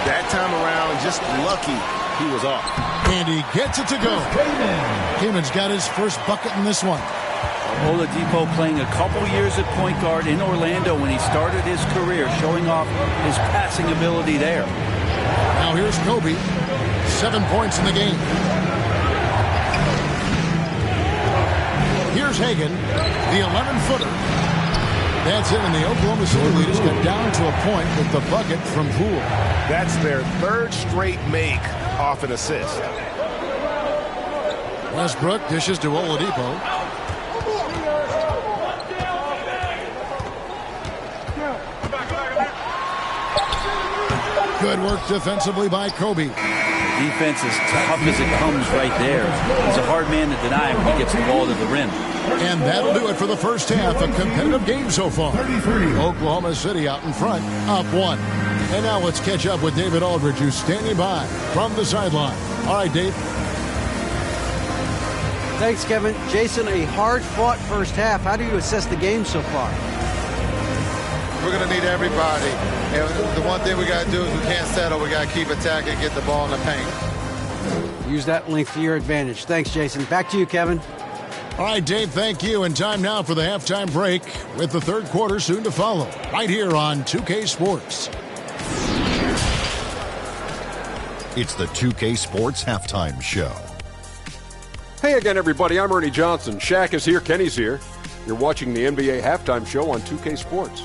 S14: that time around. Just lucky he was off.
S4: And he gets it to go. Kamen's got his first bucket in this one.
S1: Oladipo playing a couple years at point guard in Orlando when he started his career, showing off his passing ability there.
S4: Now here's Kobe. 7 points in the game. Here's Hagan, the 11-footer. That's it, and the Oklahoma City leaders got down to a point with the bucket from Poole.
S14: That's their third straight make off an assist.
S4: Westbrook dishes to Oladipo. Good work defensively by Kobe.
S1: Defense as tough as it comes right there. He's a hard man to deny when he gets the ball to the rim.
S4: And that'll do it for the first half. A competitive game so far. Oklahoma City out in front, up 1. And now let's catch up with David Aldridge, who's standing by from the sideline. All right, Dave.
S7: Thanks, Kevin. Jason, a hard-fought first half. How do you assess the game so far?
S20: We're going to need everybody. And the one thing we got to do is we can't settle. We got to keep attacking and get the ball in the paint.
S7: Use that length to your advantage. Thanks, Jason. Back to you, Kevin.
S4: All right, Dave, thank you. And time now for the halftime break with the third quarter soon to follow. Right here on 2K Sports.
S9: It's the 2K Sports Halftime Show.
S10: Hey again, everybody. I'm Ernie Johnson. Shaq is here. Kenny's here. You're watching the NBA Halftime Show on 2K Sports.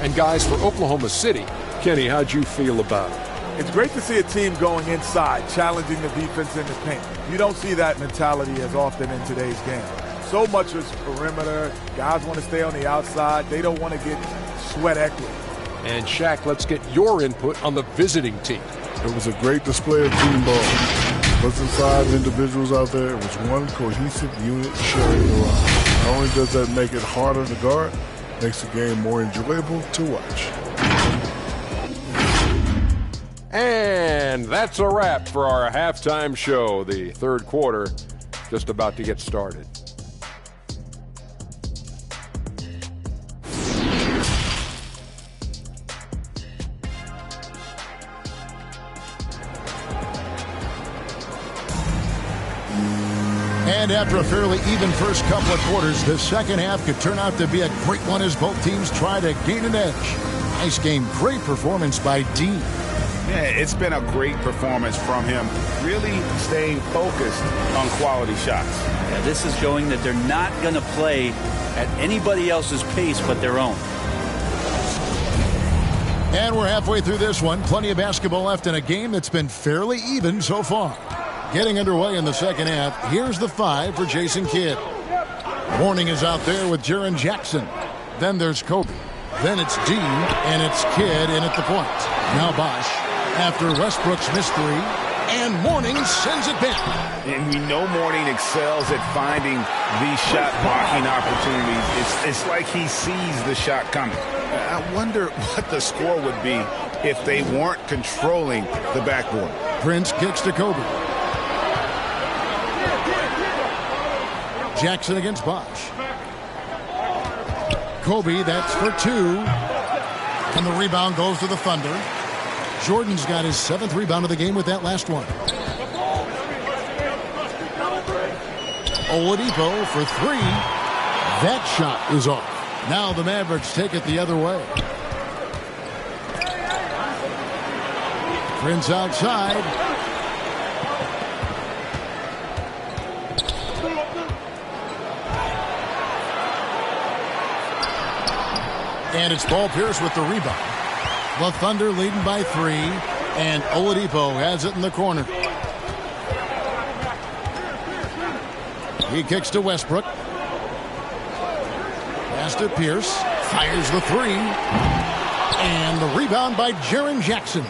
S10: And guys, for Oklahoma City, Kenny, how'd you feel about it?
S11: It's great to see a team going inside, challenging the defense in the paint. You don't see that mentality as often in today's game. So much is perimeter. Guys want to stay on the outside. They don't want to get sweat equity.
S10: And Shaq, let's get your input on the visiting team.
S17: It was a great display of team ball. It wasn't 5 individuals out there. It was one cohesive unit sharing the rock. Not only does that make it harder to guard, it makes the game more enjoyable to watch.
S10: And that's a wrap for our halftime show. The third quarter just about to get started.
S4: And after a fairly even first couple of quarters, the second half could turn out to be a great one as both teams try to gain an edge. Nice game, great performance by Dean.
S12: Yeah, it's been a great performance from him, really staying focused on quality shots.
S1: Yeah, this is showing that they're not going to play at anybody else's pace but their own.
S4: And we're halfway through this one. Plenty of basketball left in a game that's been fairly even so far. Getting underway in the second half, here's the 5 for Jason Kidd. Warning is out there with Jaren Jackson. Then there's Kobe. Then it's Dean, and it's Kidd in at the point. Now Bosch, after Westbrook's missed 3, and Mourning sends it back.
S12: And we know Mourning excels at finding these shot blocking opportunities. It's like he sees the shot coming. I wonder what the score would be if they weren't controlling the backboard.
S4: Prince kicks to Kobe. Jackson against Bosch. Kobe, that's for 2. And the rebound goes to the Thunder. Jordan's got his 7th rebound of the game with that last one. Oladipo for 3. That shot is off. Now the Mavericks take it the other way. Prince outside. And it's Paul Pierce with the rebound. The Thunder leading by 3, and Oladipo has it in the corner. He kicks to Westbrook. Pass to Pierce. Fires the 3. And the rebound by Jaren Jackson.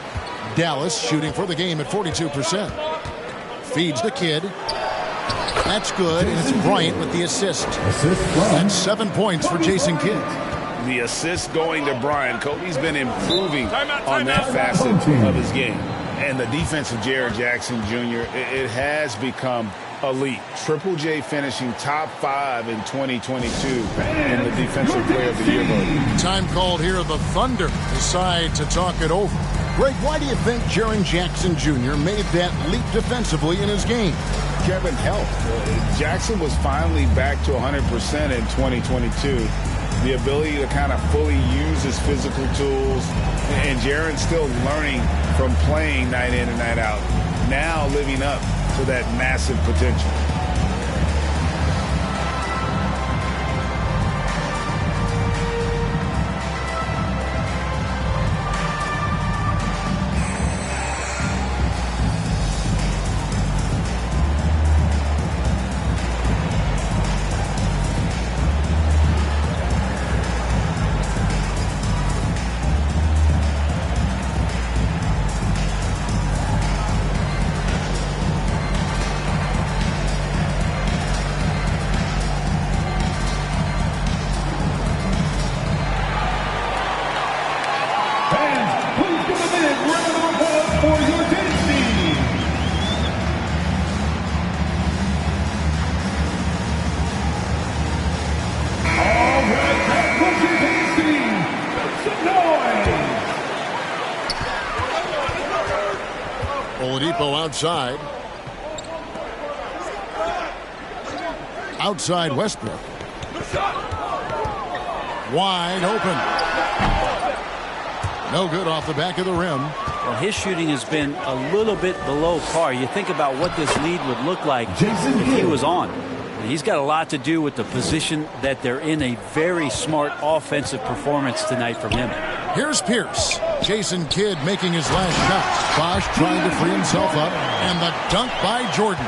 S4: Dallas shooting for the game at 42%. Feeds the Kid. That's good, and it's Bryant with the assist. That's 7 points for Jason Kidd.
S12: The assist going to Bryant. Kobe's been improving on that facet of his game. And the defense of Jaren Jackson Jr., it has become elite. Triple J finishing top 5 in 2022 in the Defensive Player of the Year voting.
S4: Time called here. The Thunder decide to talk it over.
S9: Greg, why do you think Jaren Jackson Jr. made that leap defensively in his game?
S12: Kevin helped. Jackson was finally back to 100% in 2022. The ability to kind of fully use his physical tools. And Jaren's still learning from playing night in and night out. Now living up to that massive potential.
S4: Oladipo outside. Outside Westbrook. Wide open. No good off the back of the rim.
S1: Well, his shooting has been a little bit below par. You think about what this lead would look like if he was on. He's got a lot to do with the position that they're in. A very smart offensive performance tonight from him.
S4: Here's Pierce. Jason Kidd making his last shot. Bosh trying to free himself up. And the dunk by Jordan.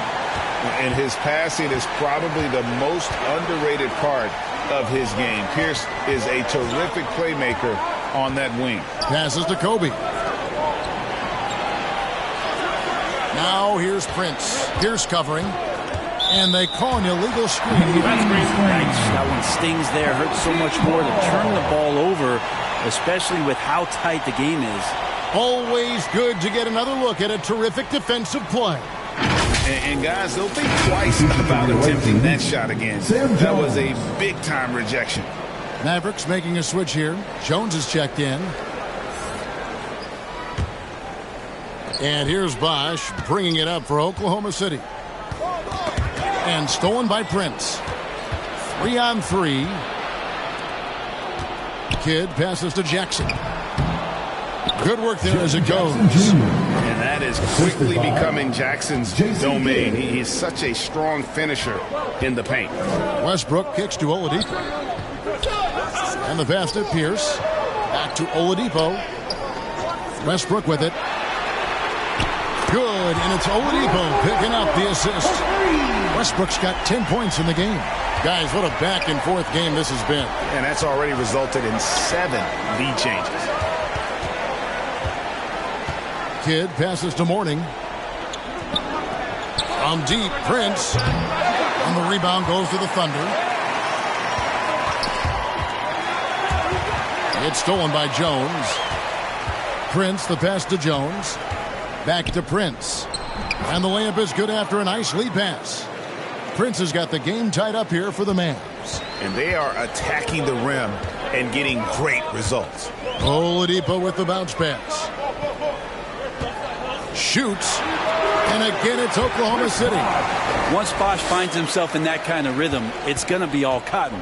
S12: And his passing is probably the most underrated part of his game. Pierce is a terrific playmaker on that wing.
S4: Passes to Kobe. Now here's Prince. Pierce covering. And they call an illegal screen.
S1: That one stings there. Hurts so much more to turn the ball over, especially with how tight the game is.
S4: Always good to get another look at a terrific defensive play.
S12: And guys, they'll think twice about attempting that shot again. That was a big-time rejection.
S4: Mavericks making a switch here. Jones is checked in. And here's Bosh bringing it up for Oklahoma City. And stolen by Prince. 3-on-3. Kidd passes to Jackson. Good work there as it goes.
S12: And that is quickly becoming Jackson's domain. He's such a strong finisher in the paint.
S4: Westbrook kicks to Oladipo. And the pass to Pierce. Back to Oladipo. Westbrook with it. Good, and it's Oladipo picking up the assist. Westbrook's got 10 points in the game. Guys, what a back-and-forth game this has been.
S12: And that's already resulted in 7 lead changes.
S4: Kidd passes to Mourning. From deep, Prince. And the rebound goes to the Thunder. It's stolen by Jones. Prince, the pass to Jones. Back to Prince. And the layup is good after a nice lead pass. Prince has got the game tied up here for the Mavs.
S12: And they are attacking the rim and getting great results.
S4: Oladipo with the bounce pass. Shoots. And again, it's Oklahoma City.
S1: Once Bosh finds himself in that kind of rhythm, it's going to be all cotton.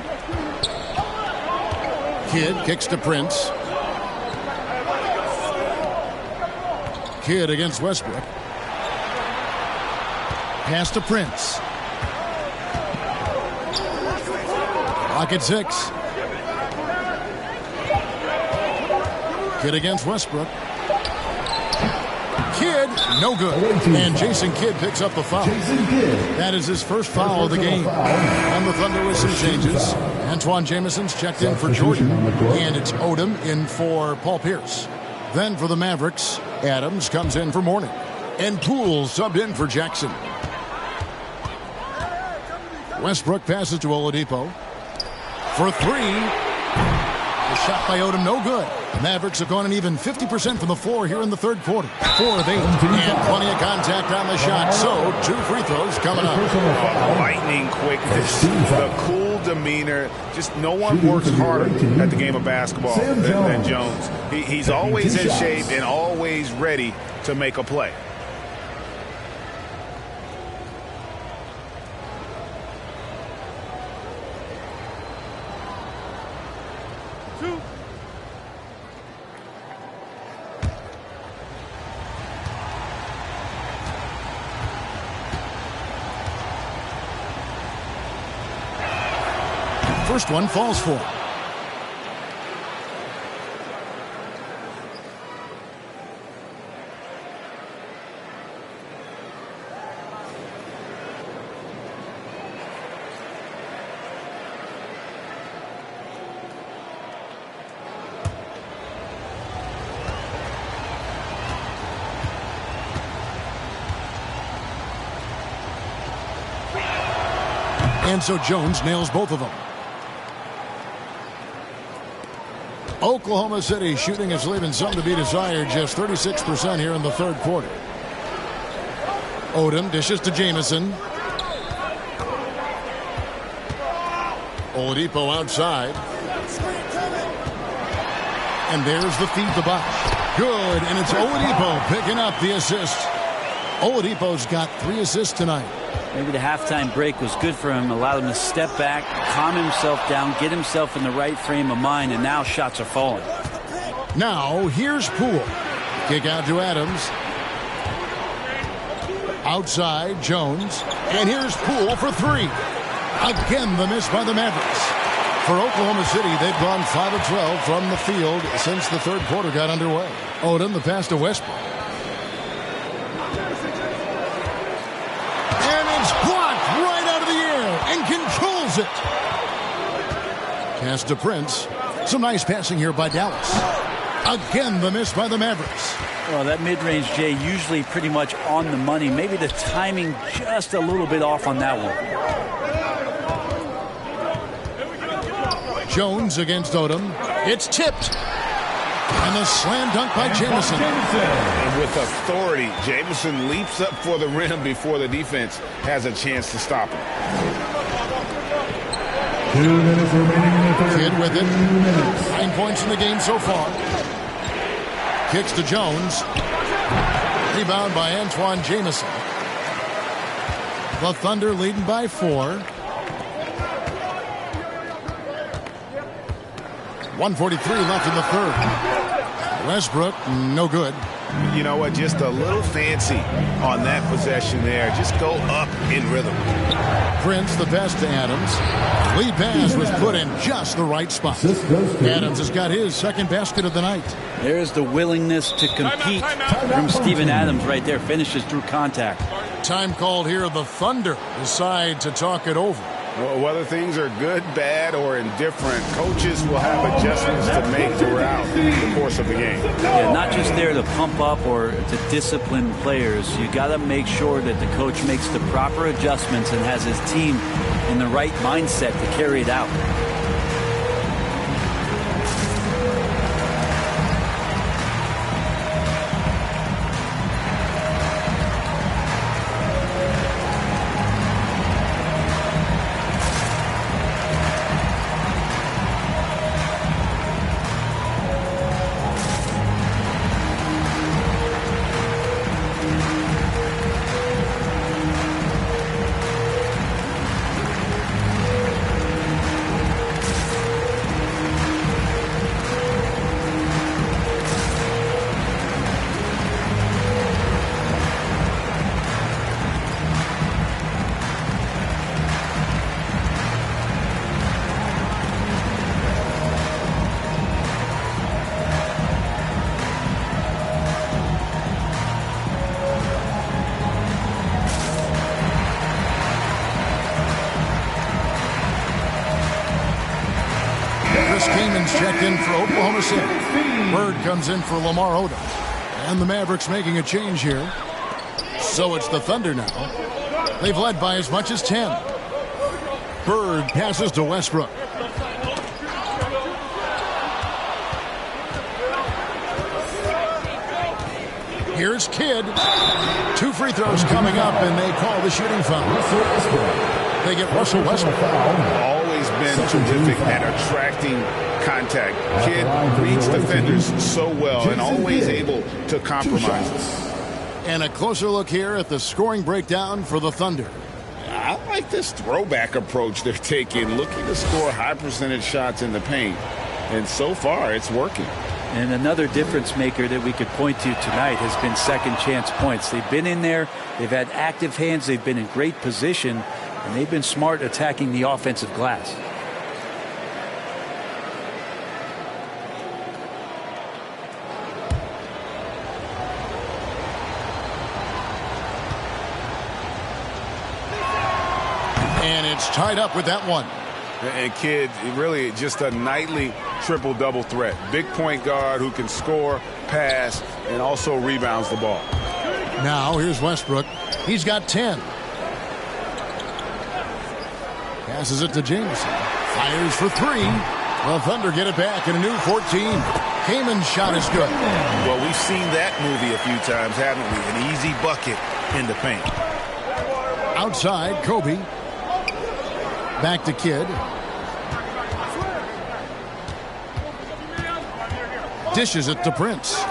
S4: Kidd kicks to Prince. Kidd against Westbrook. Pass to Prince. Clock at 6. Kidd against Westbrook. Kidd, no good. And Jason Kidd picks up the foul. That is his first foul of the game. And the Thunder with some changes. Antoine Jameson's checked in for Jordan. And it's Odom in for Paul Pierce. Then for the Mavericks, Adams comes in for Mourning. And Poole subbed in for Jackson. Westbrook passes to Oladipo. For three. The shot by Odom, no good. The Mavericks have gone an even 50% from the floor here in the third quarter. 4 of 8, and plenty of contact on the shot. So, 2 free throws coming up.
S14: Lightning quickness, the cool demeanor. Just no one works harder at the game of basketball than Jones. He's always in shape and always ready to make a play.
S4: First one falls for. And so Jones nails both of them. Oklahoma City shooting is leaving something to be desired. Just 36% here in the third quarter. Odom dishes to Jamison. Oladipo outside. And there's the feed to Bosh. Good, and it's Oladipo picking up the assist. Oladipo's got 3 assists tonight.
S1: Maybe the halftime break was good for him, allowed him to step back, calm himself down, get himself in the right frame of mind, and now shots are falling.
S4: Now, here's Poole. Kick out to Adams. Outside, Jones. And here's Poole for 3. Again, the miss by the Mavericks. For Oklahoma City, they've gone 5 of 12 from the field since the third quarter got underway. Odom, the pass to Westbrook. Blocked right out of the air and controls it. Pass to Prince. Some nice passing here by Dallas. Again, the miss by the Mavericks.
S1: Well, that mid-range, Jay, usually pretty much on the money. Maybe the timing just a little bit off on that
S4: one. Jones against Odom. It's tipped. And a slam dunk by Jamison.
S14: And with authority, Jamison leaps up for the rim before the defense has a chance to stop him.
S3: 2 minutes remaining in the third.
S4: Kid with it. 9 points in the game so far. Kicks to Jones. Rebound by Antoine Jamison. The Thunder leading by 4. 1:43 left in the third. Westbrook, no good.
S14: You know what? Just a little fancy on that possession there. Just go up in rhythm.
S4: Prince, the pass to Adams. Lead pass was put in just the right spot. Adams has got his second basket of the night.
S1: There's the willingness to compete from Steven Adams right there. Finishes through contact.
S4: Time called here. The Thunder decide to talk it over.
S14: Well, whether things are good, bad, or indifferent, coaches will have adjustments to make throughout the course of the game.
S1: Yeah, not just there to pump up or to discipline players. You got to make sure that the coach makes the proper adjustments and has his team in the right mindset to carry it out.
S4: Checked in for Oklahoma City. Bird comes in for Lamar Odom. And the Mavericks making a change here. So it's the Thunder now. They've led by as much as 10. Bird passes to Westbrook. Here's Kidd. 2 free throws coming up, and they call the shooting foul. They get Russell Westbrook.
S12: Always been terrific at attracting contact. Kidd reads defenders so well and always able to compromise them.
S4: And a closer look here at the scoring breakdown for the Thunder.
S12: I like this throwback approach they're taking, looking to score high percentage shots in the paint. And so far, it's working.
S1: And another difference maker that we could point to tonight has been second chance points. They've been in there, they've had active hands, they've been in great position, and they've been smart attacking the offensive glass.
S4: And it's tied up with that one.
S12: And Kidd, really just a nightly triple-double threat. Big point guard who can score, pass, and also rebounds the ball.
S4: Now here's Westbrook. He's got 10. Passes it to Jameson. Fires for 3. The Thunder get it back in a new 14. Heyman's shot is good.
S12: Well, we've seen that movie a few times, haven't we? An easy bucket in the paint.
S4: Outside, Kobe. Back to Kidd. Dishes it to Prince.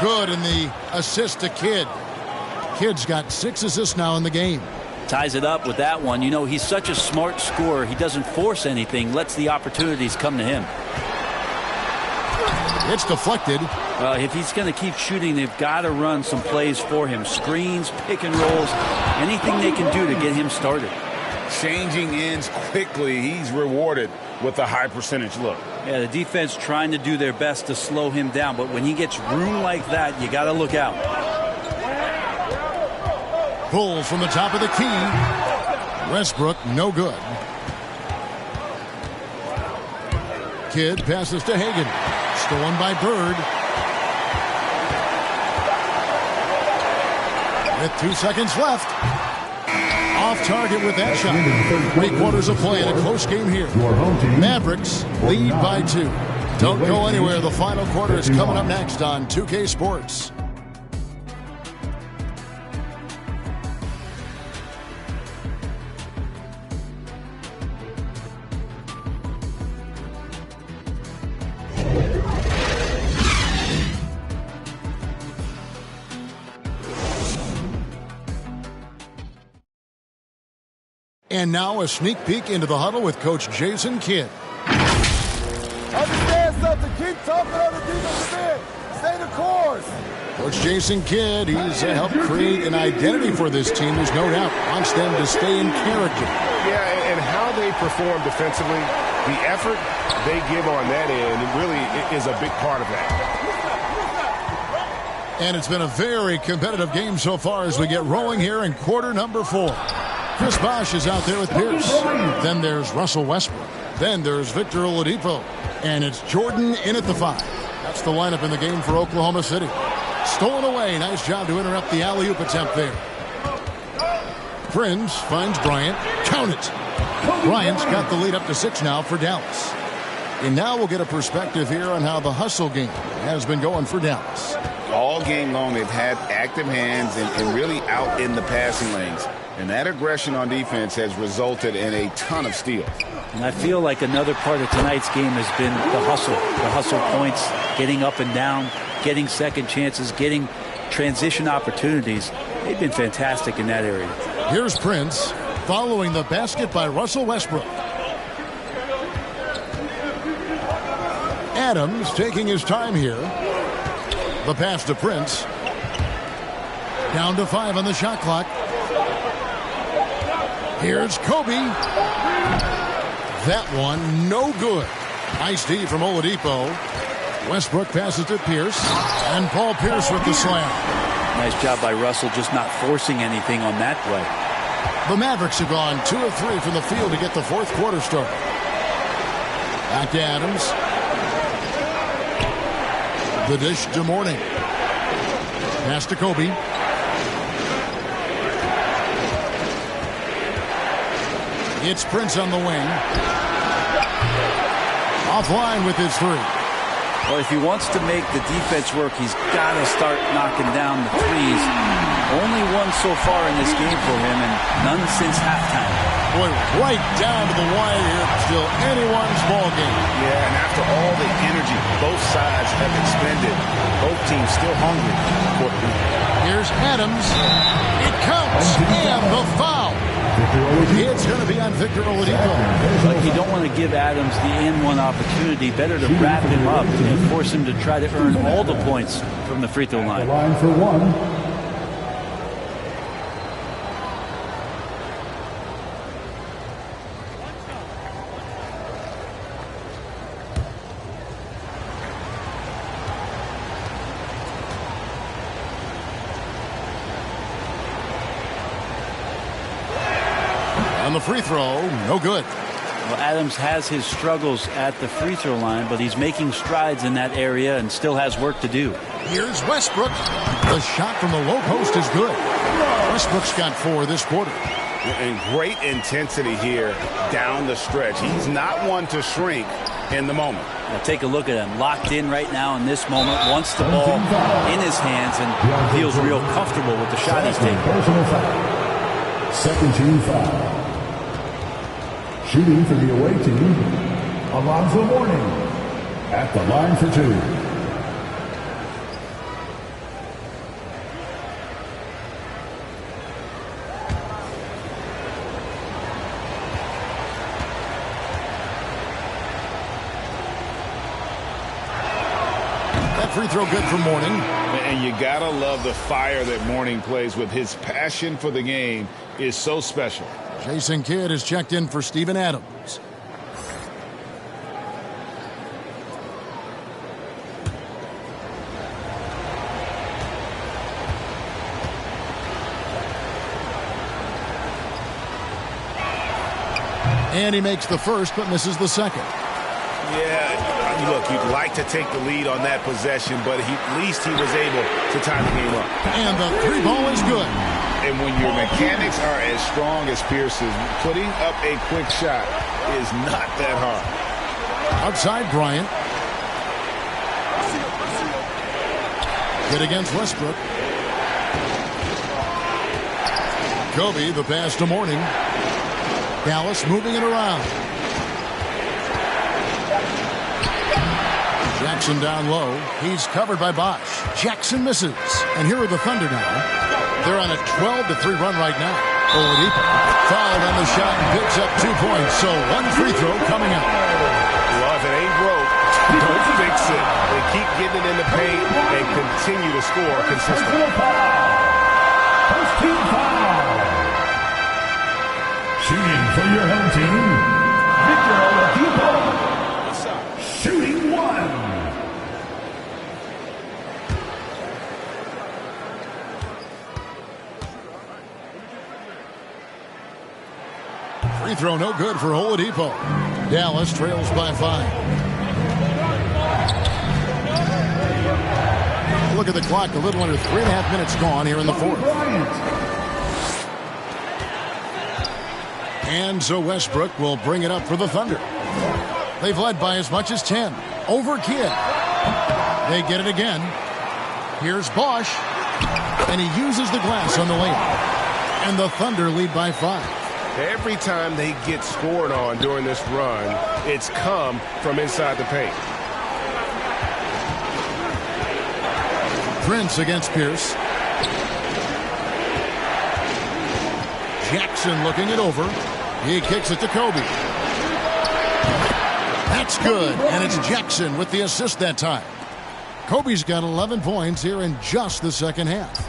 S4: Good, and the assist to Kidd. Kidd's got 6 assists now in the game.
S1: Ties it up with that one. You know, he's such a smart scorer. He doesn't force anything, lets the opportunities come to him.
S4: It's deflected.
S1: Well, if he's going to keep shooting, they've got to run some plays for him. Screens, pick and rolls, anything they can do to get him started.
S12: Changing ends quickly. He's rewarded with a high percentage look.
S1: Yeah, the defense trying to do their best to slow him down, but when he gets room like that, you got to look out.
S4: Pulls from the top of the key. Westbrook, no good. Kidd passes to Hagan. Stolen by Bird. With 2 seconds left. Off target with that shot. 3 quarters of play in a close game here. Mavericks lead by 2. Don't go anywhere. The final quarter is coming up next on 2K Sports. And now a sneak peek into the huddle with Coach Jason Kidd.
S20: Understand something. Keep talking on the defensive end. Stay the course.
S4: Coach Jason Kidd, he's helped create an identity for this team. There's no doubt. Wants them to stay in character.
S14: Yeah, and how they perform defensively, the effort they give on that end really is a big part of that.
S4: And it's been a very competitive game so far as we get rolling here in quarter number 4. Chris Bosh is out there with Pierce. Then there's Russell Westbrook. Then there's Victor Oladipo. And it's Jordan in at the 5. That's the lineup in the game for Oklahoma City. Stolen away. Nice job to interrupt the alley-oop attempt there. Prince finds Bryant. Count it. Bryant's got the lead up to 6 now for Dallas. And now we'll get a perspective here on how the hustle game has been going for Dallas.
S12: All game long, they've had active hands and really out in the passing lanes. And that aggression on defense has resulted in a ton of steals.
S1: And I feel like another part of tonight's game has been the hustle points, getting up and down, getting second chances, getting transition opportunities. They've been fantastic in that area.
S4: Here's Prince following the basket by Russell Westbrook. Adams taking his time here. The pass to Prince. Down to 5 on the shot clock. Here's Kobe. That one, no good. Nice D from Oladipo. Westbrook passes to Pierce. And Paul Pierce with the slam.
S1: Nice job by Russell, just not forcing anything on that play.
S4: The Mavericks have gone 2 of 3 from the field to get the 4th quarter started. Back to Adams. The dish to Mourning. Pass to Kobe. It's Prince on the wing. Offline with his three.
S1: Well, if he wants to make the defense work, he's got to start knocking down the threes. Only one so far in this game for him, and none since halftime.
S4: Boy, right down to the wire here. Still anyone's ball game.
S14: Yeah, and after all the energy both sides have expended, both teams still hungry.
S4: Here's Adams. It counts. And the foul. It's going to be on Victor Oladipo.
S1: But you don't want to give Adams the and-one opportunity. Better to wrap him up and force him to try to earn all the points from the free throw line.
S3: Line for one.
S4: On the free throw, no good.
S1: Well, Adams has his struggles at the free throw line, but he's making strides in that area and still has work to do.
S4: Here's Westbrook. The shot from the low post is good. Westbrook's got 4 this quarter.
S14: And great intensity here down the stretch. He's not one to shrink in the moment.
S1: Now take a look at him. Locked in right now in this moment. Wants the ball in his hands and feels real comfortable with the shot he's taking.
S3: Second team foul. Shooting for the away team, Alonzo Mourning at the line for 2.
S4: That free throw good for Mourning.
S12: And you gotta love the fire that Mourning plays with. His passion for the game is so special.
S4: Jason Kidd is checked in for Steven Adams. And he makes the first but misses the second.
S14: Yeah, look, you'd like to take the lead on that possession, but at least he was able to tie the game up.
S4: And the 3 ball is good.
S12: And when your mechanics are as strong as Pierce's, putting up a quick shot is not that hard.
S4: Outside Bryant. Good against Westbrook. Kobe, the pass to Mourning. Dallas moving it around. Jackson down low. He's covered by Bosch. Jackson misses. And here are the Thunder now. They're on a 12-3 run right now. Oladipo fouled on the shot and picks up 2 points. So 1 free throw coming up.
S14: Well, if it ain't broke, don't fix it. They keep getting it in the paint and continue to score consistently.
S3: First team foul. Shooting for your home team, Victor Oladipo. Shooting 1.
S4: Free throw no good for Oladipo. Dallas trails by 5. Look at the clock. A little under 3.5 minutes gone here in the 4th. And so Westbrook will bring it up for the Thunder. They've led by as much as 10. Over Kidd. They get it again. Here's Bosch. And he uses the glass on the layup. And the Thunder lead by 5.
S14: Every time they get scored on during this run, it's come from inside the paint.
S4: Prince against Pierce. Jackson looking it over. He kicks it to Kobe. That's good. And it's Jackson with the assist that time. Kobe's got 11 points here in just the second half.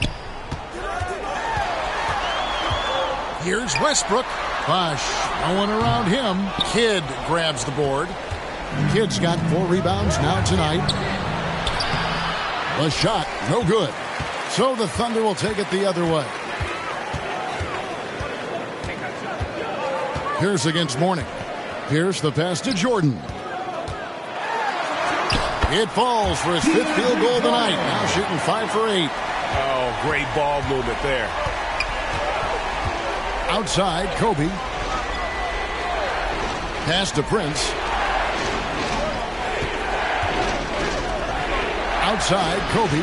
S4: Here's Westbrook. Bosch, no one around him. Kidd grabs the board. Kidd's got 4 rebounds now tonight. The shot, no good. So the Thunder will take it the other way. Pierce against Mourning. Pierce the pass to Jordan. It falls for his 5th field goal of the night. Now shooting 5 for 8.
S14: Oh, great ball movement there.
S4: Outside, Kobe. Pass to Prince. Outside, Kobe.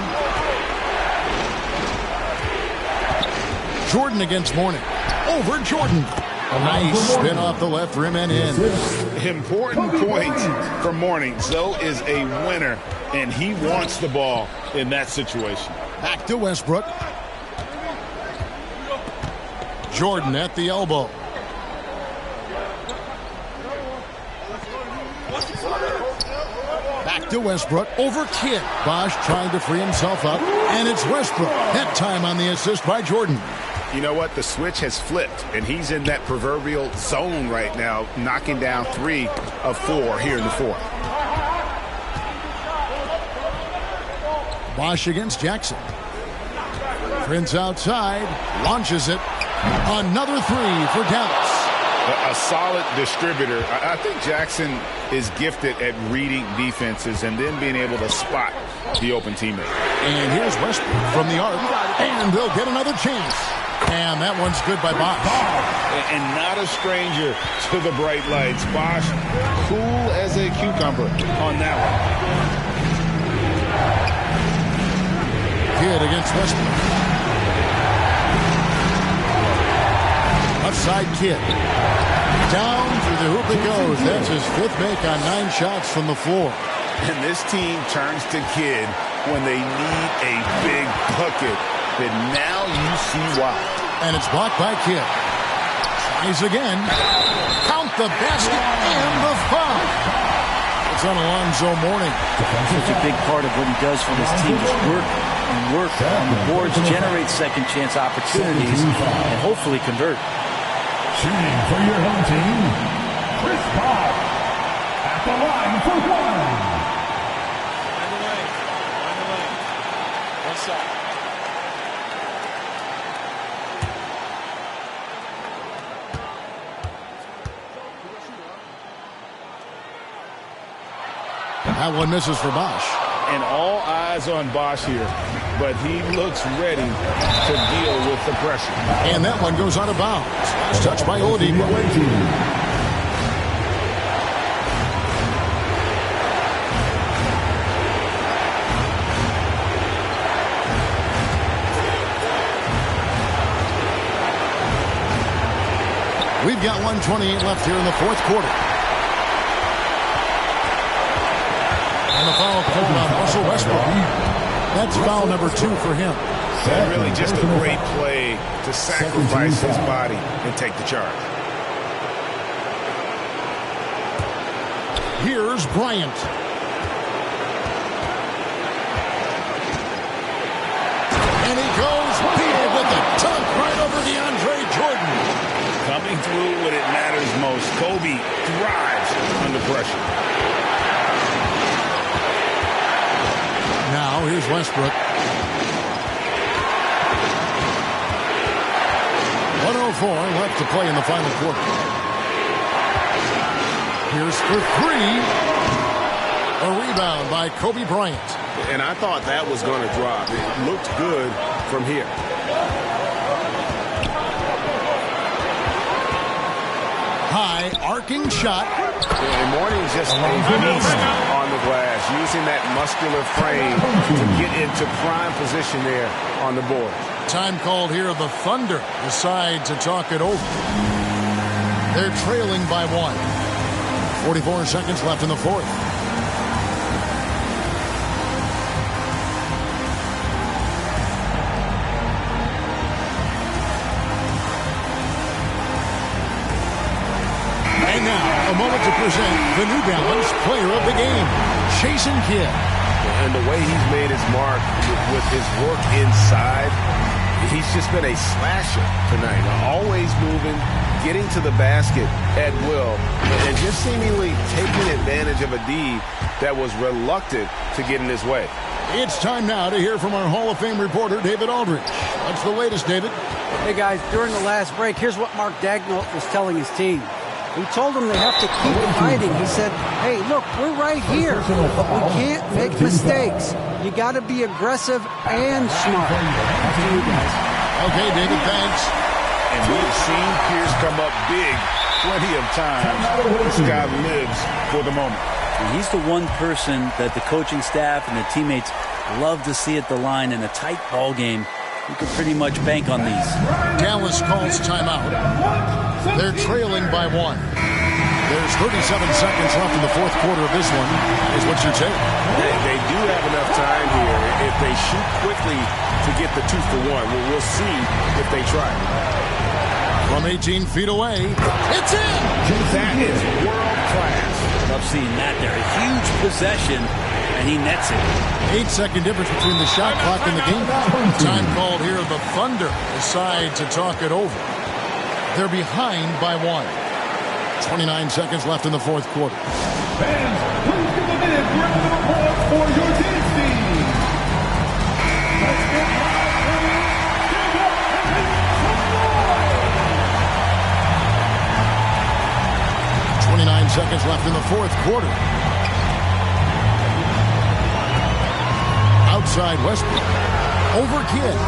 S4: Jordan against Mourning. Over Jordan. A nice spin off the left rim and in.
S12: Important point for Mourning. Zoe is a winner, and he wants the ball in that situation.
S4: Back to Westbrook. Jordan at the elbow. Back to Westbrook. Over Kidd. Bosh trying to free himself up. And it's Westbrook. That time on the assist by Jordan.
S12: You know what? The switch has flipped, and he's in that proverbial zone right now, knocking down 3 of 4 here in the fourth.
S4: Bosh against Jackson. Prince outside. Launches it. Another 3 for Dallas.
S12: A solid distributor. I think Jackson is gifted at reading defenses and then being able to spot the open teammate.
S4: And here's Westbrook from the arc. And they'll get another chance. And that one's good by Bosh.
S12: And not a stranger to the bright lights. Bosh, cool as a cucumber on that one.
S4: Kidd against Westbrook. Left side Kidd. Down through the hoop it goes. That's his 5th make on 9 shots from the floor.
S12: And this team turns to Kidd when they need a big bucket. But now you see why.
S4: And it's blocked by Kidd. Tries again. Count the basket and the foul. It's on Alonzo Mourning.
S1: Such a big part of what he does for this team is work and work on the boards, generate second chance opportunities, and hopefully convert.
S3: Shooting for your home team, Chris Paul at the line for 1.
S4: That one misses for Bosh.
S12: And all eyes on Bosh here, but he looks ready to deal with the pressure.
S4: And that one goes out of bounds. It's touched by Oladipo. We've got 1:28 left here in the fourth quarter. And the foul called on Russell Westbrook. That's foul number 2 for him.
S12: And really just a great play to sacrifice his body and take the charge.
S4: Here's Bryant. And he goes big with the dunk right over DeAndre Jordan.
S12: Coming through when it matters most. Kobe thrives under pressure.
S4: Now, here's Westbrook. 1:04 left to play in the final quarter. Here's for 3. A rebound by Kobe Bryant.
S12: And I thought that was going to drop. It looked good from here.
S4: High arcing shot.
S12: And Mourning's just a beast on the glass, using that muscular frame to get into prime position there on the board.
S4: Time called here. The Thunder decide to talk it over. They're trailing by 1. 44 seconds left in the fourth. And now, a moment to present the New Balance Player of the Game, Jason Kidd.
S12: And the way he's made his mark with his work inside, he's just been a slasher tonight. Always moving, getting to the basket at will, and just seemingly taking advantage of a D that was reluctant to get in his way.
S4: It's time now to hear from our Hall of Fame reporter, David Aldridge. What's the latest, David?
S7: Hey, guys, during the last break, here's what Mark Daigneault was telling his team. He told them they have to keep fighting. He said, hey, look, we're right here, but we can't make mistakes. You got to be aggressive and smart. Back to you guys.
S4: Okay, David, thanks.
S12: And we've seen Pierce come up big
S14: plenty of time. This guy lives for the moment.
S1: And he's the one person that the coaching staff and the teammates love to see at the line in a tight ball game. You can pretty much bank on these.
S4: Dallas calls timeout. They're trailing by 1. There's 37 seconds left in the fourth quarter of this one. Is what you take.
S14: They do have enough time here if they shoot quickly to get the 2 for 1. We'll see if they try.
S4: From 18 feet away, it's in!
S14: That is world class.
S1: Love seeing that there. A huge possession, and he nets it.
S4: 8-second difference between the shot clock and the game. Time called here. The Thunder decide to talk it over. They're behind by 1. 29 seconds left in the fourth quarter.
S15: Fans, please give a big round of applause for your dance team. Let's get live.
S4: 29 seconds left in the fourth quarter. Outside Westbrook. Over Kidd.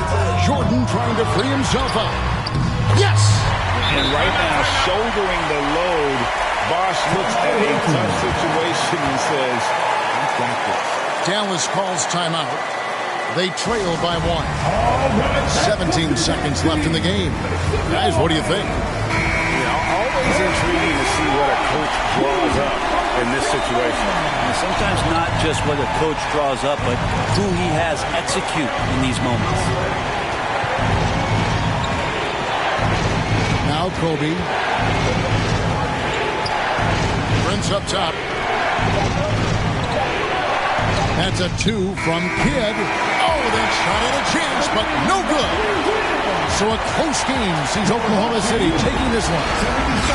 S4: Jordan trying to free himself up. Yes!
S14: And right now, shouldering the load, Bosh looks at a tough situation and says, I've got this.
S4: Dallas calls timeout. They trail by 1. 17 seconds left in the game. Guys, what do you think?
S14: Always intriguing to see what a coach draws up in this situation.
S1: And sometimes not just what a coach draws up, but who he has execute in these moments.
S4: Now Kobe. Prince up top. That's a 2 from Kidd. Oh, that shot had a chance, but no good. So a close game sees Oklahoma City taking this one.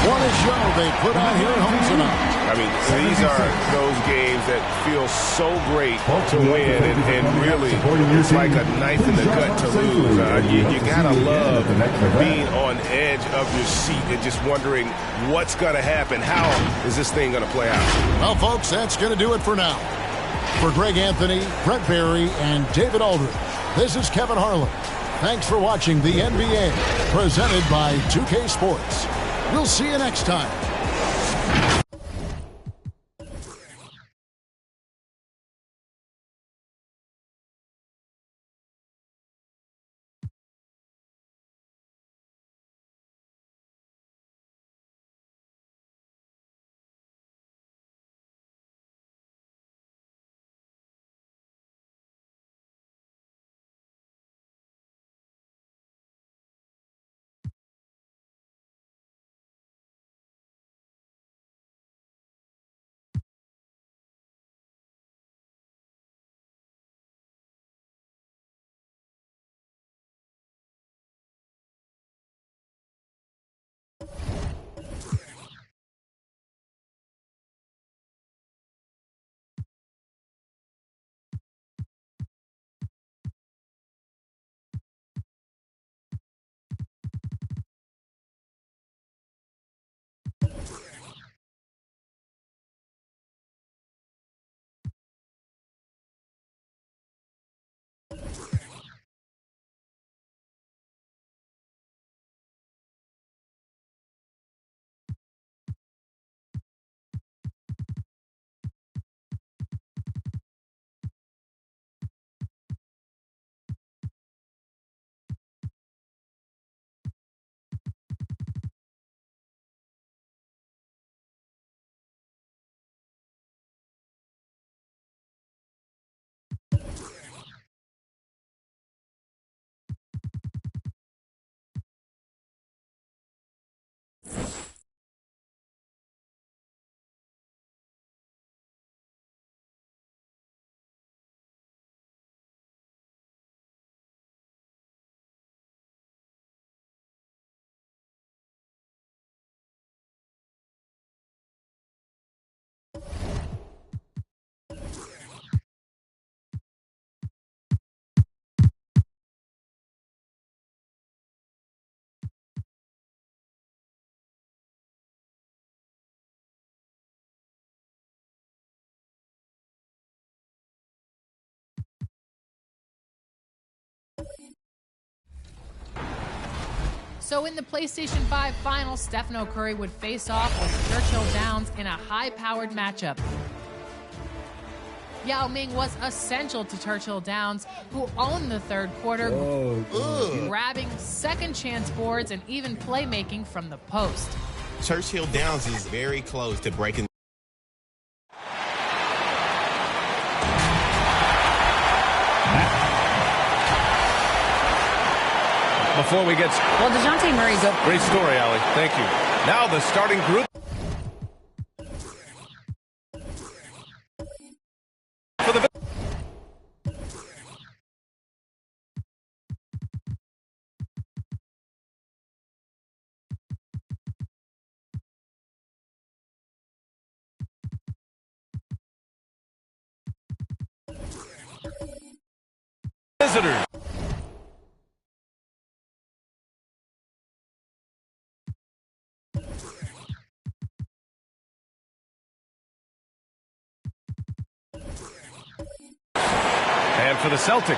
S4: What a show they put on here at home tonight.
S14: I mean, these are those games that feel so great to win, and really, it's like a knife in the gut to lose. You gotta love being on edge of your seat and just wondering what's gonna happen. How is this thing gonna play out?
S4: Well, folks, that's gonna do it for now. For Greg Anthony, Brett Barry, and David Aldridge, this is Kevin Harlan. Thanks for watching the NBA, presented by 2K Sports. We'll see you next time.
S13: So in the PlayStation 5 final, Stephen Curry would face off with Churchill Downs in a high-powered matchup. Yao Ming was essential to Churchill Downs, who owned the third quarter, grabbing second-chance boards and even playmaking from the post.
S8: Churchill Downs is very close to breaking.
S2: Before we get...
S6: Well, DeJounte Murray's open.
S2: Great story, Allie. Thank you. Now the starting group. For the... Visitors. And for the Celtics.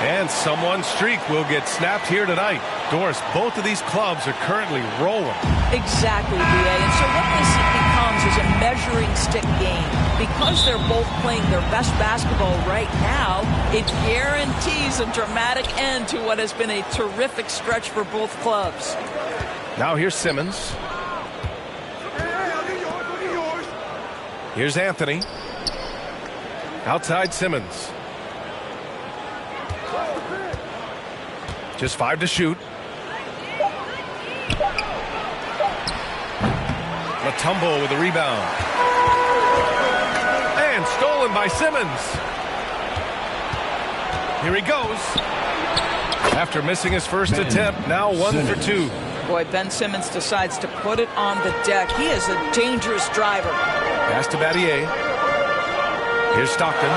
S2: And someone's streak will get snapped here tonight. Doris, both of these clubs are currently rolling.
S21: Exactly, B.A. And so what this becomes is a measuring stick game. Because they're both playing their best basketball right now, it guarantees a dramatic end to what has been a terrific stretch for both clubs.
S2: Now here's Simmons. Here's Anthony. Outside Simmons. Just 5 to shoot. Mutombo with a rebound. And stolen by Simmons. Here he goes. After missing his first attempt, now 1 for 2.
S21: Boy, Ben Simmons decides to put it on the deck. He is a dangerous driver.
S2: Pass to Battier. Here's Stockton.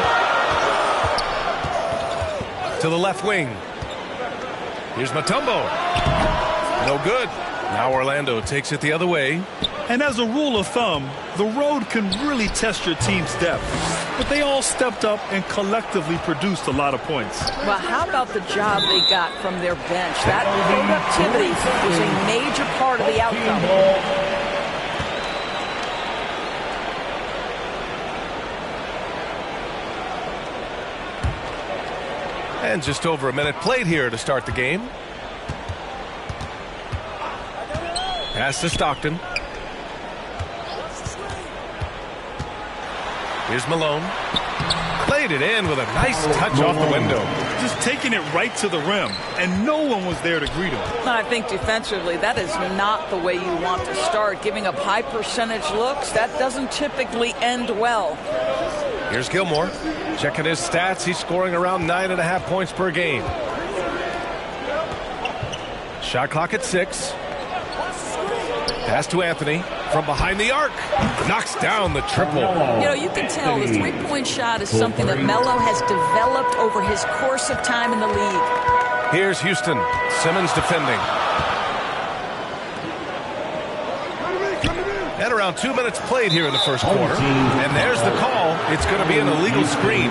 S2: To the left wing. Here's Mutombo. No good. Now Orlando takes it the other way.
S16: And as a rule of thumb, the road can really test your team's depth. But they all stepped up and collectively produced a lot of points.
S21: Well, how about the job they got from their bench? That productivity was a major part of the outcome.
S2: And just over a minute played here to start the game. Pass to Stockton. Here's Malone. Played it in with a nice touch off the window.
S16: Just taking it right to the rim, and no one was there to greet him.
S21: I think defensively, that is not the way you want to start. Giving up high percentage looks, that doesn't typically end well.
S2: Here's Gilmore. Checking his stats, he's scoring around 9.5 points per game. Shot clock at 6. Pass to Anthony from behind the arc. Knocks down the triple.
S21: You know, you can tell the three-point shot is something that Melo has developed over his course of time in the league.
S2: Here's Houston. Simmons defending. And around 2 minutes played here in the first quarter. And there's the call. It's going to be an illegal screen.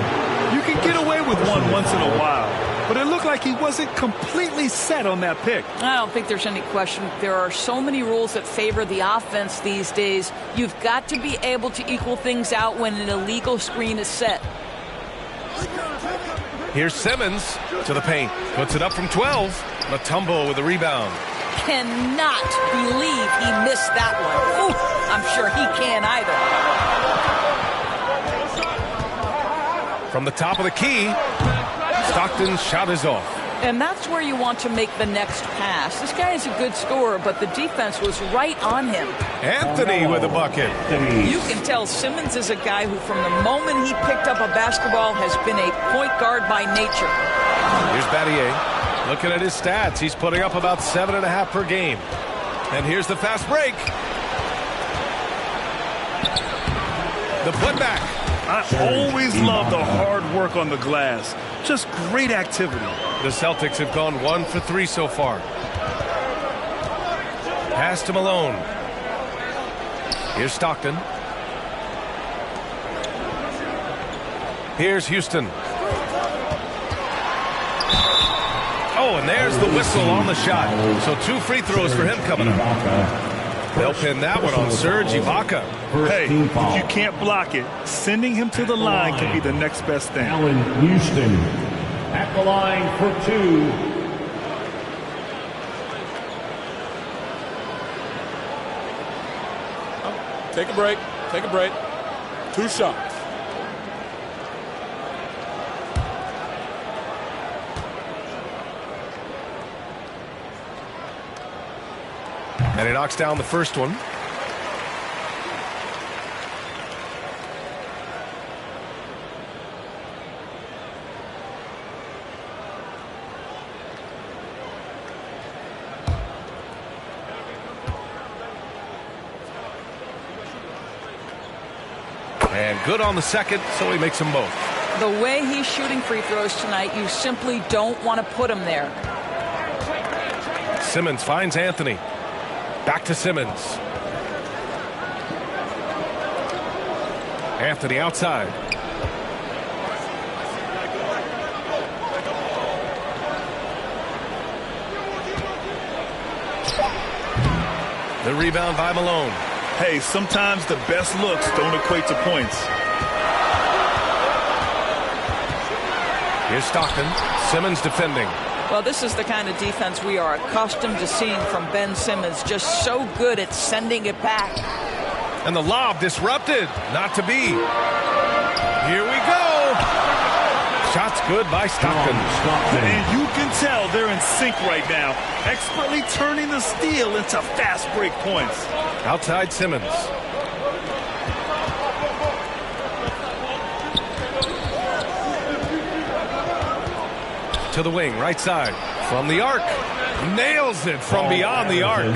S16: You can get away with one once in a while, but it looked like he wasn't completely set on that pick.
S21: I don't think there's any question. There are so many rules that favor the offense these days. You've got to be able to equal things out when an illegal screen is set.
S2: Here's Simmons to the paint. Puts it up from 12. Mutombo with a rebound.
S21: Cannot believe he missed that one. Ooh, I'm sure he can't either.
S2: From the top of the key, Stockton's shot is off.
S21: And that's where you want to make the next pass. This guy is a good scorer, but the defense was right on him.
S2: Anthony with a bucket.
S21: You can tell Simmons is a guy who, from the moment he picked up a basketball, has been a point guard by nature.
S2: Here's Battier. Looking at his stats, he's putting up about 7.5 per game. And here's the fast break. The putback.
S16: I always love the hard work on the glass. Just great activity.
S2: The Celtics have gone 1 for 3 so far. Pass to Malone. Here's Stockton. Here's Houston. Oh, and there's the whistle on the shot. So 2 free throws for him coming up. They'll pin that one on Serge Ibaka.
S16: Hey, if you can't block it, sending him to the line can be the next best thing.
S3: Allen Houston at the line for 2.
S11: Take a break. Take a break. 2 shots.
S2: And he knocks down the first one. And good on the second, so he makes them both.
S21: The way he's shooting free throws tonight, you simply don't want to put him there.
S2: Simmons finds Anthony. Back to Simmons. Anthony outside. The rebound by Malone.
S16: Hey, sometimes the best looks don't equate to points.
S2: Here's Stockton. Simmons defending.
S21: Well, this is the kind of defense we are accustomed to seeing from Ben Simmons. Just so good at sending it back.
S2: And the lob disrupted. Not to be. Here we go. Shots good by Stockton.
S16: And you can tell they're in sync right now. Expertly turning the steal into fast break points.
S2: Outside Simmons. To the wing, right side. From the arc. Nails it from beyond the arc.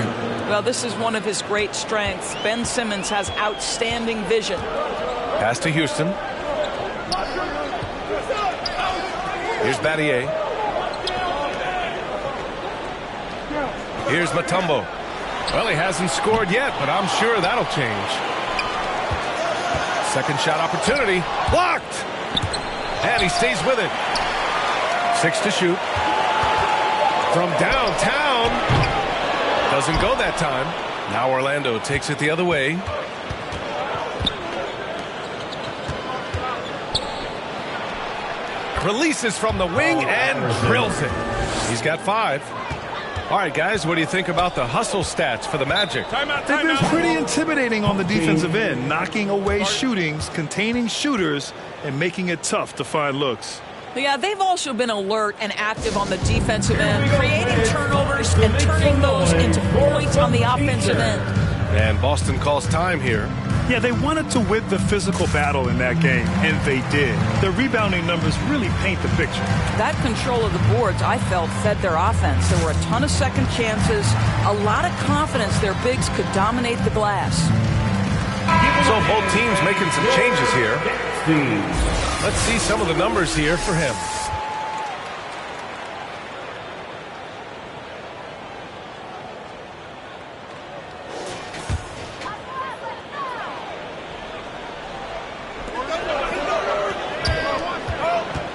S21: Well, this is one of his great strengths. Ben Simmons has outstanding vision.
S2: Pass to Houston. Here's Battier. Here's Mutombo. Well, he hasn't scored yet, but I'm sure that'll change. Second shot opportunity. Blocked! And he stays with it. 6 to shoot. From downtown. Doesn't go that time. Now Orlando takes it the other way. Releases from the wing and drills it. He's got 5. All right, guys, what do you think about the hustle stats for the Magic?
S16: They've been pretty intimidating on the defensive end, knocking away shootings, containing shooters, and making it tough to find looks.
S21: Yeah, they've also been alert and active on the defensive end, creating turnovers and turning those into points on the offensive end.
S2: And Boston calls time here.
S16: Yeah, they wanted to win the physical battle in that game, and they did. The rebounding numbers really paint the picture.
S21: That control of the boards, I felt, fed their offense. There were a ton of second chances, a lot of confidence their bigs could dominate the glass.
S2: So both teams making some changes here. Let's see some of the numbers here for him.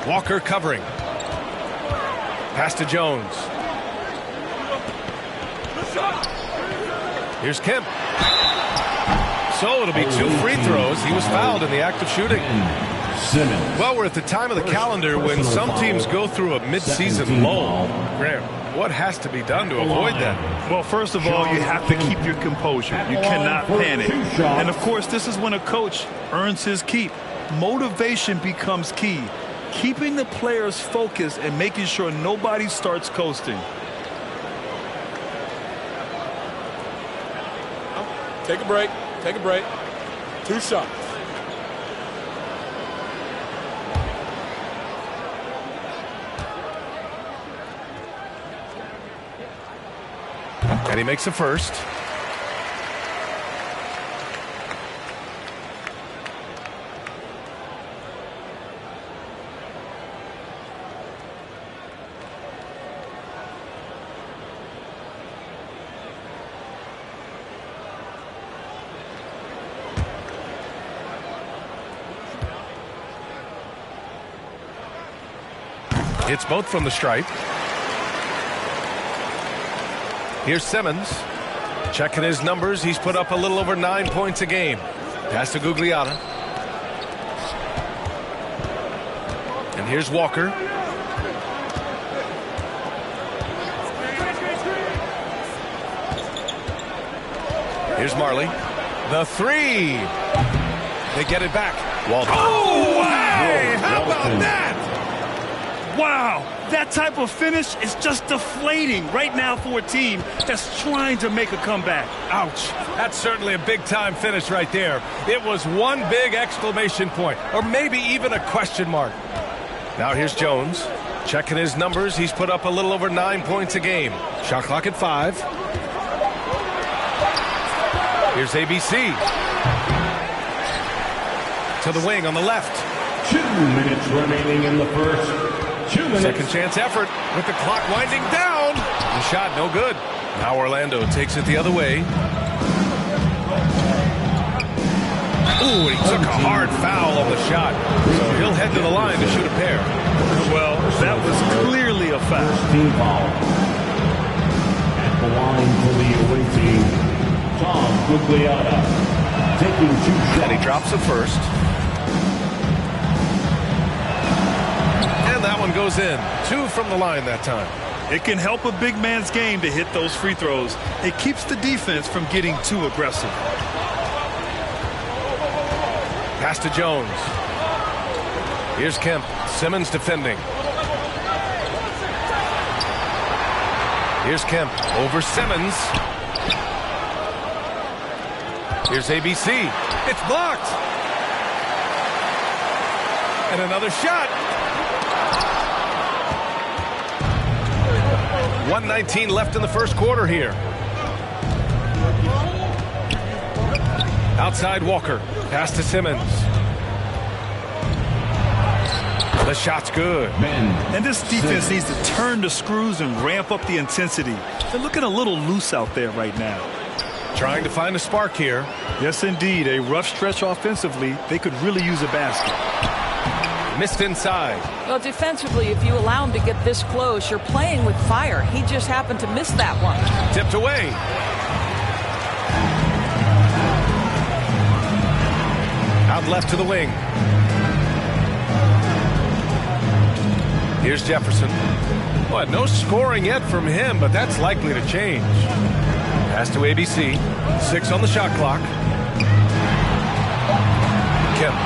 S2: Walker covering. Pass to Jones. Here's Kemp. So it'll be 2 free throws. He was fouled in the act of shooting. Well, we're at the time of the calendar when some teams go through a midseason lull. Graham, what has to be done to avoid that?
S16: Well, first of all, you have to keep your composure. You cannot panic. And, of course, this is when a coach earns his keep. Motivation becomes key. Keeping the players focused and making sure nobody starts coasting.
S11: Take a break. Take a break. 2 shots.
S2: And he makes a first. It's both from the stripe. Here's Simmons. Checking his numbers. He's put up a little over 9 points a game. Pass to Gugliotta. And here's Walker. Here's Marley. The three. They get it back. Walton.
S16: Oh, hey! How about that? Wow, that type of finish is just deflating right now for a team that's trying to make a comeback.
S2: Ouch. That's certainly a big-time finish right there. It was one big exclamation point, or maybe even a question mark. Now here's Jones. Checking his numbers. He's put up a little over 9 points a game. Shot clock at 5. Here's ABC. To the wing on the left.
S3: 2 minutes remaining in the first. 2 minutes.
S2: Second chance effort with the clock winding down. The shot no good. Now Orlando takes it the other way. Ooh, he took a hard foul on the shot. So he'll head to the line to shoot a pair.
S16: Well, that was clearly a foul.
S3: Team foul. At the line for the away team, Tom Gugliotta. Taking 2 shots.
S2: And he drops the first. And that one goes in. 2 from the line that time.
S16: It can help a big man's game to hit those free throws. It keeps the defense from getting too aggressive.
S2: Pass to Jones. Here's Kemp. Simmons defending. Here's Kemp over Simmons. Here's ABC. It's blocked. And another shot. 1:19 left in the first quarter here. Outside Walker. Pass to Simmons. The shot's good.
S16: And this defense needs to turn the screws and ramp up the intensity. They're looking a little loose out there right now.
S2: Trying to find a spark here.
S16: Yes, indeed. A rough stretch offensively. They could really use a basket.
S2: Missed inside.
S21: Well, defensively, if you allow him to get this close, you're playing with fire. He just happened to miss that one.
S2: Tipped away. Out left to the wing. Here's Jefferson. Well, no scoring yet from him, but that's likely to change. Pass to ABC. 6 on the shot clock. Kemp.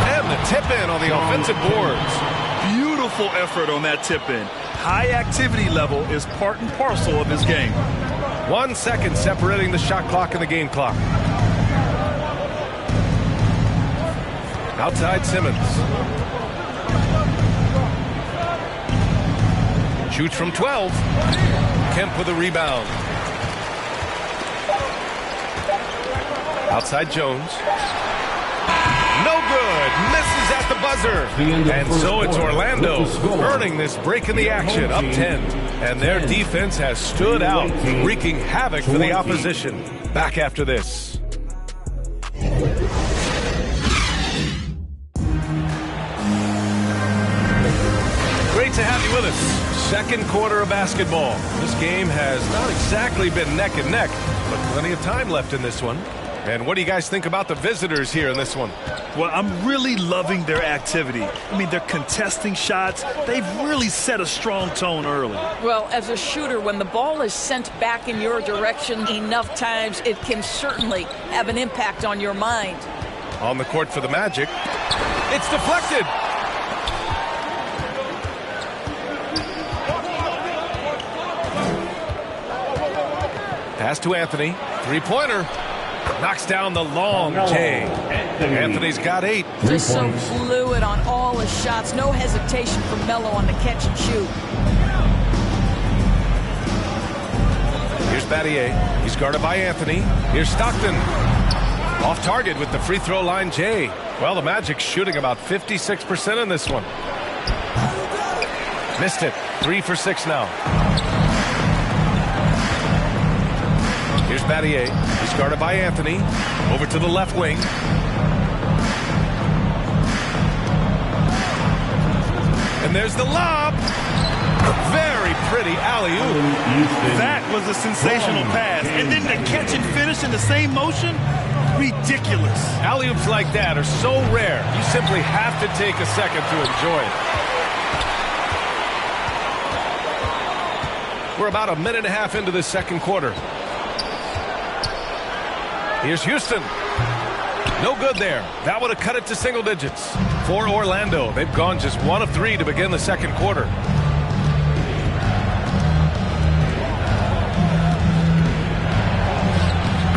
S2: And the tip-in on the offensive boards.
S16: Beautiful effort on that tip-in. High activity level is part and parcel of his game.
S2: 1 second separating the shot clock and the game clock. Outside Simmons. Shoots from 12. Kemp with a rebound. Outside Jones. No good. Misses at the buzzer. And so it's Orlando earning this break in the action, up 10. And their defense has stood out, wreaking havoc for the opposition. Back after this. Great to have you with us. Second quarter of basketball. This game has not exactly been neck and neck, but plenty of time left in this one. And what do you guys think about the visitors here in this one?
S16: Well, I'm really loving their activity. I mean, they're contesting shots. They've really set a strong tone early.
S21: Well, as a shooter, when the ball is sent back in your direction enough times, it can certainly have an impact on your mind.
S2: On the court for the Magic. It's deflected. Pass to Anthony. Three-pointer. Knocks down the long J. Anthony's got 8.
S21: Just so fluid on all his shots. No hesitation from Melo on the catch and shoot.
S2: Here's Battier. He's guarded by Anthony. Here's Stockton. Off target with the free throw line J. Well, the Magic's shooting about 56% in this one. Missed it. 3 for 6 now. Here's Battier. He's guarded by Anthony. Over to the left wing. And there's the lob. Very pretty alley-oop.
S16: That was a sensational pass. And then the catch and finish in the same motion? Ridiculous.
S2: Alley-oops like that are so rare, you simply have to take a second to enjoy it. We're about a minute and a half into this second quarter. Here's Houston. No good there. That would have cut it to single digits. For Orlando, they've gone just 1 of 3 to begin the second quarter.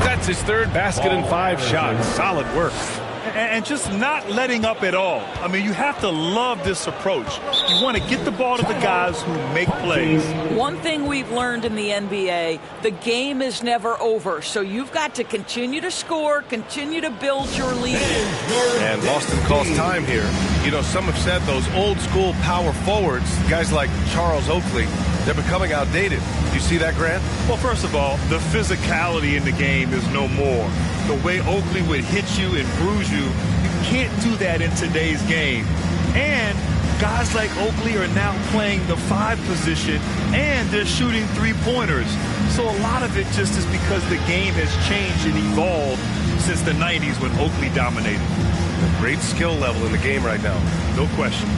S2: That's his third basket in 5 shots. Solid work.
S16: And just not letting up at all. I mean, you have to love this approach. You want to get the ball to the guys who make plays.
S21: One thing we've learned in the NBA, the game is never over. So you've got to continue to score, continue to build your lead.
S2: And Boston calls time here. You know, some have said those old school power forwards, guys like Charles Oakley, they're becoming outdated. You see that, Grant?
S16: Well, first of all, the physicality in the game is no more. The way Oakley would hit you and bruise you, you can't do that in today's game. And guys like Oakley are now playing the 5 position, and they're shooting 3-pointers. So a lot of it just is because the game has changed and evolved since the 90s when Oakley dominated.
S2: A great skill level in the game right now.
S16: No question.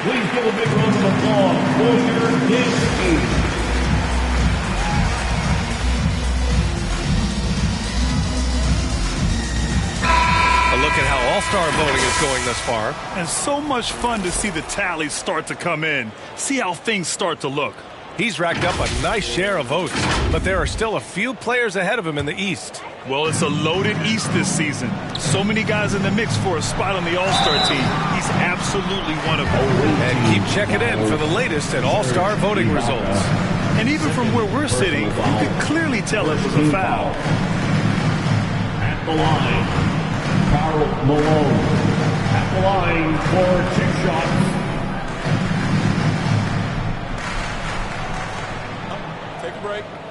S15: Please give a big round of applause for your Dinsky.
S2: A look at how All-Star voting is going thus far.
S16: And so much fun to see the tallies start to come in. See how things start to look.
S2: He's racked up a nice share of votes, but there are still a few players ahead of him in the East.
S16: Well, it's a loaded East this season. So many guys in the mix for a spot on the All-Star team. He's absolutely one of them.
S2: And keep checking in for the latest at All-Star voting results.
S16: And even from where we're sitting, you can clearly tell it was a foul.
S3: At the line, Karl Malone. At the line for 6 shots.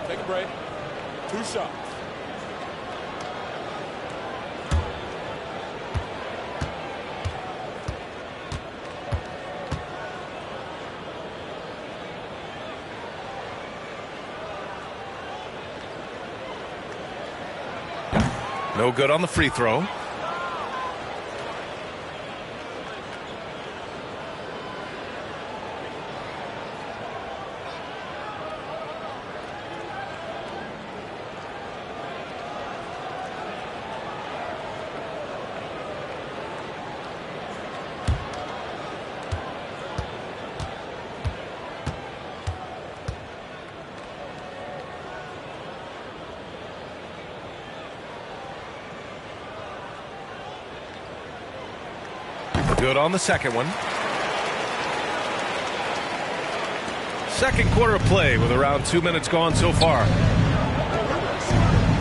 S10: Take a break. 2 shots.
S2: No good on the free throw. Good on the second one. Second quarter of play with around 2 minutes gone so far.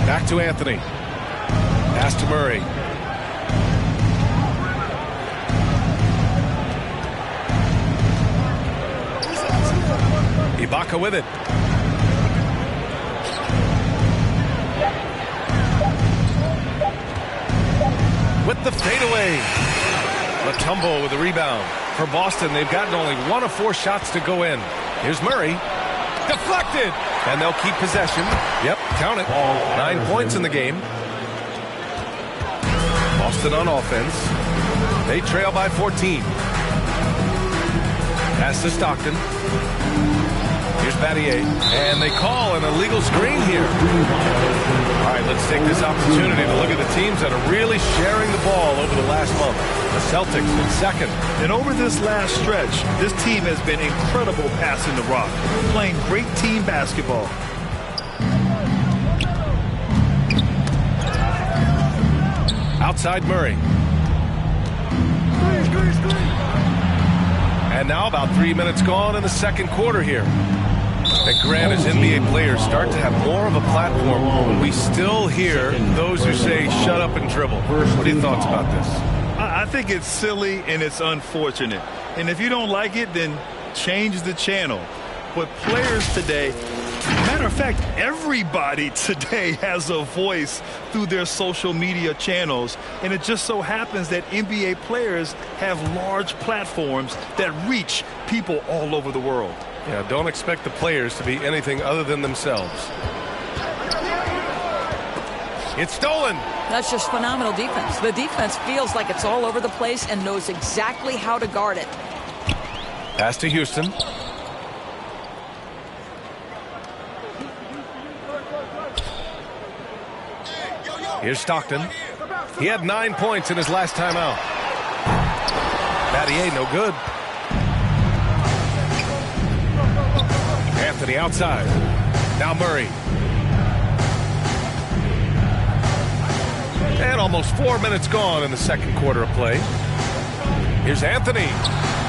S2: Back to Anthony. Pass to Murray. Ibaka with it. With the fadeaway. Latumbo with the rebound. For Boston, they've gotten only 1 of 4 shots to go in. Here's Murray. Deflected. And they'll keep possession. Yep, count it. 9 points in the game. Boston on offense. They trail by 14. Pass to Stockton. Here's Battier. And they call an illegal screen here. All right, let's take this opportunity to look at the teams that are really sharing the ball over the last month. The Celtics in second.
S16: And over this last stretch, this team has been incredible passing the rock, playing great team basketball.
S2: Outside Murray. And now about 3 minutes gone in the second quarter here. And Grant, as NBA players start to have more of a platform, we still hear those who say, shut up and dribble. What are your thoughts about this?
S16: I think it's silly and it's unfortunate. And if you don't like it, then change the channel. But players today, matter of fact, everybody today has a voice through their social media channels. And it just so happens that NBA players have large platforms that reach people all over the world.
S2: Yeah, don't expect the players to be anything other than themselves. It's stolen.
S21: That's just phenomenal defense. The defense feels like it's all over the place and knows exactly how to guard it.
S2: Pass to Houston. Here's Stockton. He had 9 points in his last time out. Battier, no good. Anthony outside. Now Murray. And almost 4 minutes gone in the second quarter of play. Here's Anthony.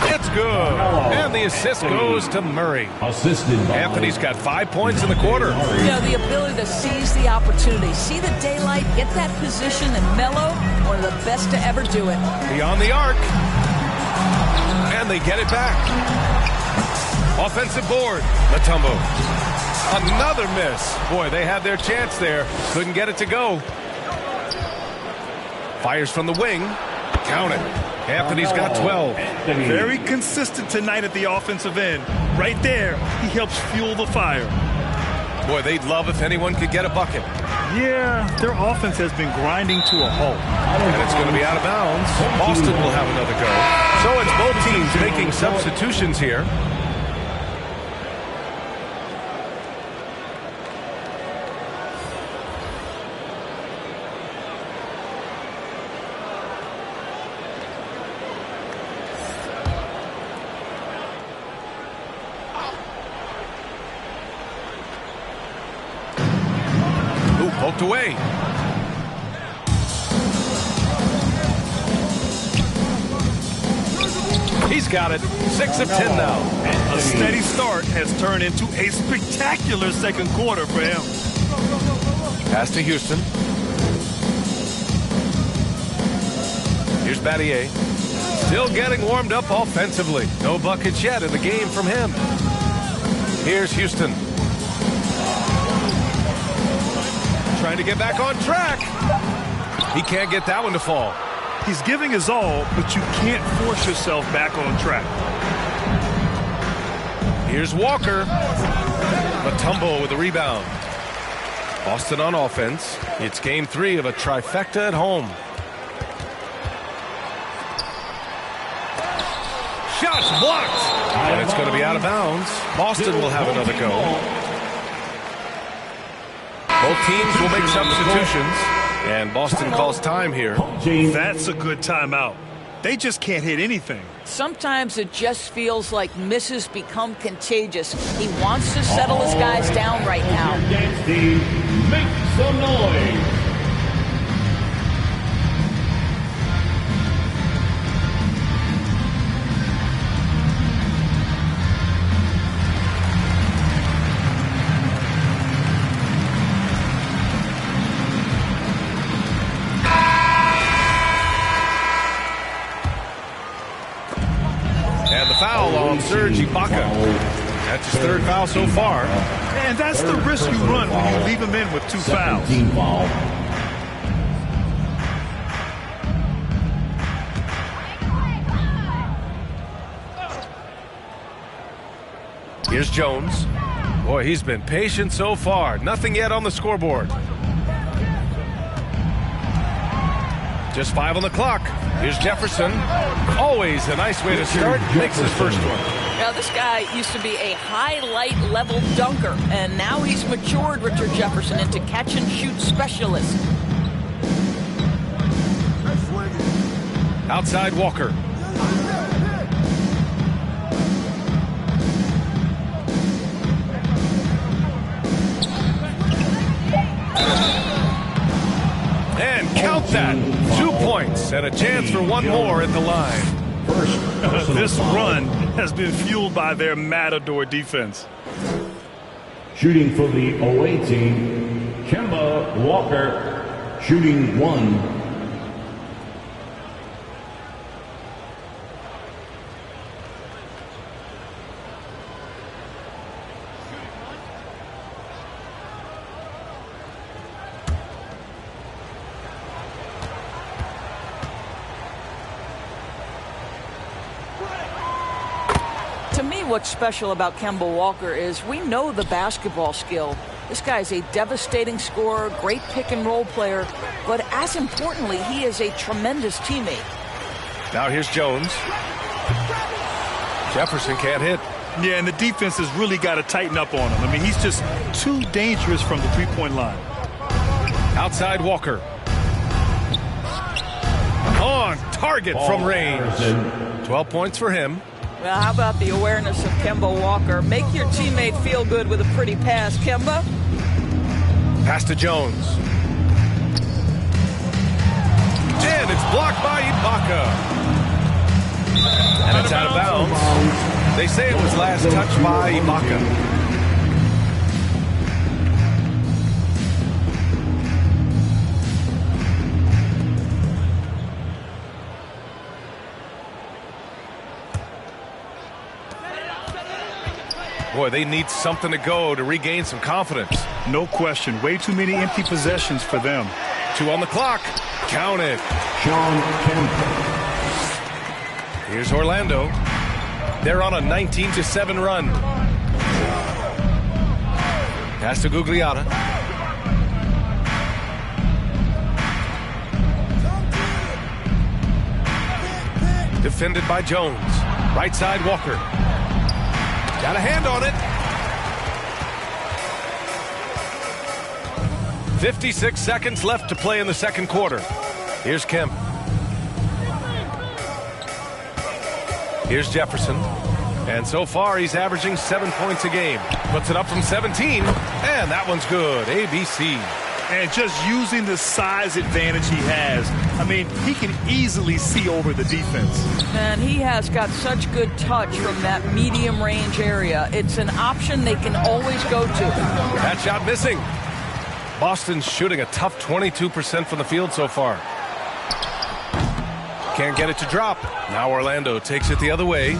S2: It's good. And the assist goes to Murray. Anthony's got 5 points in the quarter.
S21: You know, the ability to seize the opportunity, see the daylight, get that position, and mellow, one of the best to ever do it.
S2: Beyond the arc. And they get it back. Offensive board. Mutombo. Another miss. Boy, they had their chance there. Couldn't get it to go. Fires from the wing. Count it. Anthony's got 12.
S16: Very consistent tonight at the offensive end. Right there, he helps fuel the fire.
S2: Boy, they'd love if anyone could get a bucket.
S16: Yeah, their offense has been grinding to a halt.
S2: And it's going to be out of bounds. Boston will have another go. So it's both teams making substitutions here. Poked away. He's got it. 6 of 10 now.
S16: A steady start has turned into a spectacular second quarter for him.
S2: Pass to Houston. Here's Battier. Still getting warmed up offensively. No buckets yet in the game from him. Here's Houston. Trying to get back on track. He can't get that one to fall.
S16: He's giving his all, but you can't force yourself back on track.
S2: Here's Walker. Mutombo with the rebound. Boston on offense. It's game 3 of a trifecta at home. Shots blocked. And it's going to be out of bounds. Boston will have another go. Both teams will make substitutions, and Boston calls time here.
S16: That's a good timeout. They just can't hit anything.
S21: Sometimes it just feels like misses become contagious. He wants to settle his guys down right now.
S15: Make some noise.
S2: Foul on Serge Ibaka. That's his 3rd foul so far.
S16: And that's the risk you run when you leave him in with 2 fouls.
S2: Here's Jones. Boy, he's been patient so far. Nothing yet on the scoreboard. Just 5 on the clock. Here's Jefferson. Always a nice way to start. Makes his first one.
S21: Now, this guy used to be a highlight level dunker, and now he's matured Richard Jefferson into catch-and-shoot specialist.
S2: Outside Walker. And count that. 2 points and a chance for one more at the line.
S16: This run has been fueled by their Matador defense.
S15: Shooting for the away team, Kemba Walker, shooting 1.
S21: To me, what's special about Kemba Walker is we know the basketball skill. This guy's a devastating scorer, great pick-and-roll player, but as importantly, he is a tremendous teammate.
S2: Now here's Jones. Jefferson can't hit.
S16: Yeah, and the defense has really got to tighten up on him. I mean, he's just too dangerous from the three-point line.
S2: Outside Walker. On target from range. 12 points for him.
S21: Well, how about the awareness of Kemba Walker? Make your teammate feel good with a pretty pass, Kemba.
S2: Pass to Jones. And it's blocked by Ibaka. And it's out of bounds. They say it was last touched by Ibaka. Boy, they need something to go to regain some confidence.
S16: No question. Way too many empty possessions for them.
S2: 2 on the clock. Count it.
S15: Sean Kemp.
S2: Here's Orlando. They're on a 19-7 run. Pass to Gugliotta. Defended by Jones. Right side, Walker. Got a hand on it. 56 seconds left to play in the second quarter. Here's Kemp. Here's Jefferson. And so far, he's averaging 7 points a game. Puts it up from 17, and that one's good. ABC.
S16: And just using the size advantage he has, I mean, he can easily see over the defense.
S21: And he has got such good touch from that medium range area. It's an option they can always go to.
S2: That shot missing. Boston's shooting a tough 22% from the field so far. Can't get it to drop. Now Orlando takes it the other way.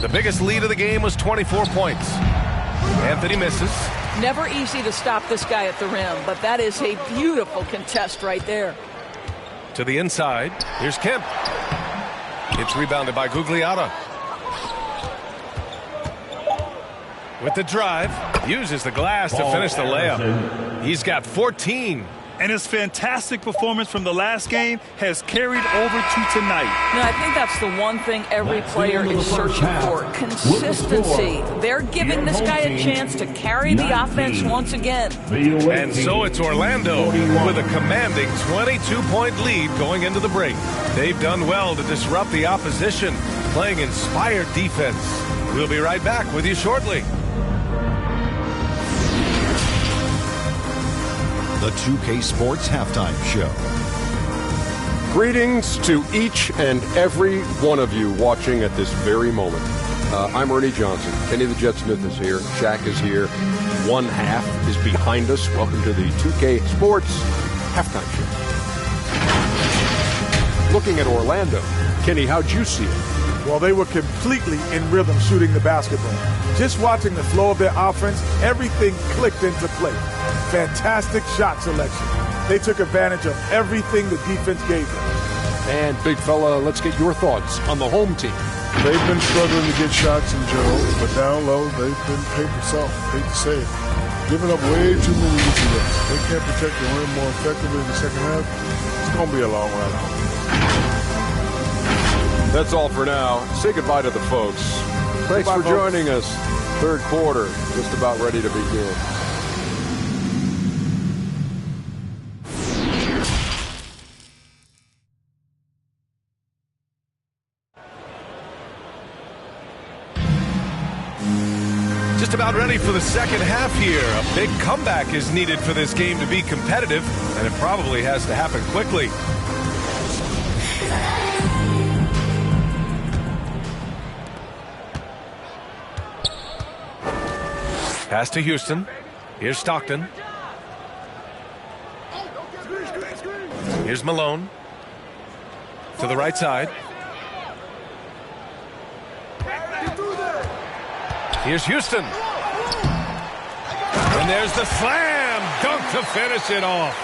S2: The biggest lead of the game was 24 points. Anthony misses.
S21: Never easy to stop this guy at the rim, but that is a beautiful contest right there.
S2: To the inside. Here's Kemp. It's rebounded by Gugliotta. With the drive, uses the glass to finish the layup. He's got 14.
S16: And his fantastic performance from the last game has carried over to tonight.
S21: No, I think that's the one thing every player is searching for. Consistency. They're giving this guy a chance to carry the offense once again.
S2: And so it's Orlando with a commanding 22-point lead going into the break. They've done well to disrupt the opposition, playing inspired defense. We'll be right back with you shortly.
S5: The 2K Sports Halftime Show.
S10: Greetings to each and every one of you watching at this very moment. I'm Ernie Johnson. Kenny the Jet Smith is here. Shaq is here. One half is behind us. Welcome to the 2K Sports Halftime Show. Looking at Orlando, Kenny, how'd you see it?
S11: Well, they were completely in rhythm shooting the basketball. Just watching the flow of their offense, everything clicked into place. Fantastic shot selection. They took advantage of everything the defense gave them.
S10: And, big fella, let's get your thoughts on the home team.
S17: They've been struggling to get shots in general, but down low, they've been paper soft. Hate to say it. Giving up way too many easy looks. They can't protect the rim more effectively in the second half. It's going to be a long ride home.
S10: That's all for now. Say goodbye to the folks. Thanks for joining us. Third quarter, just about ready to begin.
S2: Just about ready for the second half here. A big comeback is needed for this game to be competitive, and it probably has to happen quickly. Pass to Houston. Here's Stockton. Here's Malone. To the right side. Here's Houston. And there's the slam dunk to finish it off.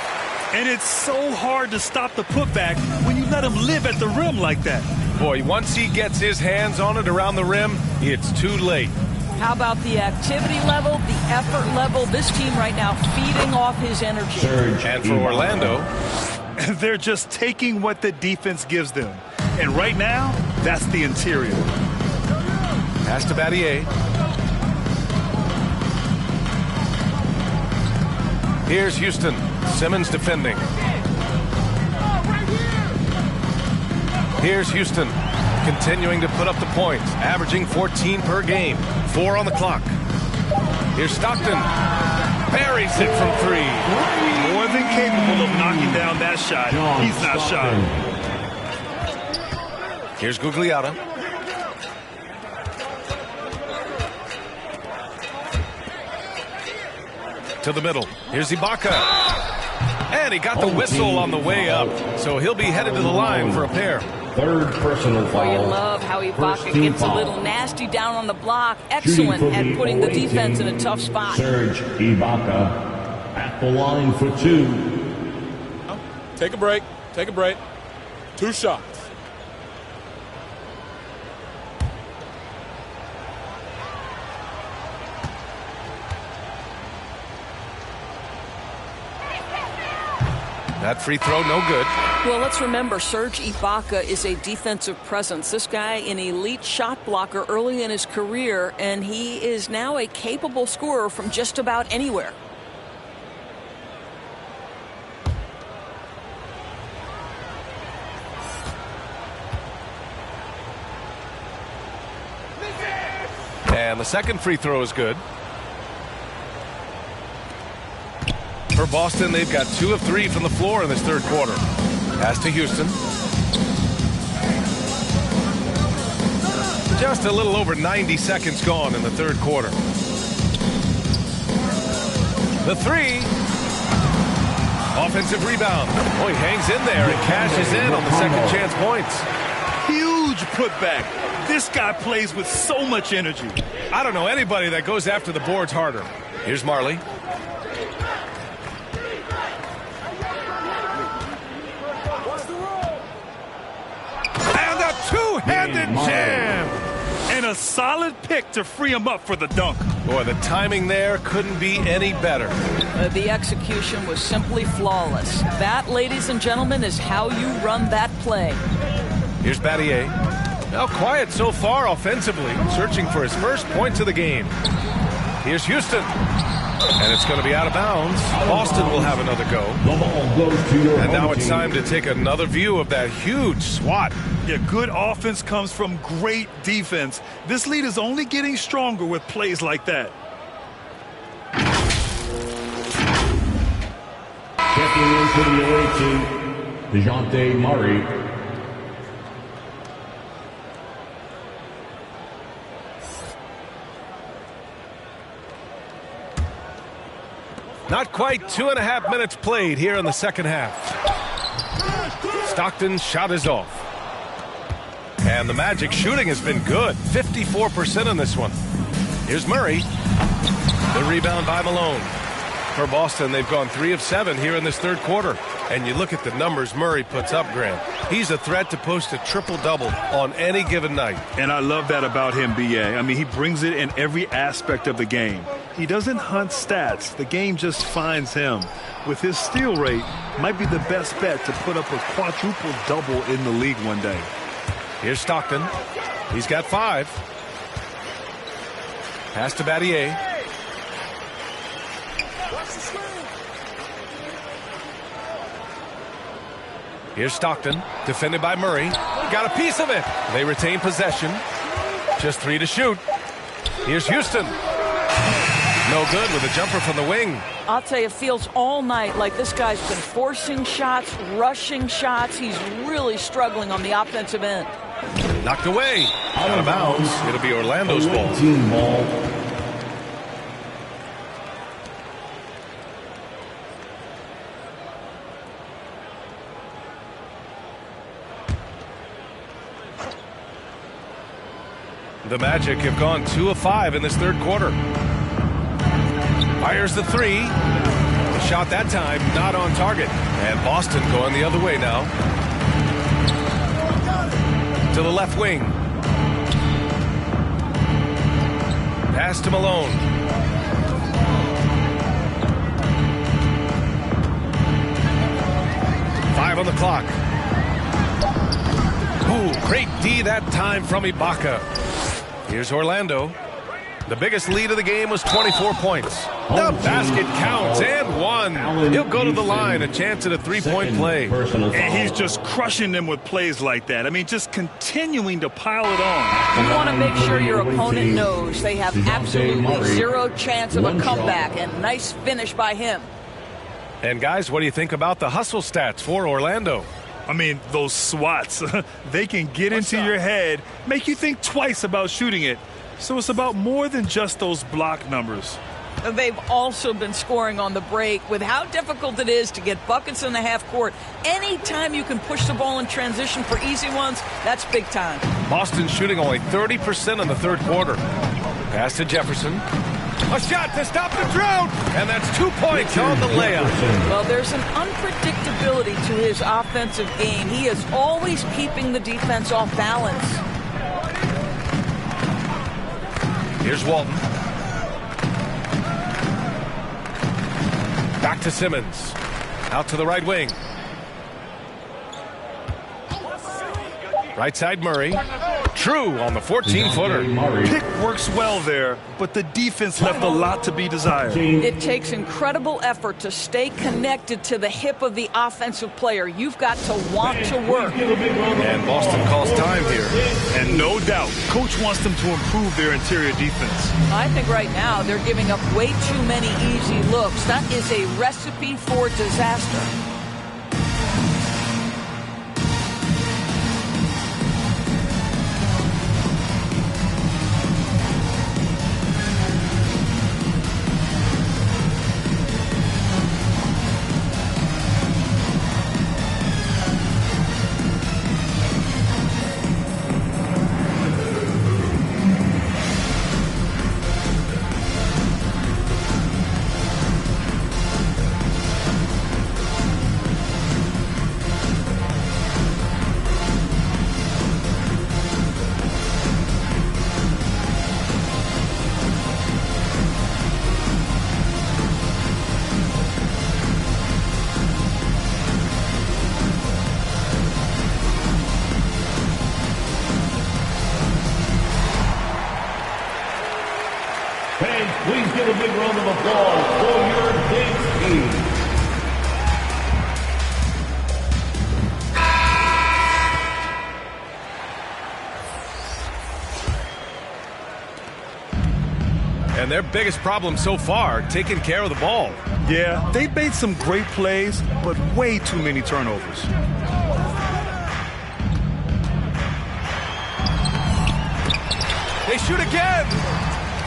S16: And it's so hard to stop the putback when you let him live at the rim like that.
S2: Boy, once he gets his hands on it around the rim, it's too late.
S21: How about the activity level, the effort level? This team right now feeding off his energy.
S2: And for Orlando,
S16: they're just taking what the defense gives them. And right now, that's the interior.
S2: Pass to Battier. Here's Houston. Simmons defending. Here's Houston, continuing to put up the points, averaging 14 per game. 4 on the clock. Here's Stockton. Buries it from 3.
S16: More than capable of knocking down that shot. He's not shy.
S2: Here's Gugliotta. To the middle. Here's Ibaka. And he got the whistle on the way up. So he'll be headed to the line for a pair.
S21: Third personal foul. You love how Ibaka gets a little nasty down on the block. Excellent at putting the defense in a tough spot.
S15: Serge Ibaka at the line for 2.
S10: Take a break. Take a break. 2 shots.
S2: That free throw, no good.
S21: Well, let's remember, Serge Ibaka is a defensive presence. This guy, an elite shot blocker early in his career, and he is now a capable scorer from just about anywhere.
S2: And the second free throw is good. For Boston, they've got 2 of 3 from the floor in this third quarter. Pass to Houston. Just a little over 90 seconds gone in the third quarter. The 3. Offensive rebound. Oh, he hangs in there and cashes in on the second chance points.
S16: Huge putback. This guy plays with so much energy.
S2: I don't know anybody that goes after the boards harder. Here's Marley. Two-handed jam.
S16: And a solid pick to free him up for the dunk.
S2: Boy, the timing there couldn't be any better.
S21: The execution was simply flawless. That, ladies and gentlemen, is how you run that play.
S2: Here's Battier. Now quiet so far offensively, searching for his first points of the game. Here's Houston. And it's going to be out of bounds. Boston will have another go.
S15: The ball goes to your
S2: And now
S15: team.
S2: it's time to take another view of that huge swat.
S16: Yeah, good offense comes from great defense. This lead is only getting stronger with plays like that.
S15: Checking in for the away team, DeJounte Murray.
S2: Not quite 2.5 minutes played here in the second half. Stockton's shot is off. And the Magic shooting has been good. 54% in this one. Here's Murray. The rebound by Malone. For Boston, they've gone 3 of 7 here in this third quarter. And you look at the numbers Murray puts up, Grant. He's a threat to post a triple-double on any given night.
S16: And I love that about him, B.A. I mean, he brings it in every aspect of the game. He doesn't hunt stats. The game just finds him. With his steal rate, might be the best bet to put up a quadruple-double in the league one day.
S2: Here's Stockton. He's got 5. Pass to Battier. Here's Stockton, defended by Murray. Got a piece of it. They retain possession. Just 3 to shoot. Here's Houston. No good with a jumper from the wing.
S21: I'll tell you, it feels all night like this guy's been forcing shots, rushing shots. He's really struggling on the offensive end.
S2: Knocked away. Out of bounds. It'll be Orlando's ball.
S15: Team ball.
S2: The Magic have gone 2 of 5 in this third quarter. Fires the three. The shot that time not on target. And Boston going the other way now. To the left wing. Pass to Malone. Five on the clock. Ooh, great D that time from Ibaka. Here's Orlando. The biggest lead of the game was 24 points. The basket counts and one. He'll go to the line, a chance at a three-point play.
S16: And he's just crushing them with plays like that. I mean, just continuing to pile it on.
S21: You want to make sure your opponent knows they have absolutely zero chance of a comeback, and nice finish by him.
S2: And guys, what do you think about the hustle stats for Orlando?
S16: I mean, those swats, they can get into your head, make you think twice about shooting it. So it's about more than just those block numbers.
S21: They've also been scoring on the break. With how difficult it is to get buckets in the half court, anytime you can push the ball in transition for easy ones, that's big time.
S2: Boston shooting only 30% in the third quarter. Pass to Jefferson. A shot to stop the drought, and that's 2 points on the layup.
S21: Well, there's an unpredictability to his offensive game. He is always keeping the defense off balance.
S2: Here's Walton. Back to Simmons. Out to the right wing. Right side Murray. True on the 14-footer.
S16: Pick works well there, but the defense left a lot to be desired.
S21: It takes incredible effort to stay connected to the hip of the offensive player. You've got to want to work.
S2: And Boston calls time here.
S16: And no doubt, coach wants them to improve their interior defense.
S21: I think right now they're giving up way too many easy looks. That is a recipe for disaster.
S15: Please give a big round of applause for your Knicks team.
S2: And their biggest problem so far, taking care of the ball.
S16: Yeah, they've made some great plays, but way too many turnovers.
S2: They shoot again.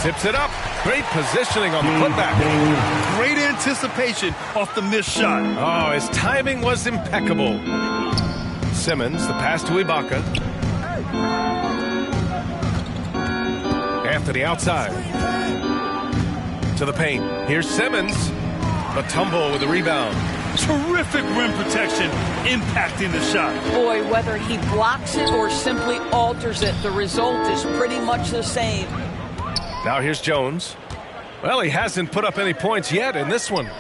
S2: Tips it up. Great positioning on the putback.
S16: Great anticipation off the missed shot.
S2: Oh, his timing was impeccable. Simmons, the pass to Ibaka. Anthony outside. To the paint. Here's Simmons. A tumble with the rebound.
S16: Terrific rim protection, impacting the shot.
S21: Boy, whether he blocks it or simply alters it, the result is pretty much the same.
S2: Now here's Jones. Well, he hasn't put up any points yet in this one.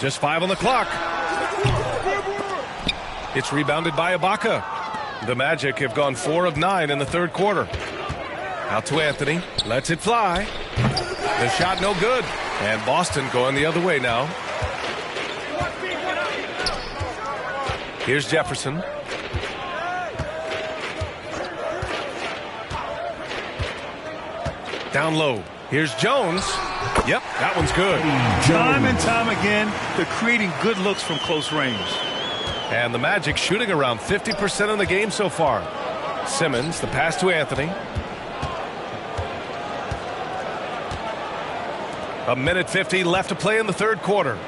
S2: Just 5 on the clock. It's rebounded by Ibaka. The Magic have gone 4 of 9 in the third quarter. Out to Anthony. Lets it fly. The shot no good. And Boston going the other way now. Here's Jefferson. Down low. Here's Jones. Yep, that one's good.
S16: Time and time again, they're creating good looks from close range.
S2: And the Magic shooting around 50% of the game so far. Simmons, the pass to Anthony. A minute 50 left to play in the third quarter.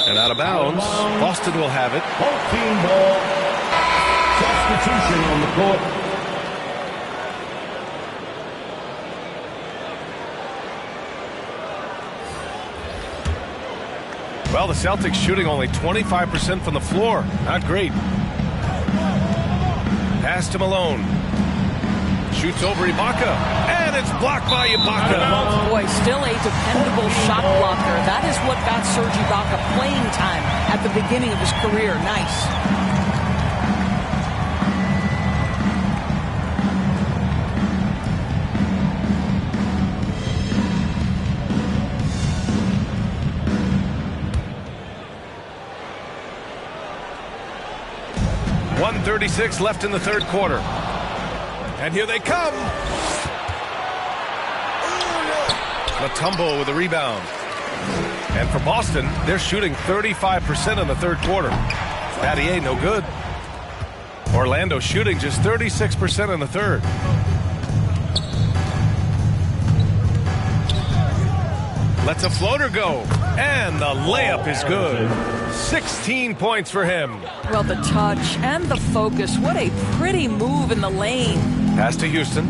S2: And out of bounds, Boston will have it.
S15: Team ball. Substitution on the court.
S2: Well, the Celtics shooting only 25% from the floor. Not great. Pass to Malone. Shoots over Ibaka. And it's blocked by Ibaka.
S21: Boy, still a dependable shot blocker. That is what got Serge Ibaka playing time at the beginning of his career. Nice.
S2: .136 left in the third quarter. And here they come. Mutombo with a rebound. And for Boston, they're shooting 35% in the third quarter. Battier, no good. Orlando shooting just 36% in the third. Lets a floater go. And the layup is good. 16 points for him.
S21: Well, the touch and the focus. What a pretty move in the lane.
S2: Pass to Houston.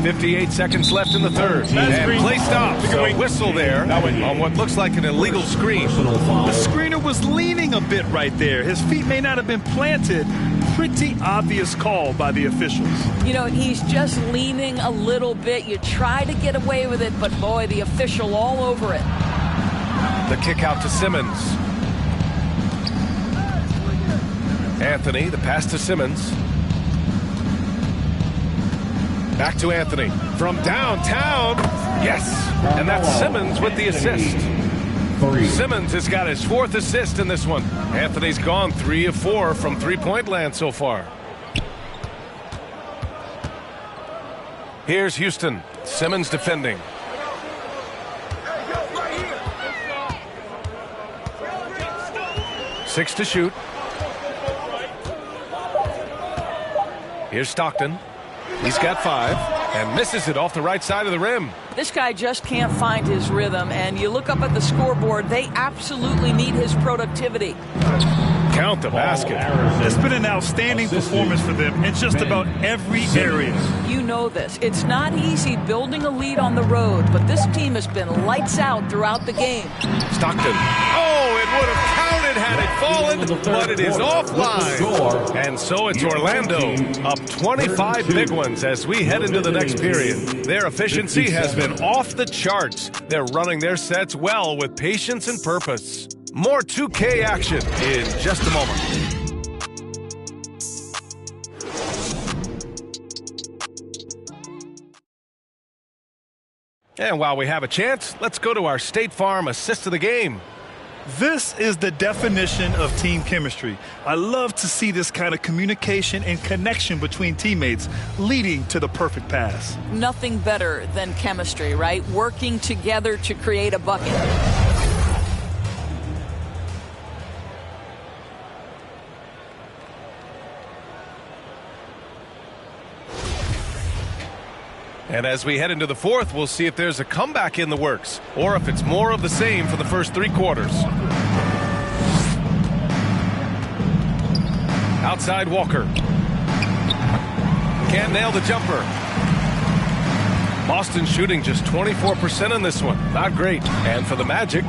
S2: 58 seconds left in the third. And play stops. So whistle there on what looks like an illegal screen.
S16: The screener was leaning a bit right there. His feet may not have been planted. Pretty obvious call by the officials.
S21: You know, he's just leaning a little bit. You try to get away with it, but boy, the official all over it.
S2: The kick out to Simmons. Anthony, the pass to Simmons. Back to Anthony. From downtown. Yes. And that's Simmons with the assist. Simmons has got his 4th assist in this one. Anthony's gone 3 of 4 from three-point land so far. Here's Houston. Simmons defending. Six to shoot. Here's Stockton. He's got 5 and misses it off the right side of the rim.
S21: This guy just can't find his rhythm, and you look up at the scoreboard, they absolutely need his productivity.
S2: Count the basket.
S16: It's been an outstanding performance for them in just about every area.
S21: You know this. It's not easy building a lead on the road, but this team has been lights out throughout the game.
S2: Stockton. Oh, it would have counted had it fallen, but it is offline. And so it's Orlando up 25 big ones as we head into the next period. Their efficiency has been off the charts. They're running their sets well with patience and purpose. More 2K action in just a moment. And while we have a chance, let's go to our State Farm assist of the game.
S16: This is the definition of team chemistry. I love to see this kind of communication and connection between teammates leading to the perfect pass.
S21: Nothing better than chemistry, right? Working together to create a bucket.
S2: And as we head into the fourth, we'll see if there's a comeback in the works or if it's more of the same for the first 3 quarters. Outside Walker. Can't nail the jumper. Boston shooting just 24% in this one. Not great. And for the Magic.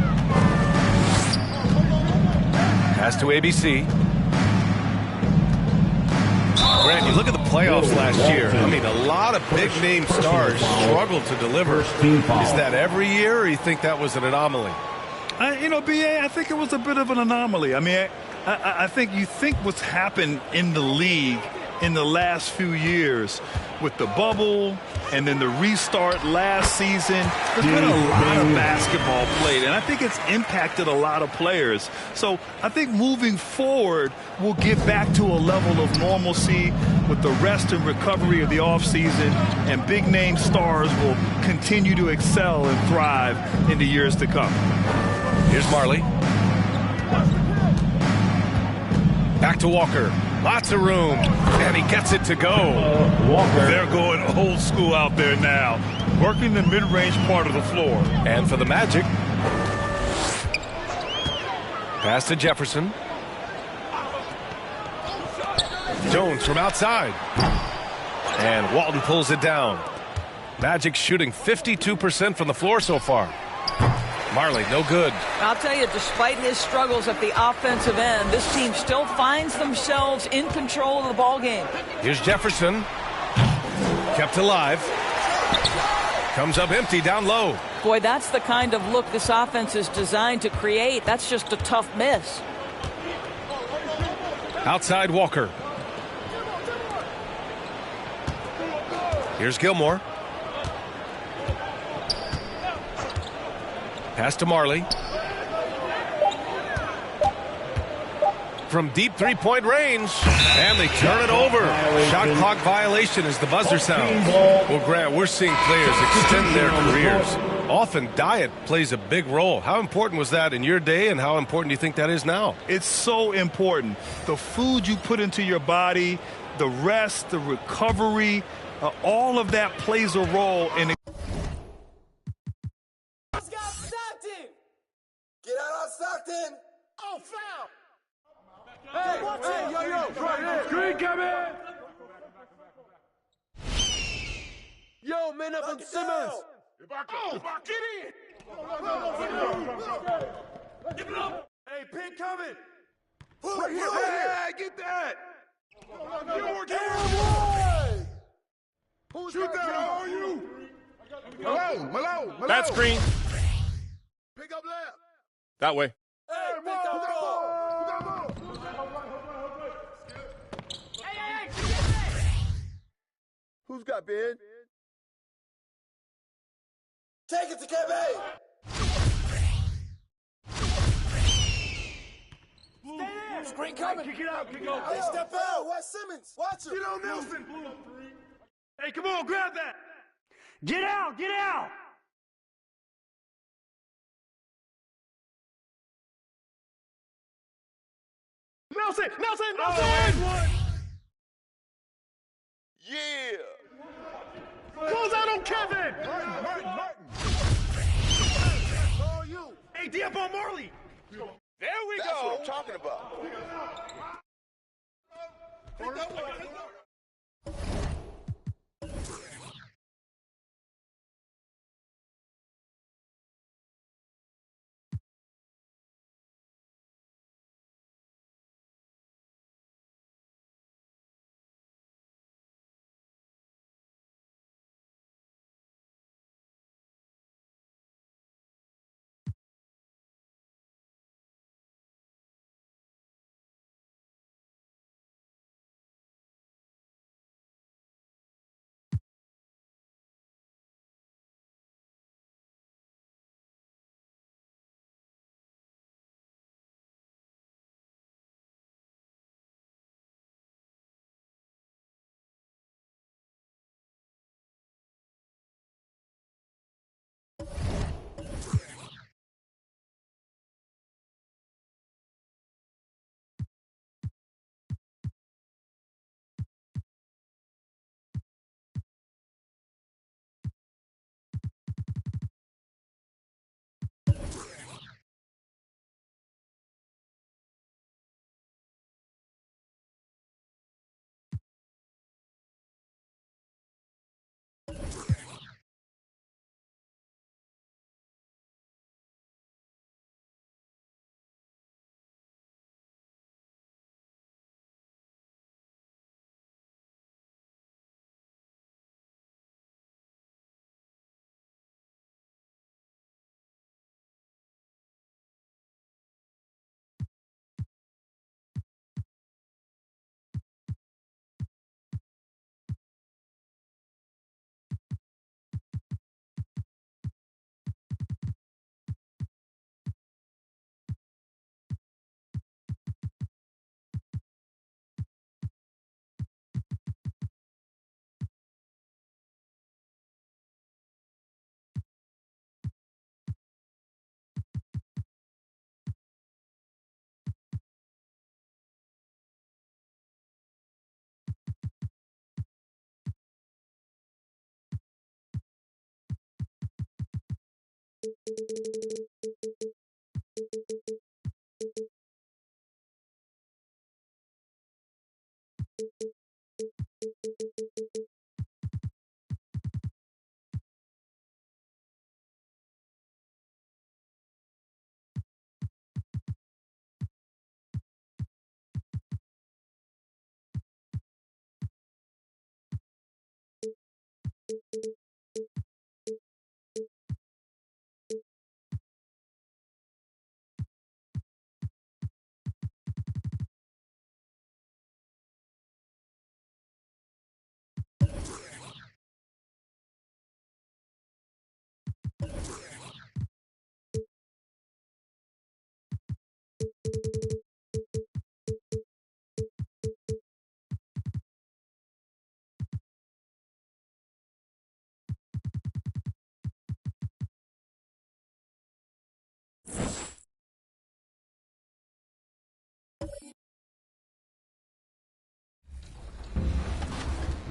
S2: Pass to ABC. Grant, you look at the playoffs last year. I mean, a lot of big-name stars struggled to deliver. Is that every year, or you think that was an anomaly?
S16: You know, B.A., I think it was a bit of an anomaly. I mean, I think you think what's happened in the league in the last few years with the bubble and then the restart last season, there's been a lot of basketball played, and I think it's impacted a lot of players. So I think moving forward, we'll get back to a level of normalcy with the rest and recovery of the offseason, and big-name stars will continue to excel and thrive in the years to come.
S2: Here's Marley. Back to Walker. Lots of room, and he gets it to go.
S16: They're going old school out there now, working the mid-range part of the floor.
S2: And for the Magic, pass to Jefferson. Jones from outside. And Walton pulls it down. Magic shooting 52% from the floor so far. Marley, no good.
S21: I'll tell you, despite his struggles at the offensive end, this team still finds themselves in control of the ball game.
S2: Here's Jefferson. Kept alive. Comes up empty down low.
S21: Boy, that's the kind of look this offense is designed to create. That's just a tough miss.
S2: Outside Walker. Here's Gilmore. Pass to Marley. From deep three-point range. And they turn it over. Shot clock violation as the buzzer sounds. Well, Grant, we're seeing players extend their careers. Often diet plays a big role. How important was that in your day, and how important do you think that is now?
S16: It's so important. The food you put into your body, the rest, the recovery, all of that plays a role in it.
S18: Get out on Stockton! Oh, foul!
S15: Hey, yo, screen coming! Yo, man up on Simmons! Get in! Hey, pin coming! Right here, right here! Get that! Shoot that, how are you? Malone!
S2: That screen.
S15: Pick up left!
S2: That way.
S15: Hey, pick up ball! Who's got Ben?
S18: Take it to KB!
S15: Stay there!
S18: Screen coming!
S15: Kick it out!
S18: Hey, step out! Watch Simmons! Watch him!
S15: Get on Nelson! Hey, come on, grab that! Get out! Get out! Nelson! Nelson! Nelson!
S18: Yeah!
S15: Close out on Kevin!
S18: Martin! Oh, you!
S15: Hey, D up on Marley!
S18: There we go! That's what I'm talking about.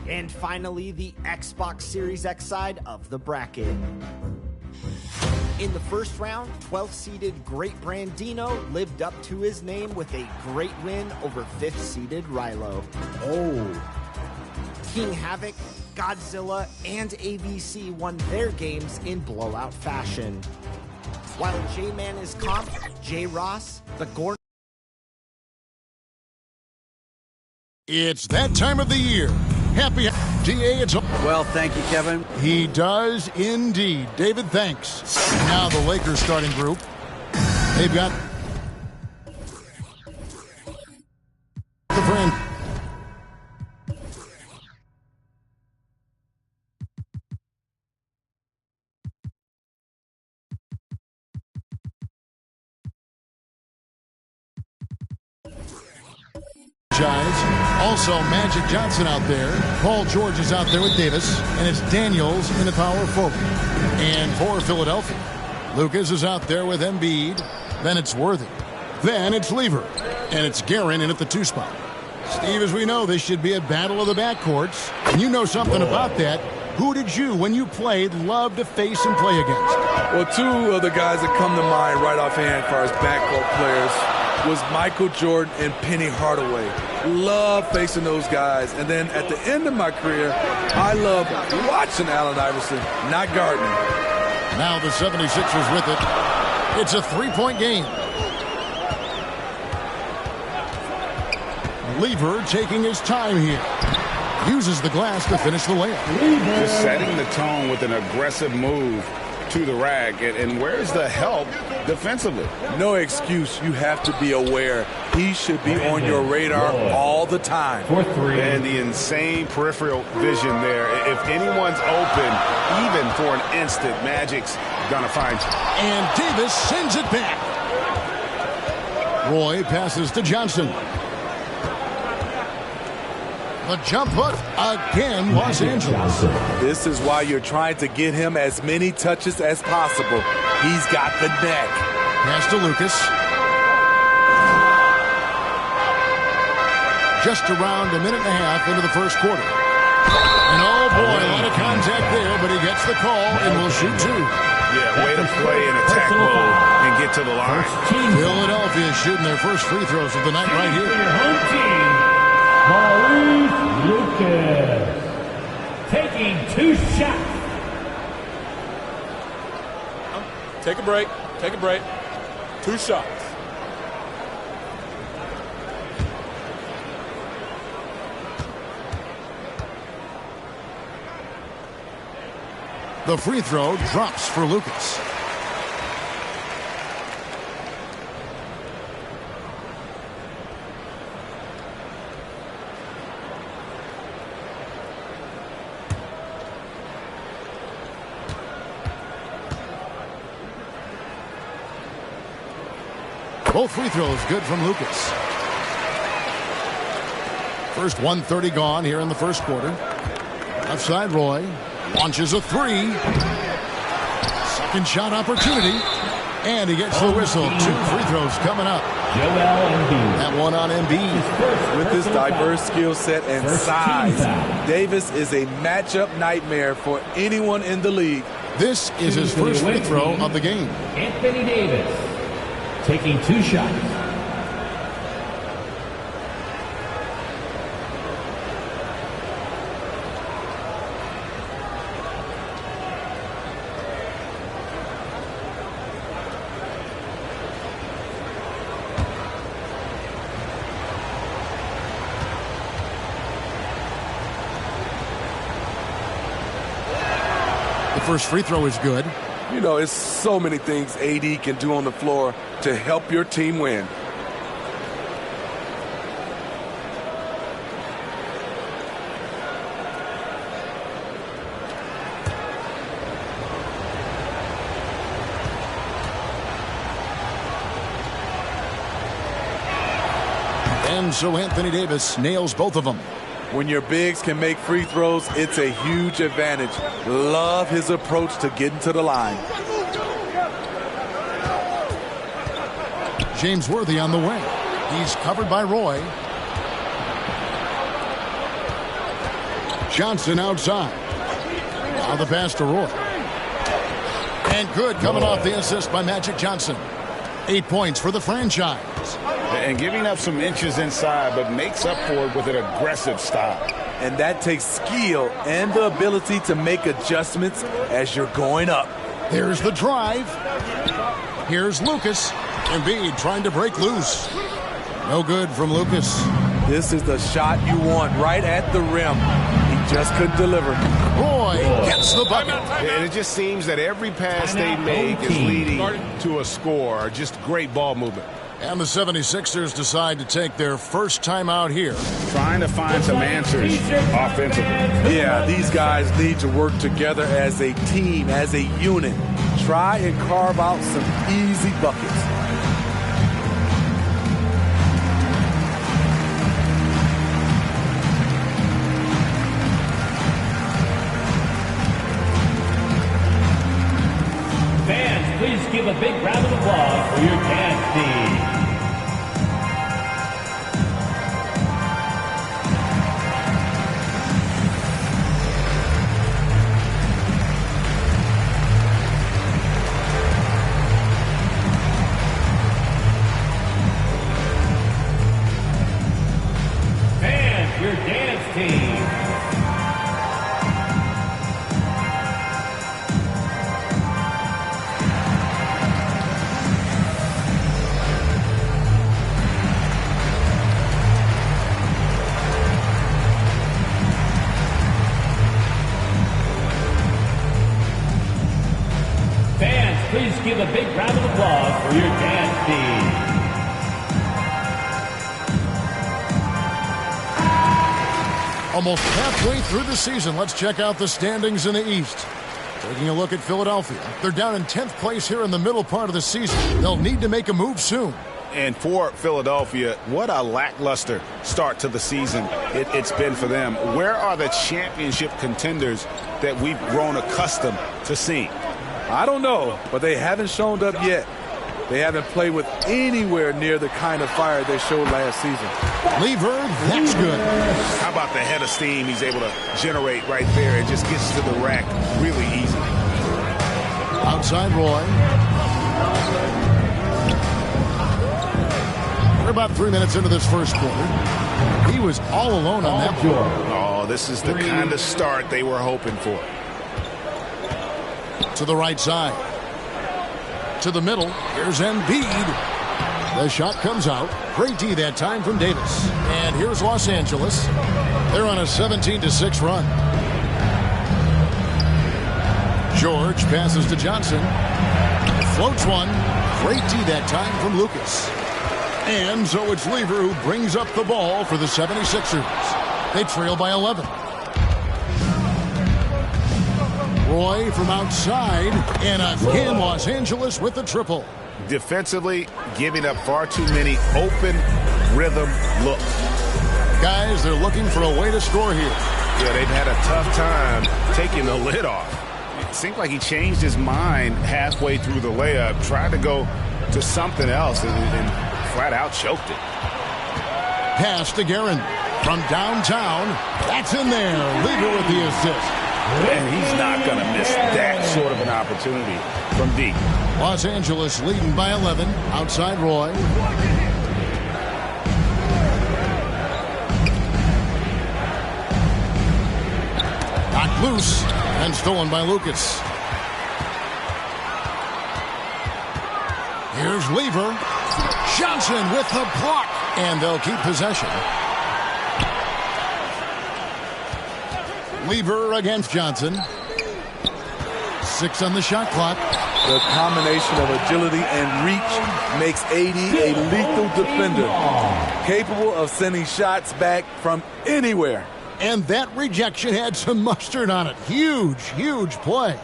S19: And finally, the Xbox Series X side of the bracket. In the first round, 12th-seeded Great Brandino lived up to his name with a great win over 5th-seeded Rilo. King Havoc, Godzilla, and AVC won their games in blowout fashion. While J-Man is comped, J. Ross, the Gordon...
S4: It's that time of the year. Happy DA, it's
S7: well, thank you, Kevin.
S4: He does indeed. David, thanks. Now the Lakers starting group. They've got the friend. Also, Magic Johnson out there. Paul George is out there with Davis. And it's Daniels in the power forward. And for Philadelphia, Lucas is out there with Embiid. Then it's Worthy. Then it's Lever. And it's Guerin in at the 2 spot. Steve, as we know, this should be a battle of the backcourts. And you know something about that. Who did you, when you played, love to face and play against?
S22: Well, 2 of the guys that come to mind right offhand for as backcourt players was Michael Jordan and Penny Hardaway. Love facing those guys. And then at the end of my career, I love watching Allen Iverson, not guarding him.
S4: Now the 76ers with it. It's a 3-point game. Lever taking his time here. Uses the glass to finish the layup.
S12: Just setting the tone with an aggressive move to the rack. And where's the help defensively?
S22: No excuse. You have to be aware. He should be on your radar all the time.
S12: And the insane peripheral vision there. If anyone's open, even for an instant, Magic's gonna find you.
S4: And Davis sends it back. Roy passes to Johnson. The jump hook again, Los Angeles.
S22: This is why you're trying to get him as many touches as possible. He's got the neck.
S4: Pass to Lucas. Just around a minute and a half into the first quarter. And oh boy, a lot of contact there, but he gets the call and will shoot 2.
S12: Yeah, way to play in attack mode and get to the line.
S4: Philadelphia shooting their first free throws of the night right here.
S3: Your home team. Maurice Lucas taking 2 shots.
S22: Take a break. Take a break. 2 shots.
S4: The free throw drops for Lucas. Both free throws good from Lucas. First 1:30 gone here in the first quarter. Left side, Roy launches a 3. Second shot opportunity. And he gets the whistle. 2 free throws coming up. That one on Embiid.
S22: With his diverse skill set and size, Davis is a matchup nightmare for anyone in the league.
S4: This is his first free throw of the game.
S3: Anthony Davis taking 2 shots.
S4: first free throw is good.
S22: You know, it's so many things AD can do on the floor to help your team win.
S4: And so Anthony Davis nails both of them.
S22: When your bigs can make free throws, it's a huge advantage. Love his approach to getting to the line.
S4: James Worthy on the wing. He's covered by Roy. Johnson outside. Now the pass to Roy. And good coming off the assist by Magic Johnson. 8 points for the franchise.
S12: And giving up some inches inside, but makes up for it with an aggressive style.
S22: And that takes skill and the ability to make adjustments as you're going up.
S4: There's the drive. Here's Lucas. Embiid trying to break loose. No good from Lucas.
S22: This is the shot you want right at the rim. He just couldn't deliver.
S4: Roy gets the bucket.
S12: And it just seems that every pass they make is leading to a score. Just great ball movement.
S4: And the 76ers decide to take their first time out here.
S12: Trying to find some answers offensively.
S22: Yeah, these guys need to work together as a team, as a unit. Try and carve out some easy buckets.
S15: Fans, please give a big round of applause for your dance team. Fans, your dance team. Please give a big round of applause for your dance team.
S4: Almost halfway through the season, let's check out the standings in the East. Taking a look at Philadelphia. They're down in 10th place here in the middle part of the season. They'll need to make a move soon.
S12: And for Philadelphia, what a lackluster start to the season it's been for them. Where are the championship contenders that we've grown accustomed to seeing?
S22: I don't know, but they haven't shown up yet. They haven't played with anywhere near the kind of fire they showed last season.
S4: Lever, that's good.
S12: How about the head of steam he's able to generate right there? It just gets to the rack really easy.
S4: Outside Roy. We're about 3 minutes into this first quarter. He was all alone on that floor.
S12: Oh, this is the kind of start they were hoping for.
S4: To the right side. To the middle. Here's Embiid. The shot comes out. Great D that time from Davis. And here's Los Angeles. They're on a 17-6 run. George passes to Johnson. Floats one. Great D that time from Lucas. And so it's Lever who brings up the ball for the 76ers. They trail by 11. Roy from outside, and again Los Angeles with the triple.
S12: Defensively, giving up far too many open rhythm looks.
S4: Guys, they're looking for a way to score here.
S12: Yeah, they've had a tough time taking the lid off. It seemed like he changed his mind halfway through the layup, tried to go to something else, and flat out choked it.
S4: Pass to Guerin from downtown. That's in there. Lever with the assist.
S12: And he's not going to miss that sort of an opportunity from deep.
S4: Los Angeles leading by 11. Outside Roy. Knocked loose and stolen by Lucas. Here's Lever. Johnson with the block. And they'll keep possession. Lever against Johnson. 6 on the shot clock.
S22: The combination of agility and reach makes AD a lethal defender, capable of sending shots back from anywhere.
S4: And that rejection had some mustard on it. Huge, huge play.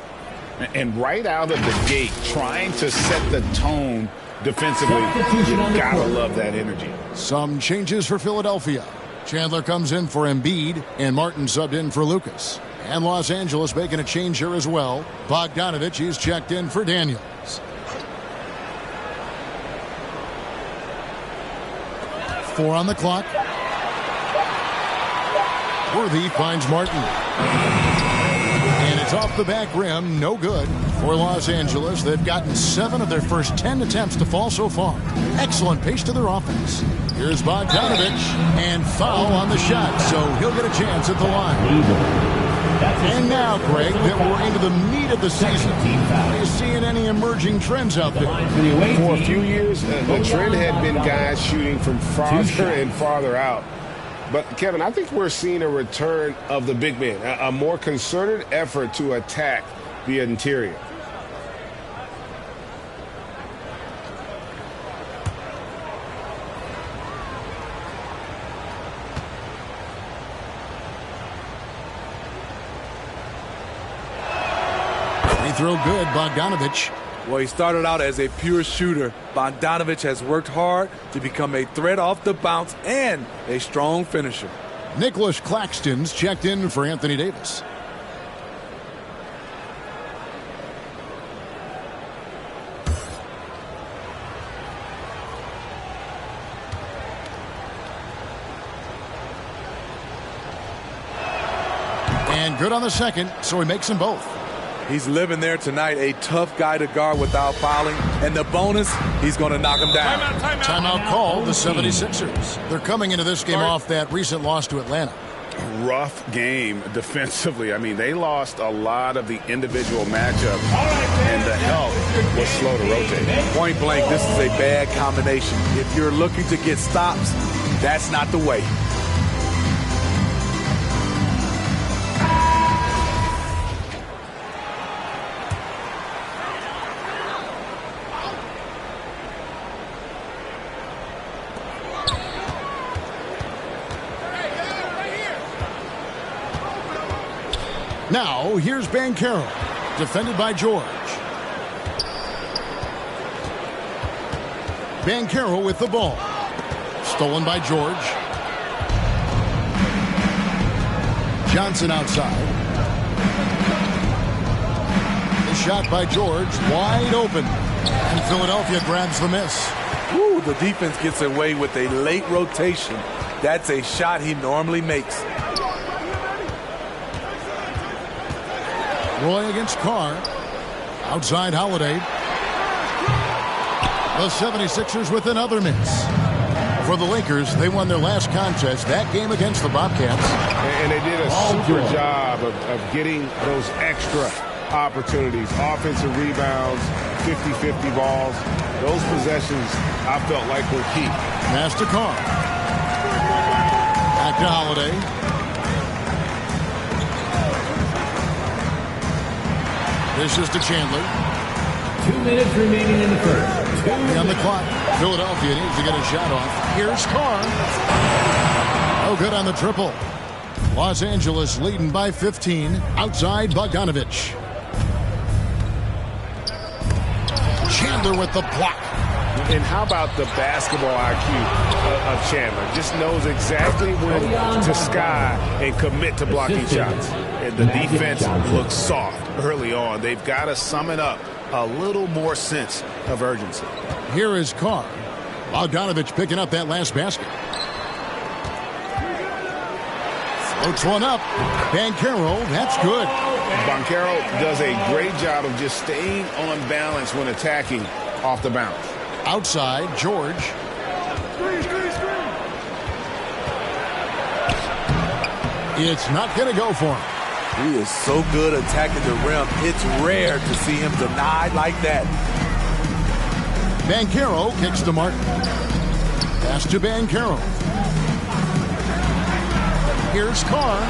S12: And right out of the gate, trying to set the tone defensively, you gotta love that energy.
S4: Some changes for Philadelphia. Chandler comes in for Embiid, and Martin subbed in for Lucas. And Los Angeles making a change here as well. Bogdanovich is checked in for Daniels. 4 on the clock. Worthy finds Martin. And it's off the back rim, no good. For Los Angeles, they've gotten 7 of their first 10 attempts to fall so far. Excellent pace to their offense. Here's Bogdanovich, and foul on the shot, so he'll get a chance at the line. And now, Greg, that we're into the meat of the season, are you seeing any emerging trends out there?
S12: For a few years, the trend had been guys shooting from farther and farther out. But, Kevin, I think we're seeing a return of the big man, a more concerted effort to attack the interior.
S4: Free throw good, Bogdanovich.
S22: Well, he started out as a pure shooter. Bogdanovich has worked hard to become a threat off the bounce and a strong finisher.
S4: Nicholas Claxton's checked in for Anthony Davis. And good on the second, so he makes them both.
S22: He's living there tonight, a tough guy to guard without fouling. And the bonus, he's going to knock him down.
S4: Timeout called, the 76ers. They're coming into this game off that recent loss to Atlanta.
S12: Rough game defensively. I mean, they lost a lot of the individual matchup, and the help was slow to rotate.
S22: Point blank, this is a bad combination. If you're looking to get stops, that's not the way.
S4: Now, here's Banchero, defended by George. Banchero with the ball. Stolen by George. Johnson outside. The shot by George, wide open. And Philadelphia grabs the miss.
S22: Ooh, the defense gets away with a late rotation. That's a shot he normally makes.
S4: Roy against Carr. Outside Holiday. The 76ers with another miss. For the Lakers, they won their last contest, that game against the Bobcats.
S12: And they did a super job of getting those extra opportunities. Offensive rebounds, 50-50 balls. Those possessions, I felt like were key.
S4: Pass to Carr. Back to Holiday. This is to Chandler.
S3: 2 minutes remaining in the first.
S4: On the clock. Philadelphia needs to get a shot off. Here's Carr. Oh, good on the triple. Los Angeles leading by 15. Outside Bogdanovich. Chandler with the block.
S12: And how about the basketball IQ of Chandler? Just knows exactly when to sky and commit to blocking shots. And the defense looks soft early on. They've got to sum it up a little more sense of urgency.
S4: Here is Carr. Bogdanovich picking up that last basket. Floats one up. Banchero, that's good.
S12: Banchero does a great job of just staying on balance when attacking off the bounce.
S4: Outside, George. It's not going to go for him.
S22: He is so good attacking the rim. It's rare to see him denied like that.
S4: Banchero kicks to Martin. Pass to Banchero. Here's Carr.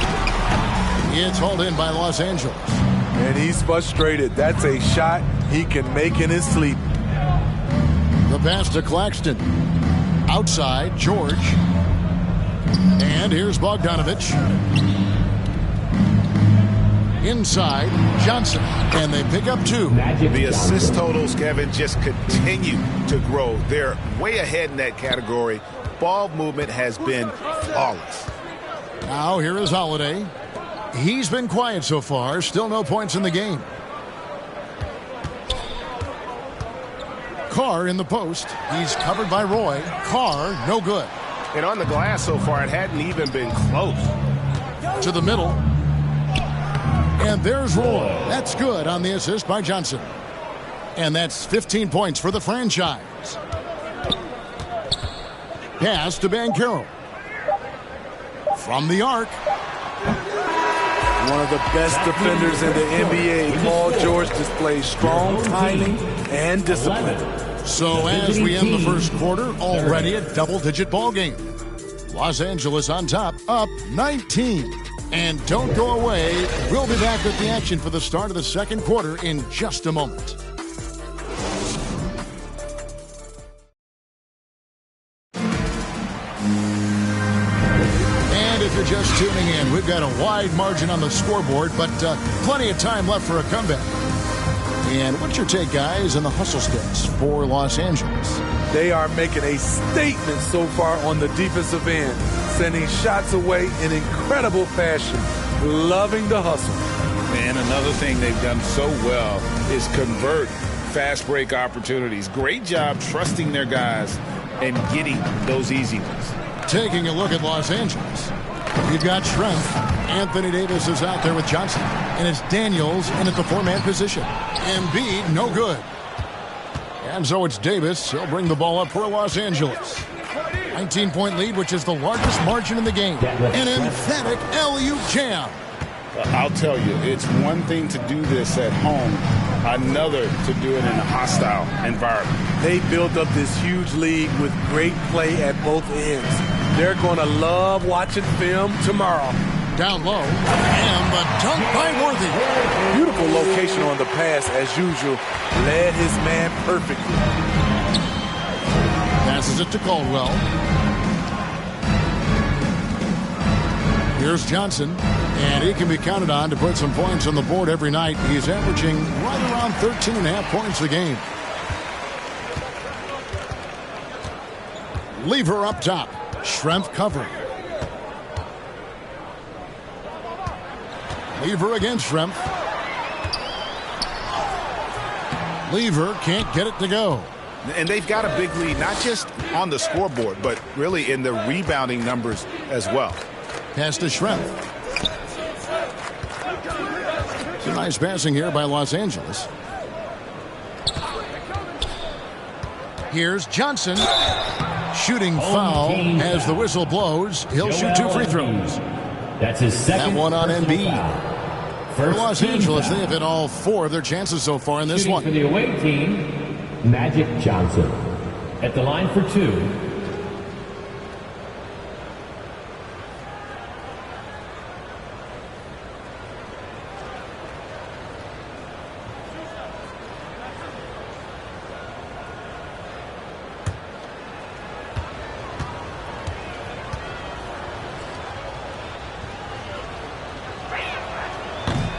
S4: It's hauled in by Los Angeles.
S22: And he's frustrated. That's a shot he can make in his sleep.
S4: The pass to Claxton. Outside, George. And here's Bogdanovich. Inside, Johnson. And they pick up 2.
S12: The assist totals, Kevin, just continue to grow. They're way ahead in that category. Ball movement has been flawless.
S4: Now here is Holiday. He's been quiet so far. Still no points in the game. Carr in the post. He's covered by Roy. Carr, no good.
S12: And on the glass so far, it hadn't even been close.
S4: To the middle. And there's Roy. That's good on the assist by Johnson. And that's 15 points for the franchise. Pass to Banchero. From the arc.
S22: One of the best defenders in the NBA, Paul George, displays strong timing and discipline.
S4: So as we end the first quarter, already a double-digit ball game. Los Angeles on top, up 19. And don't go away. We'll be back with the action for the start of the second quarter in just a moment. If you're just tuning in, we've got a wide margin on the scoreboard, but plenty of time left for a comeback. And what's your take, guys, on the hustle sticks for Los Angeles?
S22: They are making a statement so far on the defensive end, sending shots away in incredible fashion. Loving the hustle.
S12: And another thing they've done so well is convert fast break opportunities. Great job trusting their guys and getting those easy ones.
S4: Taking a look at Los Angeles. You've got Schrempf. Anthony Davis is out there with Johnson. And it's Daniels in at the 4-man position. Embiid, no good. And so it's Davis. He'll bring the ball up for Los Angeles. 19-point lead, which is the largest margin in the game. An emphatic alley-oop jam.
S12: I'll tell you, it's one thing to do this at home, another to do it in a hostile environment.
S22: They built up this huge lead with great play at both ends. They're going to love watching film tomorrow.
S4: Down low, and the dunk by Worthy.
S22: Beautiful location on the pass, as usual. Led his man perfectly.
S4: Passes it to Caldwell. Here's Johnson, and he can be counted on to put some points on the board every night. He's averaging right around 13.5 points a game. Lever up top. Schrempf covering. Lever against Schrempf. Lever can't get it to go.
S12: And they've got a big lead, not just on the scoreboard, but really in the rebounding numbers as well.
S4: Pass to Schrempf. Some nice passing here by Los Angeles. Here's Johnson. Shooting foul as the whistle blows. He'll shoot 2 free throws.
S9: That's his second.
S4: That one on Embiid. For Los Angeles, they have hit all 4 of their chances so far in this one.
S9: For the away team, Magic Johnson. At the line for 2.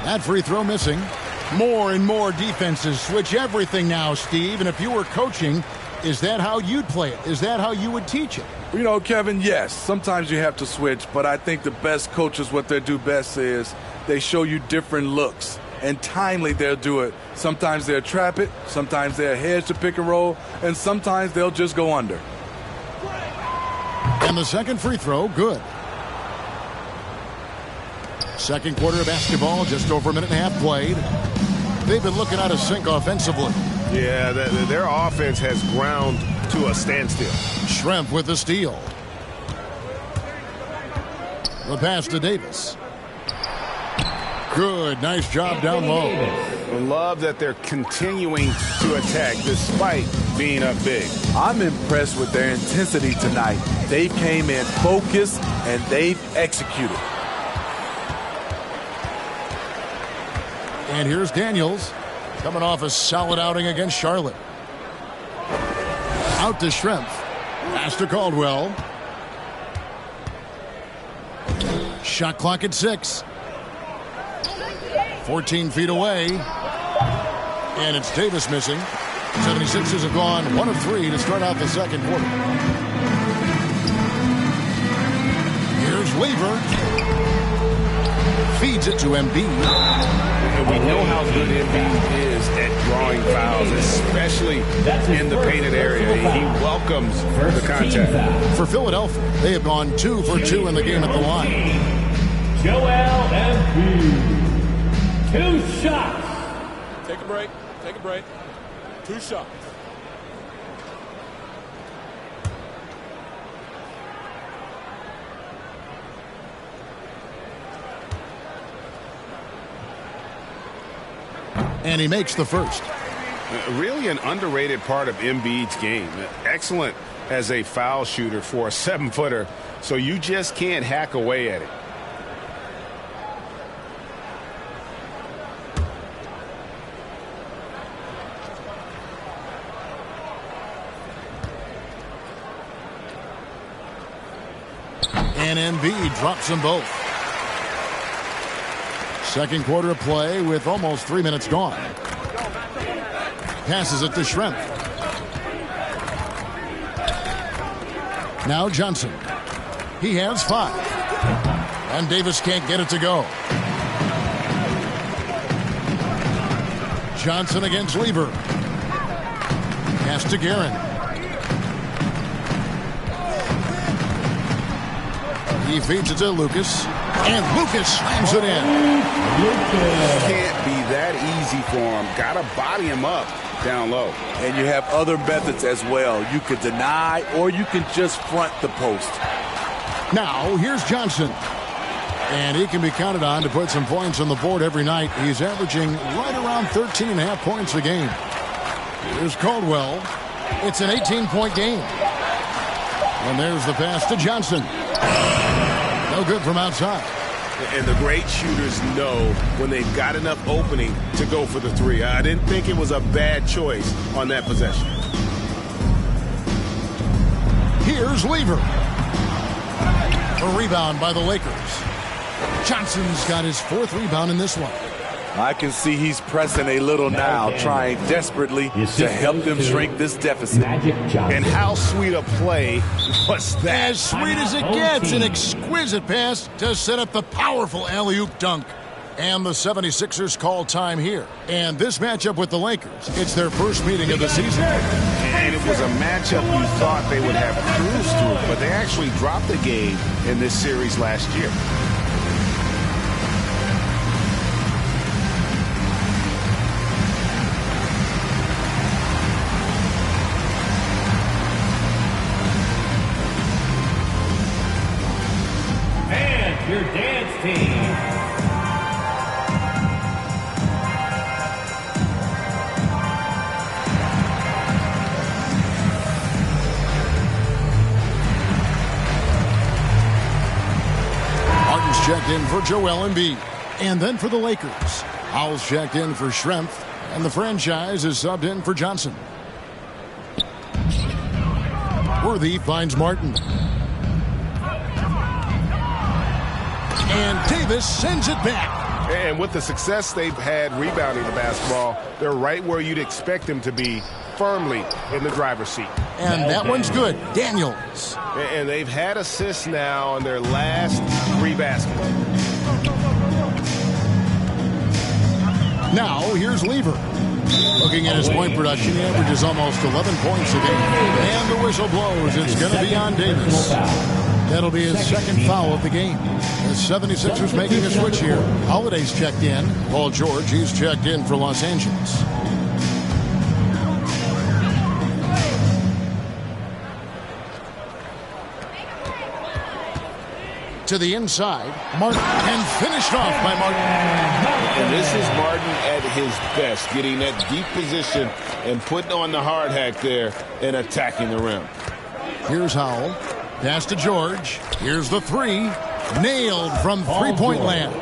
S4: That free throw missing. More and more defenses switch everything now, Steve. And if you were coaching, is that how you'd play it? Is that how you would teach it?
S22: You know, Kevin, yes. Sometimes you have to switch, but I think the best coaches, what they do best is they show you different looks. And timely, they'll do it. Sometimes they'll trap it. Sometimes they'll hedge the pick and roll. And sometimes they'll just go under.
S4: And the second free throw, good. Second quarter of basketball, just over a minute and a half played. They've been looking out of sync offensively.
S12: Yeah, their offense has ground to a standstill.
S4: Schrempf with the steal. The pass to Davis. Good, nice job down low.
S12: Love that they're continuing to attack despite being up big.
S22: I'm impressed with their intensity tonight. They came in focused and they've executed.
S4: And here's Daniels coming off a solid outing against Charlotte. Out to Schrempf. Pass to Caldwell. Shot clock at 6. 14 feet away. And it's Davis missing. 76ers have gone 1 of 3 to start out the second quarter. Here's Weaver. Feeds it to Embiid.
S14: And we know how good Embiid is at drawing fouls, especially in the painted area. He welcomes the contact.
S4: For Philadelphia, they have gone 2 for 2 in the game at the line.
S9: Joel Embiid. 2 shots.
S11: Take a break. Take a break. 2 shots.
S4: And he makes the first.
S14: Really an underrated part of Embiid's game. Excellent as a foul shooter for a 7-footer, so you just can't hack away at it.
S4: And Embiid drops them both. Second quarter of play with almost 3 minutes gone. Passes it to Schrempf. Now Johnson. He has 5. And Davis can't get it to go. Johnson against Weaver. Pass to Guerin. He feeds it to Lucas. And Lucas slams it in.
S12: Can't be that easy for him. Got to body him up down low.
S11: And you have other methods as well. You could deny or you can just front the post.
S4: Now, here's Johnson. And he can be counted on to put some points on the board every night. He's averaging right around 13.5 points a game. Here's Caldwell. It's an 18-point game. And there's the pass to Johnson. No good from outside.
S14: And the great shooters know when they've got enough opening to go for the 3. I didn't think it was a bad choice on that possession.
S4: Here's Weaver. A rebound by the Lakers. Johnson's got his 4th rebound in this one.
S11: I can see he's pressing a little now, trying desperately to help them shrink this deficit.
S14: And how sweet a play was that?
S4: As sweet as it gets, an exquisite pass to set up the powerful alley-oop dunk. And the 76ers call time here. And this matchup with the Lakers, it's their first meeting of the season.
S14: And it was a matchup you thought they would have cruised through, but they actually dropped the game in this series last year.
S9: Your dance team.
S4: Martin's checked in for Joel Embiid. And then for the Lakers, Howell's checked in for Schrempf. And the franchise is subbed in for Johnson. Worthy finds Martin. And Davis sends it back.
S14: And with the success they've had rebounding the basketball, they're right where you'd expect them to be, firmly in the driver's seat.
S4: And that one's good. Daniels.
S14: And they've had assists now on their last 3 baskets.
S4: Now, here's Lever. Looking at his point production, he averages almost 11 points a game. And the whistle blows. It's going to be on Davis. That'll be his 2nd foul of the game. The 76ers making a switch here. Holiday's checked in. Paul George, he's checked in for Los Angeles. To the inside, Martin, and finished off by Martin.
S14: And this is Martin at his best, getting that deep position and putting on the hard hack there and attacking the rim.
S4: Here's Howell. Pass to George. Here's the 3. Nailed from 3-point land.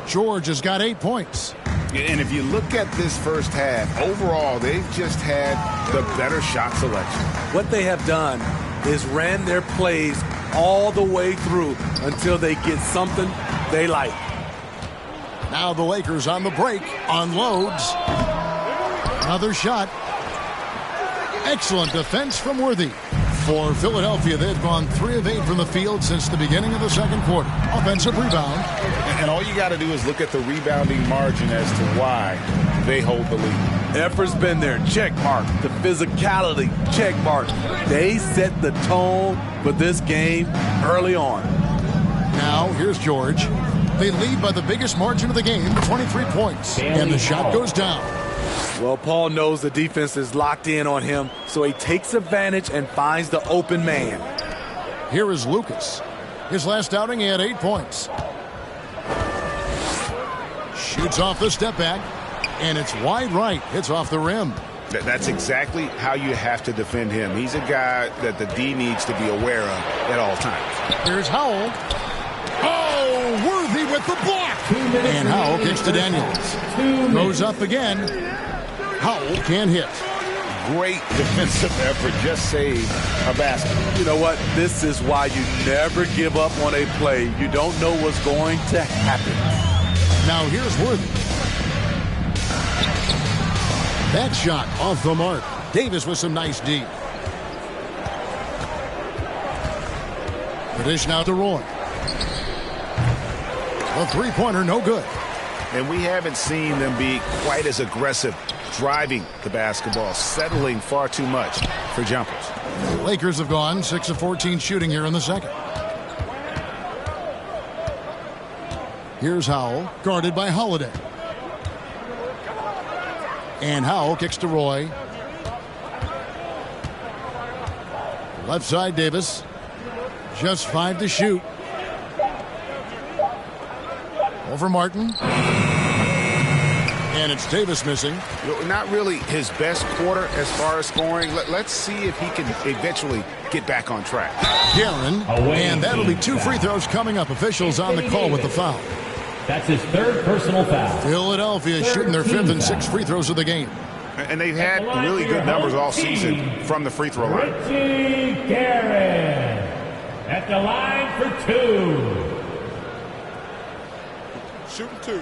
S4: George has got 8 points.
S12: And if you look at this first half, overall, they've just had the better shot selection.
S22: What they have done is ran their plays all the way through until they get something they like.
S4: Now the Lakers on the break, unloads. Another shot. Excellent defense from Worthy. For Philadelphia, they've gone 3 of 8 from the field since the beginning of the second quarter. Offensive rebound.
S12: And all you got to do is look at the rebounding margin as to why they hold the lead.
S22: Effort's been there, check mark. The physicality, check mark. They set the tone for this game early on.
S4: Now, here's George. They lead by the biggest margin of the game, 23 points. And the shot goes down.
S22: Well, Paul knows the defense is locked in on him, so he takes advantage and finds the open man.
S4: Here is Lucas. His last outing, he had 8 points. Shoots off the step back, and it's wide right. Hits off the rim.
S12: That's exactly how you have to defend him. He's a guy that the D needs to be aware of at all times.
S4: Here's Howell. Oh, Worthy with the block. And Howell kicks to Daniels. Goes up again. Howell can't hit.
S12: Great defensive effort. Just saved a basket.
S22: You know what? This is why you never give up on a play. You don't know what's going to happen.
S4: Now here's Worthy. That shot off the mark. Davis with some nice D. The dish now to Roy. A three-pointer, no good.
S12: And we haven't seen them be quite as aggressive driving the basketball, settling far too much for jumpers.
S4: The Lakers have gone 6 of 14 shooting here in the second. Here's Howell, guarded by Holiday. And Howell kicks to Roy. Left side, Davis. Just 5 to shoot. Over Martin. And it's Davis missing.
S12: Not really his best quarter as far as scoring. Let's see if he can eventually get back on track.
S4: Guerin. And that'll be 2 free throws coming up. Officials on the call with the foul.
S9: That's his 3rd personal foul.
S4: Philadelphia shooting their 5th and 6th free throws of the game.
S12: And they've had really good numbers all season from the free throw line.
S9: Richie Guerin at the line for 2.
S11: Shooting 2.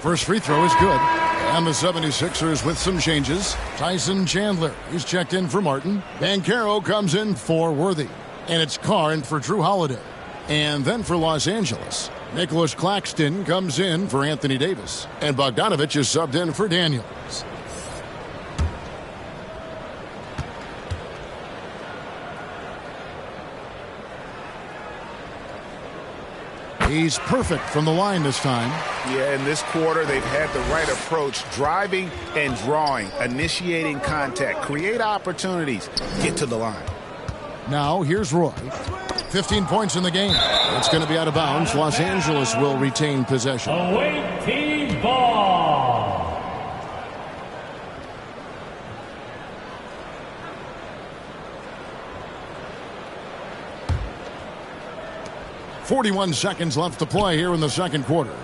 S4: First free throw is good. And the 76ers with some changes. Tyson Chandler, he's checked in for Martin. Banchero comes in for Worthy. And it's Carr in for Drew Holiday. And then for Los Angeles, Nicholas Claxton comes in for Anthony Davis. And Bogdanovich is subbed in for Daniels. He's perfect from the line this time.
S12: Yeah, in this quarter, they've had the right approach, driving and drawing, initiating contact, create opportunities, get to the line.
S4: Now, here's Roy. 15 points in the game. It's going to be out of bounds. Los Angeles will retain possession.
S9: Away team ball.
S4: 41 seconds left to play here in the second quarter.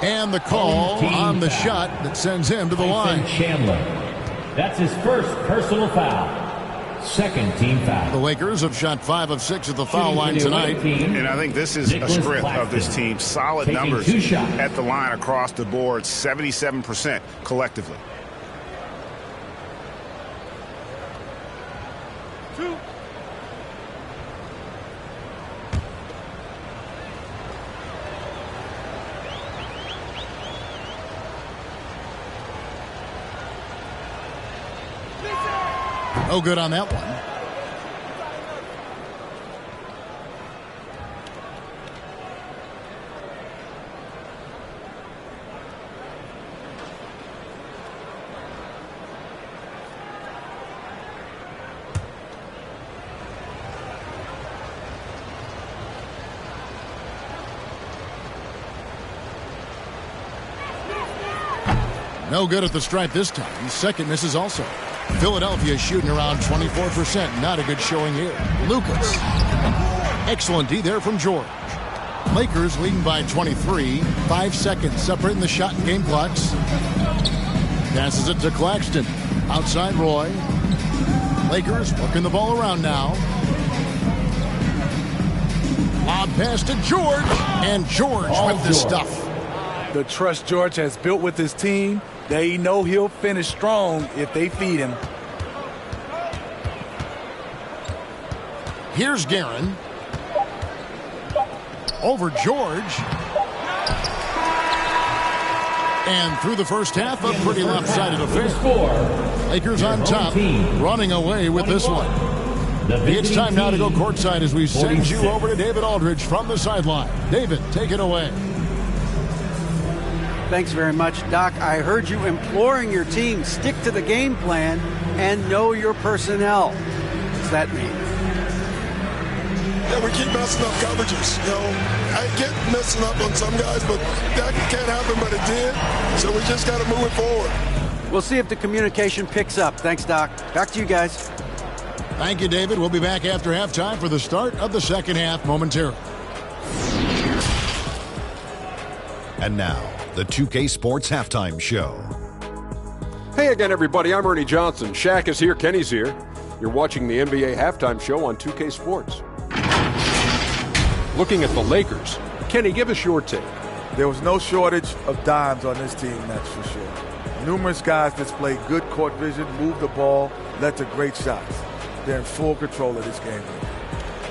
S4: And the call on the shot that sends him to the line.
S9: Chandler. That's his 1st personal foul. 2nd team foul.
S4: The Lakers have shot 5 of 6 at the foul line tonight.
S12: And I think this is a strength of this team. Solid numbers at the line across the board. 77% collectively.
S11: 2.
S4: No good on that one. No good at the stripe this time. Second misses also. Philadelphia shooting around 24%. Not a good showing here. Lucas. Excellent D there from George. Lakers leading by 23. 5 seconds separating the shot and game clocks. Passes it to Claxton. Outside Roy. Lakers working the ball around now. Lob pass to George. And George with the stuff.
S22: The trust George has built with his team, they know he'll finish strong if they feed him.
S4: Here's Guerin. Over George. And through the first half, a pretty lopsided affair. Lakers on top, running away with this one. It's time now to go courtside as we send you over to David Aldridge from the sideline. David, take it away.
S7: Thanks very much, Doc. I heard you imploring your team, stick to the game plan and know your personnel. What does that mean?
S18: Yeah, we keep messing up coverages. You know, I get messing up on some guys, but that can't happen, but it did. So we just got to move it forward.
S7: We'll see if the communication picks up. Thanks, Doc. Back to you guys.
S4: Thank you, David. We'll be back after halftime for the start of the second half momentarily.
S5: And now, the 2K Sports Halftime Show.
S10: Hey again, everybody. I'm Ernie Johnson. Shaq is here. Kenny's here. You're watching the NBA Halftime Show on 2K Sports. Looking at the Lakers, Kenny, give us your take.
S11: There was no shortage of dimes on this team, that's for sure. Numerous guys displayed good court vision, moved the ball, led to great shots. They're in full control of this game.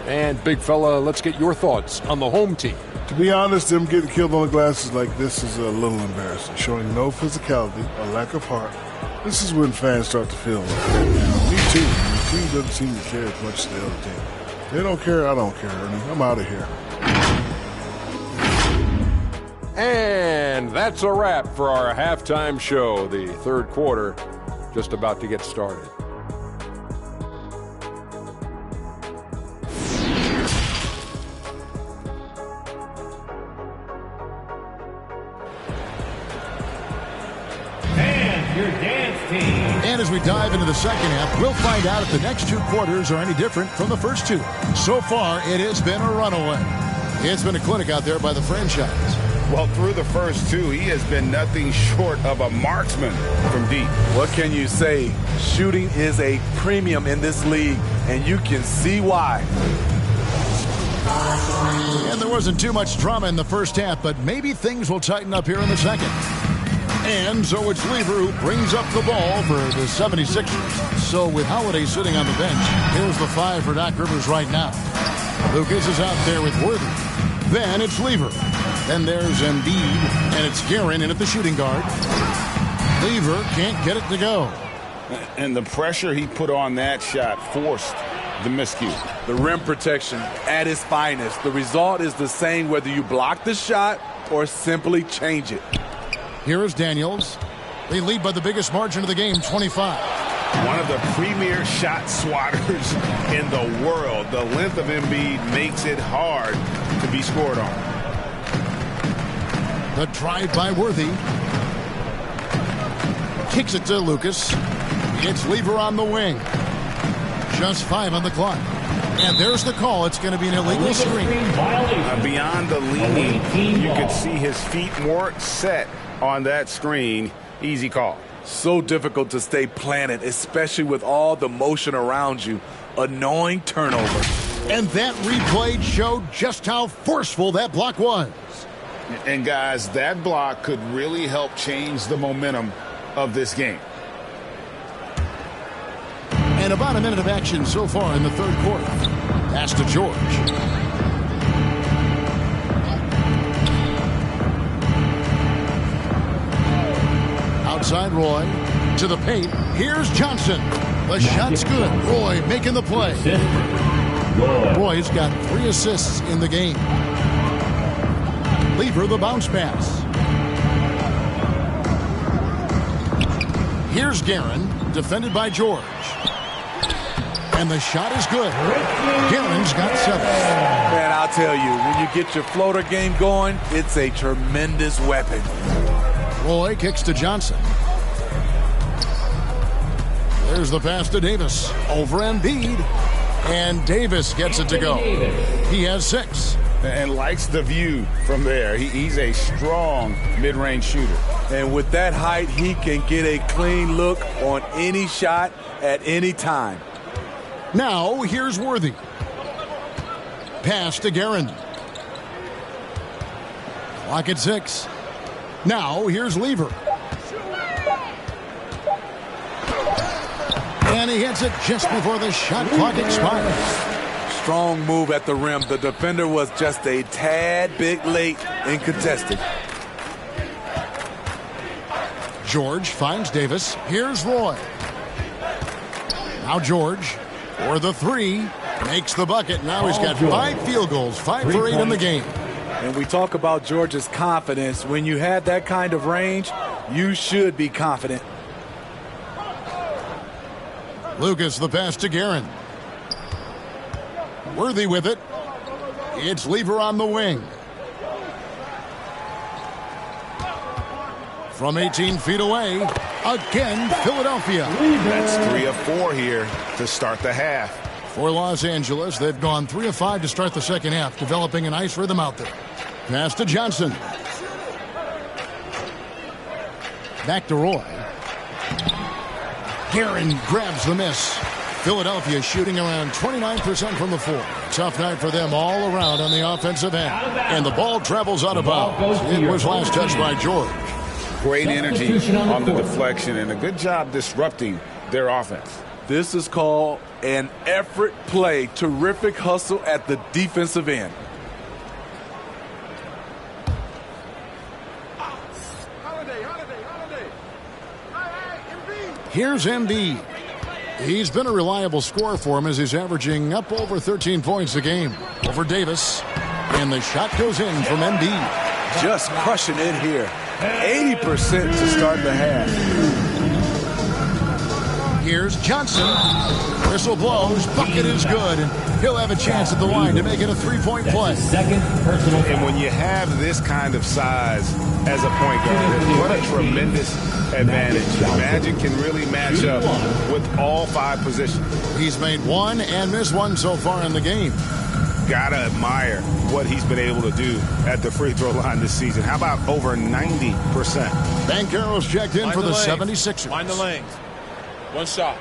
S10: And, big fella, let's get your thoughts on the home team.
S17: To be honest, them getting killed on the glasses like this is a little embarrassing, showing no physicality, a lack of heart. This is when fans start to feel like that. Me too. The team doesn't seem to care as much as the other team. They don't care, I don't care, Ernie. I'm out of here.
S10: And that's a wrap for our halftime show. The third quarter just about to get started.
S4: And as we dive into the second half, we'll find out if the next two quarters are any different from the first two. So far, it has been a runaway. It's been a clinic out there by the franchise.
S12: Well, through the first two, he has been nothing short of a marksman from deep.
S22: What can you say? Shooting is a premium in this league, and you can see why.
S4: And there wasn't too much drama in the first half, but maybe things will tighten up here in the second. And so it's Lever who brings up the ball for the 76ers. So with Holiday sitting on the bench, here's the 5 for Doc Rivers right now. Lucas is out there with Worthy. Then it's Lever. Then there's Embiid, and it's Guerin in at the shooting guard. Lever can't get it to go.
S12: And the pressure he put on that shot forced the miscue.
S22: The rim protection at its finest. The result is the same whether you block the shot or simply change it.
S4: Here is Daniels. They lead by the biggest margin of the game, 25.
S12: One of the premier shot swatters in the world. The length of Embiid makes it hard to be scored on.
S4: The drive by Worthy. Kicks it to Lucas. It's Lever on the wing. Just 5 on the clock. And there's the call. It's going to be an illegal screen.
S12: Beyond the leaning, you could see his feet more set on that screen. Easy call.
S22: So difficult to stay planted, especially with all the motion around you. Annoying turnover.
S4: And that replay showed just how forceful that block was.
S12: And guys, that block could really help change the momentum of this game.
S4: And about a minute of action so far in the third quarter. Pass to George. Outside Roy to the paint. Here's Johnson. The shot's good. Roy making the play. Roy's got 3 assists in the game. Lever the bounce pass. Here's Guerin, defended by George. And the shot is good. Guerin's got 7.
S22: Man, I'll tell you, when you get your floater game going, it's a tremendous weapon.
S4: Roy kicks to Johnson. There's the pass to Davis. Over Embiid. And Davis gets it to go. He has 6.
S12: And likes the view from there. He's a strong mid-range shooter.
S22: And with that height, he can get a clean look on any shot at any time.
S4: Now, here's Worthy. Pass to Guerin. Clock at 6. Now, here's Lever. And he hits it just before the shot clock expires.
S22: Strong move at the rim. The defender was just a tad bit late in contesting.
S4: George finds Davis. Here's Roy. Now George for the 3. Makes the bucket. Now he's got 5 field goals. 5 for 8 in the game.
S22: And we talk about George's confidence. When you have that kind of range, you should be confident.
S4: Lucas the pass to Guerin. Worthy with it. It's Lever on the wing. From 18 feet away, again, Philadelphia.
S12: That's 3 of 4 here to start the half.
S4: For Los Angeles, they've gone 3 of 5 to start the second half, developing a nice rhythm out there. Pass to Johnson. Back to Roy. Guerin grabs the miss. Philadelphia shooting around 29% from the floor. Tough night for them all around on the offensive end. And the ball travels out of bounds. It was last touched by George.
S12: Great energy on the deflection and a good job disrupting their offense.
S22: This is called an effort play. Terrific hustle at the defensive end.
S4: Here's Embiid. He's been a reliable scorer for him as he's averaging up over 13 points a game. Over Davis. And the shot goes in from Embiid.
S22: Just crushing it here. 80% to start the half.
S4: Here's Johnson. Whistle blows. Bucket is good. And he'll have a chance at the line to make it a 3-point play.
S9: Second personal.
S12: And when you have this kind of size as a point guard, what a tremendous advantage. Magic can really match up with all 5 positions.
S4: He's made 1 and missed 1 so far in the game.
S12: Gotta admire what he's been able to do at the free throw line this season. How about over 90%?
S4: Banchero's checked in for the 76ers.
S1: Mind the lanes. 1 shot.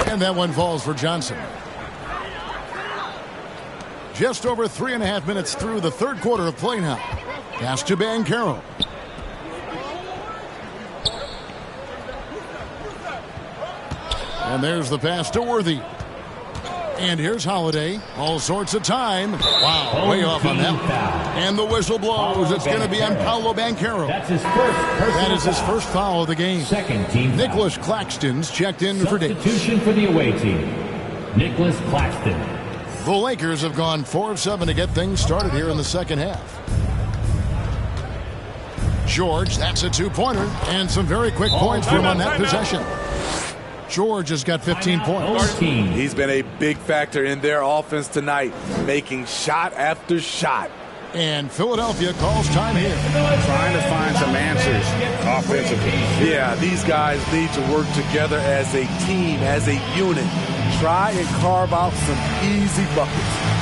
S4: And that one falls for Johnson. Just over 3.5 minutes through the third quarter of play now. Pass to Banchero. And there's the pass to Worthy. And here's Holiday. All sorts of time. Wow, way off on that. And the whistle blows. It's going to be on Paolo Banchero.
S9: That's his first personal
S4: That is his first foul of the game.
S9: Second team
S4: Nicholas Claxton's checked in for Davis.
S9: Substitution for the away team. Nicholas Claxton.
S4: The Lakers have gone 4 of 7 to get things started here in the second half. George, that's a 2-pointer. And some very quick points for him on that possession. George has got 15 points.
S22: He's been a big factor in their offense tonight, making shot after shot.
S4: And Philadelphia calls time here.
S12: Trying to find some answers offensively.
S22: Yeah, these guys need to work together as a team, as a unit. Try and carve out some easy buckets.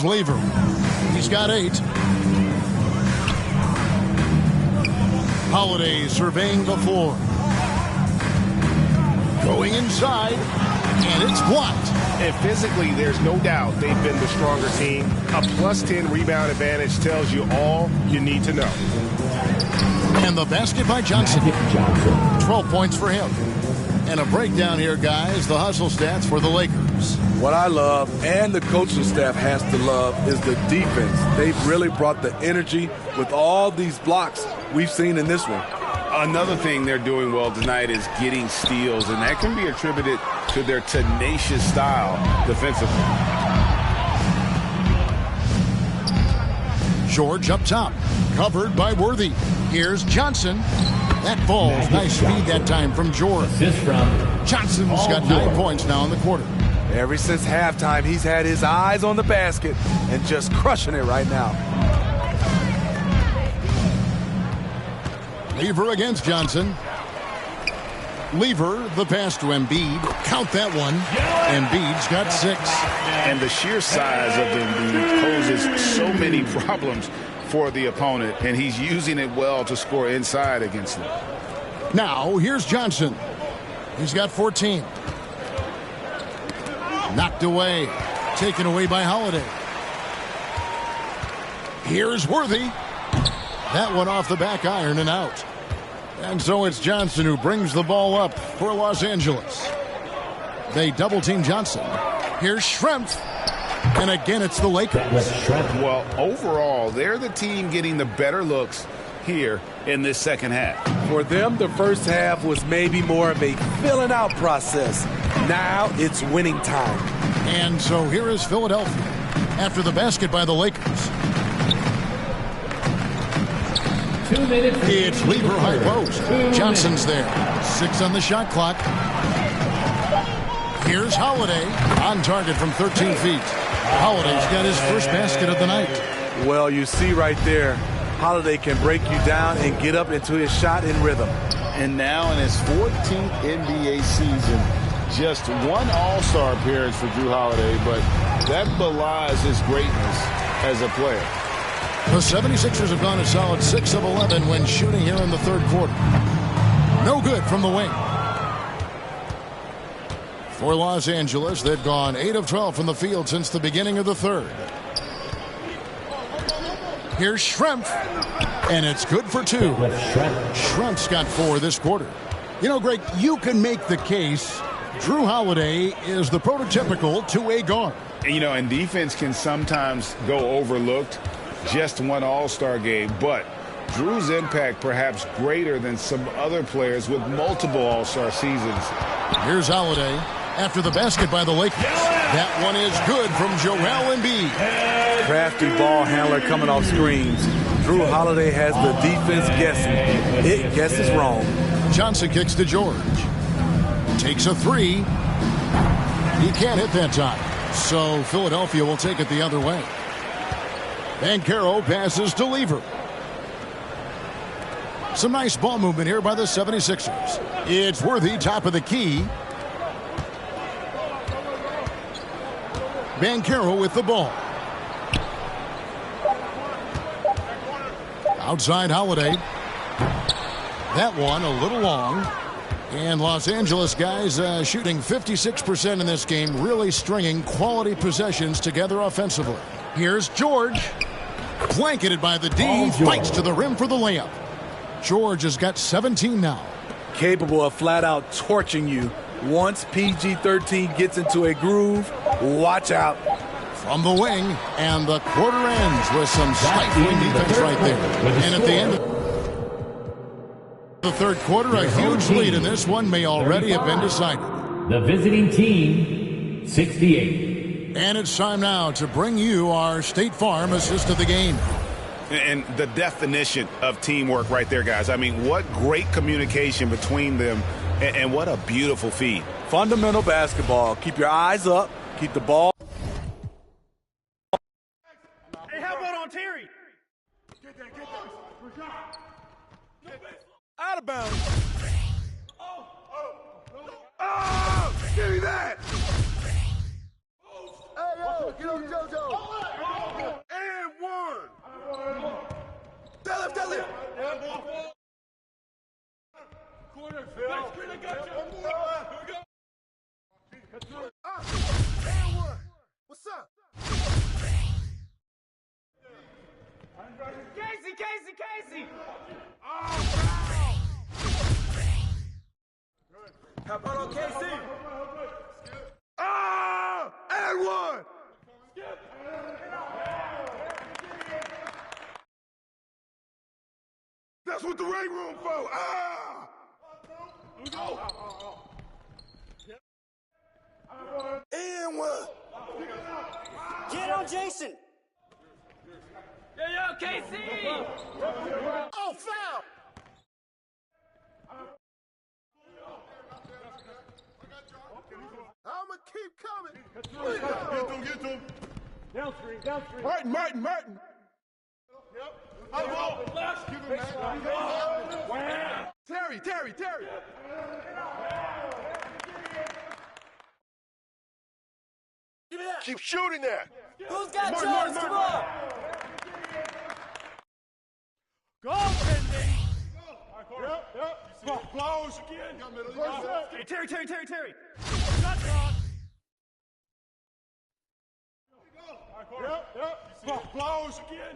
S4: Here's Lever. He's got 8. Holiday surveying the floor. Going inside, and it's blocked.
S14: And physically, there's no doubt they've been the stronger team. A +10 rebound advantage tells you all you need to know.
S4: And the basket by Johnson. 12 points for him. And a breakdown here, guys. The hustle stats for the Lakers.
S22: What I love, and the coaching staff has to love, is the defense. They've really brought the energy with all these blocks we've seen in this one.
S12: Another thing they're doing well tonight is getting steals, and that can be attributed to their tenacious style defensively.
S4: George up top, covered by Worthy. Here's Johnson. That falls. Nice feed that time from George. Johnson's got 9 points now in the quarter.
S22: Ever since halftime, he's had his eyes on the basket and just crushing it right now.
S4: Lever against Johnson. Lever, the pass to Embiid. Count that one. Embiid's got 6.
S12: And the sheer size of Embiid poses so many problems for the opponent, and he's using it well to score inside against them.
S4: Now, here's Johnson. He's got 14. Knocked away. Taken away by Holiday. Here's Worthy. That one off the back iron and out. And so it's Johnson who brings the ball up for Los Angeles. They double-team Johnson. Here's Schrempf. And again, it's the Lakers.
S12: Well, overall, they're the team getting the better looks here in this second half.
S22: For them, the first half was maybe more of a filling out process. Now it's winning time.
S4: And so here is Philadelphia after the basket by the Lakers.
S9: 2 minutes.
S4: It's Lever high post. Johnson's there. 6 on the shot clock. Here's Holiday on target from 13 feet. Holiday's got his first basket of the night.
S22: Well, you see right there, Holiday can break you down and get up into his shot in rhythm.
S12: And now in his 14th NBA season, just 1 All-Star appearance for Jrue Holiday, but that belies his greatness as a player.
S4: The 76ers have gone a solid 6 of 11 when shooting here in the third quarter. No good from the wing. For Los Angeles, they've gone 8 of 12 from the field since the beginning of the third. Here's Schrempf, and it's good for 2. Schrempf's got 4 this quarter. You know, Greg, you can make the case Jrue Holiday is the prototypical two-way guard.
S12: You know, and defense can sometimes go overlooked. Just 1 All-Star game, but Jrue's impact perhaps greater than some other players with multiple All-Star seasons.
S4: Here's Holiday after the basket by the Lakers. That one is good from Joel Embiid.
S22: Crafty ball handler coming off screens. Jrue Holiday has the defense guessing. It guesses wrong.
S4: Johnson kicks to George. Takes a 3. He can't hit that time. So Philadelphia will take it the other way. Banchero passes to Lever. Some nice ball movement here by the 76ers. It's Worthy, top of the key. Banchero with the ball. Outside Holiday. That one a little long. And Los Angeles guys shooting 56% in this game, really stringing quality possessions together offensively. Here's George. Blanketed by the D, fights to the rim for the layup. George has got 17 now.
S22: Capable of flat out torching you. Once PG-13 gets into a groove, watch out.
S4: From the wing, and the quarter ends with some stifling defense right there. And at the end of the third quarter, a huge lead in this one may already have been decided.
S9: The visiting team, 68.
S4: And it's time now to bring you our State Farm assist of the game.
S12: And the definition of teamwork right there, guys. I mean, what great communication between them, and what a beautiful feed.
S22: Fundamental basketball. Keep your eyes up. Keep the ball.
S15: Hey, how about on Terry? Get that. Out of bounds. Oh, give me that. Hey, yo, get on JoJo. How about OKC?
S11: Ah! And one! That's what the ring room for. Ah! And one.
S19: Get on Jason.
S15: Yeah, KC.
S11: Oh, foul. I'ma keep coming. Get them.
S15: Downstream.
S11: Martin.
S15: Yep. Left.
S11: Give him that. Terry.
S15: Give me that.
S11: Keep shooting that.
S15: Who's got
S11: Martin,
S15: Jones?
S11: Martin.
S15: Come on. Go, Pending.
S11: Yep. Blows again.
S15: Hey, Terry. Shot clock.
S11: Yep. Blows again.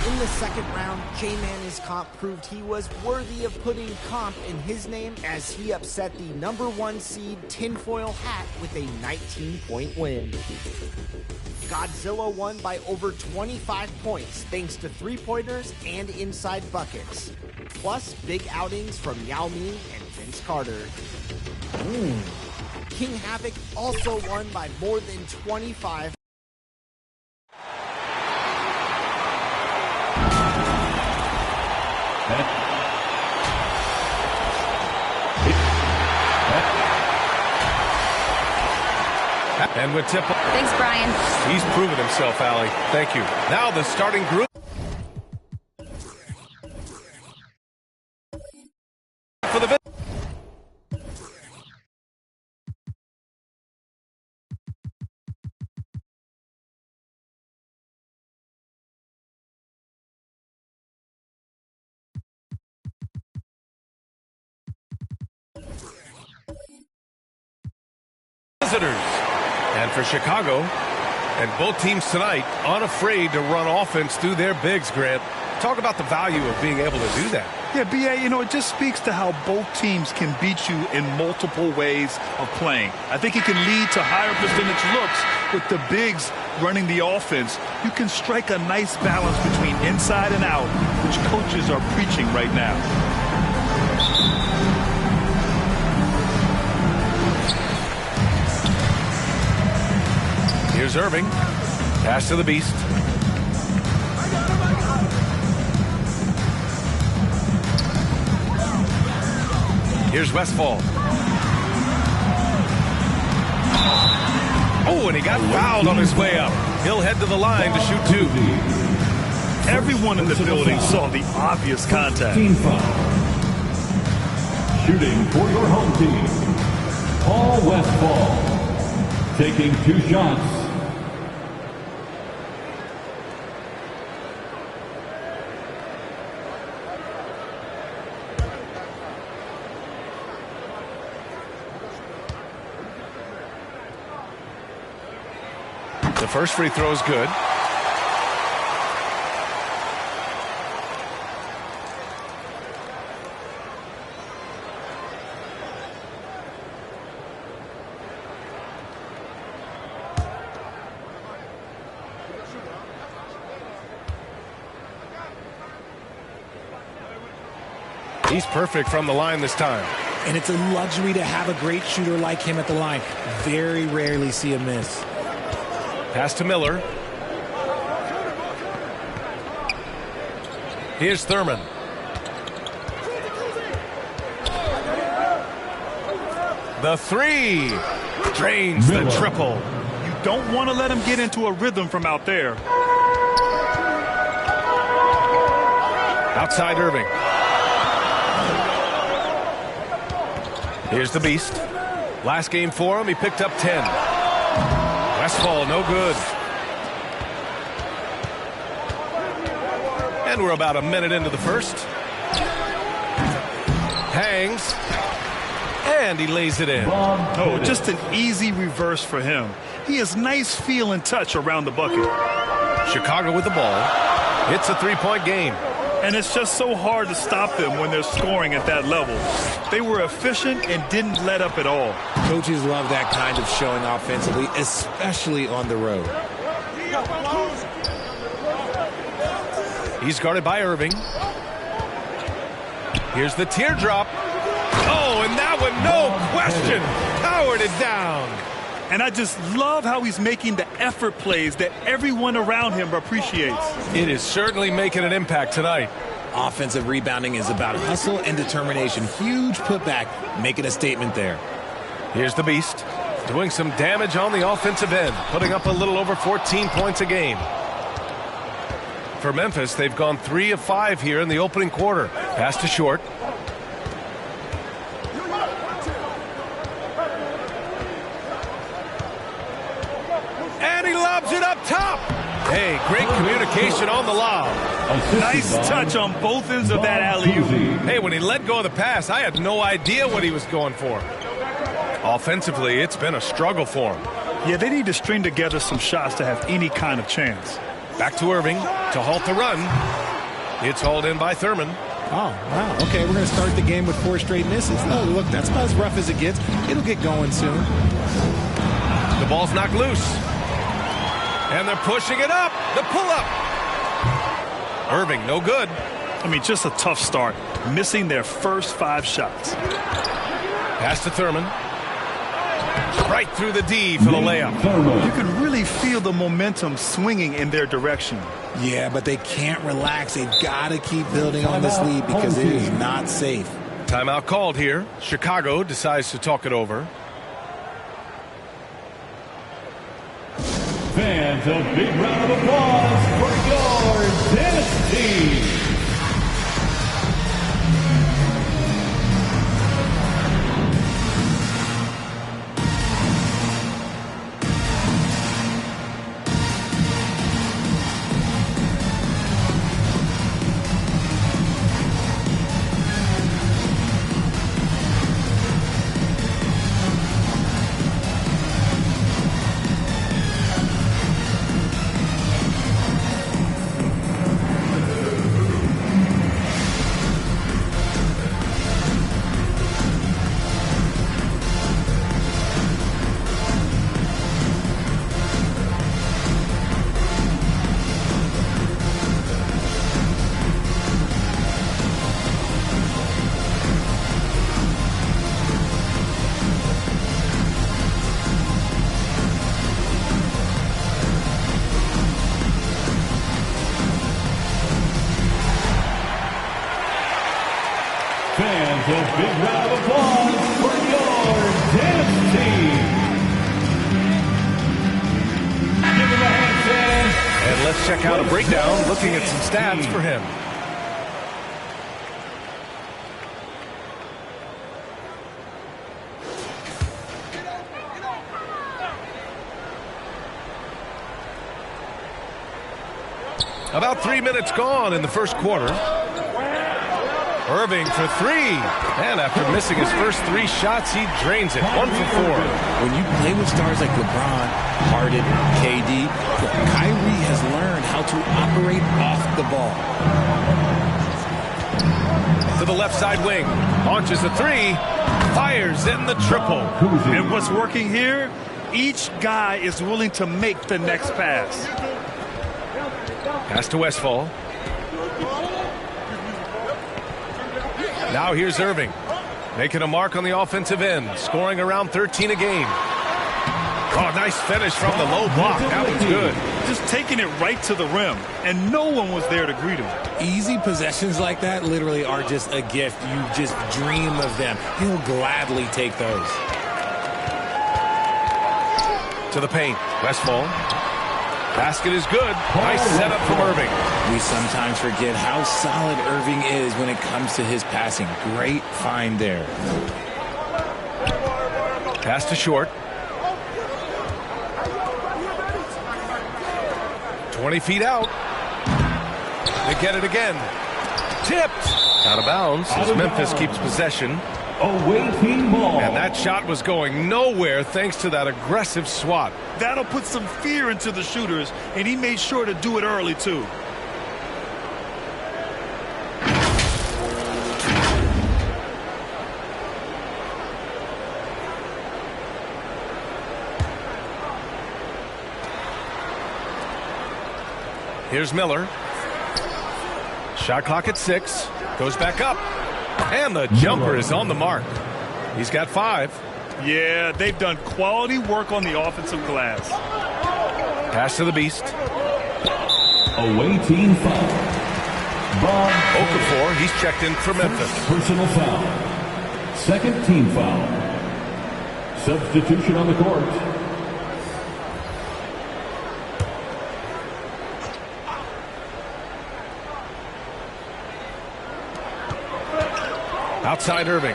S19: In the second round, J-Man is Comp proved he was worthy of putting Comp in his name as he upset the #1 seed Tinfoil Hat with a 19-point win. Godzilla won by over 25 points thanks to three-pointers and inside buckets, plus big outings from Yao Ming and Vince Carter. King Havoc also won by more than 25.
S2: And with tip.
S6: Thanks, Brian.
S2: He's proven himself, Allie. Thank you. Now the starting group. For the visitors. And for Chicago, and both teams tonight unafraid to run offense through their bigs, Grant. Talk about the value of being able to do that.
S16: Yeah, B.A., it just speaks to how both teams can beat you in multiple ways of playing. I think it can lead to higher percentage looks with the bigs running the offense. You can strike a nice balance between inside and out, which coaches are preaching right now.
S2: Here's Irving. Pass to the Beast. Here's Westfall. Oh, and he got fouled on his way up. He'll head to the line to shoot two.
S16: Everyone in the building saw the obvious contact.
S3: Team foul. Shooting for your home team, Paul Westfall. Taking 2 shots.
S2: The first free throw is good. He's perfect from the line this time.
S13: And it's a luxury to have a great shooter like him at the line. Very rarely see a miss.
S2: Pass to Miller. Here's Thurman. The three. Drains the triple.
S16: You don't want to let him get into a rhythm from out there.
S2: Outside Irving. Here's the Beast. Last game for him, he picked up 10. Westfall, no good. And we're about a minute into the first. Hangs. And he lays it in.
S16: Oh, just an easy reverse for him. He has nice feel and touch around the bucket.
S2: Chicago with the ball. It's a three-point game.
S16: And it's just so hard to stop them when they're scoring at that level. They were efficient and didn't let up at all.
S13: Coaches love that kind of showing offensively, especially on the road.
S2: He's guarded by Irving. Here's the teardrop. Oh, and that one, no question, powered it down.
S16: And I just love how he's making the effort plays that everyone around him appreciates.
S2: It is certainly making an impact tonight.
S13: Offensive rebounding is about hustle and determination. Huge putback, making a statement there.
S2: Here's the Beast, doing some damage on the offensive end, putting up a little over 14 points a game. For Memphis, they've gone 3 of 5 here in the opening quarter. Pass to Short. And he lobs it up top. Hey, great communication on the lob.
S16: Nice touch on both ends of that alley-oop.
S2: Hey, when he let go of the pass, I had no idea what he was going for. Offensively, it's been a struggle for him.
S16: Yeah, they need to string together some shots to have any kind of chance.
S2: Back to Irving to halt the run. It's hauled in by Thurman.
S13: Oh, wow. Okay, we're going to start the game with 4 straight misses. Oh, look, that's about as rough as it gets. It'll get going soon.
S2: The ball's knocked loose. And they're pushing it up. The pull-up. Irving, no good.
S16: I mean, just a tough start. Missing their first 5 shots.
S2: Pass to Thurman. Right through the D for the layup.
S16: You can really feel the momentum swinging in their direction.
S13: Yeah, but they can't relax. They've got to keep building on this lead because it is not safe.
S2: Timeout called here. Chicago decides to talk it over.
S15: Fans, a big round of applause for your Dennis team. Fans, a big round of applause for your Dennis team. Give him a hand, fans.
S2: And let's check out a breakdown looking at some stats for him. About 3 minutes gone in the first quarter. Irving for three. And after missing his first 3 shots, he drains it. 1 for 4.
S13: When you play with stars like LeBron, Harden, KD, Kyrie has learned how to operate off the ball.
S2: To the left side wing. Launches a 3. Fires in the triple.
S16: And what's working here? Each guy is willing to make the next pass.
S2: Pass to Westphal. Now here's Irving. Making a mark on the offensive end. Scoring around 13 a game. Oh, nice finish from the low block. That was good.
S16: Just taking it right to the rim. And no one was there to greet him.
S13: Easy possessions like that literally are just a gift. You just dream of them. He'll gladly take those.
S2: To the paint. Westphal. Basket is good. Nice setup from Irving.
S13: We sometimes forget how solid Irving is when it comes to his passing. Great find there.
S2: Pass to Short. 20 feet out. They get it again. Tipped. Out of bounds as Memphis keeps possession.
S15: Away team ball.
S2: And that shot was going nowhere thanks to that aggressive swat.
S16: That'll put some fear into the shooters, and he made sure to do it early, too.
S2: Here's Miller. Shot clock at 6. Goes back up. And the jumper is on the mark. He's got 5.
S16: Yeah, they've done quality work on the offensive glass.
S2: Pass to the Beast.
S15: Away team foul. Bob
S2: Okafor, he's checked in for Memphis.
S15: Personal foul. Second team foul. Substitution on the court.
S2: Outside Irving.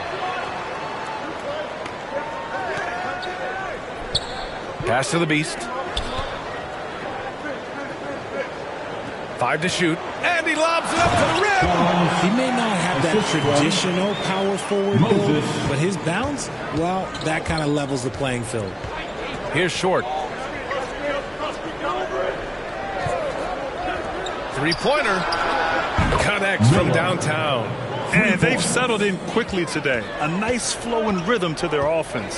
S2: Pass to the Beast. 5 to shoot. And he lobs it up to the rim.
S13: He may not have that traditional power forward build, but his bounce, well, that kind of levels the playing field.
S2: Here's Short. 3-pointer. Connects from downtown.
S16: And they've settled in quickly today. A nice flow and rhythm to their offense.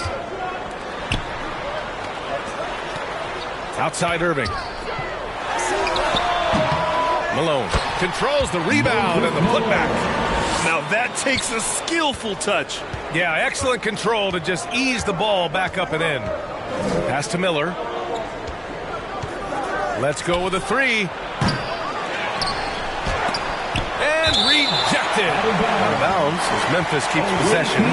S2: Outside Irving. Malone controls the rebound and the putback.
S16: Now that takes a skillful touch.
S2: Yeah, excellent control to just ease the ball back up and in. Pass to Miller. Let's go with a 3. And rejected. Out of bounds as Memphis keeps possession.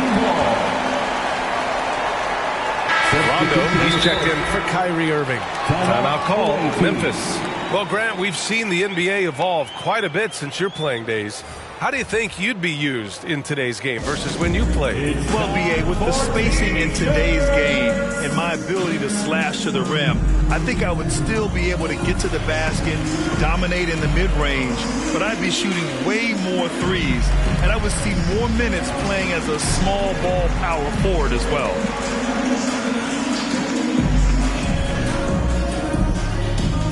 S2: Rondo, he's checked in for Kyrie Irving. Timeout call, Memphis. Well, Grant, we've seen the NBA evolve quite a bit since your playing days. How do you think you'd be used in today's game versus when you played?
S16: Well, B.A., with the spacing in today's game and my ability to slash to the rim, I think I would still be able to get to the basket, dominate in the mid-range, but I'd be shooting way more threes, and I would see more minutes playing as a small ball power forward as well.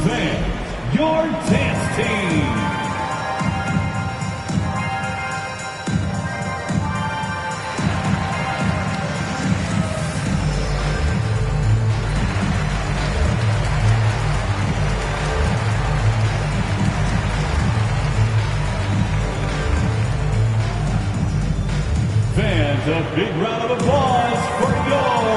S15: Then, your dance team. Fans, a big round of applause for your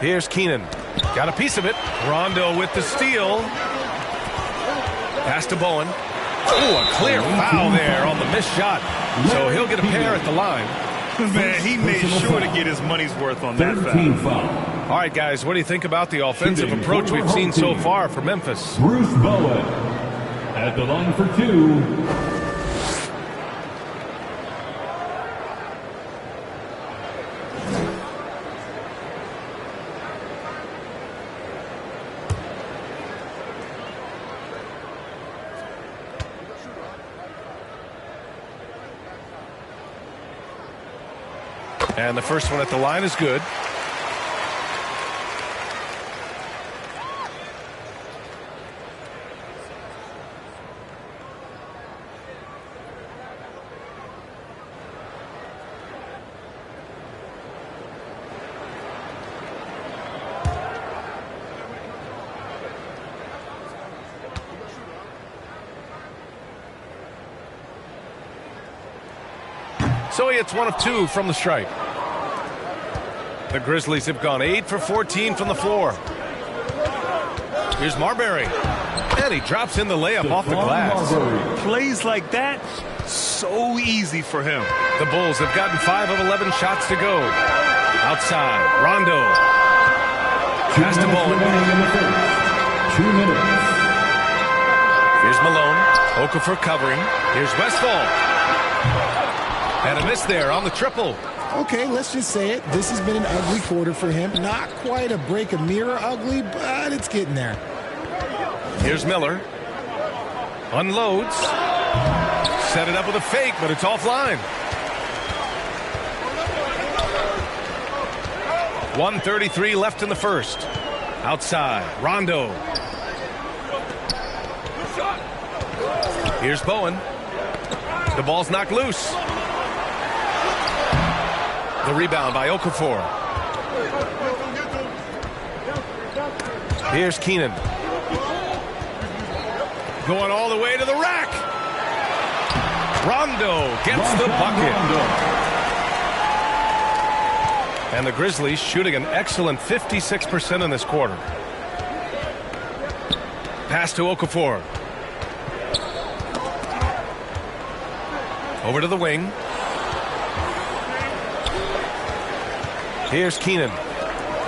S2: Here's Keenan. Got a piece of it. Rondo with the steal. Pass to Bowen. Ooh, a clear foul there on the missed shot. So he'll get a pair at the line.
S16: Man, he made sure to get his money's worth on that foul.
S2: All right, guys, what do you think about the offensive approach we've seen so far for Memphis?
S3: Bruce Bowen at the line for 2.
S2: And the first one at the line is good. So he hits 1 of 2 from the stripe. The Grizzlies have gone 8 for 14 from the floor. Here's Marbury. And he drops in the layup off the glass.
S16: Plays like that, so easy for him.
S2: The Bulls have gotten 5 of 11 shots to go. Outside, Rondo. Pass to Bowen.
S3: 2 minutes.
S2: Here's Malone. Okafor covering. Here's Westfall. And a miss there on the triple.
S8: Okay, let's just say it. This has been an ugly quarter for him. Not quite a break a mirror ugly, but it's getting there.
S2: Here's Miller. Unloads. Set it up with a fake, but it's offline. 1:33 left in the first. Outside, Rondo. Here's Bowen. The ball's knocked loose. The rebound by Okafor. Here's Keenan. Going all the way to the rack. Rondo gets the bucket. And the Grizzlies shooting an excellent 56% in this quarter. Pass to Okafor. Over to the wing. Here's Keenan.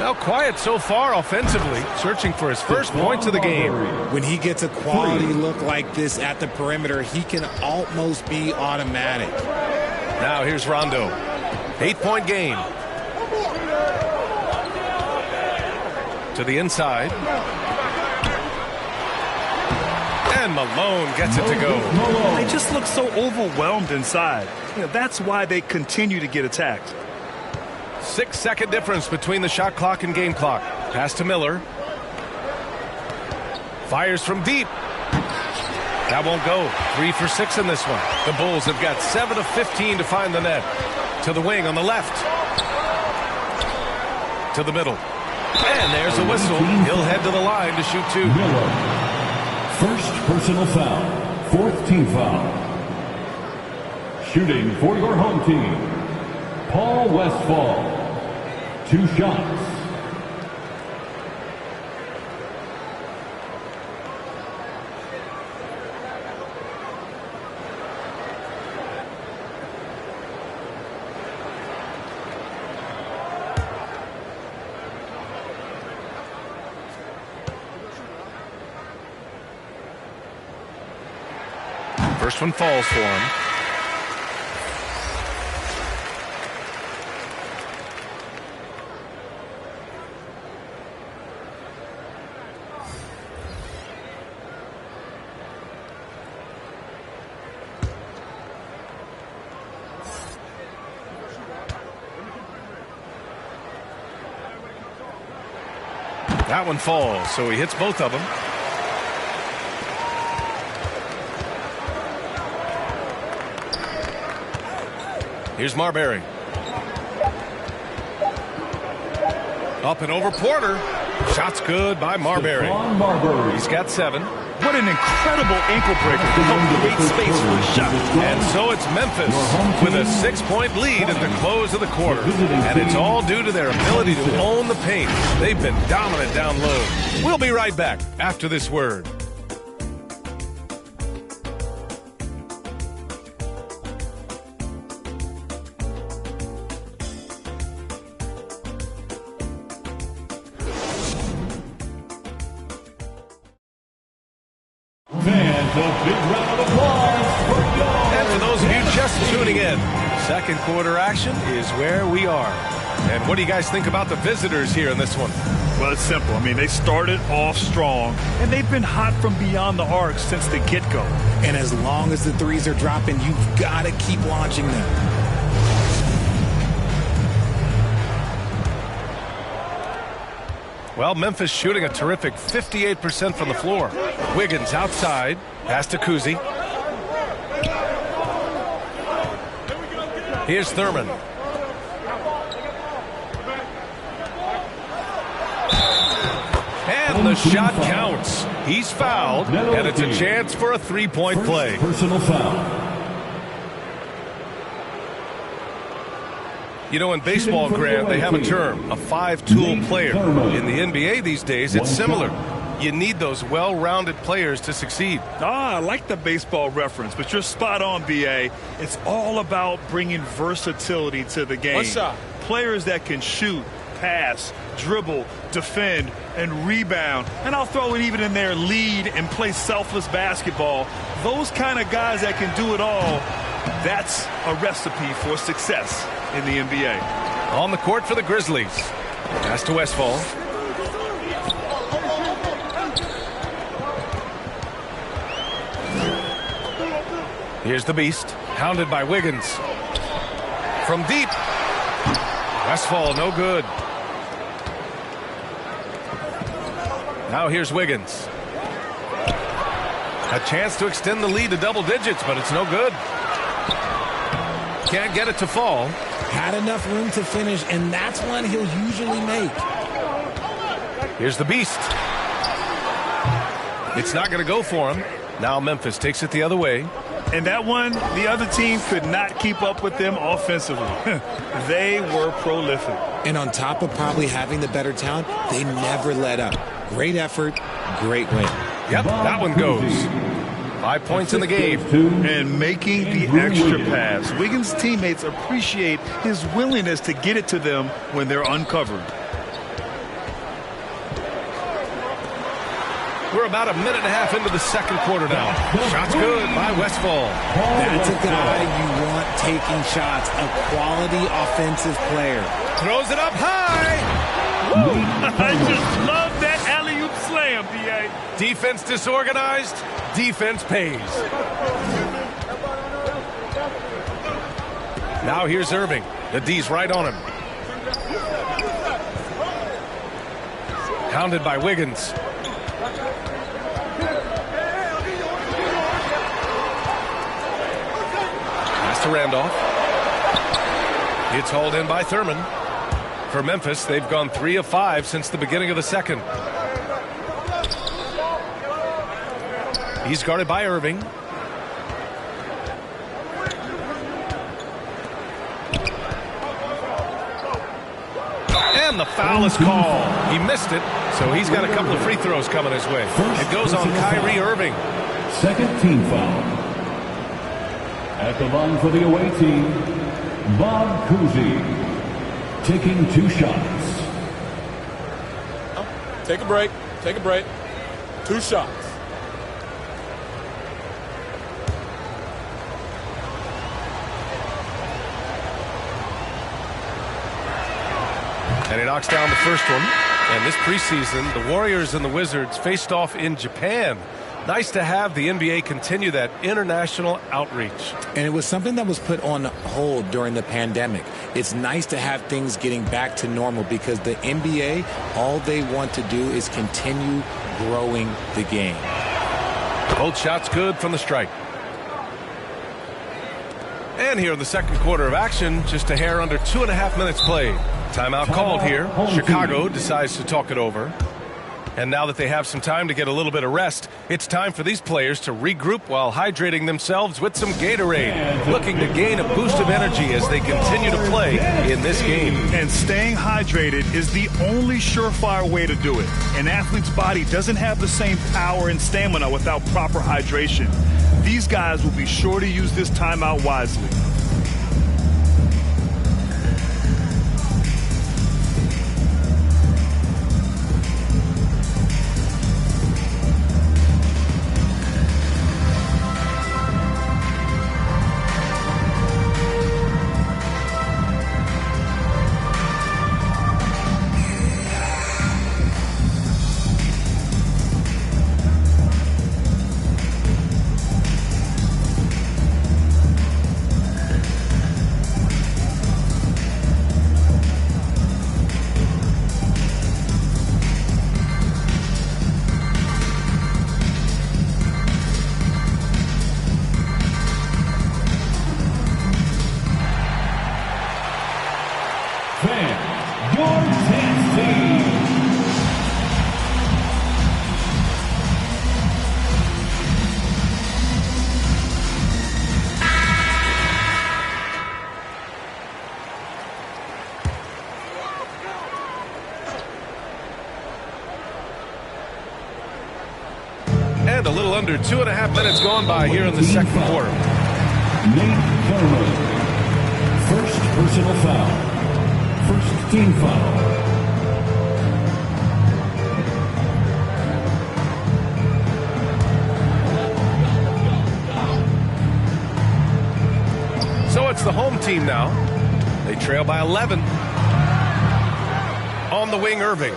S2: Now quiet so far offensively, searching for his first points of the game.
S13: When he gets a quality look like this at the perimeter, he can almost be automatic.
S2: Now here's Rondo. 8-point game. To the inside. And Malone gets it to go.
S16: They just look so overwhelmed inside. That's why they continue to get attacked.
S2: 6-second difference between the shot clock and game clock. Pass to Miller. Fires from deep. That won't go. 3 for 6 in this one. The Bulls have got 7 of 15 to find the net. To the wing on the left. To the middle. And there's a whistle. He'll head to the line to shoot 2.
S3: Miller. First personal foul. 4th team foul. Shooting for your home team, Paul Westfall. 2 shots.
S2: First one falls for him. That one falls, so he hits both of them. Here's Marbury. Up and over Porter. Shot's good by Marbury. He's got 7.
S16: What an incredible ankle breaker to help create space for a shot.
S2: And so it's Memphis with a 6-point lead at the close of the quarter. And it's all due to their ability to own the paint. They've been dominant down low. We'll be right back after this word. And for those of you just tuning in, second quarter action is where we are. And what do you guys think about the visitors here in this one?
S16: Well, it's simple. I mean, they started off strong, and they've been hot from beyond the arc since the get-go.
S13: And as long as the threes are dropping, you've got to keep launching them.
S2: Well, Memphis shooting a terrific 58% from the floor. Wiggins outside. Pass to Kuzi. Here's Thurman. And the shot counts. He's fouled, and it's a chance for a three-point play.
S3: Personal foul.
S2: You know, in baseball, Grant, they have a term, a five-tool player. In the NBA these days, it's similar. You need those well-rounded players to succeed.
S16: I like the baseball reference, but you're spot on, B.A. It's all about bringing versatility to the game.
S1: One shot.
S16: Players that can shoot, pass, dribble, defend, and rebound. And I'll throw it even in there, lead and play selfless basketball. Those kind of guys that can do it all, that's a recipe for success in the NBA.
S2: On the court for the Grizzlies. Pass to Westphal. Here's the Beast, hounded by Wiggins. From deep. Westphal, no good. Now here's Wiggins. A chance to extend the lead to double digits, but it's no good. Can't get it to fall.
S13: Had enough room to finish, and that's one he'll usually make.
S2: Here's the Beast. It's not going to go for him. Now Memphis takes it the other way.
S16: And that one, the other team could not keep up with them offensively. They were prolific.
S13: And on top of probably having the better talent, they never let up. Great effort, great win.
S2: Yep, that one goes. 5 points in the game.
S16: And making the extra pass. Wiggins' teammates appreciate his willingness to get it to them when they're uncovered.
S2: We're about a minute and a half into the second quarter now. Shots good by Westphal.
S13: That's a guy you want taking shots. A quality offensive player.
S2: Throws it up high.
S16: I just love that alley-oop slam, B.A.
S2: Defense disorganized. Defense pays. Now here's Irving. The D's right on him. Hounded by Wiggins. To Randolph. It's hauled in by Thurman. For Memphis, they've gone 3 of 5 since the beginning of the second. He's guarded by Irving. And the foul is called. He missed it, so he's got a couple of free throws coming his way. It goes on Kyrie Irving.
S3: Second team foul. At the line for the away team, Bob Cousy, taking 2 shots.
S1: Take a break. Take a break. 2 shots.
S2: And he knocks down the first one. And this preseason, the Warriors and the Wizards faced off in Japan. Nice to have the NBA continue that international outreach.
S13: And it was something that was put on hold during the pandemic. It's nice to have things getting back to normal because the NBA, all they want to do is continue growing the game.
S2: Both shots good from the strike. And here in the second quarter of action, just a hair under 2.5 minutes played. Timeout called here. Chicago decides to talk it over. And now that they have some time to get a little bit of rest, it's time for these players to regroup while hydrating themselves with some Gatorade, looking to gain a boost of energy as they continue to play in this game.
S16: And staying hydrated is the only surefire way to do it. An athlete's body doesn't have the same power and stamina without proper hydration. These guys will be sure to use this timeout wisely.
S2: And a little under 2.5 minutes gone by here in the second quarter.
S3: Nate Thurman. First personal foul. First team foul.
S2: So it's the home team now. They trail by 11. On the wing, Irving.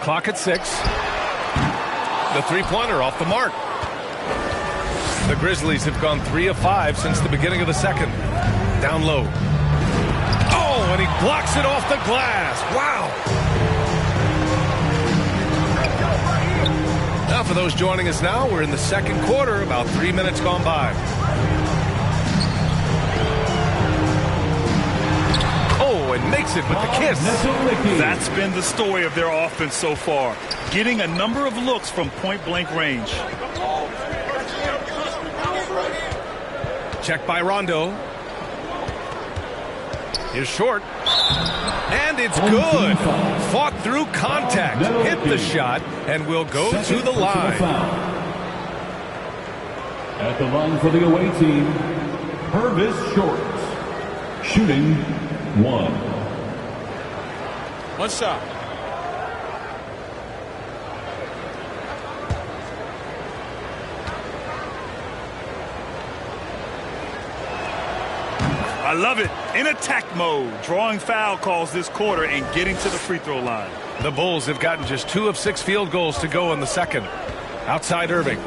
S2: Clock at 6. The three-pointer off the mark. The Grizzlies have gone 3 of 5 since the beginning of the second. Down low. Oh, and he blocks it off the glass. Wow. Now for those joining us now, we're in the second quarter, about 3 minutes gone by. And makes it with the kiss.
S16: That's been the story of their offense so far, getting a number of looks from point-blank range.
S2: Check by Rondo. Here's short. And it's good. Fought through contact. Hit the shot and will go to the line.
S3: At the line for the away team, Purvis Short. Shooting 1.
S1: One shot.
S16: I love it. In attack mode, drawing foul calls this quarter and getting to the free throw line.
S2: The Bulls have gotten just 2 of 6 field goals to go in the second. Outside Irving.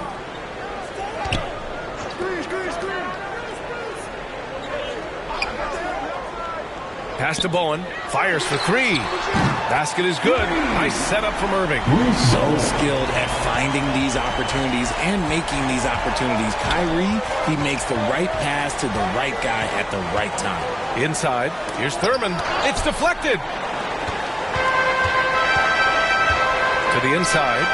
S2: Pass to Bowen. Fires for 3. Basket is good. Nice setup from Irving.
S13: So skilled at finding these opportunities and making these opportunities. Kyrie, he makes the right pass to the right guy at the right time.
S2: Inside. Here's Thurman. It's deflected. To the inside.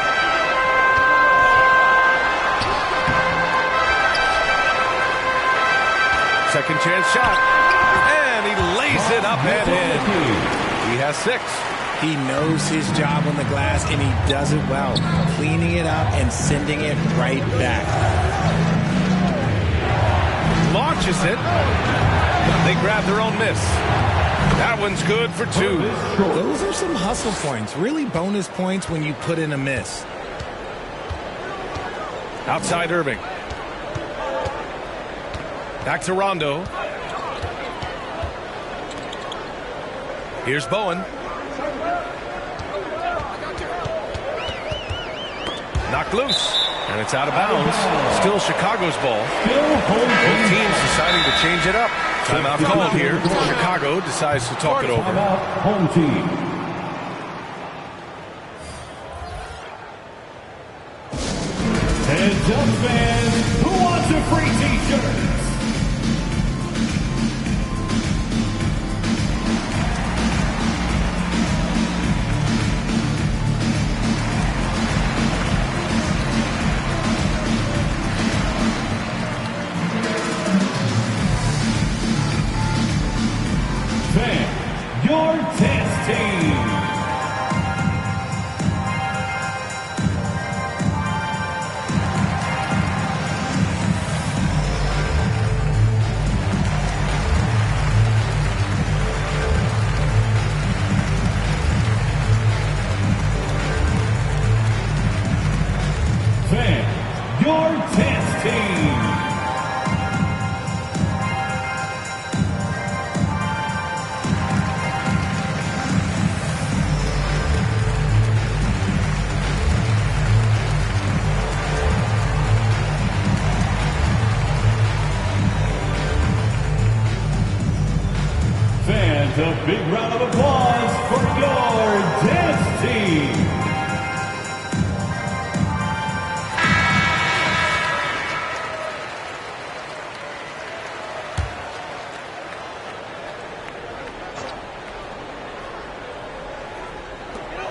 S2: Second chance shot. And he lays it up and in. He has 6.
S13: He knows his job on the glass, and he does it well. Cleaning it up and sending it right back.
S2: Launches it. They grab their own miss. That one's good for 2.
S13: Those are some hustle points. Really bonus points when you put in a miss.
S2: Outside Irving. Back to Rondo. Here's Bowen. Knocked loose. And it's out of bounds. Still Chicago's ball. Both teams deciding to change it up. Timeout called here. Chicago decides to talk it over.
S3: Home team. Heads up, fans. Who wants a free t-shirt?
S15: big round of applause for your dance team.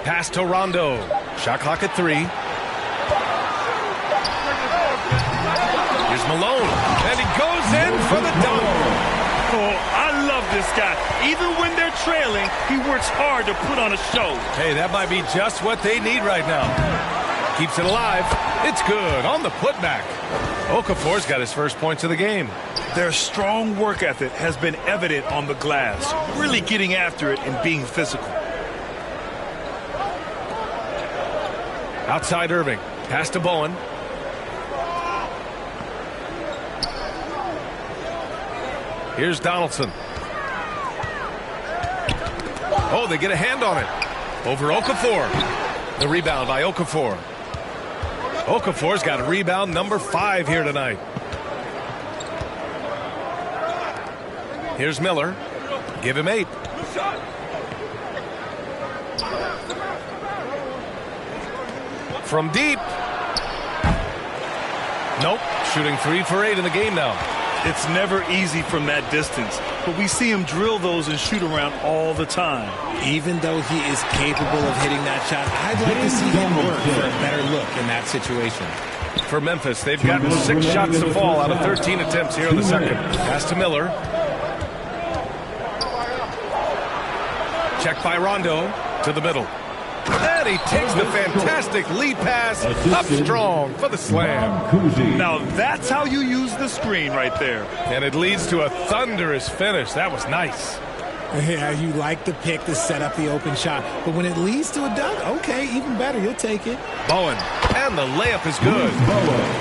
S2: Pass to Rondo. Shot clock at 3. Here's Malone. And he goes in for the dunk.
S16: Oh, I love this guy. Even when they're trailing, he works hard to put on a show.
S2: Hey, that might be just what they need right now. Keeps it alive. It's good on the putback. Okafor's got his first points of the game.
S16: Their strong work ethic has been evident on the glass, really getting after it and being physical.
S2: Outside Irving. Pass to Bowen. Here's Donaldson. Oh, they get a hand on it. Over Okafor. The rebound by Okafor. Okafor's got rebound number 5 here tonight. Here's Miller. Give him 8. From deep. Nope. Shooting 3 for 8 in the game now.
S16: It's never easy from that distance, but we see him drill those and shoot around all the time.
S13: Even though he is capable of hitting that shot, I'd like to see him work for a better look in that situation.
S2: For Memphis, they've gotten 6 shots to fall out of 13 attempts here in the second. Pass to Miller. Check by Rondo to the middle. And he takes the fantastic lead pass up strong for the slam.
S16: Now that's how you use the screen right there.
S2: And it leads to a thunderous finish. That was nice.
S13: Yeah, you like the pick to set up the open shot, but when it leads to a dunk, okay, even better, you'll take it.
S2: Bowen, and the layup is good.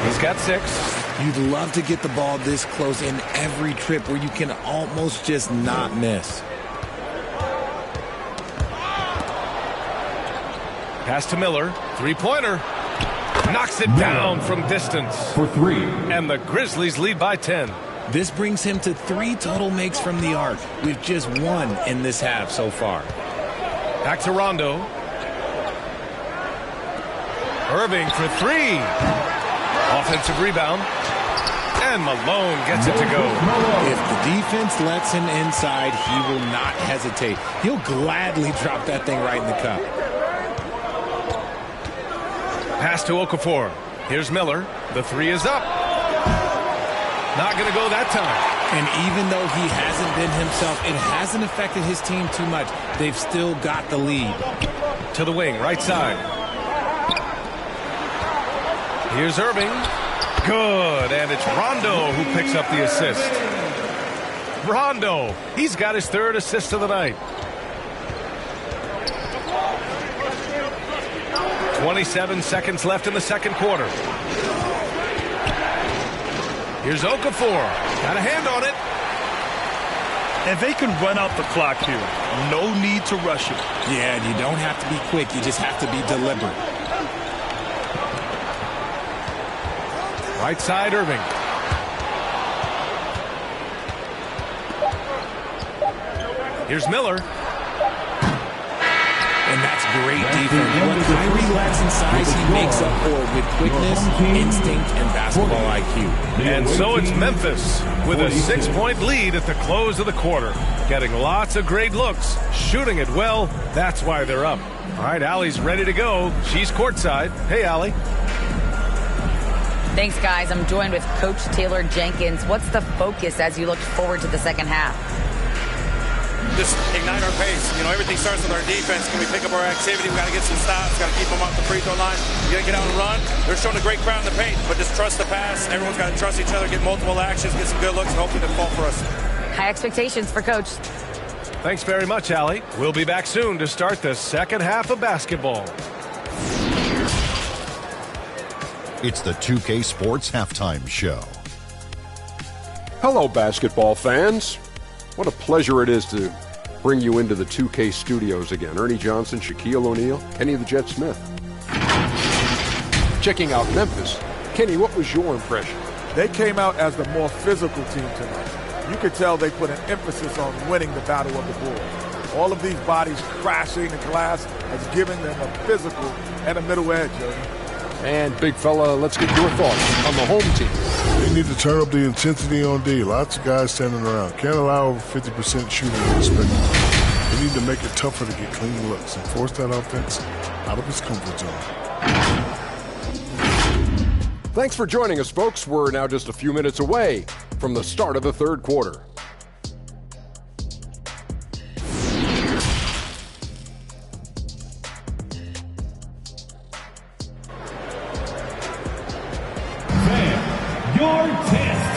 S2: He's got 6.
S13: You'd love to get the ball this close in every trip where you can almost just not miss.
S2: Pass to Miller. 3-pointer. Knocks it down from distance.
S15: For 3.
S2: And the Grizzlies lead by 10.
S13: This brings him to 3 total makes from the arc, with just 1 in this half so far.
S2: Back to Rondo. Irving for 3. Offensive rebound. And Malone gets it to go.
S13: If the defense lets him inside, he will not hesitate. He'll gladly drop that thing right in the cup.
S2: Pass to Okafor. Here's Miller. The 3 is up. Not going to go that time.
S13: And even though he hasn't been himself, it hasn't affected his team too much. They've still got the lead.
S2: To the wing, right side. Here's Irving. Good. And it's Rondo who picks up the assist. Rondo. He's got his 3rd assist of the night. 27 seconds left in the second quarter. Here's Okafor. Got a hand on it.
S16: And they can run out the clock here. No need to rush it.
S13: Yeah, you don't have to be quick. You just have to be deliberate.
S2: Right side, Irving. Here's Miller. And that's great defense. When Kyrie lacks in size, he makes up for it with quickness, instinct, and basketball IQ. And so it's Memphis with a 6-point lead at the close of the quarter. Getting lots of great looks, shooting it well. That's why they're up. All right, Allie's ready to go. She's courtside. Hey, Allie.
S6: Thanks, guys. I'm joined with Coach Taylor Jenkins. What's the focus as you look forward to the second half?
S20: Just ignite our pace. You know, everything starts with our defense. Can we pick up our activity? We got to get some stops. Got to keep them off the free throw line. We got to get out and run. They're showing a great crowd in the paint, but just trust the pass. Everyone's got to trust each other, get multiple actions, get some good looks, and hopefully they fall for us.
S6: High expectations for Coach.
S2: Thanks very much, Allie. We'll be back soon to start the second half of basketball.
S5: It's the 2K Sports Halftime Show.
S10: Hello, basketball fans. What a pleasure it is to bring you into the 2K studios again. Ernie Johnson, Shaquille O'Neal, Kenny the Jet Smith. Checking out Memphis. Kenny, what was your impression?
S11: They came out as the more physical team tonight. You could tell they put an emphasis on winning the battle of the Bulls. All of these bodies crashing the glass has given them a physical and a middle edge.
S10: And big fella, let's get your thoughts on the home team.
S17: They need to turn up the intensity on D. Lots of guys standing around. Can't allow over 50% shooting in the spectacle. They need to make it tougher to get clean looks and force that offense out of its comfort zone.
S10: Thanks for joining us, folks. We're now just a few minutes away from the start of the third quarter.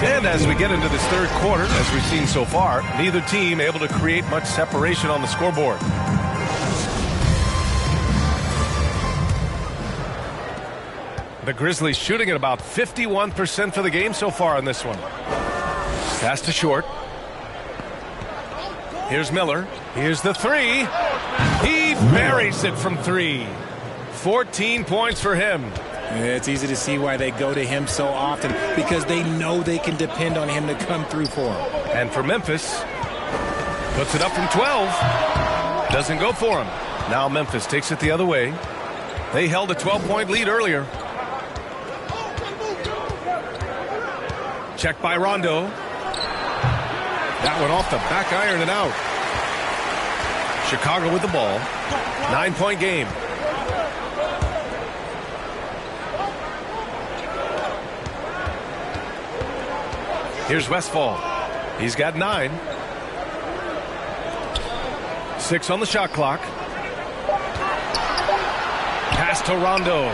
S2: And as we get into this third quarter, as we've seen so far, neither team able to create much separation on the scoreboard. The Grizzlies shooting at about 51% for the game so far in this one. Pass to Short. Here's Miller. Here's the three. He buries it from three. 14 points for him.
S13: It's easy to see why they go to him so often, because they know they can depend on him to come through for them.
S2: And for Memphis, puts it up from 12. Doesn't go for him. Now Memphis takes it the other way. They held a 12-point lead earlier. Check by Rondo. That one off the back iron and out. Chicago with the ball. 9-point game. Here's Westphal. He's got 9. 6 on the shot clock. Pass to Rondo.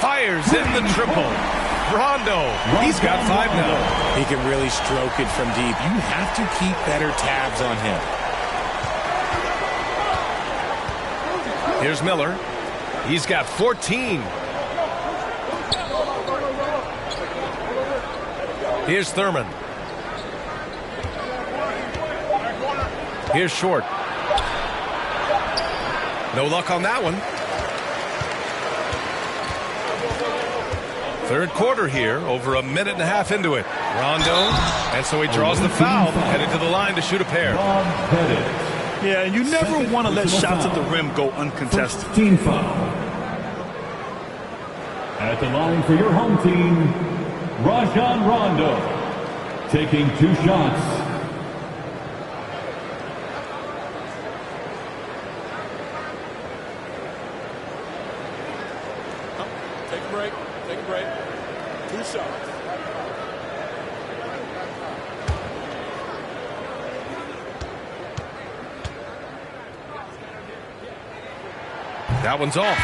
S2: Fires in the triple. Rondo. He's got 5 now.
S13: He can really stroke it from deep. You have to keep better tabs on him.
S2: Here's Miller. He's got 14. Here's Thurman. Here's Short. No luck on that one. Third quarter here, over a minute and a half into it. Rondo, and so he draws the foul, headed to the line to shoot a pair.
S16: Yeah, and you never want to let shots at the rim go uncontested.
S9: Team foul. At the line for your home team, Rajon Rondo, taking 2 shots.
S1: Take a break. Take a break. 2 shots.
S2: That one's off.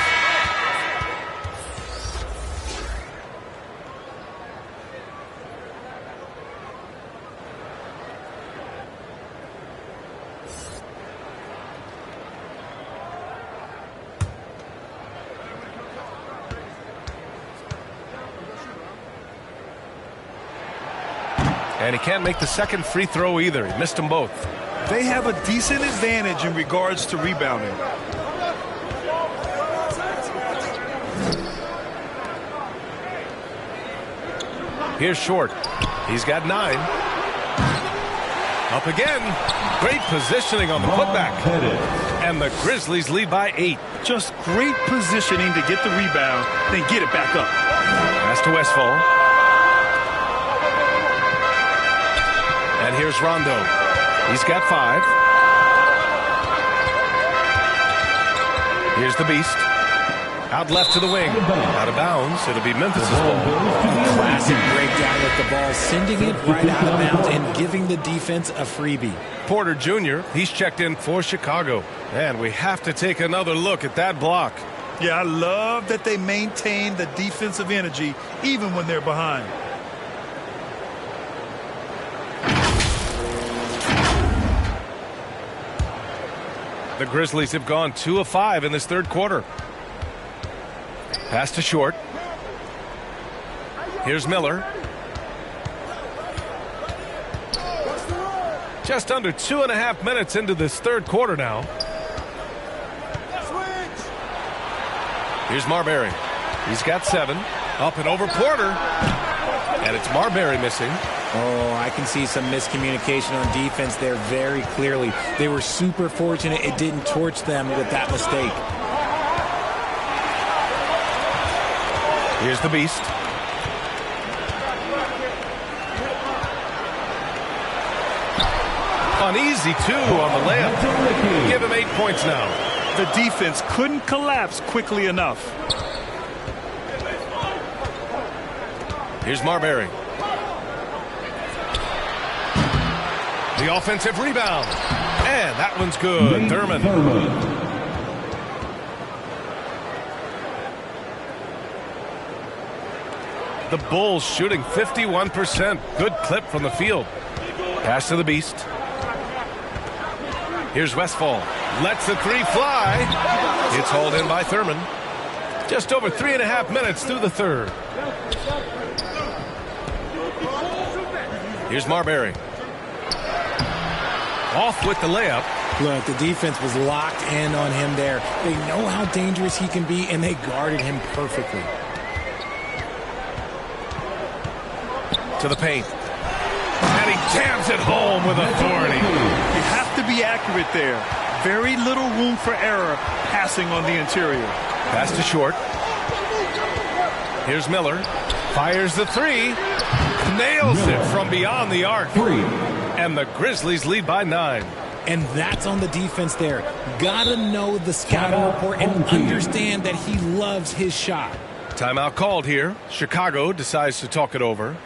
S2: And he can't make the second free throw either. He missed them both.
S16: They have a decent advantage in regards to rebounding.
S2: Here's Short. He's got 9. Up again. Great positioning on the putback. And the Grizzlies lead by 8.
S16: Just great positioning to get the rebound, then get it back up.
S2: Pass to Westphal. And here's Rondo. He's got 5. Here's the Beast. Out left to the wing. Out of bounds. It'll be Memphis' ball.
S13: Classic breakdown with the ball, sending it right out of bounds and giving the defense a freebie.
S2: Porter Jr., he's checked in for Chicago. And we have to take another look at that block.
S16: Yeah, I love that they maintain the defensive energy even when they're behind.
S2: The Grizzlies have gone 2 of 5 in this third quarter. Pass to Short. Here's Miller. Just under 2.5 minutes into this third quarter now. Here's Marbury. He's got 7. Up and over Porter. And it's Marbury missing.
S13: Oh, I can see some miscommunication on defense there very clearly. They were super fortunate it didn't torch them with that mistake.
S2: Here's the Beast. An easy 2 on the layup. Give him 8 points now.
S16: The defense couldn't collapse quickly enough.
S2: Here's Marbury. The offensive rebound. And that one's good. Thurman. The Bulls shooting 51%. Good clip from the field. Pass to the Beast. Here's Westphal. Lets the 3 fly. It's hauled in by Thurman. Just over 3.5 minutes through the third. Here's Marbury. Off with the layup.
S13: Look, the defense was locked in on him there. They know how dangerous he can be, and they guarded him perfectly.
S2: To the paint. And he jams it home with authority.
S16: You have to be accurate there. Very little room for error passing on the interior.
S2: Pass to Short. Here's Miller. Fires the 3. Nails it from beyond the arc. And the Grizzlies lead by 9.
S13: And that's on the defense there. Gotta know the scouting report and understand that he loves his shot.
S2: Timeout called here. Chicago decides to talk it over.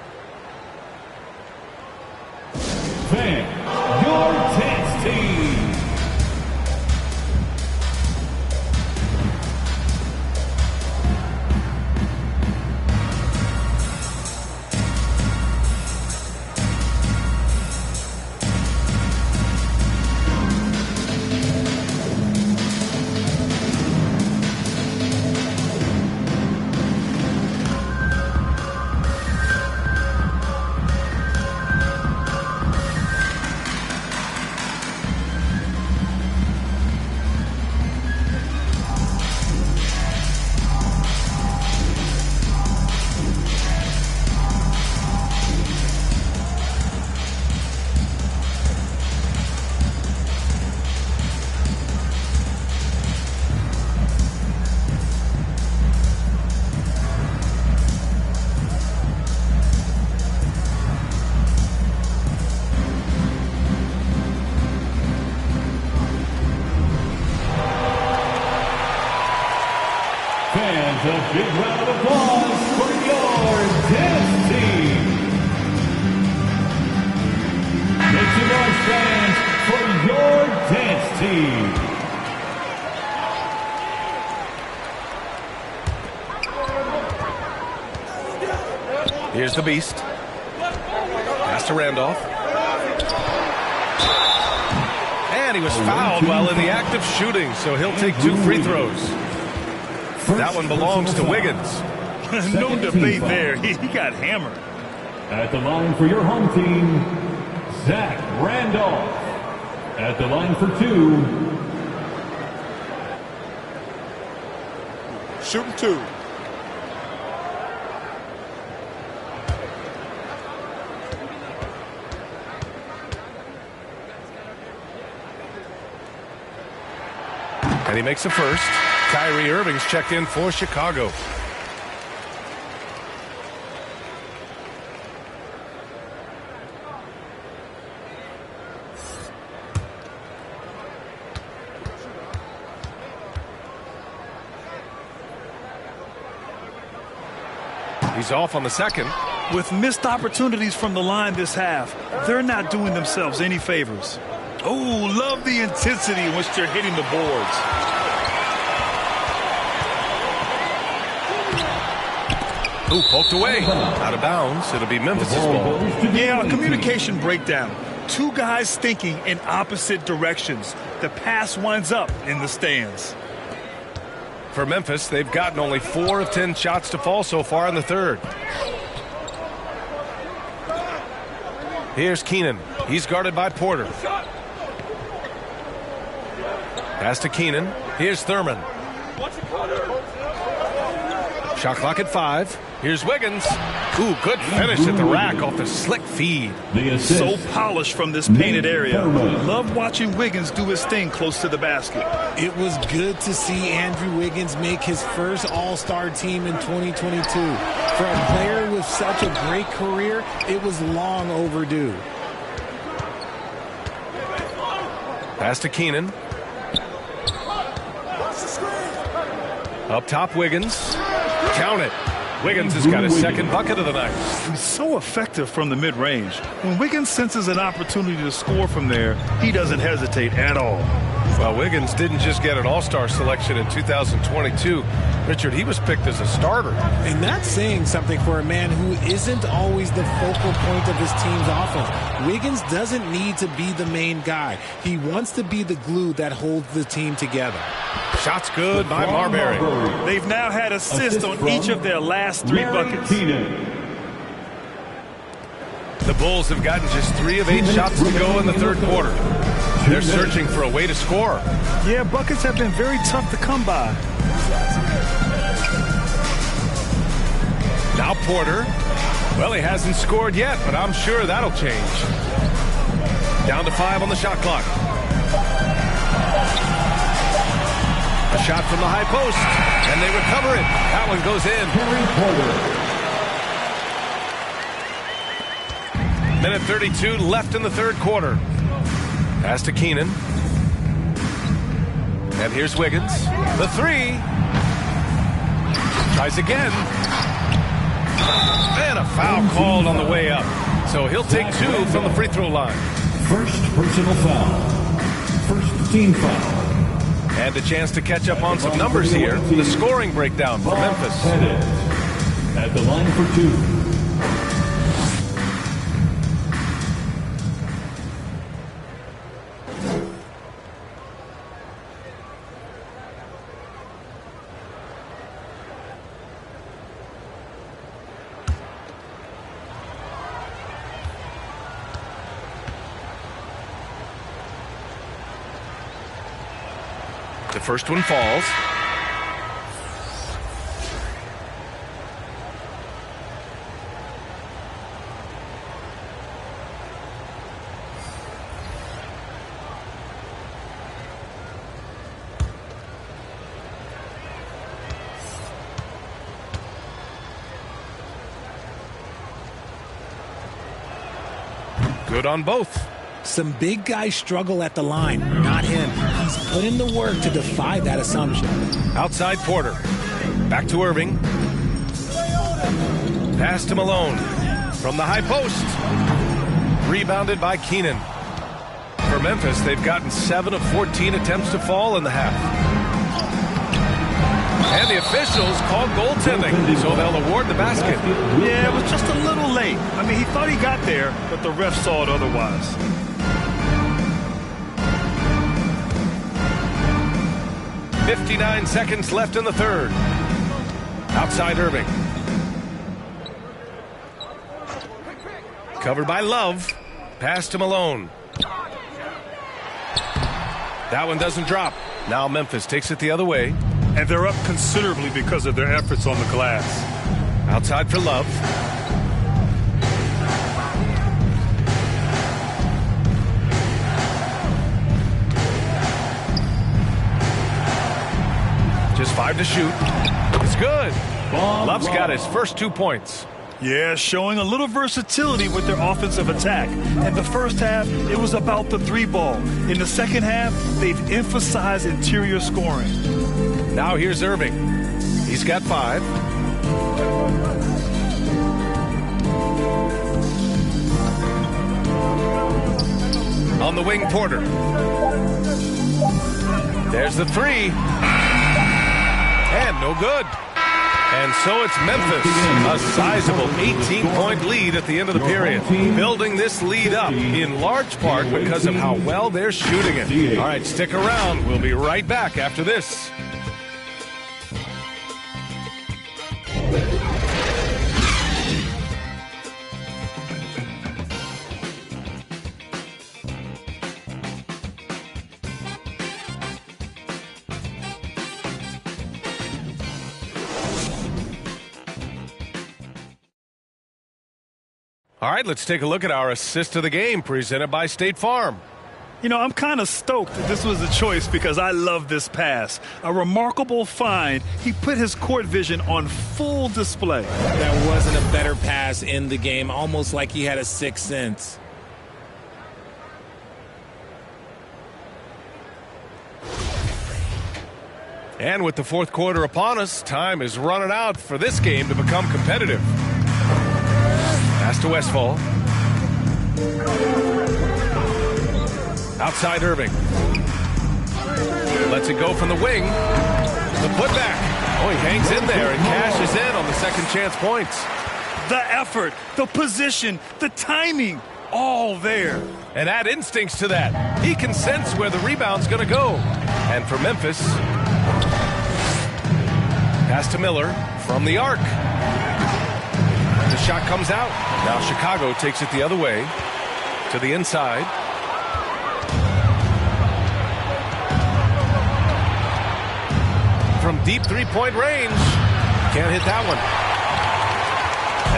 S15: Fans, your dance team. Fans, a big round of applause for your dance team. Make some noise, fans, for your dance team.
S2: Here's the Beast. Pass to Randolph. And he was fouled while in the act of shooting, so he'll take 2 free throws. That one belongs to Wiggins.
S16: No debate there. He got hammered.
S15: At the line for your home team, Zach Randolph. At the line for 2.
S10: Shooting 2.
S2: And he makes the first. Kyrie Irving's checked in for Chicago. He's off on the second.
S16: With missed opportunities from the line this half, they're not doing themselves any favors. Oh, love the intensity in which they're hitting the boards.
S2: Ooh, poked away. Out of bounds. It'll be Memphis' ball.
S16: Yeah, communication breakdown. 2 guys thinking in opposite directions. The pass winds up in the stands.
S2: For Memphis, they've gotten only 4 of 10 shots to fall so far in the third. Here's Keenan. He's guarded by Porter. Pass to Keenan. Here's Thurman. Shot clock at 5. Here's Wiggins. Ooh, good finish at the rack off the slick feed.
S16: So polished from this painted area. Love watching Wiggins do his thing close to the basket.
S13: It was good to see Andrew Wiggins make his first All-Star team in 2022. For a player with such a great career, it was long overdue.
S2: Pass to Keenan. Up top, Wiggins. Count it. Wiggins has got his second bucket of the night.
S16: He's so effective from the mid-range. When Wiggins senses an opportunity to score from there, he doesn't hesitate at all.
S2: Well, Wiggins didn't just get an All-Star selection in 2022. Richard, he was picked as a starter.
S13: And that's saying something for a man who isn't always the focal point of his team's offense. Wiggins doesn't need to be the main guy. He wants to be the glue that holds the team together.
S2: Shots good by Marbury.
S16: They've now had assists on each of their last 3 buckets.
S2: The Bulls have gotten just 3 of 8 shots to go in the third quarter. They're searching for a way to score.
S16: Yeah, buckets have been very tough to come by.
S2: Now Porter. Well, he hasn't scored yet, but I'm sure that'll change. Down to 5 on the shot clock. A shot from the high post, and they recover it. That one goes in. Minute 32 left in the third quarter. Pass to Keenan. And here's Wiggins. The 3. Tries again. And a foul called on the way up. So he'll take 2 from the free throw line.
S9: First personal foul. First team foul.
S2: And a chance to catch up on some numbers here. The scoring breakdown for Memphis.
S9: At the line for 2.
S2: The first one falls. Good on both.
S13: Some big guys struggle at the line, not him. He's put in the work to defy that assumption.
S2: Outside Porter. Back to Irving. Pass to Malone. From the high post. Rebounded by Keenan. For Memphis, they've gotten 7 of 14 attempts to fall in the half. And the officials called goaltending, so they'll award the basket.
S16: Yeah, it was just a little late. I mean, he thought he got there, but the ref saw it otherwise.
S2: .59 seconds left in the third. Outside Irving. Covered by Love. Pass to Malone. That one doesn't drop. Now Memphis takes it the other way.
S16: And they're up considerably because of their efforts on the glass.
S2: Outside for Love. Just 5 to shoot. It's good. Love's got his first 2 points.
S16: Yeah, showing a little versatility with their offensive attack. In the first half, it was about the 3-ball. In the second half, they've emphasized interior scoring.
S2: Now here's Irving. He's got 5. On the wing, Porter. There's the 3. And no good. And so it's Memphis, a sizable 18-point lead at the end of the period. Building this lead up in large part because of how well they're shooting it. All right, stick around. We'll be right back after this. All right, let's take a look at our assist of the game presented by State Farm.
S16: You know, I'm kind of stoked that this was a choice because I love this pass. A remarkable find. He put his court vision on full display.
S13: There wasn't a better pass in the game, almost like he had a sixth sense.
S2: And with the fourth quarter upon us, time is running out for this game to become competitive. Pass to Westfall. Outside Irving. Lets it go from the wing. The putback. Oh, he hangs in there and cashes in on the second chance points.
S16: The effort, the position, the timing, all there.
S2: And add instincts to that. He can sense where the rebound's going to go. And for Memphis, pass to Miller from the arc. The shot comes out. Now Chicago takes it the other way to the inside. From deep three-point range. Can't hit that one.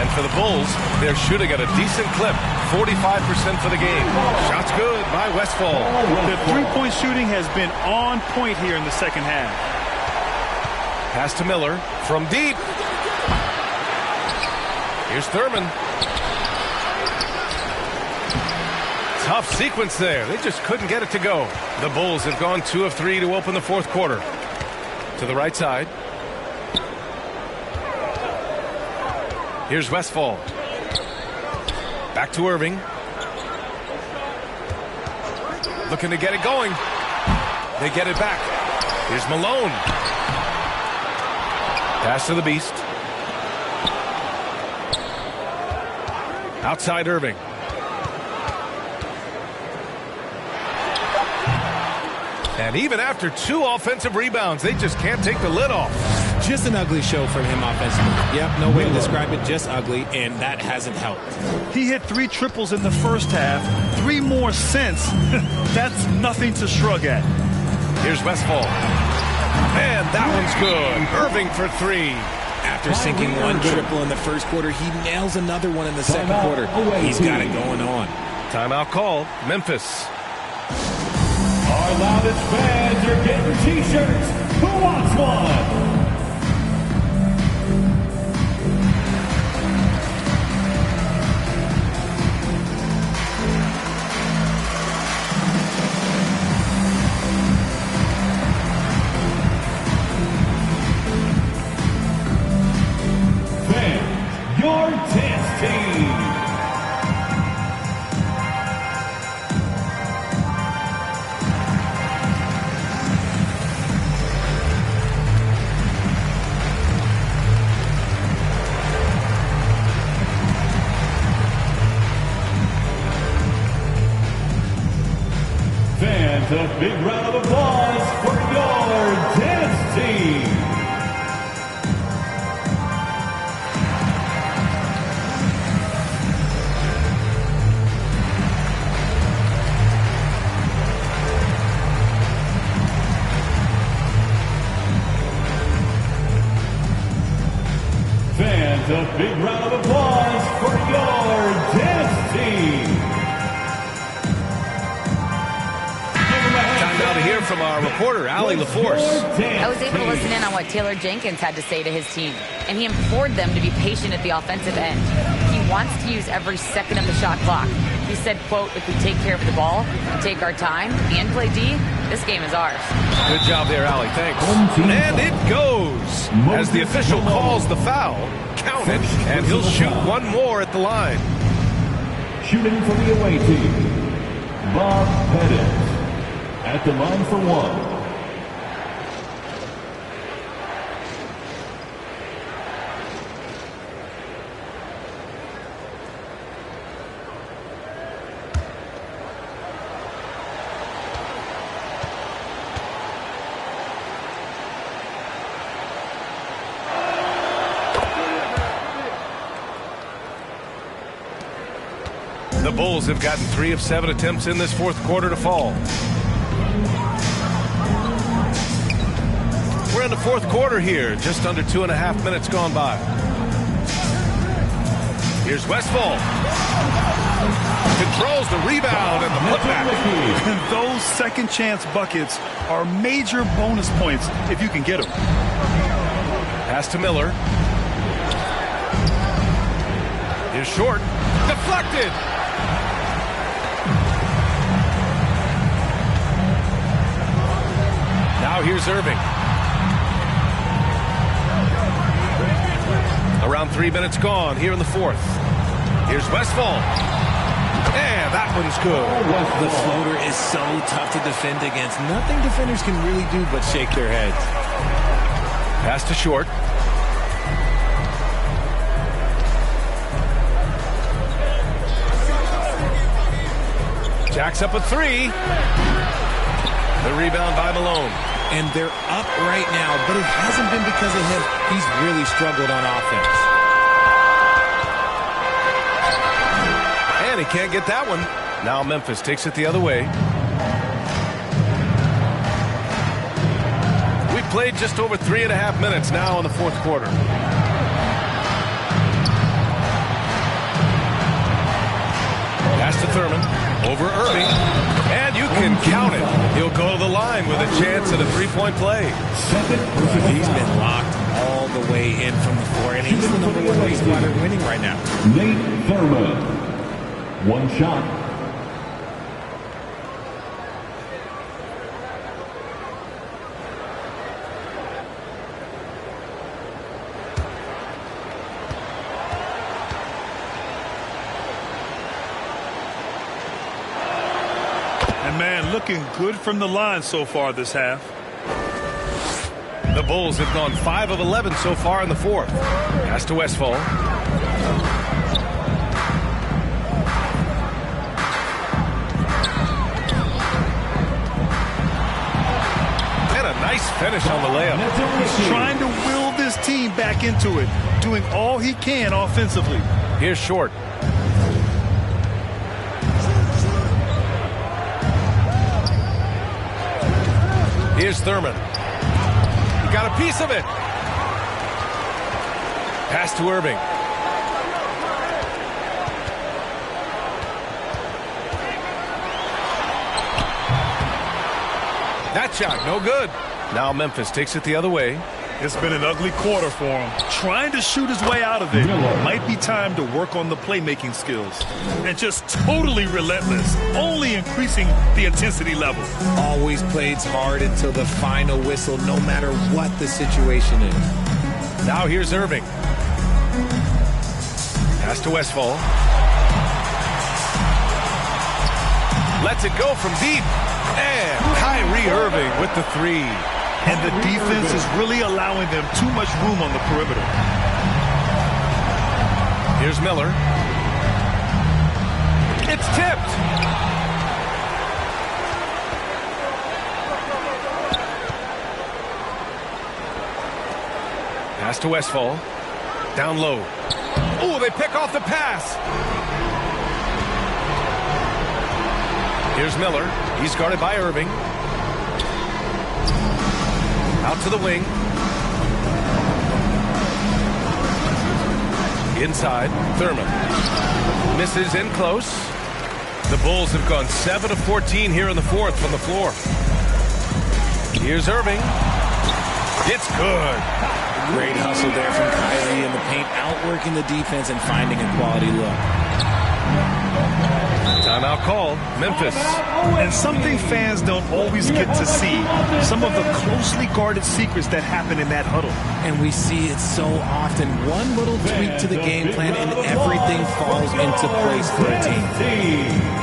S2: And for the Bulls, they're shooting at a decent clip. 45% for the game. Shots good by Westfall.
S16: The three-point shooting has been on point here in the second half.
S2: Pass to Miller from deep. Here's Thurman. Tough sequence there. They just couldn't get it to go. The Bulls have gone 2 of 3 to open the fourth quarter. To the right side. Here's Westfall. Back to Irving. Looking to get it going. They get it back. Here's Malone. Pass to the Beast. Outside Irving. And even after 2 offensive rebounds, they just can't take the lid off.
S13: Just an ugly show from him offensively. Yep, no way to describe it, just ugly, and that hasn't helped.
S16: He hit 3 triples in the first half, 3 more since. That's nothing to shrug at.
S2: Here's Westfall. And that one's good. Irving for 3.
S13: After sinking 1 triple in the first quarter, he nails another one in the second quarter. He's got it going on.
S2: Timeout call, Memphis.
S15: Our loudest fans are getting T-shirts. Who wants one? Fans, your dance team. Fans, a big round of applause for your dance team. Fans, a big round of applause for your dance team.
S2: Time now to hear from our reporter, Allie LaForce.
S6: I was able to listen in on what Taylor Jenkins had to say to his team, and he implored them to be patient at the offensive end. He wants to use every second of the shot clock. He said, quote, if we take care of the ball and take our time and play D, this game is ours.
S2: Good job there, Allie. Thanks. And it goes. As the official calls the foul, count it, and he'll shoot 1 more at the line.
S15: Shooting for the away team, Bob Pettit. At the line for 1.
S2: The Bulls have gotten 3 of 7 attempts in this fourth quarter to fall. We're in the fourth quarter here, just under 2.5 minutes gone by. Here's Westphal. Controls the rebound and the putback.
S16: And those second chance buckets are major bonus points if you can get them.
S2: Pass to Miller. Here's Short. Deflected. Now here's Irving. Around 3 minutes gone here in the fourth. Here's Westphal. And that one's good.
S13: The floater is so tough to defend against. Nothing defenders can really do but shake their heads.
S2: Pass to Short. Jacks up a three. The rebound by Malone.
S13: And they're up right now, but it hasn't been because of him. He's really struggled on offense.
S2: And he can't get that one. Now Memphis takes it the other way. We've played just over 3.5 minutes now in the fourth quarter. Pass to Thurman. Over Irving. And you can count it. He'll go to the line with a chance at a three-point play.
S13: He's been locked all the way in from the floor, and he's the number one reason why they're winning right now.
S9: Nate Thurman. One shot.
S16: Looking good from the line so far this half.
S2: The Bulls have gone 5 of 11 so far in the fourth. Pass to Westphal. And a nice finish on the layup.
S16: He's trying to will this team back into it, doing all he can offensively.
S2: Here's Short. Here's Thurman. He got a piece of it. Pass to Irving. That shot, no good. Now Memphis takes it the other way.
S16: It's been an ugly quarter for him. Trying to shoot his way out of it. Might be time to work on the playmaking skills. And just totally relentless. Only increasing the intensity level.
S13: Always plays hard until the final whistle, no matter what the situation is.
S2: Now here's Irving. Pass to Westphal. Lets it go from deep. And Kyrie Irving with the three.
S16: And the defense is really allowing them too much room on the perimeter.
S2: Here's Miller. It's tipped. Pass to Westphal. Down low. Oh, they pick off the pass. Here's Miller. He's guarded by Irving. Out to the wing. Inside, Thurman. Misses in close. The Bulls have gone 7 of 14 here in the fourth from the floor. Here's Irving. It's good.
S13: Great hustle there from Kyrie in the paint, outworking the defense and finding a quality look.
S2: Timeout called. Memphis.
S16: And something fans don't always get to see. Some of the closely guarded secrets that happen in that huddle.
S13: And we see it so often. One little tweak to the game plan and everything falls into place for a team.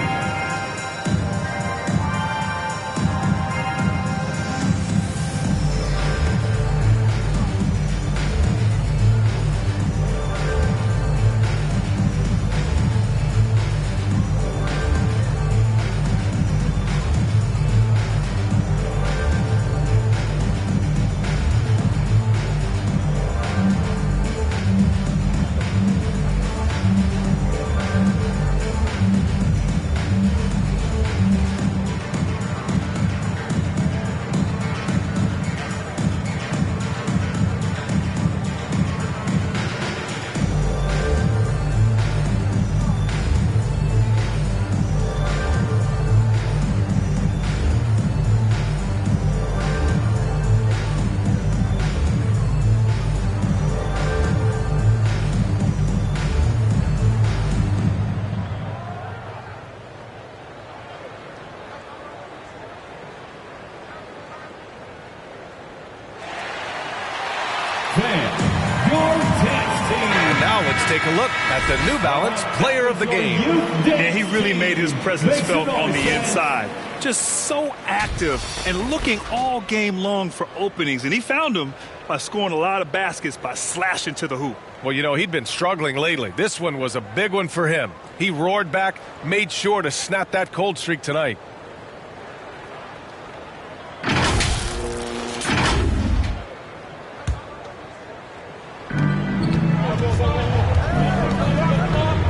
S2: Now let's take a look at the New Balance Player of the Game.
S16: Man, he really made his presence felt on the inside. Just so active and looking all game long for openings. And he found them by scoring a lot of baskets by slashing to the hoop.
S2: Well, you know, he'd been struggling lately. This one was a big one for him. He roared back, made sure to snap that cold streak tonight.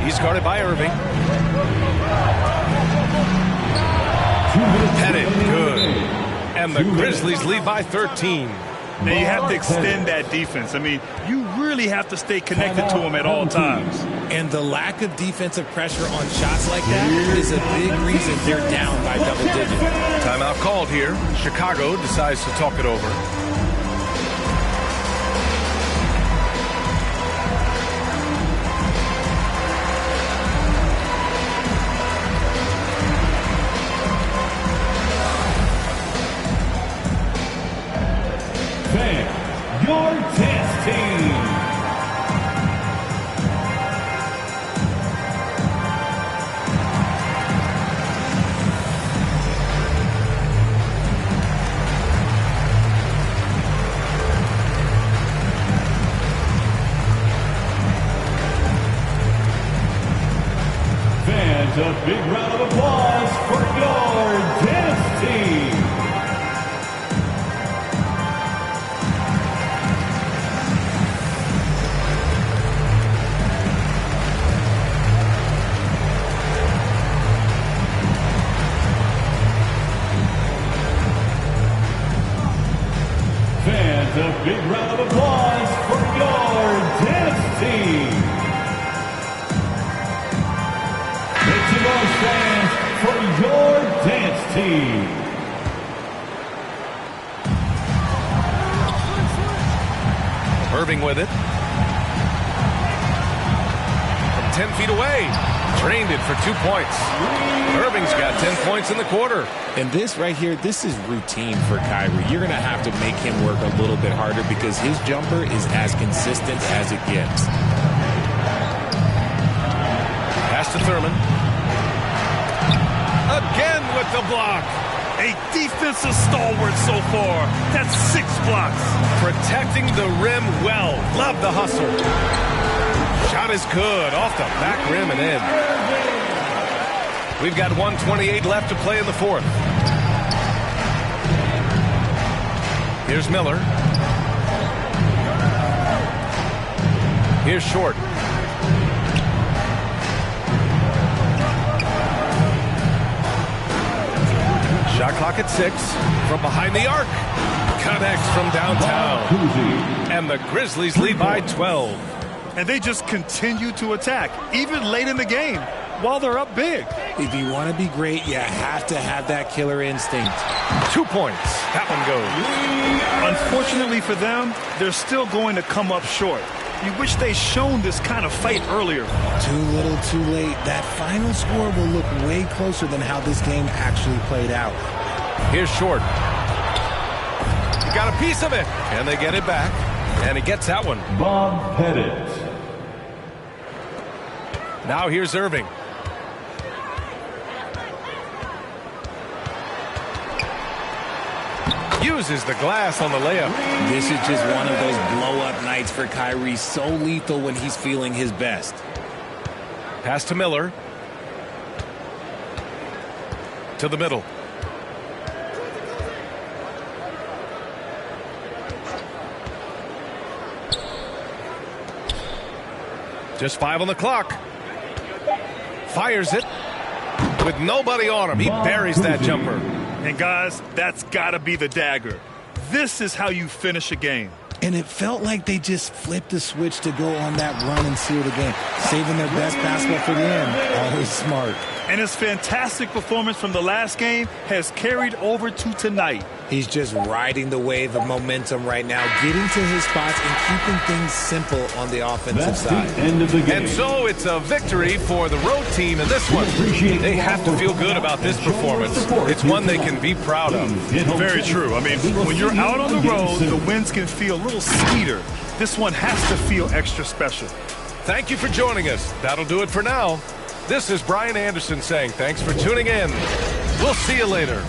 S2: He's guarded by Irving. Pettit, good. And the Grizzlies lead by 13.
S16: Now you have to extend that defense. I mean, you really have to stay connected to him at all times.
S13: And the lack of defensive pressure on shots like that is a big reason they're down by double digits.
S2: Timeout called here. Chicago decides to talk it over.
S15: Your dance team. Fans, a big round of applause for your dance team. A big round of applause for your dance team. Make some noise, fans, for your dance team.
S2: Irving with it. From 10 feet away. Drained it for 2 points. Irving's got 10 points in the quarter.
S13: And this right here, this is routine for Kyrie. You're going to have to make him work a little bit harder because his jumper is as consistent as it gets.
S2: Pass to Thurman. Again with the block.
S16: A defensive stalwart so far. That's 6 blocks.
S2: Protecting the rim well. Love the hustle. Shot is good. Off the back rim and in. We've got 1:28 left to play in the fourth. Here's Miller. Here's Short. Shot clock at 6. From behind the arc. Connects from downtown. And the Grizzlies lead by 12.
S16: And they just continue to attack, even late in the game, while they're up big.
S13: If you want to be great, you have to have that killer instinct.
S2: 2 points. That one goes.
S16: Unfortunately for them, they're still going to come up short. You wish they'd shown this kind of fight earlier.
S13: Too little, too late. That final score will look way closer than how this game actually played out.
S2: Here's Short. He got a piece of it. And they get it back. And he gets that one.
S15: Bob Pettit.
S2: Now here's Irving. Uses the glass on the layup.
S13: This is just one of those blow-up nights for Kyrie. So lethal when he's feeling his best.
S2: Pass to Miller. To the middle. Just 5 on the clock. Fires it with nobody on him. He buries that jumper.
S16: And guys, that's got to be the dagger. This is how you finish a game.
S13: And it felt like they just flipped the switch to go on that run and seal the game, saving their best basketball for the end. Always smart.
S16: And his fantastic performance from the last game has carried over to tonight.
S13: He's just riding the wave of momentum right now, getting to his spots and keeping things simple on the offensive side.
S15: The end of the game.
S2: And so it's a victory for the road team in this one. They have to feel good about this performance. It's one they can be proud of.
S16: Very true. I mean, when you're out on the road, the wins can feel a little sweeter. This one has to feel extra special.
S2: Thank you for joining us. That'll do it for now. This is Brian Anderson saying thanks for tuning in. We'll see you later.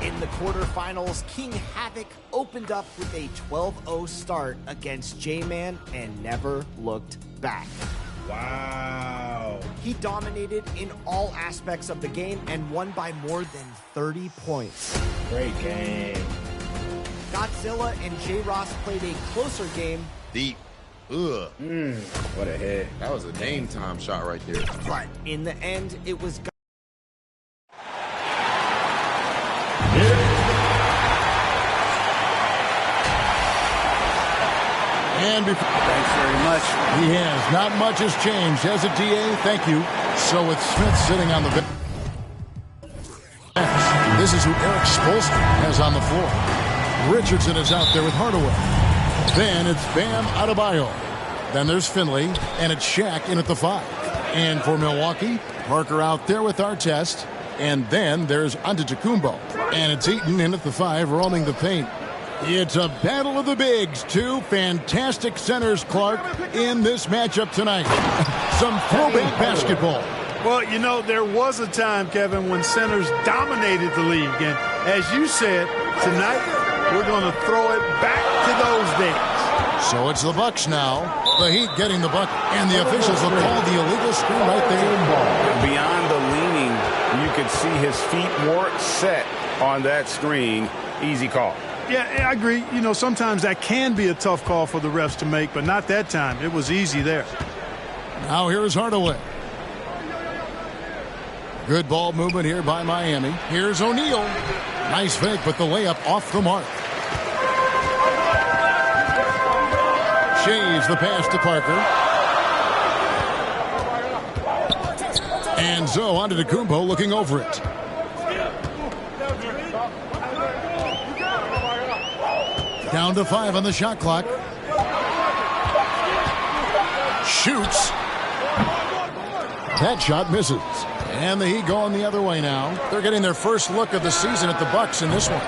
S19: In the quarterfinals, King Havoc opened up with a 12-0 start against J-Man and never looked back.
S18: Wow.
S19: He dominated in all aspects of the game and won by more than 30 points.
S18: Great game.
S19: Godzilla and J-Ross played a closer game.
S18: Deep. Ugh. What a hit. That was a game time shot right there.
S19: But in the end, it was
S4: And thanks very much. He has. Not much has changed. As a DA, thank you. So with Smith sitting on the bench, this is who Eric Spoelstra has on the floor. Richardson is out there with Hardaway. Then it's Bam Adebayo. Then there's Finley, and it's Shaq in at the 5. And for Milwaukee, Parker out there with Artest. And then there's Antetokounmpo. And it's Eaton in at the 5, roaming the paint. It's a battle of the bigs. Two fantastic centers, Clark, in this matchup tonight. Some throwback basketball.
S7: Well, you know, there was a time, Kevin, when centers dominated the league. And as you said, tonight we're going to throw it back to those days.
S4: So it's the Bucks now. The Heat getting the bucket, and the officials will call the illegal screen right there.
S12: Beyond the leaning, you could see his feet weren't set on that screen. Easy call.
S7: Yeah, I agree. You know, sometimes that can be a tough call for the refs to make, but not that time. It was easy there.
S4: Now here's Hardaway. Good ball movement here by Miami. Here's O'Neal. Nice fake, but the layup off the mark. Shays the pass to Parker. And so Antetokounmpo looking over it. Down to 5 on the shot clock. Shoots. That shot misses. And the Heat going the other way now. They're getting their first look of the season at the Bucks in this one.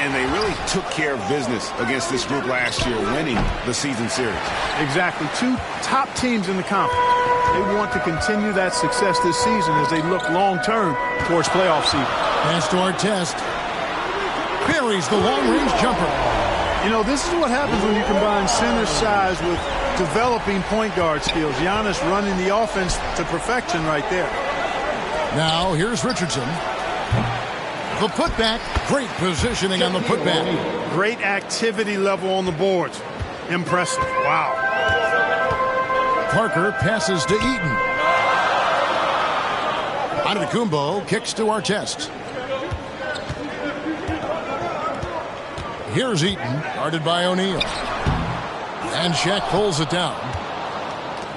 S12: And they really took care of business against this group last year, winning the season series.
S7: Exactly. Two top teams in the conference. They want to continue that success this season as they look long-term towards playoff season.
S4: Pass to Artest. Buries the long-range jumper.
S7: You know, this is what happens when you combine center size with developing point guard skills. Giannis running the offense to perfection right there.
S4: Now, here's Richardson. The putback. Great positioning on the putback.
S7: Great activity level on the boards. Impressive. Wow.
S4: Parker passes to Eaton. Antetokounmpo kicks to Artest. Here's Eaton, guarded by O'Neal. And Shaq pulls it down.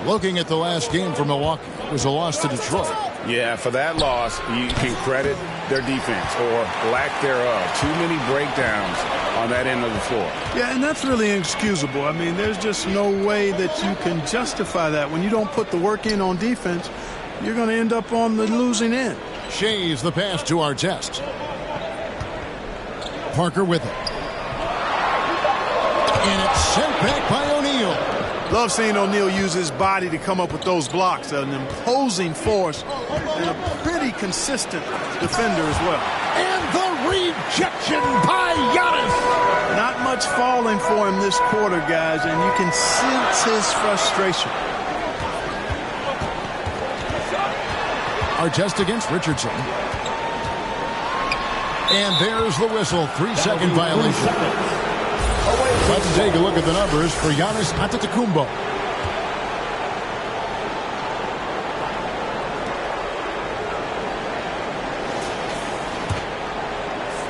S4: Looking at the last game for Milwaukee, it was a loss to Detroit.
S12: Yeah, for that loss, you can credit their defense or lack thereof. Too many breakdowns on that end of the floor.
S7: Yeah, and that's really inexcusable. I mean, there's just no way that you can justify that. When you don't put the work in on defense, you're going to end up on the losing end.
S4: Shays the pass to Artest. Parker with it. And it's sent back by O'Neal.
S7: Love seeing O'Neal use his body to come up with those blocks. An imposing force and a pretty consistent defender as well.
S4: And the rejection by Giannis.
S7: Not much falling for him this quarter, guys, and you can sense his frustration.
S4: Artest against Richardson. And there's the whistle. 3-second violation. Let's take a look at the numbers for Giannis Antetokounmpo.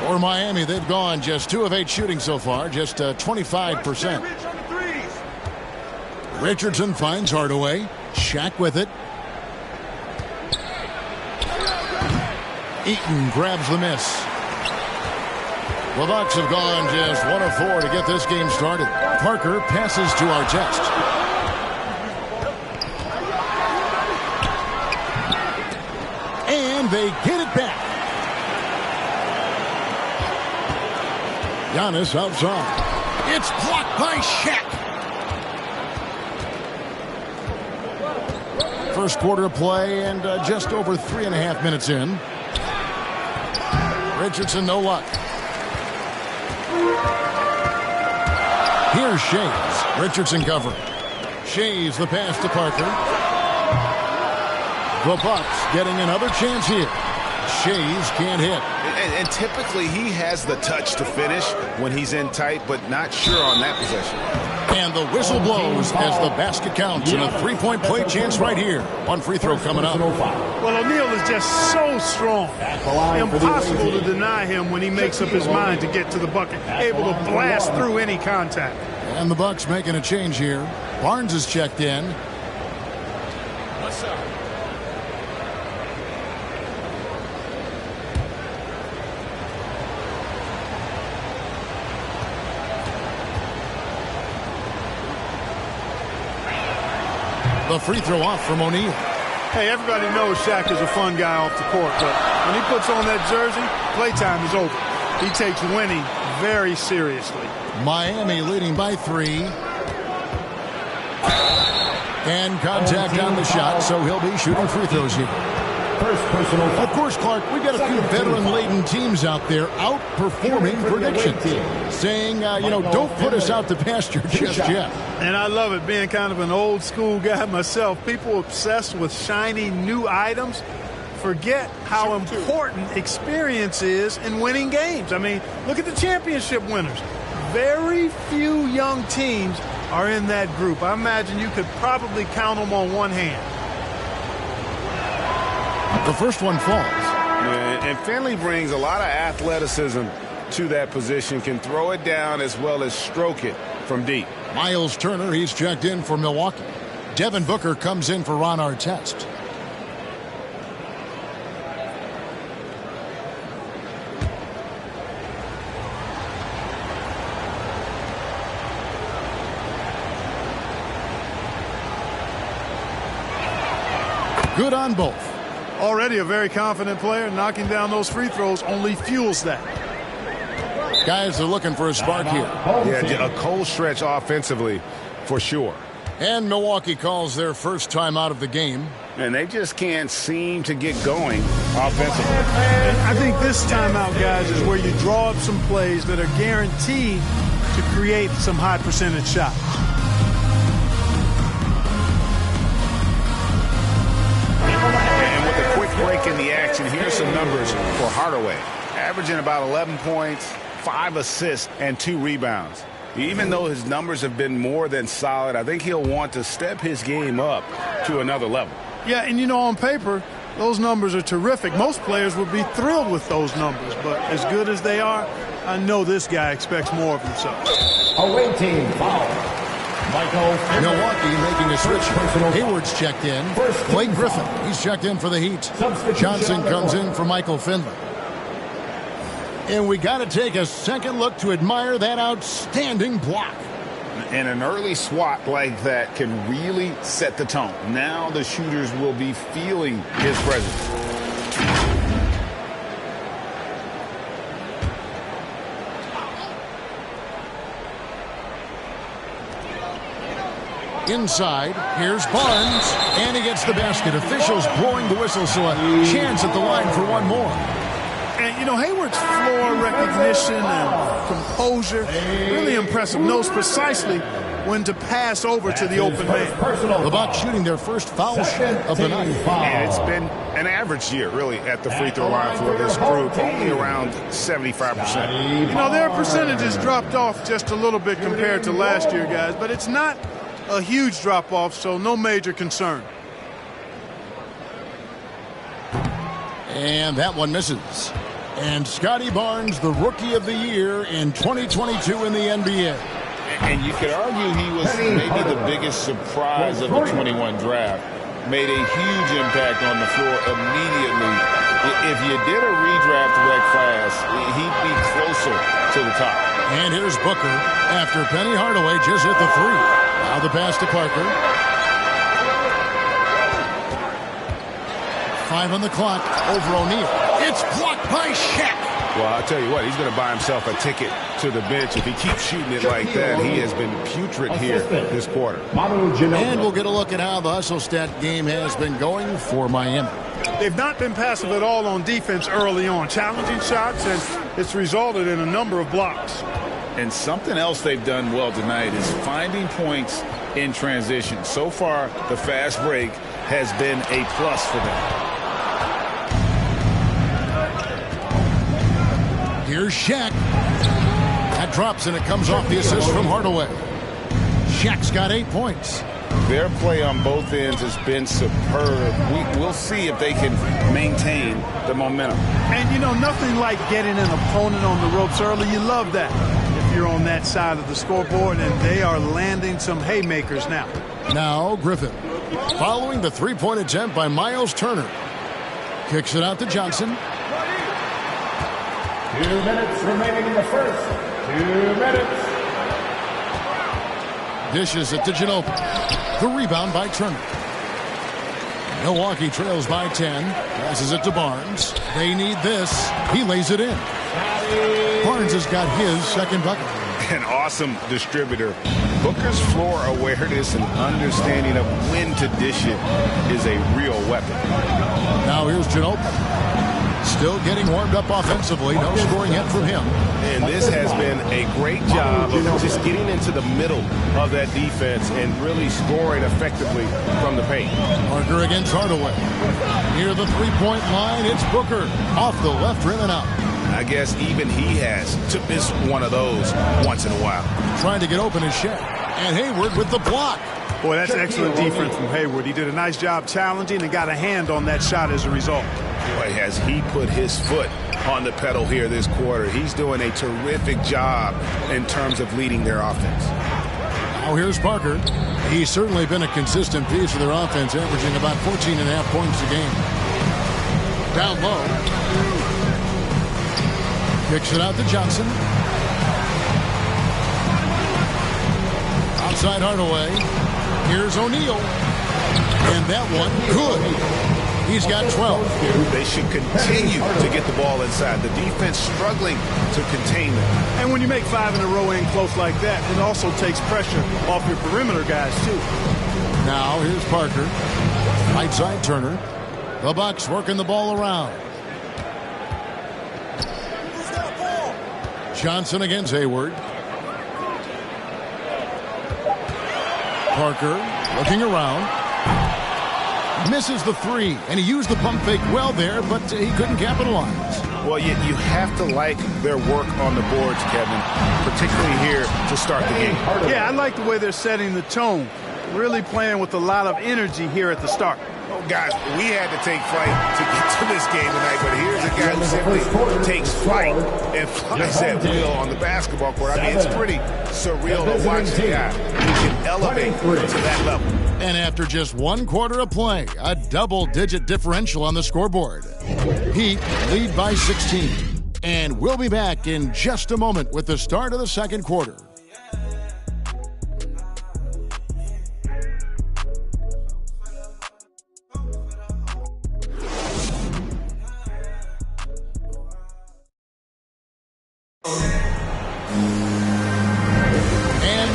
S4: For Miami, they've gone just 2 of 8 shooting so far, just 25%. Richardson finds Hardaway. Shaq with it. Eaton grabs the miss. The Bucks have gone just 1 of 4 to get this game started. Parker passes to Artest. And they get it back. Giannis outside. It's blocked by Shaq. First quarter of play and just over 3.5 minutes in. Richardson, no luck. Here's Shays. Richardson covering. Shays the pass to Parker. The Bucks getting another chance here. Shays can't hit.
S12: And typically he has the touch to finish when he's in tight, but not sure on that possession.
S4: And the whistle blows as the basket counts and a 3-point play chance right here. One free throw coming up.
S7: Well, O'Neal is just so strong. Impossible to deny him when he makes up his mind to get to the bucket. Able to blast through any contact.
S4: And the Bucks making a change here. Barnes is checked in.
S2: What's up?
S4: The free throw off from O'Neal.
S7: Hey, everybody knows Shaq is a fun guy off the court, but when he puts on that jersey, playtime is over. He takes winning very seriously.
S4: Miami leading by 3. And contact on the shot, so he'll be shooting free throws here.
S3: First personal.
S4: Of course, Clark, we got a few veteran-laden teams out there outperforming predictions, saying, don't put us out to pasture just yet.
S7: And I love it, being kind of an old school guy myself. People obsessed with shiny new items forget how important experience is in winning games. I mean, look at the championship winners. Very few young teams are in that group. I imagine you could probably count them on one hand.
S4: The first one falls.
S12: And Finley brings a lot of athleticism to that position, can throw it down as well as stroke it from deep.
S4: Miles Turner, he's checked in for Milwaukee. Devin Booker comes in for Ron Artest. Good on both.
S7: Already a very confident player. Knocking down those free throws only fuels that.
S4: Guys are looking for a spark here.
S12: Yeah, a cold stretch offensively for sure.
S4: And Milwaukee calls their first time out of the game.
S12: And they just can't seem to get going offensively.
S7: I think this timeout, guys, is where you draw up some plays that are guaranteed to create some high percentage shots.
S12: And with a quick break in the action, here's some numbers for Hardaway. Averaging about 11 points, 5 assists, and 2 rebounds. Even though his numbers have been more than solid, I think he'll want to step his game up to another level.
S7: Yeah, and on paper, those numbers are terrific. Most players would be thrilled with those numbers, but as good as they are, I know this guy expects more of himself.
S3: Away team foul.
S4: Milwaukee making a switch. Hayward's checked in. Blake Griffin, he's checked in for the Heat. Johnson comes in for Michael Finley. And we got to take a second look to admire that outstanding block.
S12: And an early swat like that can really set the tone. Now the shooters will be feeling his presence.
S4: Inside, here's Barnes, and he gets the basket. Officials blowing the whistle, so a chance at the line for one more.
S7: And, Hayward's floor recognition and composure, really impressive. Knows precisely when to pass over to the open man.
S4: The Bucks shooting their first foul shot of the night.
S12: And it's been an average year, really, at the free throw line for this group, only around 75%.
S7: Their percentages dropped off just a little bit compared to last year, guys, but it's not a huge drop-off, so no major concern.
S4: And that one misses. And Scotty Barnes, the Rookie of the Year in 2022 in the NBA.
S12: And you could argue he was maybe the biggest surprise of the 21 draft. Made a huge impact on the floor immediately. If you did a redraft of that class, he'd be closer to the top.
S4: And here's Booker after Penny Hardaway just hit the 3. Now the pass to Parker. 5 on the clock over O'Neal. It's blocked by Shaq.
S12: Well, I'll tell you what, he's going to buy himself a ticket to the bench. If he keeps shooting it like that, he has been putrid here this quarter.
S4: And we'll get a look at how the hustle stat game has been going for Miami.
S7: They've not been passive at all on defense early on. Challenging shots, and it's resulted in a number of blocks.
S12: And something else they've done well tonight is finding points in transition. So far, the fast break has been a plus for them.
S4: Here's Shaq. That drops, and it comes off the assist from Hardaway. Shaq's got 8 points.
S12: Their play on both ends has been superb. We'll see if they can maintain the momentum.
S7: And, nothing like getting an opponent on the ropes early. You love that. If if you're on that side of the scoreboard, and they are landing some haymakers now.
S4: Now Griffin, following the three-point attempt by Miles Turner. Kicks it out to Johnson.
S15: 2 minutes remaining in the first. 2 minutes.
S4: Dishes it to Ginobili. The rebound by Turner. Milwaukee trails by 10. Passes it to Barnes. They need this. He lays it in. Barnes has got his second bucket.
S12: An awesome distributor. Booker's floor awareness and understanding of when to dish it is a real weapon.
S4: Now here's Ginobili. Still getting warmed up offensively. No scoring yet from him.
S12: And this has been a great job of just getting into the middle of that defense and really scoring effectively from the paint.
S4: Parker against Hardaway. Near the three-point line, it's Booker. Off the left rim and out.
S12: I guess even he has to miss one of those once in a while.
S4: Trying to get open is Shaq. And Hayward with the block.
S7: Boy, that's excellent defense from Hayward. He did a nice job challenging and got a hand on that shot as a result.
S12: Boy, has he put his foot on the pedal here this quarter. He's doing a terrific job in terms of leading their offense.
S4: Now here's Parker. He's certainly been a consistent piece of their offense, averaging about 14.5 points a game. Down low. Kicks it out to Johnson. Outside Hardaway. Here's O'Neal. And that one, good. He's got 12.
S12: They should continue to get the ball inside. The defense struggling to contain them.
S7: And when you make 5 in a row in close like that, it also takes pressure off your perimeter guys, too.
S4: Now here's Parker. Right side Turner. The Bucks working the ball around. Johnson against Hayward. Parker looking around. Misses the three, and he used the pump fake well there, but he couldn't capitalize.
S12: Well, you have to like their work on the boards, Kevin, particularly here to start the game.
S7: Yeah, I like the way they're setting the tone. Really playing with a lot of energy here at the start.
S12: Oh, guys, we had to take flight to get to this game tonight, but here's a guy who simply takes flight and flies at will on the basketball court. I mean, it's pretty surreal to watch a guy who can elevate to that level.
S4: And after just one quarter of play, a double-digit differential on the scoreboard. Heat lead by 16. And we'll be back in just a moment with the start of the second quarter.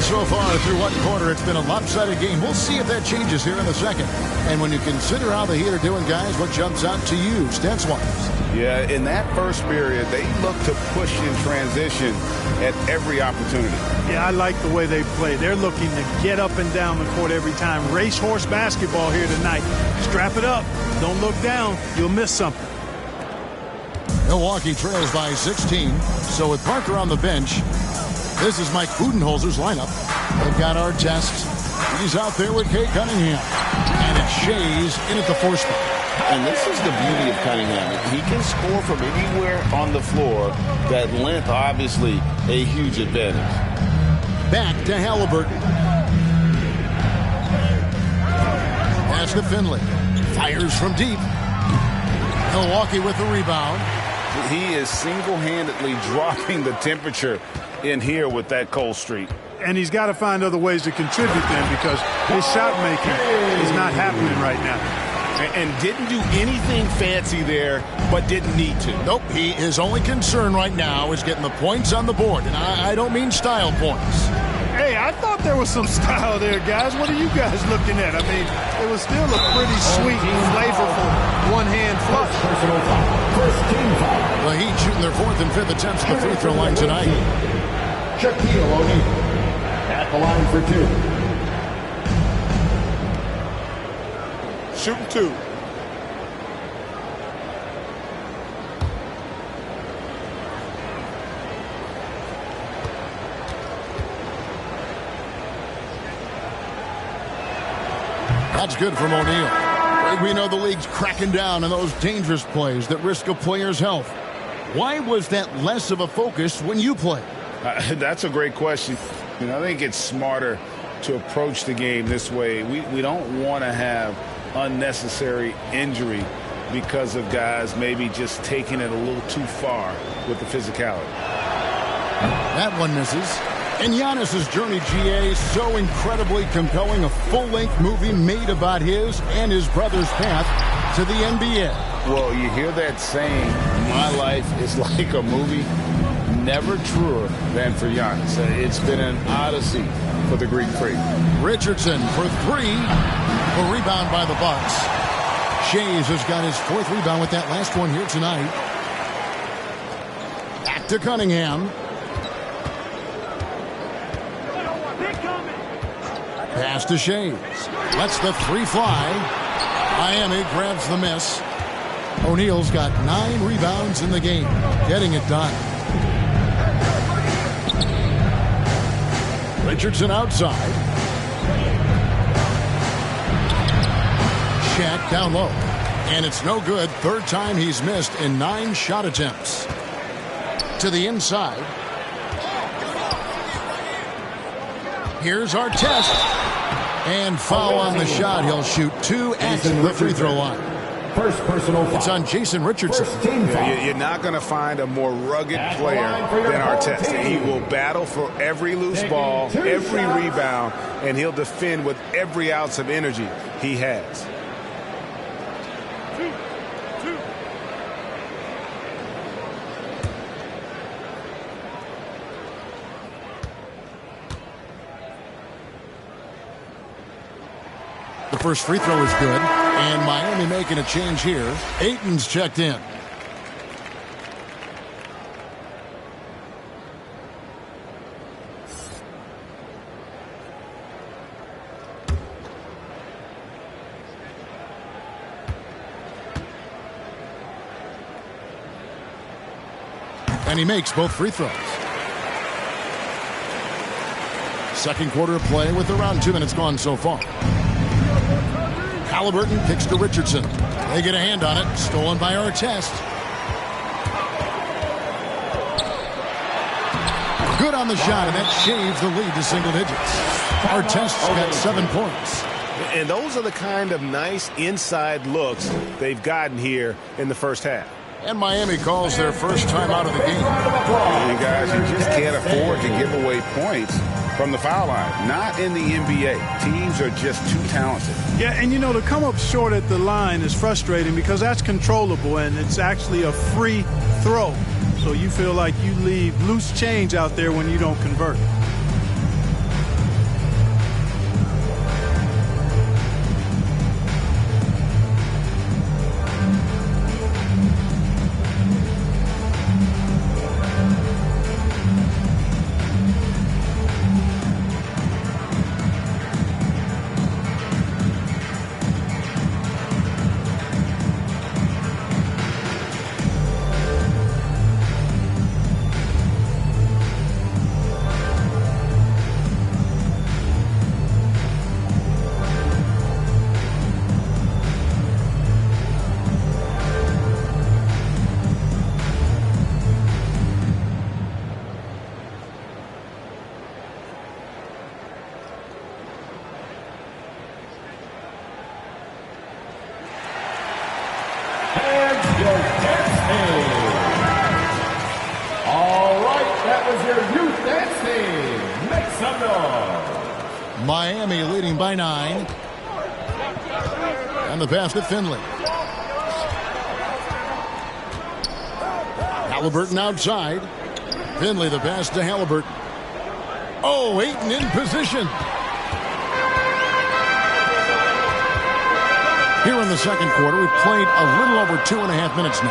S4: So far through one quarter, it's been a lopsided game. We'll see if that changes here in the second. And when you consider how the Heat are doing, guys, what jumps out to you, stats-wise?
S12: Yeah, in that first period, they look to push in transition at every opportunity.
S7: Yeah, I like the way they play. They're looking to get up and down the court every time. Racehorse basketball here tonight. Strap it up. Don't look down. You'll miss something.
S4: Milwaukee trails by 16. So with Parker on the bench, this is Mike Budenholzer's lineup. They've got Artest. He's out there with Kay Cunningham. And it's Shays in at the 4 spot.
S18: And this is the beauty of Cunningham. He can score from anywhere on the floor. That length, obviously, a huge advantage.
S4: Back to Halliburton. Pass to Finley. Fires from deep. Milwaukee with the rebound.
S12: He is single-handedly dropping the temperature in here with that cold streak.
S7: And he's got to find other ways to contribute then, because his shot making is not happening right now.
S12: And didn't do anything fancy there, but didn't need to.
S4: Nope, his only concern right now is getting the points on the board. And I don't mean style points.
S7: Hey, I thought there was some style there, guys. What are you guys looking at? I mean, it was still a pretty sweet, flavorful one-hand flush.
S15: First team foul.
S4: The Heat shooting their 4th and 5th attempts at the free throw line tonight.
S15: Shaquille O'Neal at the line for 2.
S11: Shooting 2.
S4: That's good from O'Neal. We know the league's cracking down on those dangerous plays that risk a player's health. Why was that less of a focus when you play?
S12: That's a great question. I think it's smarter to approach the game this way. We don't want to have unnecessary injury because of guys maybe just taking it a little too far with the physicality.
S4: That one misses. And Giannis's journey, GA, so incredibly compelling. A full-length movie made about his and his brother's path to the NBA.
S12: Well, you hear that saying, my life is like a movie. Never truer than for Giannis. It's been an odyssey for the Greek freak.
S4: Richardson for three. A rebound by the Bucks. Shays has got his fourth rebound with that last one here tonight. Back to Cunningham. Pass to Shays. Lets the three fly. Miami grabs the miss. O'Neal's got 9 rebounds in the game. Getting it done. Richardson outside. Shaq down low. And it's no good. Third time he's missed in 9 shot attempts. To the inside. Here's Artest. And foul on the shot. He'll shoot 2 at the free throw line.
S3: First personal foul.
S4: It's on Jason Richardson.
S12: You're not going to find a more rugged player than Artest. He will battle for every loose ball, every rebound, and he'll defend with every ounce of energy he has.
S4: The first free throw is good, and Miami making a change here. Ayton's checked in. And he makes both free throws. Second quarter of play with around 2 minutes gone so far. Halliburton kicks to Richardson. They get a hand on it. Stolen by Artest. Good on the shot, and that shaves the lead to single digits. Artest's got 7 points.
S12: And those are the kind of nice inside looks they've gotten here in the first half.
S4: And Miami calls their first time out of the game.
S12: And guys, you just can't afford to give away points from the foul line. Not in the NBA. Teams are just too talented.
S7: Yeah, and to come up short at the line is frustrating because that's controllable and it's actually a free throw. So you feel like you leave loose change out there when you don't convert.
S4: Miami leading by 9. And the pass to Finley. Halliburton outside. Finley the pass to Halliburton. Oh, Ayton in position. Here in the second quarter, we've played a little over 2.5 minutes now.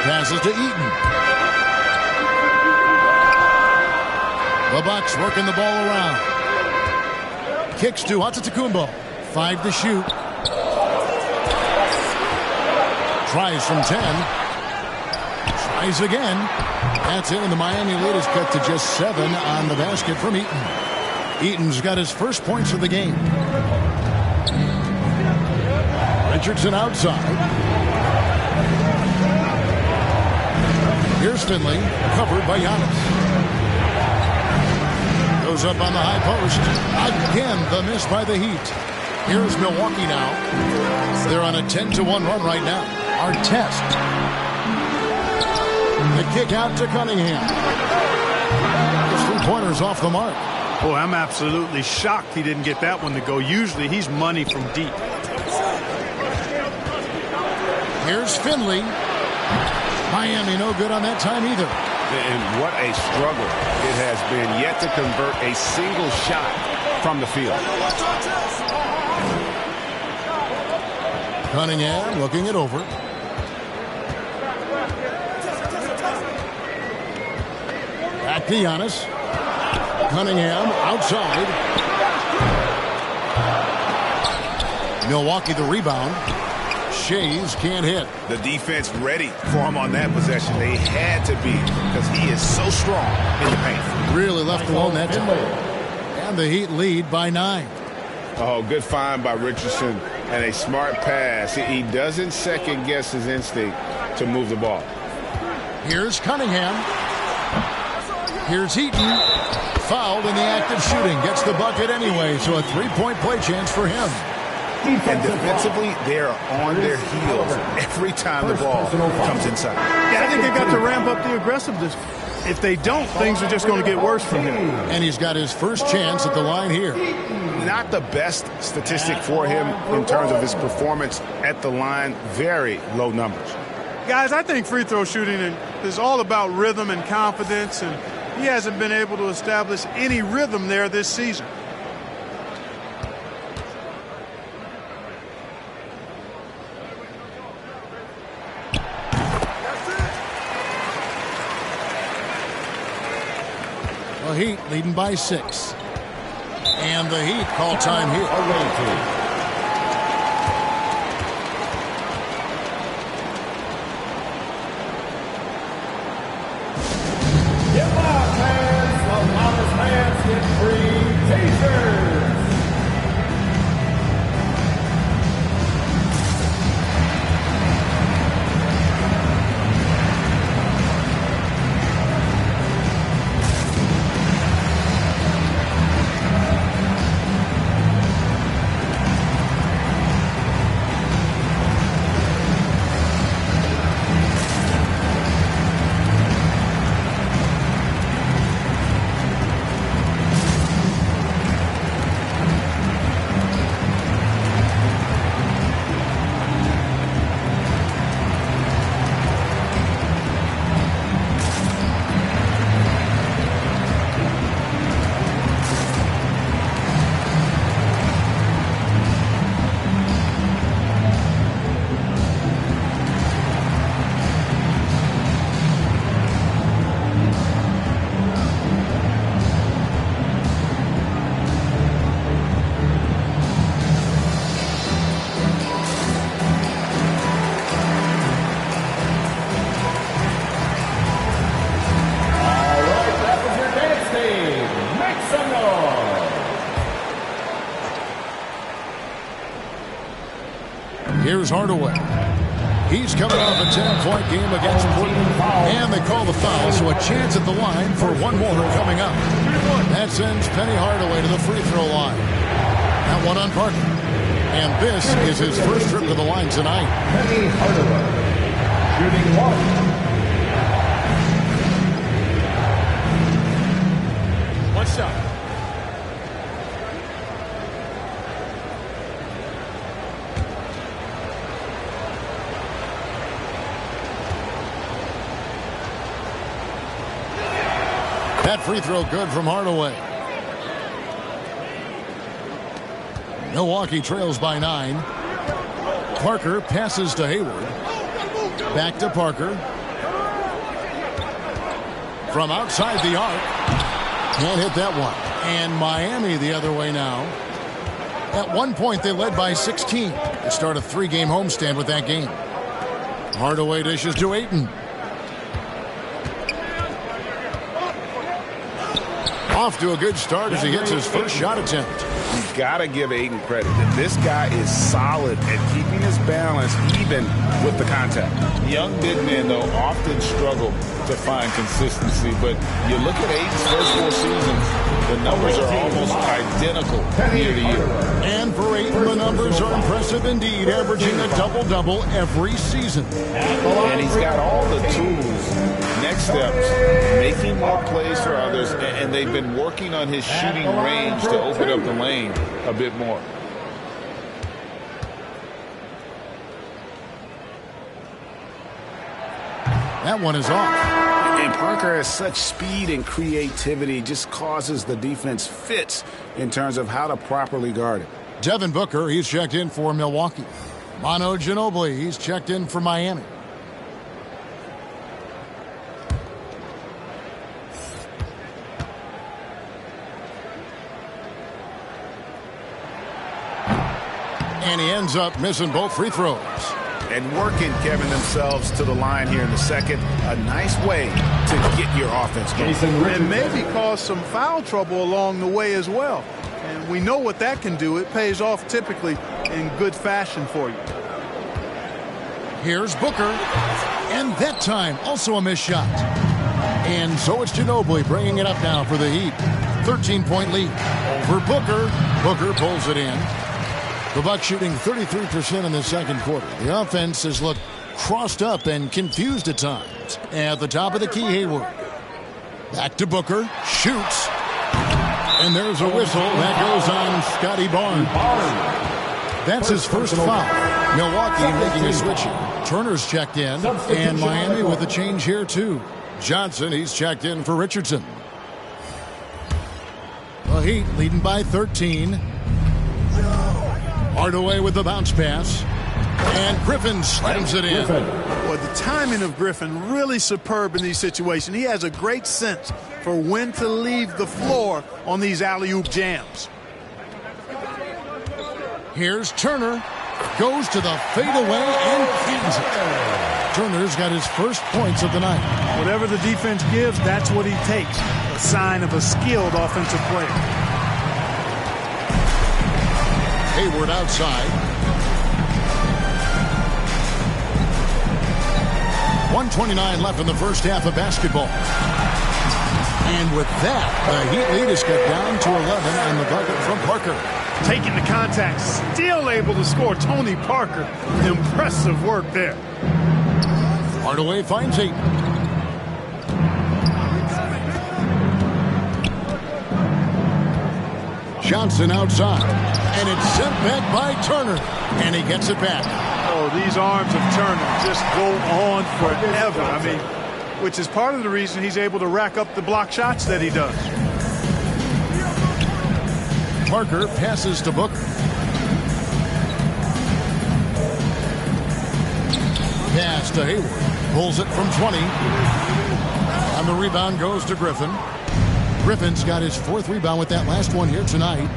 S4: Passes to Eaton. The Bucks working the ball around. Kicks to Antetokounmpo. 5 to shoot. Tries from 10. Tries again. That's it, and the Miami lead is cut to just 7 on the basket from Eaton. Eaton's got his first points of the game. Richardson outside. Here's Finley, covered by Giannis. Goes up on the high post. Again, the miss by the Heat. Here's Milwaukee now. They're on a 10-1 run right now. Artest. The kick out to Cunningham. The three-pointers off the mark.
S7: Boy, I'm absolutely shocked he didn't get that one to go. Usually he's money from deep.
S4: Here's Finley. Miami no good on that time either.
S12: And what a struggle it has been yet to convert a single shot from the field.
S4: Cunningham looking it over. Back to Giannis. Cunningham outside. Milwaukee the rebound. Shays can't hit.
S12: The defense ready for him on that possession. They had to be because he is so strong in the paint.
S4: Really left alone that time. And the Heat lead by 9.
S12: Oh, good find by Richardson and a smart pass. He doesn't second guess his instinct to move the ball.
S4: Here's Cunningham. Here's Heaton. Fouled in the act of shooting. Gets the bucket anyway, so a three-point play chance for him.
S12: And defensively, they're on their heels every time the ball comes inside.
S7: Yeah, I think they've got to ramp up the aggressiveness. If they don't, things are just going to get worse from him.
S4: And he's got his first chance at the line here.
S12: Not the best statistic for him in terms of his performance at the line. Very low numbers.
S7: Guys, I think free throw shooting is all about rhythm and confidence, and he hasn't been able to establish any rhythm there this season.
S4: The Heat leading by 6. And the Heat call time here.
S15: Give our fans the loudest hands get free t-shirts.
S4: Here's Hardaway. He's coming off a 10-point game against Portland. And they call the foul, so a chance at the line for one more coming up. That sends Penny Hardaway to the free throw line. That one on Parker. And this is his first trip to the line tonight.
S15: Penny Hardaway, shooting 1.
S1: One shot.
S4: That free throw good from Hardaway. Milwaukee trails by 9. Parker passes to Hayward. Back to Parker. From outside the arc. Can't hit that one. And Miami the other way now. At one point they led by 16. They start a 3-game homestand with that game. Hardaway dishes to Ayton. Off to a good start as he hits his first shot attempt.
S12: You got to give Aiden credit. This guy is solid at keeping his balance even with the contact. Young big men, though, often struggle to find consistency. But you look at Aiden's first 4 seasons, the numbers are almost identical year to year.
S4: And for Aiden, the numbers are impressive indeed, averaging a double-double every season.
S12: And he's got all the tools. Next steps, making more plays for others, and they've been working on his shooting range to open up the lane a bit more.
S4: That one is off.
S12: And Parker has such speed and creativity, just causes the defense fits in terms of how to properly guard it.
S4: Devin Booker, he's checked in for Milwaukee. Manu Ginobili, he's checked in for Miami. And he ends up missing both free throws.
S12: And working, Kevin, themselves to the line here in the second. A nice way to get your offense going.
S7: And maybe cause some foul trouble along the way as well. And we know what that can do. It pays off typically in good fashion for you.
S4: Here's Booker. And that time, also a missed shot. And so it's Ginobili bringing it up now for the Heat. 13-point lead over Booker. Booker pulls it in. The Bucks shooting 33% in the second quarter. The offense has looked crossed up and confused at times. At the top of the key, Hayward. Back to Booker. Shoots. And there's a whistle. That goes on Scotty Barnes. That's his first foul. Milwaukee making a switch here. Turner's checked in. And Miami with a change here, too. Johnson, he's checked in for Richardson. The Heat leading by 13. Hardaway with the bounce pass. And Griffin slams it in.
S7: Well, the timing of Griffin really superb in these situations. He has a great sense for when to leave the floor on these alley-oop jams.
S4: Here's Turner. Goes to the fadeaway and cans it. Turner's got his first points of the night.
S7: Whatever the defense gives, that's what he takes. A sign of a skilled offensive player.
S4: Hayward outside. 1:29 left in the first half of basketball. And with that, the Heat lead is cut down to 11 and the bucket from Parker.
S7: Taking the contact, still able to score. Tony Parker, impressive work there.
S4: Hardaway finds Ayton. Johnson outside. And it's sent back by Turner. And he gets it back.
S7: Oh, these arms of Turner just go on forever. I mean, which is part of the reason he's able to rack up the block shots that he does.
S4: Parker passes to Booker. Pass to Hayward. Pulls it from 20. And the rebound goes to Griffin. Griffin's got his fourth rebound with that last one here tonight.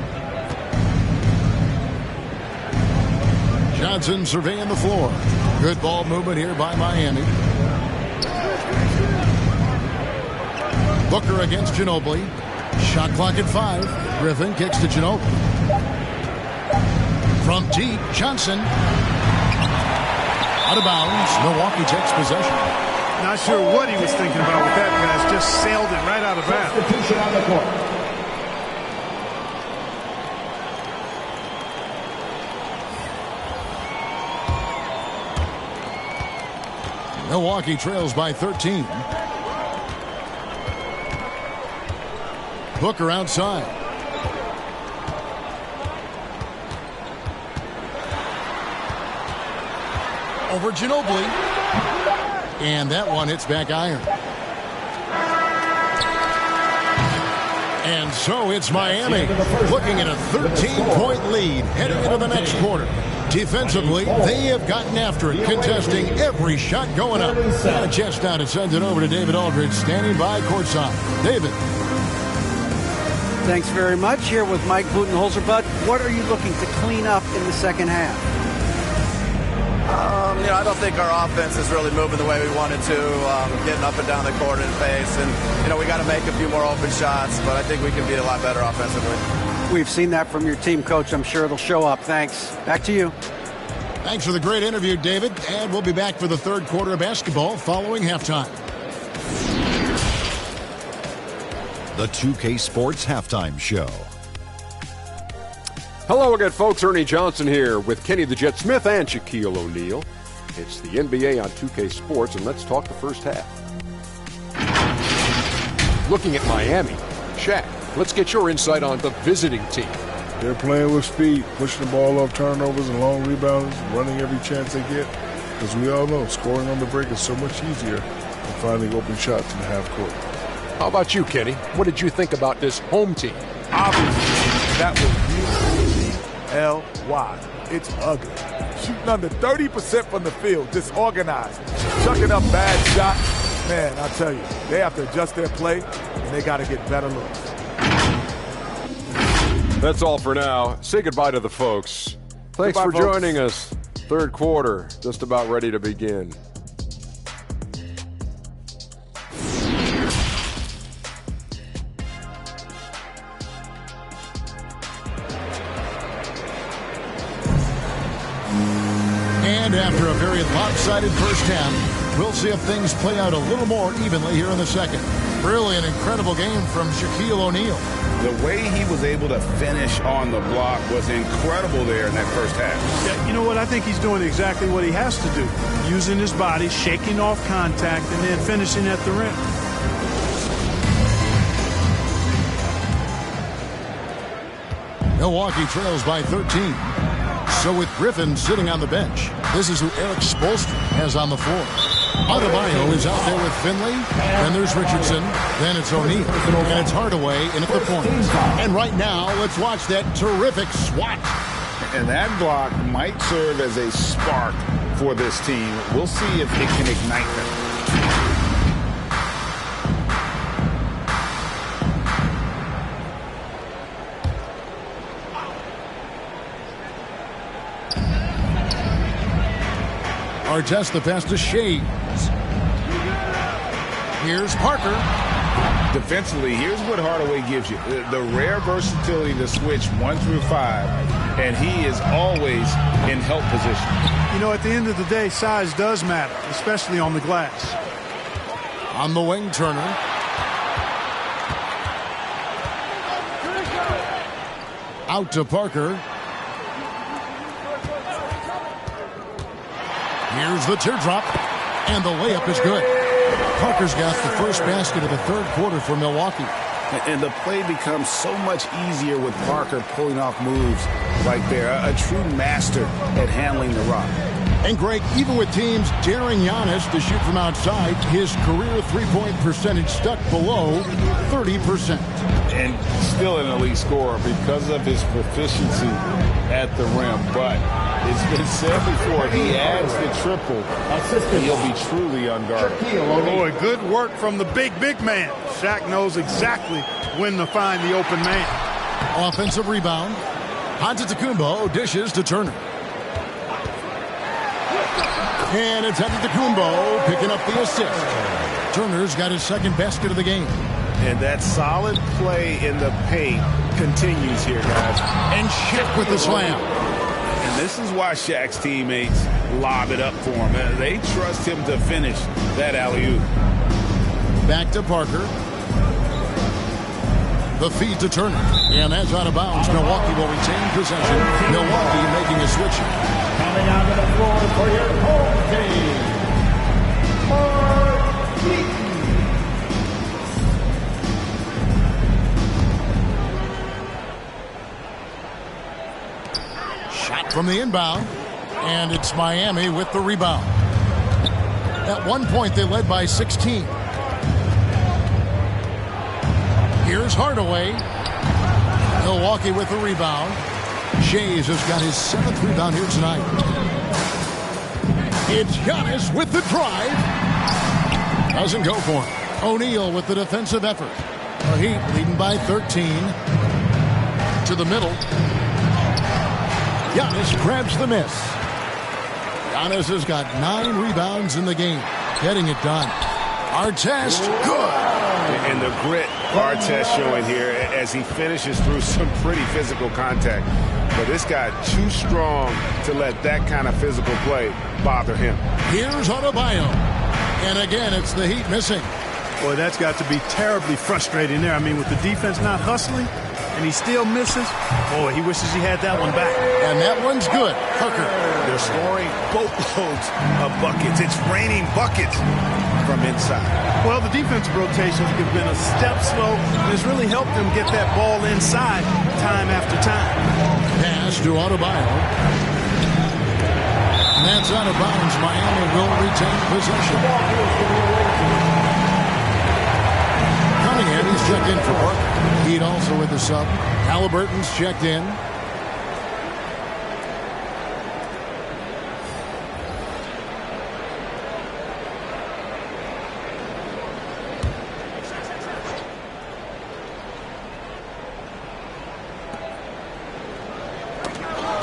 S4: Johnson surveying the floor. Good ball movement here by Miami. Booker against Ginobili. Shot clock at 5. Griffin kicks to Ginobili. From deep, Johnson. Out of bounds. Milwaukee takes possession.
S7: Not sure what he was thinking about with that, guys. Just sailed it right out of bounds.
S15: Substitution on the court.
S4: Milwaukee trails by 13. Booker outside. Over Ginobili. And that one hits back iron. And so it's Miami looking at a 13-point lead heading into the next quarter. Defensively, they have gotten after it, contesting every shot going up. Got a chance now to send it over to David Aldridge, standing by courtside. David.
S14: Thanks very much. Here with Mike Budenholzer. Bud, what are you looking to clean up in the second half? I don't think our offense is really moving the way we wanted to, getting up and down the court in pace. And, we got to make a few more open shots, but I think we can be a lot better offensively.
S21: We've seen that from your team, Coach. I'm sure it'll show up. Thanks. Back to you.
S4: Thanks for the great interview, David. And we'll be back for the third quarter of basketball following halftime.
S5: The 2K Sports Halftime Show.
S10: Hello again, folks. Ernie Johnson here with Kenny the Jet Smith and Shaquille O'Neal. It's the NBA on 2K Sports, and let's talk the first half. Looking at Miami, Shaq, let's get your insight on the visiting team.
S17: They're playing with speed, pushing the ball off turnovers and long rebounds, running every chance they get. As we all know, scoring on the break is so much easier than finding open shots in the half court.
S10: How about you, Kenny? What did you think about this home team?
S11: Obviously, that was U-L-Y. It's ugly. Shooting under 30% from the field, disorganized, chucking up bad shots. Man, I tell you, they have to adjust their play, and they got to get better looks.
S10: That's all for now. Say goodbye to the folks. Thanks for joining us. Third quarter, just about ready to begin.
S4: And after a very lopsided first half, we'll see if things play out a little more evenly here in the second. Really an incredible game from Shaquille O'Neal.
S12: The way he was able to finish on the block was incredible there in that first half.
S7: Yeah, you know what? I think he's doing exactly what he has to do. Using his body, shaking off contact, and then finishing at the rim.
S4: Milwaukee trails by 13. So with Griffin sitting on the bench, this is who Eric Spoelstra has on the floor. Adebayo is out there with Finley, then there's Richardson, then it's O'Neal, and it's Hardaway in at the point. And right now, let's watch that terrific swat.
S12: And that block might serve as a spark for this team. We'll see if it can ignite them.
S4: Artest the pass to Shades. Here's Parker.
S12: Defensively, here's what Hardaway gives you. The rare versatility to switch 1 through 5, and he is always in help position.
S7: You know, at the end of the day, size does matter, especially on the glass.
S4: On the wing, Turner. Out to Parker. Here's the teardrop, and the layup is good. Parker's got the first basket of the third quarter for Milwaukee.
S12: And the play becomes so much easier with Parker pulling off moves like there. A true master at handling the rock.
S4: And Greg, even with teams daring Giannis to shoot from outside, his career three-point percentage stuck below 30%.
S12: And still an elite scorer because of his proficiency at the rim. But it's been said before, he adds the triple, he'll be truly unguarded.
S7: Boy, good work from the big man. Shaq knows exactly when to find the open man.
S4: Offensive rebound. Antetokounmpo dishes to Turner. And it's Antetokounmpo picking up the assist. Turner's got his second basket of the game.
S12: And that solid play in the paint continues here, guys.
S4: And Shaq with the slam.
S12: And this is why Shaq's teammates lob it up for him. They trust him to finish that alley-oop.
S4: Back to Parker. The feed to Turner. And that's out of bounds. Milwaukee will retain possession. Milwaukee making a switch.
S15: Coming out to the floor for your home team, Mark Eaton.
S4: Shot from the inbound. And it's Miami with the rebound. At one point, they led by 16. Here's Hardaway. Milwaukee with the rebound. Shays has got his 7th rebound here tonight. It's Giannis with the drive. Doesn't go for him. O'Neal with the defensive effort. The Heat leading by 13. To the middle. Giannis grabs the miss. Giannis has got 9 rebounds in the game. Getting it done. Artest, good.
S12: And the grit Artest showing here as he finishes through some pretty physical contact. But this guy too strong to let that kind of physical play bother him.
S4: Here's Adebayo. And again, it's the Heat missing.
S7: Boy, that's got to be terribly frustrating there. I mean, with the defense not hustling and he still misses, boy, he wishes he had that one back.
S4: And that one's good. Hooker.
S12: They're scoring boatloads of buckets. It's raining buckets from inside.
S7: Well, the defensive rotations have been a step slow, and it's really helped them get that ball inside time after time.
S4: Pass to Adebayo. And that's out of bounds. Miami will retain possession. Cunningham, he's checked in for Parker. Heat also with the sub. Halliburton's checked in.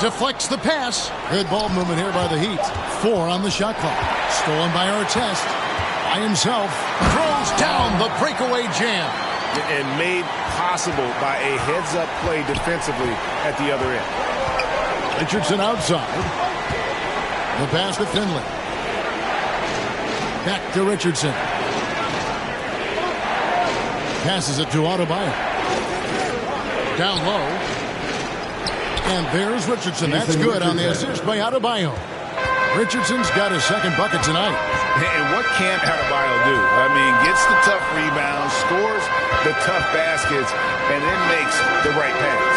S4: Deflects the pass. Good ball movement here by the Heat. 4 on the shot clock. Stolen by Artest. By himself. Throws down the breakaway jam.
S12: And made possible by a heads-up play defensively at the other end.
S4: Richardson outside. The pass to Finley. Back to Richardson. Passes it to Adebayo. Down low. And there's Richardson. That's good on the assist by Adebayo. Richardson's got his second bucket tonight.
S12: And what can't Adebayo do? I mean, gets the tough rebounds, scores the tough baskets, and then makes the right pass.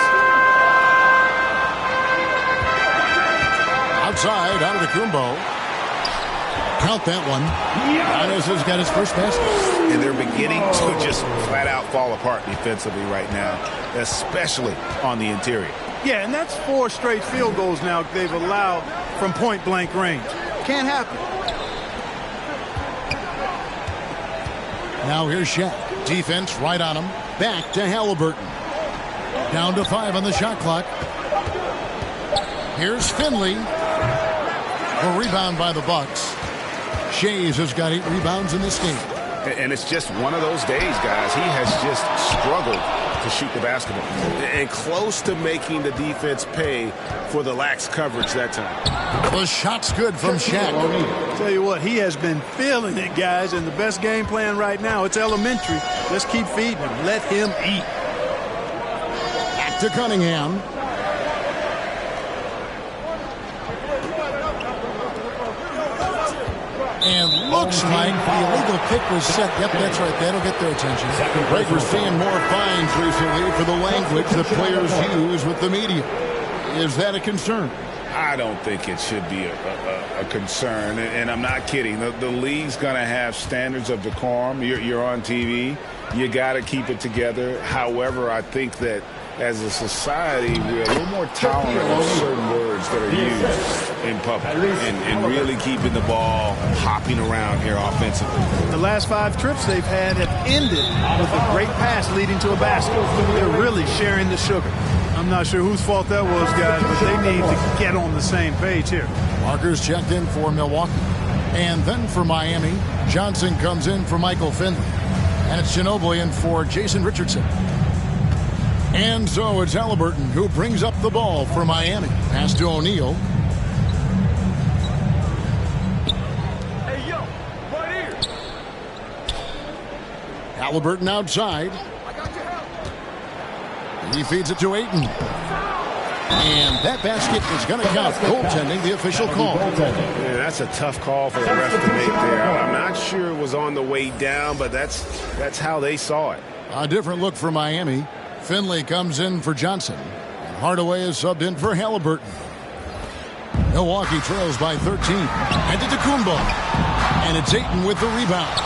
S4: Outside, Antetokounmpo. Count that one. Giannis has got his first basket.
S12: And they're beginning to just flat out fall apart defensively right now, especially on the interior.
S7: Yeah, and that's 4 straight field goals now they've allowed from point-blank range. Can't happen.
S4: Now here's Shaq. Defense right on him. Back to Halliburton. Down to 5 on the shot clock. Here's Finley. A rebound by the Bucks. Shays has got 8 rebounds in this game.
S12: And it's just one of those days, guys. He has just struggled to shoot the basketball. And close to making the defense pay for the lax coverage that time.
S4: The shot's good from Shaq.
S7: Tell you what, he has been feeling it, guys. And the best game plan right now, it's elementary. Let's keep feeding him. Let him eat.
S4: Back to Cunningham. And looks like the illegal kick was set. Yep, that's right. That'll get their attention. Right, we're seeing more fines recently for the language that players use with the media. Is that a concern?
S12: I don't think it should be a concern, and I'm not kidding. The league's going to have standards of decorum. You're on TV. You got to keep it together. However, I think that as a society, we're a little more tolerant of certain words that are used in public and really keeping the ball hopping around here offensively.
S7: The last 5 trips they've had have ended with a great pass leading to a basket. They're really sharing the sugar. I'm not sure whose fault that was, guys, but they need to get on the same page here.
S4: Marker's checked in for Milwaukee. And then for Miami, Johnson comes in for Michael Finley. And it's Ginobili in for Jason Richardson. And so it's Halliburton who brings up the ball for Miami. Pass to O'Neal.
S15: Hey, yo, right here.
S4: Halliburton outside. He feeds it to Ayton. And that basket is going to count. Goaltending, the official call.
S12: Yeah, that's a tough call for the ref to make there. I'm not sure it was on the way down, but that's how they saw it.
S4: A different look for Miami. Finley comes in for Johnson. And Hardaway is subbed in for Halliburton. Milwaukee trails by 13. Antetokounmpo. And it's Ayton with the rebound.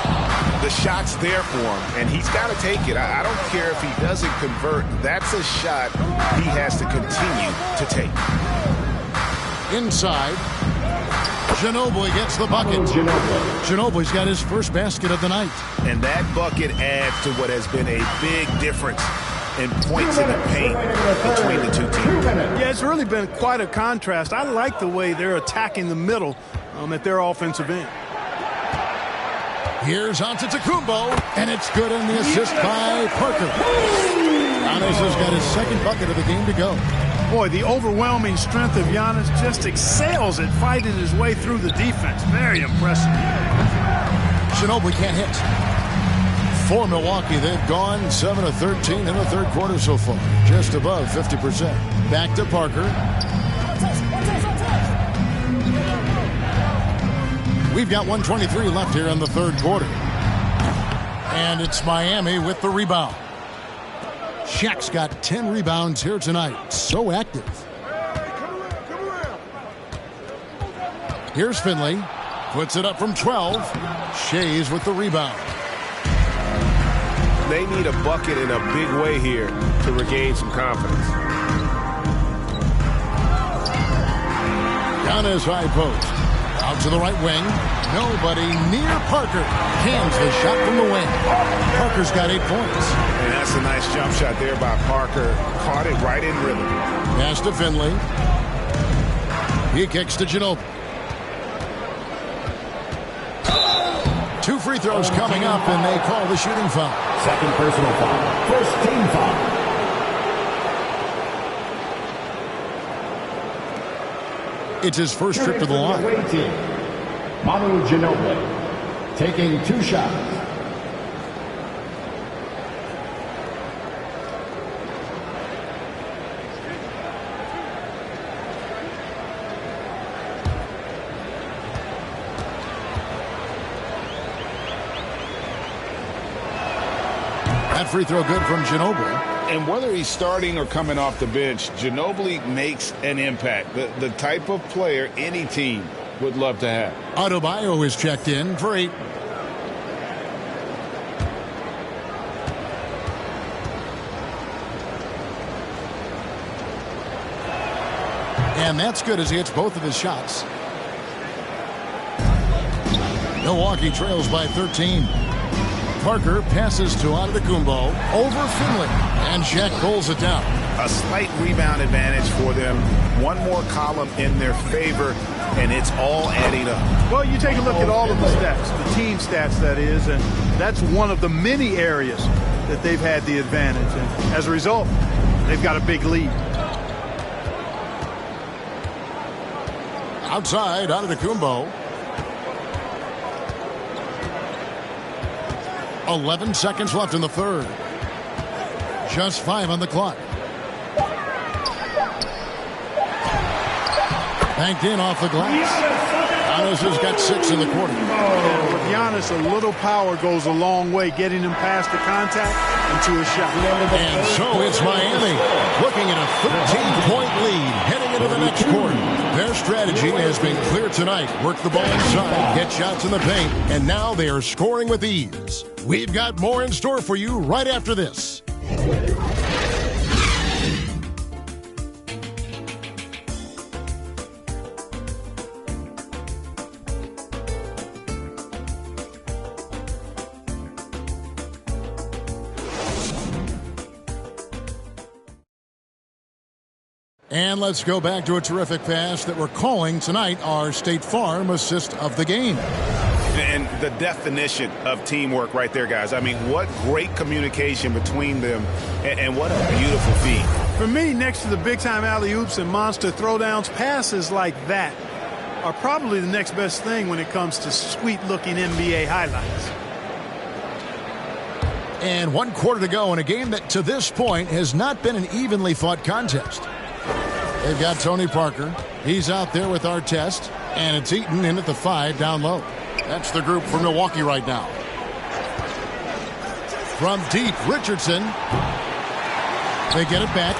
S12: The shot's there for him, and he's got to take it. I don't care if he doesn't convert. That's a shot he has to continue to take.
S4: Inside. Ginobili gets the bucket. Ginobili's got his first basket of the night.
S12: And that bucket adds to what has been a big difference in points in the paint between the two teams.
S7: Yeah, it's really been quite a contrast. I like the way they're attacking the middle at their offensive end.
S4: Here's Antetokounmpo, and it's good on the assist by Parker. Giannis has got his second bucket of the game to go.
S7: Boy, the overwhelming strength of Giannis just excels at fighting his way through the defense. Very impressive.
S4: Ginobili can't hit. For Milwaukee, they've gone 7 of 13 in the third quarter so far, just above 50%. Back to Parker. We've got 1:23 left here in the third quarter. And it's Miami with the rebound. Shaq's got 10 rebounds here tonight. So active. Here's Finley. Puts it up from 12. Shays with the rebound.
S12: They need a bucket in a big way here to regain some confidence.
S4: Giannis high post. Out to the right wing. Nobody near Parker. Cans the shot from the wing. Parker's got 8 points.
S12: And that's a nice jump shot there by Parker. Caught it right in rhythm.
S4: Pass to Finley. He kicks to Ginobili. 2 free throws coming up, and they call the shooting foul.
S15: Second personal foul. First team foul.
S4: It's his first trip to the line.
S15: Manu Ginobili taking 2 shots.
S4: That free throw good from Ginobili.
S12: And whether he's starting or coming off the bench, Ginobili makes an impact. The type of player any team would love to have.
S4: Adebayo is checked in for 8. And that's good as he hits both of his shots. Milwaukee trails by 13. Parker passes to Antetokounmpo over Finley, and Shaq pulls it down.
S12: A slight rebound advantage for them. One more column in their favor, and it's all adding up.
S7: Well, you take a look at all of the stats, the team stats, that is, and that's one of the many areas that they've had the advantage. And as a result, they've got a big lead.
S4: Outside, Antetokounmpo. 11 seconds left in the third. Just 5 on the clock. Banked in off the glass. Giannis has got 6 in the quarter.
S7: With Giannis, a little power goes a long way, getting him past the contact and to a shot.
S4: And so it's Miami looking at a 13-point lead heading into the next quarter. Their strategy has been clear tonight. Work the ball inside, get shots in the paint, and now they are scoring with ease. We've got more in store for you right after this. And let's go back to a terrific pass that we're calling tonight our State Farm assist of the game.
S12: And the definition of teamwork right there, guys. I mean, what great communication between them, and what a beautiful feed.
S7: For me, next to the big-time alley-oops and monster throwdowns, passes like that are probably the next best thing when it comes to sweet-looking NBA highlights.
S4: And 1 quarter to go in a game that, to this point, has not been an evenly fought contest. They've got Tony Parker. He's out there with Artest. And it's Eaton in at the 5 down low. That's the group for Milwaukee right now. From deep, Richardson. They get it back.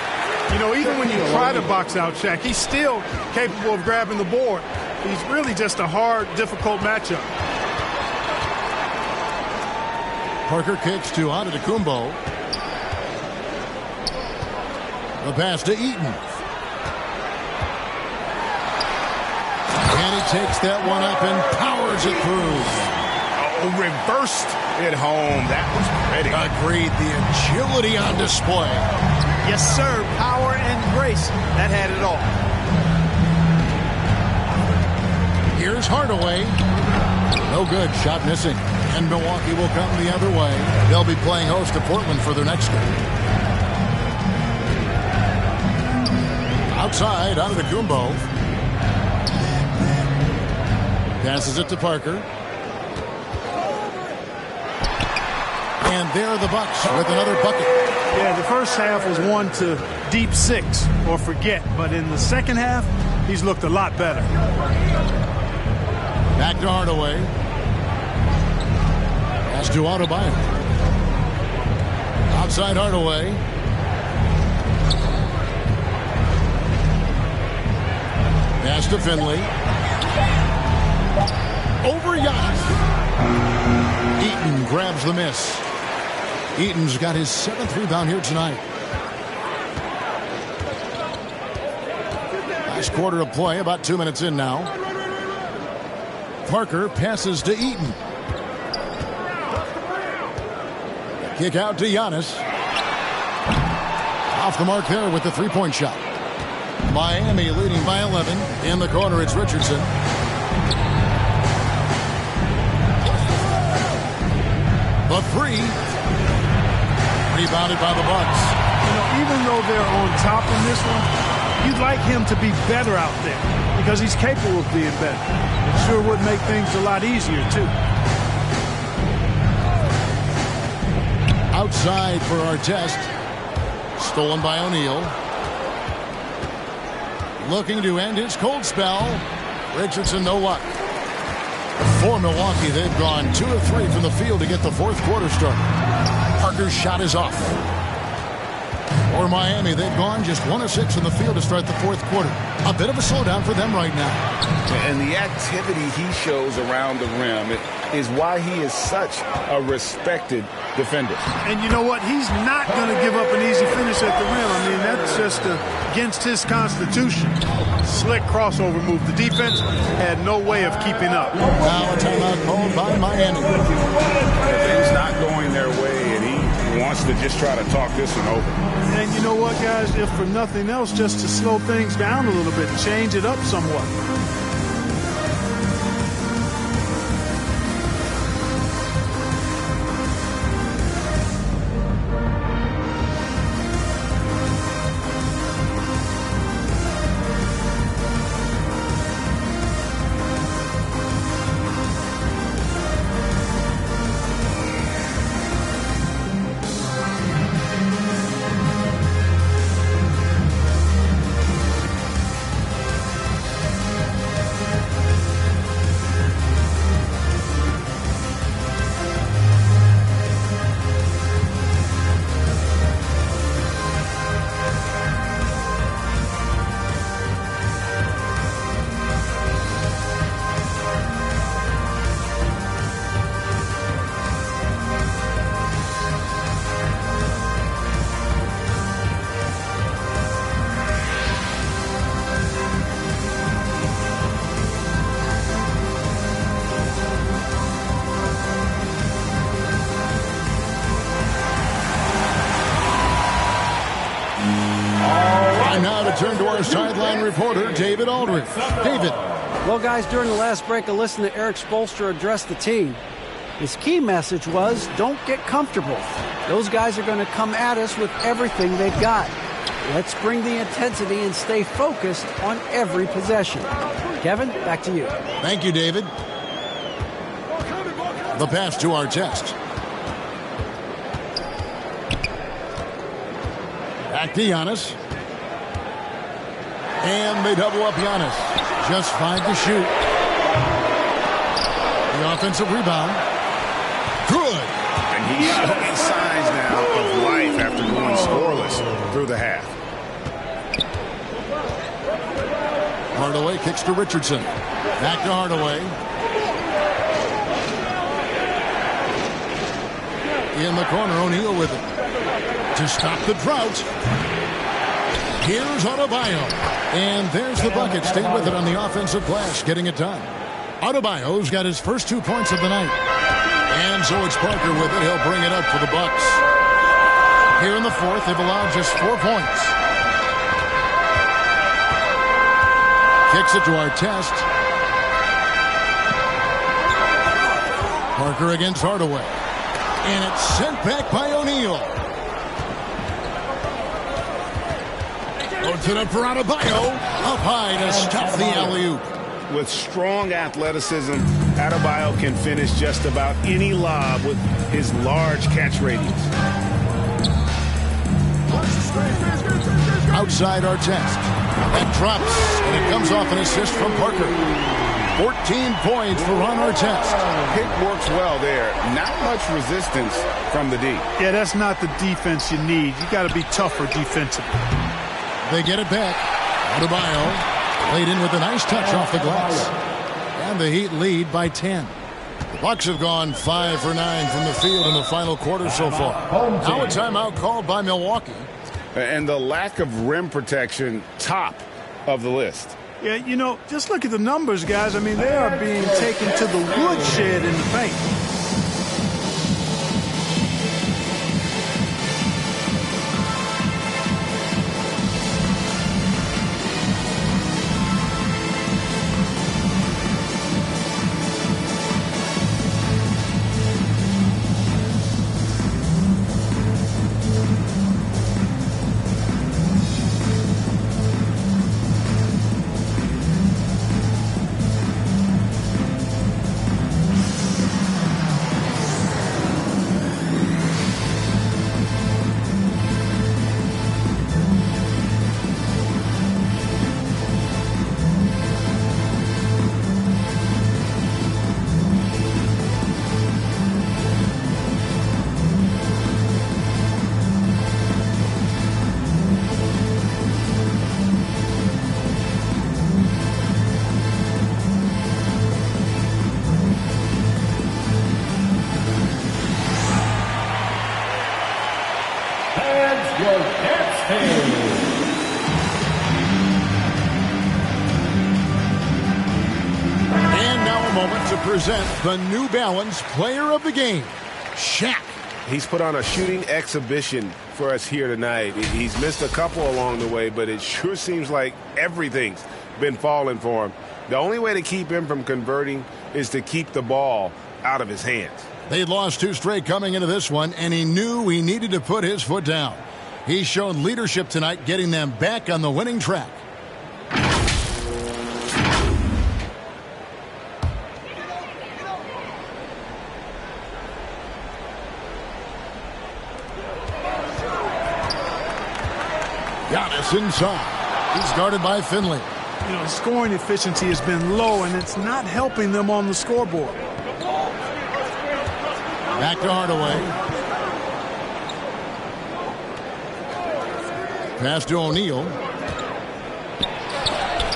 S7: You know, even when you try to box out Shaq, he's still capable of grabbing the board. He's really just a hard, difficult matchup.
S4: Parker kicks to Antetokounmpo. The pass to Eaton. And he takes that one up and powers it through.
S12: Oh, reversed it home. That was pretty.
S4: Agreed. The agility on display.
S7: Yes, sir. Power and grace. That had it all.
S4: Here's Hardaway. No good. Shot missing. And Milwaukee will come the other way. They'll be playing host to Portland for their next game. Outside, Antetokounmpo. Passes it to Parker. And there are the Bucks with another bucket.
S7: Yeah, the first half was one to deep 6 or forget. But in the second half, he's looked a lot better.
S4: Back to Hardaway. Pass to Adebayo. Outside Hardaway. Pass to Finley. Over Giannis. Eaton grabs the miss. Eaton's got his 7th rebound here tonight. Last quarter of play, about 2 minutes in now. Parker passes to Eaton. Kick out to Giannis. Off the mark there with the three-point shot. Miami leading by 11. In the corner, it's Richardson. The three. Rebounded by the Bucks.
S7: You know, even though they're on top in this one, you'd like him to be better out there because he's capable of being better. It sure would make things a lot easier, too.
S4: Outside for Artest. Stolen by O'Neal. Looking to end his cold spell. Richardson, no luck. For Milwaukee, they've gone 2 of 3 from the field to get the fourth quarter started. Parker's shot is off. For Miami, they've gone just 1 of 6 from the field to start the fourth quarter. A bit of a slowdown for them right now.
S18: And the activity he shows around the rim is why he is such a respected defender.
S7: And you know what? He's not going to give up an easy finish at the rim. I mean, that's just against his constitution. Slick crossover move. The defense had no way of keeping up.
S4: Now a timeout called by Miami.
S12: Things not going their way, and he wants to just try to talk this one over.
S7: And you know what, guys? If for nothing else, just to slow things down a little bit, change it up somewhat.
S4: Turn to our sideline reporter, David Aldridge. David.
S21: Well, guys, during the last break, I listened to Eric Spoelstra address the team. His key message was, don't get comfortable. Those guys are going to come at us with everything they've got. Let's bring the intensity and stay focused on every possession. Kevin, back to you.
S4: Thank you, David. The pass to Artest. Back to Giannis. And they double up Giannis. Just 5 to shoot. The offensive rebound. Good.
S12: And he's showing signs now of life after going scoreless through the half.
S4: Hardaway kicks to Richardson. Back to Hardaway. In the corner, O'Neal with it. To stop the drought. Here's Adebayo. And there's the bucket. Stayed with it on the offensive glass, getting it done. Adebayo's got his first 2 points of the night. And so it's Parker with it. He'll bring it up for the Bucks. Here in the fourth, they've allowed just 4 points. Kicks it to Artest. Parker against Hardaway. And it's sent back by O'Neal. Puts it up for Adebayo. Up high to stop the alley-oop.
S12: With strong athleticism, Adebayo can finish just about any lob with his large catch radius.
S4: Outside Artest. That drops, and it comes off an assist from Parker. 14 points for Ron Artest.
S12: Pick works well there. Not much resistance from the D.
S7: Yeah, that's not the defense you need. You got to be tougher defensively.
S4: They get it back. Adebayo laid in with a nice touch off the glass. And the Heat lead by 10. The Bucks have gone 5 for 9 from the field in the final quarter so far. Now a timeout called by Milwaukee.
S12: And the lack of rim protection, top of the list.
S7: Yeah, you know, just look at the numbers, guys. I mean, they are being taken to the woodshed in the paint.
S4: Present the New Balance Player of the Game, Shaq.
S12: He's put on a shooting exhibition for us here tonight. He's missed a couple along the way, but it sure seems like everything's been falling for him. The only way to keep him from converting is to keep the ball out of his hands.
S4: They'd lost 2 straight coming into this one, and he knew he needed to put his foot down. He's shown leadership tonight, getting them back on the winning track. Giannis inside. He's guarded by Finley.
S7: You know, scoring efficiency has been low, and it's not helping them on the scoreboard.
S4: Back to Hardaway. Pass to O'Neal.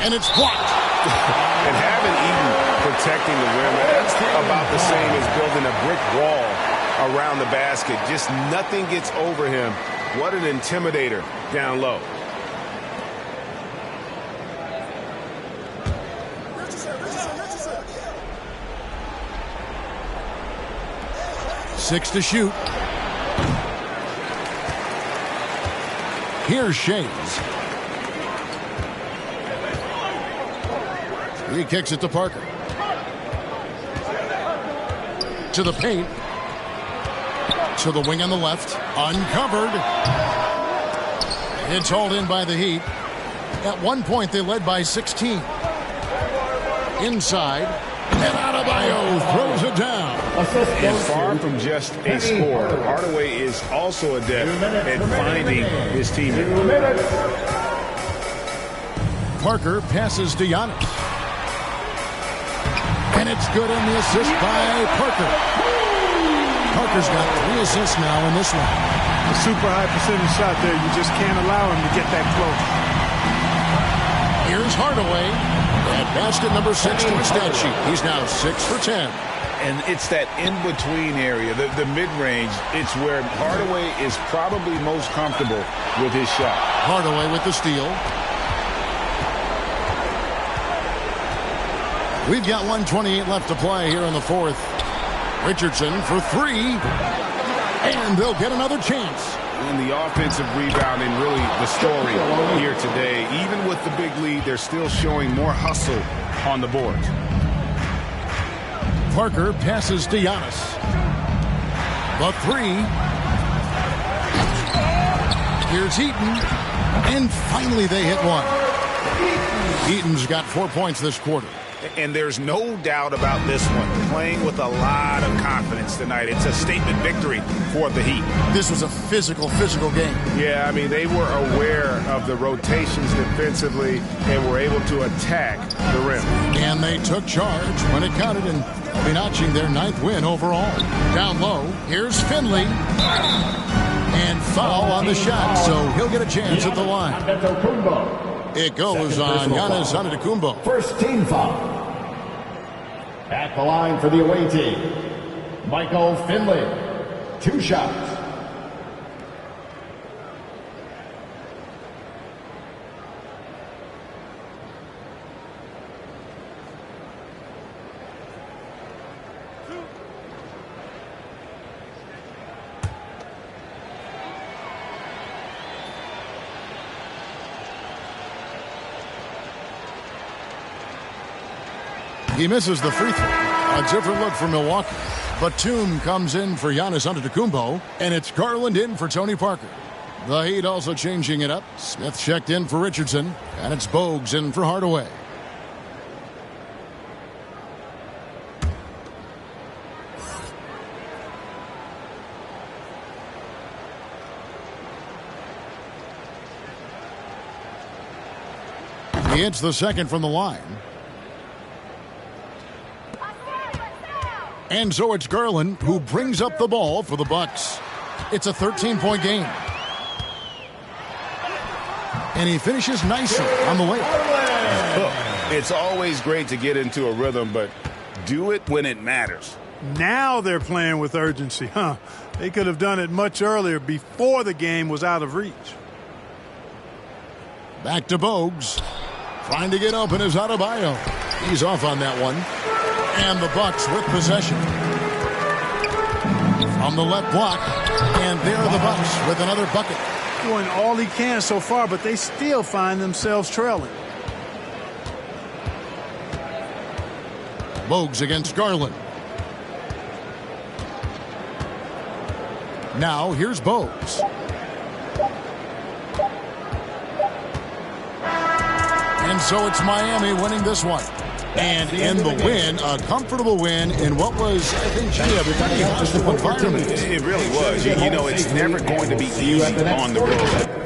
S4: And it's blocked.
S12: And having Eden protecting the rim, that's about the same as building a brick wall around the basket. Just nothing gets over him. What an intimidator down low.
S4: Six to shoot. Here's Shays. He kicks it to Parker. To the paint. To the wing on the left. Uncovered. It's hauled in by the Heat. At one point, they led by 16. Inside. And Adebayo throws it down.
S12: And far from just a scorer, Hardaway is also adept at finding his teammate.
S4: Parker passes to Giannis. And it's good on the assist by Parker. Parker's got 3 assists now in this one.
S7: A super high percentage shot there. You just can't allow him to get that close.
S4: Here's Hardaway. At basket number 6 to his stat sheet. He's now 6 for 10.
S12: And it's that in-between area, the mid-range. It's where Hardaway is probably most comfortable with his shot.
S4: Hardaway with the steal. We've got 1:28 left to play here in the fourth. Richardson for 3. And they'll get another chance.
S12: And the offensive rebounding, really the story here today. Even with the big lead, they're still showing more hustle on the board.
S4: Parker passes to Giannis. The three. Here's Eaton. And finally they hit one. Eaton's got 4 points this quarter.
S12: And there's no doubt about this one. Playing with a lot of confidence tonight. It's a statement victory for the Heat.
S4: This was a physical game.
S12: Yeah, I mean, they were aware of the rotations defensively and were able to attack the rim.
S4: And they took charge when it counted, and they'll be notching their 9th win overall. Down low, here's Finley. And foul on the shot, so he'll get a chance at the line. It goes on Giannis Antetokounmpo.
S8: First team foul. At the line for the away team, Michael Finley. 2 shots.
S4: He misses the free throw. A different look for Milwaukee. Batum comes in for Giannis Antetokounmpo, and it's Garland in for Tony Parker. The Heat also changing it up. Smith checked in for Richardson, and it's Bogues in for Hardaway. He hits the second from the line. And so it's Garland who brings up the ball for the Bucks. It's a 13-point game. And he finishes nicely on the way.
S12: Look, it's always great to get into a rhythm, but do it when it matters.
S7: Now they're playing with urgency, huh? They could have done it much earlier before the game was out of reach.
S4: Back to Bogues. Trying to get open is Adebayo. He's off on that one. And the Bucks with possession. From the left block. And there are the Bucks with another bucket.
S7: Doing all he can so far, but they still find themselves trailing.
S4: Bogues against Garland. Now here's Bogues. And so it's Miami winning this one. And in the win, a comfortable win in what was, I think, a pretty hostile environment.
S12: It really was. You know, it's never going to be easy on the road.